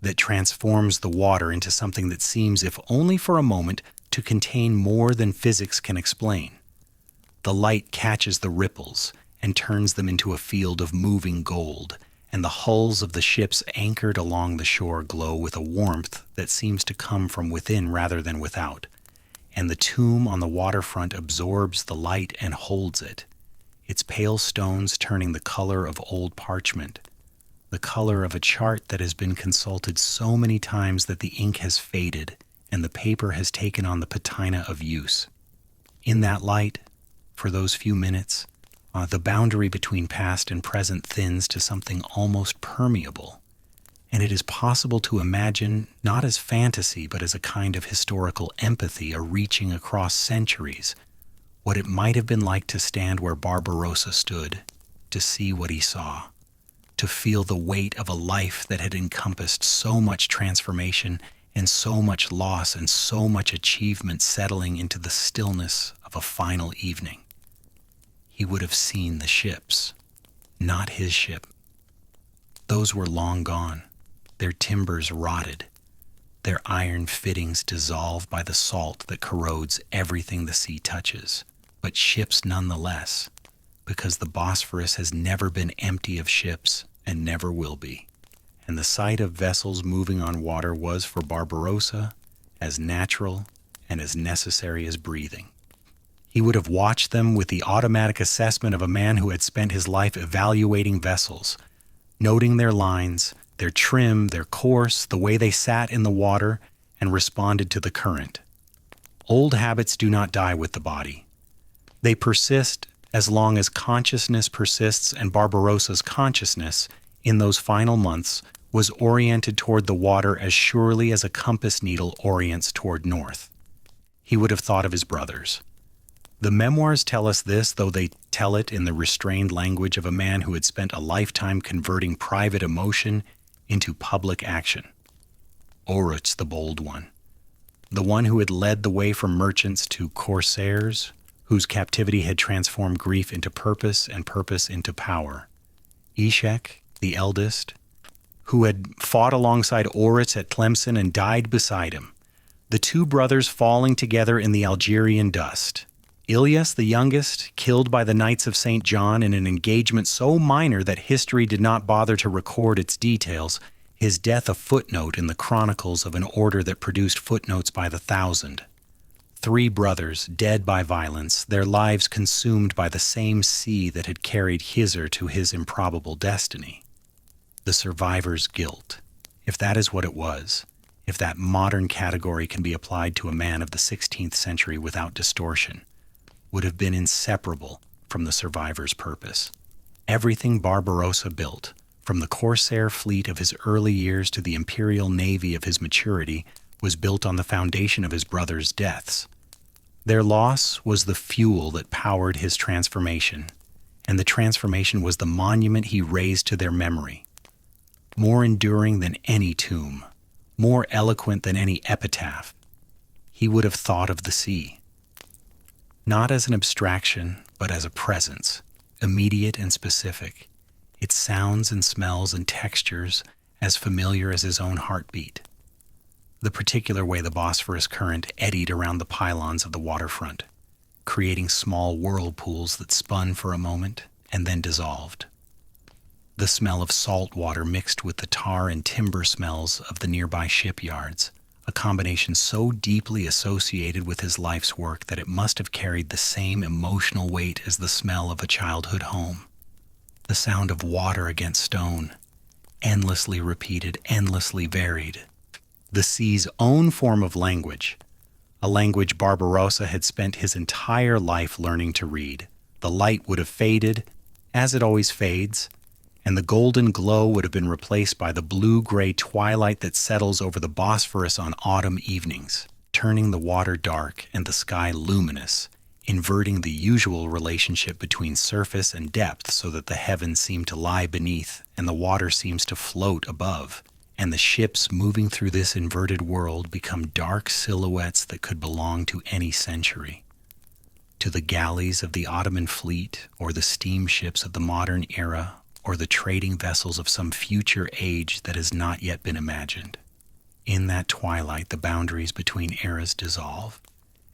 that transforms the water into something that seems, if only for a moment, to contain more than physics can explain. The light catches the ripples and turns them into a field of moving gold, and the hulls of the ships anchored along the shore glow with a warmth that seems to come from within rather than without, and the tomb on the waterfront absorbs the light and holds it, its pale stones turning the color of old parchment, the color of a chart that has been consulted so many times that the ink has faded and the paper has taken on the patina of use. In that light, for those few minutes, the boundary between past and present thins to something almost permeable, and it is possible to imagine, not as fantasy but as a kind of historical empathy, a reaching across centuries, what it might have been like to stand where Barbarossa stood, to see what he saw, to feel the weight of a life that had encompassed so much transformation and so much loss and so much achievement settling into the stillness of a final evening. He would have seen the ships, not his ship. Those were long gone, their timbers rotted, their iron fittings dissolved by the salt that corrodes everything the sea touches, but ships nonetheless, because the Bosphorus has never been empty of ships and never will be. And the sight of vessels moving on water was for Barbarossa as natural and as necessary as breathing. He would have watched them with the automatic assessment of a man who had spent his life evaluating vessels, noting their lines, their trim, their course, the way they sat in the water, and responded to the current. Old habits do not die with the body. They persist as long as consciousness persists, and Barbarossa's consciousness, in those final months, was oriented toward the water as surely as a compass needle orients toward north. He would have thought of his brothers. The memoirs tell us this, though they tell it in the restrained language of a man who had spent a lifetime converting private emotion into public action. Oruch, the bold one, the one who had led the way from merchants to corsairs, whose captivity had transformed grief into purpose and purpose into power. Eshek, the eldest, who had fought alongside Oruch at Tlemcen and died beside him, the two brothers falling together in the Algerian dust. Ilyas, the youngest, killed by the Knights of St. John in an engagement so minor that history did not bother to record its details, his death a footnote in the chronicles of an order that produced footnotes by the thousand. 3 brothers, dead by violence, their lives consumed by the same sea that had carried Khizr to his improbable destiny. The survivor's guilt, if that is what it was, if that modern category can be applied to a man of the 16th century without distortion, would have been inseparable from the survivor's purpose. Everything Barbarossa built, from the corsair fleet of his early years to the imperial navy of his maturity, was built on the foundation of his brothers' deaths. Their loss was the fuel that powered his transformation, and the transformation was the monument he raised to their memory. More enduring than any tomb, more eloquent than any epitaph, he would have thought of the sea. Not as an abstraction, but as a presence, immediate and specific, its sounds and smells and textures as familiar as his own heartbeat. The particular way the Bosphorus current eddied around the pylons of the waterfront, creating small whirlpools that spun for a moment and then dissolved. The smell of salt water mixed with the tar and timber smells of the nearby shipyards, a combination so deeply associated with his life's work that it must have carried the same emotional weight as the smell of a childhood home. The sound of water against stone, endlessly repeated, endlessly varied. The sea's own form of language, a language Barbarossa had spent his entire life learning to read. The light would have faded, as it always fades, and the golden glow would have been replaced by the blue-gray twilight that settles over the Bosphorus on autumn evenings, turning the water dark and the sky luminous, inverting the usual relationship between surface and depth so that the heavens seem to lie beneath and the water seems to float above, and the ships moving through this inverted world become dark silhouettes that could belong to any century. To the galleys of the Ottoman fleet, or the steamships of the modern era, or the trading vessels of some future age that has not yet been imagined. In that twilight, the boundaries between eras dissolve,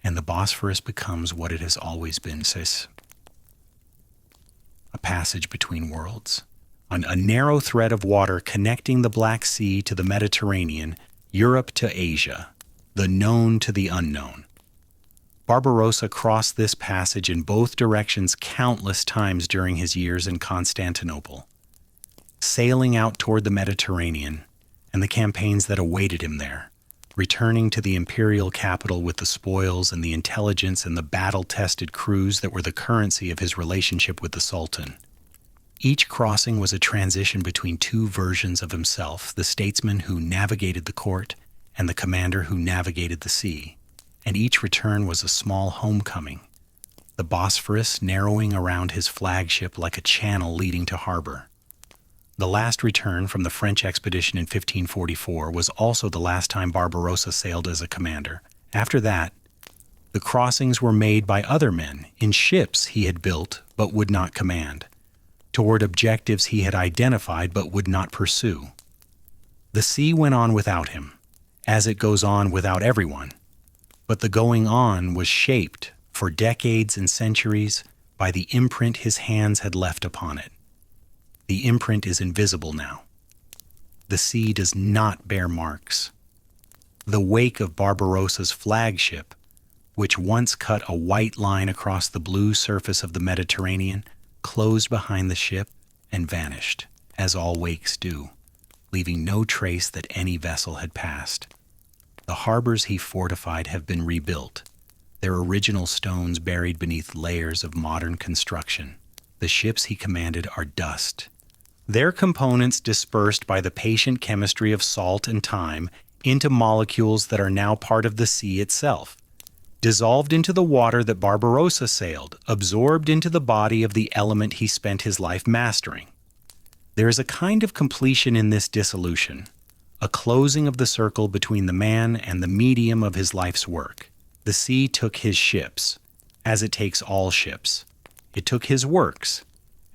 and the Bosphorus becomes what it has always been, a passage between worlds, a narrow thread of water connecting the Black Sea to the Mediterranean, Europe to Asia, the known to the unknown. Barbarossa crossed this passage in both directions countless times during his years in Constantinople, sailing out toward the Mediterranean and the campaigns that awaited him there, returning to the imperial capital with the spoils and the intelligence and the battle-tested crews that were the currency of his relationship with the Sultan. Each crossing was a transition between two versions of himself, the statesman who navigated the court and the commander who navigated the sea. And each return was a small homecoming, the Bosphorus narrowing around his flagship like a channel leading to harbor. The last return from the French expedition in 1544 was also the last time Barbarossa sailed as a commander. After that, the crossings were made by other men in ships he had built but would not command, toward objectives he had identified but would not pursue. The sea went on without him, as it goes on without everyone. But the going on was shaped for decades and centuries by the imprint his hands had left upon it. The imprint is invisible now. The sea does not bear marks. The wake of Barbarossa's flagship, which once cut a white line across the blue surface of the Mediterranean, closed behind the ship and vanished, as all wakes do, leaving no trace that any vessel had passed. The harbors he fortified have been rebuilt, their original stones buried beneath layers of modern construction. The ships he commanded are dust, their components dispersed by the patient chemistry of salt and time into molecules that are now part of the sea itself, dissolved into the water that Barbarossa sailed, absorbed into the body of the element he spent his life mastering. There is a kind of completion in this dissolution, a closing of the circle between the man and the medium of his life's work. The sea took his ships, as it takes all ships. It took his works,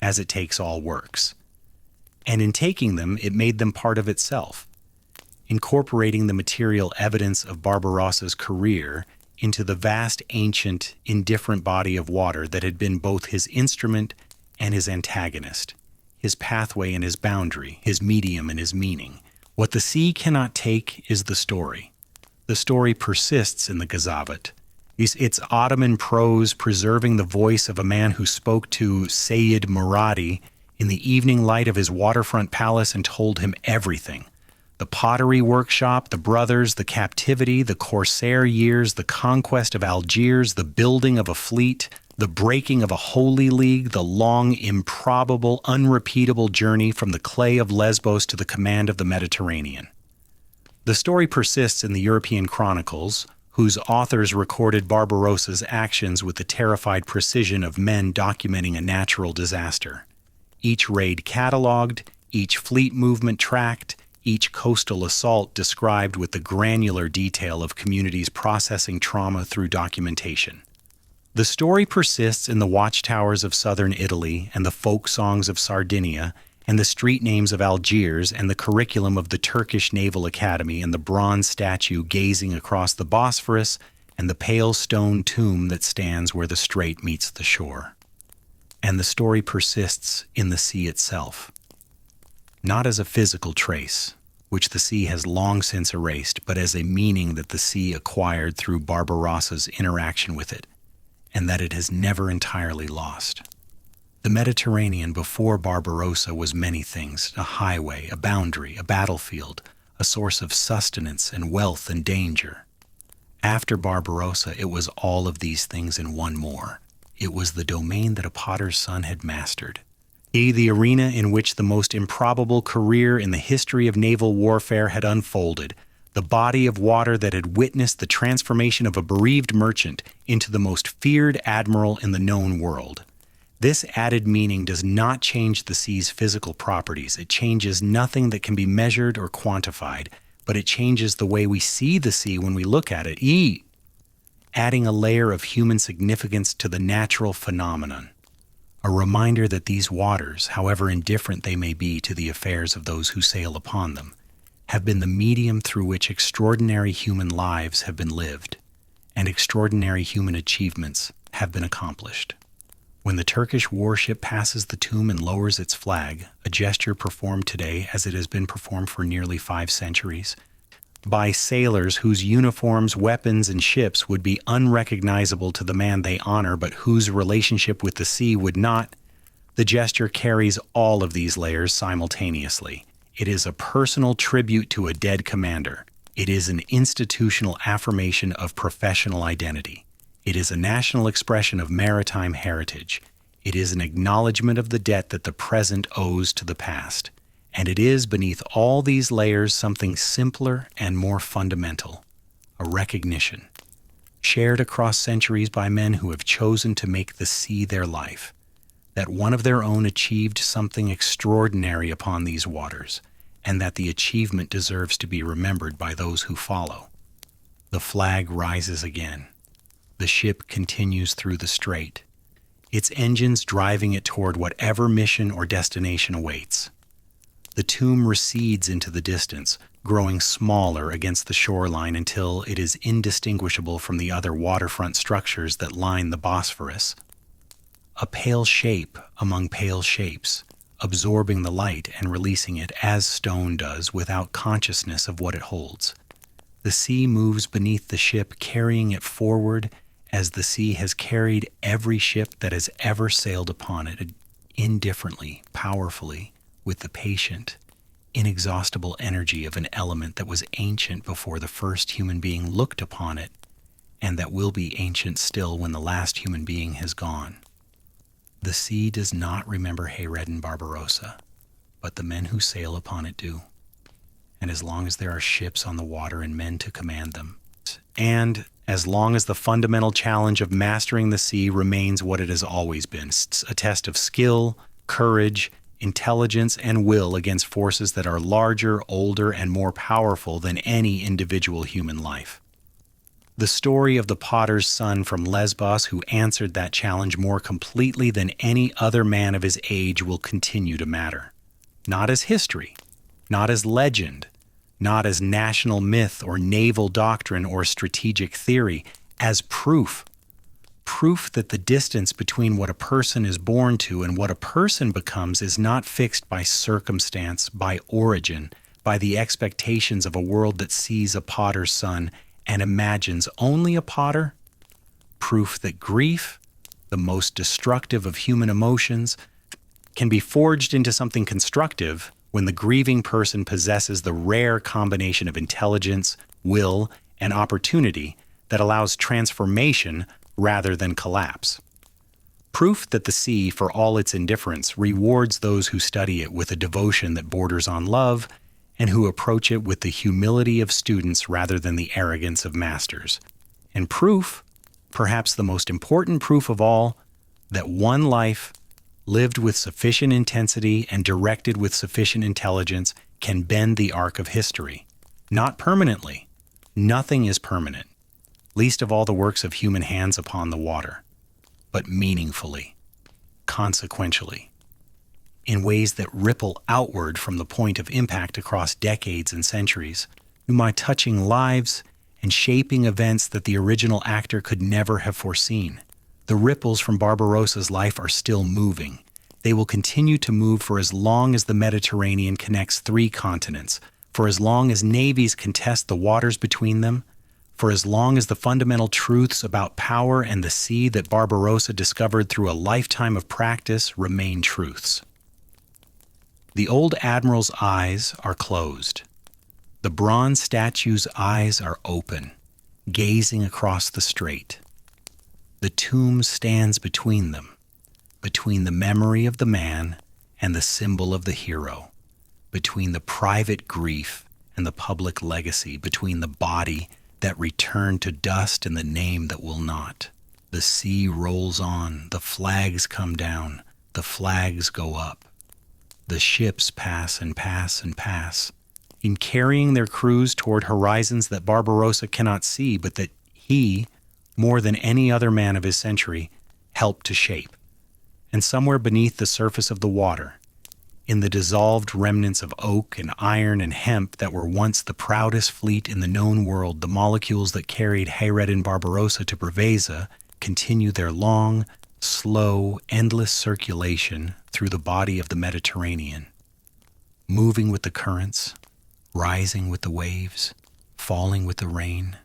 as it takes all works. And in taking them, it made them part of itself, incorporating the material evidence of Barbarossa's career into the vast, ancient, indifferent body of water that had been both his instrument and his antagonist, his pathway and his boundary, his medium and his meaning. What the sea cannot take is the story. The story persists in the Gazavat. Its Ottoman prose preserving the voice of a man who spoke to Sayyid Muradi in the evening light of his waterfront palace and told him everything. The pottery workshop, the brothers, the captivity, the corsair years, the conquest of Algiers, the building of a fleet, the breaking of a holy league, the long, improbable, unrepeatable journey from the clay of Lesbos to the command of the Mediterranean. The story persists in the European chronicles, whose authors recorded Barbarossa's actions with the terrified precision of men documenting a natural disaster. Each raid catalogued, each fleet movement tracked, each coastal assault described with the granular detail of communities processing trauma through documentation. The story persists in the watchtowers of southern Italy and the folk songs of Sardinia and the street names of Algiers and the curriculum of the Turkish Naval Academy and the bronze statue gazing across the Bosphorus and the pale stone tomb that stands where the strait meets the shore. And the story persists in the sea itself, not as a physical trace, which the sea has long since erased, but as a meaning that the sea acquired through Barbarossa's interaction with it, and that it has never entirely lost. The Mediterranean before Barbarossa was many things: a highway, a boundary, a battlefield, a source of sustenance and wealth and danger. After Barbarossa, it was all of these things and one more. It was the domain that a potter's son had mastered. The arena in which the most improbable career in the history of naval warfare had unfolded, the body of water that had witnessed the transformation of a bereaved merchant into the most feared admiral in the known world. This added meaning does not change the sea's physical properties. It changes nothing that can be measured or quantified, but it changes the way we see the sea when we look at it, adding a layer of human significance to the natural phenomenon. A reminder that these waters, however indifferent they may be to the affairs of those who sail upon them, have been the medium through which extraordinary human lives have been lived, and extraordinary human achievements have been accomplished. When the Turkish warship passes the tomb and lowers its flag, a gesture performed today as it has been performed for nearly 5 centuries, by sailors whose uniforms, weapons, and ships would be unrecognizable to the man they honor, but whose relationship with the sea would not, the gesture carries all of these layers simultaneously. It is a personal tribute to a dead commander. It is an institutional affirmation of professional identity. It is a national expression of maritime heritage. It is an acknowledgement of the debt that the present owes to the past. And it is, beneath all these layers, something simpler and more fundamental: a recognition, shared across centuries by men who have chosen to make the sea their life, that one of their own achieved something extraordinary upon these waters, and that the achievement deserves to be remembered by those who follow. The flag rises again. The ship continues through the strait, its engines driving it toward whatever mission or destination awaits. The tomb recedes into the distance, growing smaller against the shoreline until it is indistinguishable from the other waterfront structures that line the Bosphorus. A pale shape among pale shapes, absorbing the light and releasing it as stone does without consciousness of what it holds. The sea moves beneath the ship, carrying it forward as the sea has carried every ship that has ever sailed upon it, indifferently, powerfully, with the patient, inexhaustible energy of an element that was ancient before the first human being looked upon it, and that will be ancient still when the last human being has gone. The sea does not remember Hayreddin Barbarossa, but the men who sail upon it do. And as long as there are ships on the water and men to command them, and as long as the fundamental challenge of mastering the sea remains what it has always been, a test of skill, courage, intelligence, and will against forces that are larger, older, and more powerful than any individual human life. The story of the potter's son from Lesbos who answered that challenge more completely than any other man of his age will continue to matter. Not as history, not as legend, not as national myth or naval doctrine or strategic theory, as proof. Proof that the distance between what a person is born to and what a person becomes is not fixed by circumstance, by origin, by the expectations of a world that sees a potter's son and imagines only a potter. Proof that grief, the most destructive of human emotions, can be forged into something constructive when the grieving person possesses the rare combination of intelligence, will, and opportunity that allows transformation rather than collapse. Proof that the sea, for all its indifference, rewards those who study it with a devotion that borders on love and who approach it with the humility of students rather than the arrogance of masters. And proof, perhaps the most important proof of all, that one life, lived with sufficient intensity and directed with sufficient intelligence, can bend the arc of history. Not permanently. Nothing is permanent, least of all the works of human hands upon the water, but meaningfully, consequentially, in ways that ripple outward from the point of impact across decades and centuries, by touching lives and shaping events that the original actor could never have foreseen. The ripples from Barbarossa's life are still moving. They will continue to move for as long as the Mediterranean connects 3 continents, for as long as navies contest the waters between them, for as long as the fundamental truths about power and the sea that Barbarossa discovered through a lifetime of practice remain truths. The old admiral's eyes are closed. The bronze statue's eyes are open, gazing across the strait. The tomb stands between them, between the memory of the man and the symbol of the hero, between the private grief and the public legacy, between the body that returned to dust and the name that will not. The sea rolls on, the flags come down, the flags go up. The ships pass and pass and pass, in carrying their crews toward horizons that Barbarossa cannot see, but that he, more than any other man of his century, helped to shape. And somewhere beneath the surface of the water, in the dissolved remnants of oak and iron and hemp that were once the proudest fleet in the known world, the molecules that carried Hayreddin Barbarossa to Preveza continue their long, slow, endless circulation through the body of the Mediterranean, moving with the currents, rising with the waves, falling with the rain,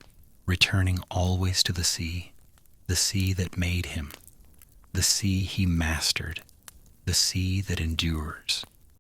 returning always to the sea that made him, the sea he mastered, the sea that endures.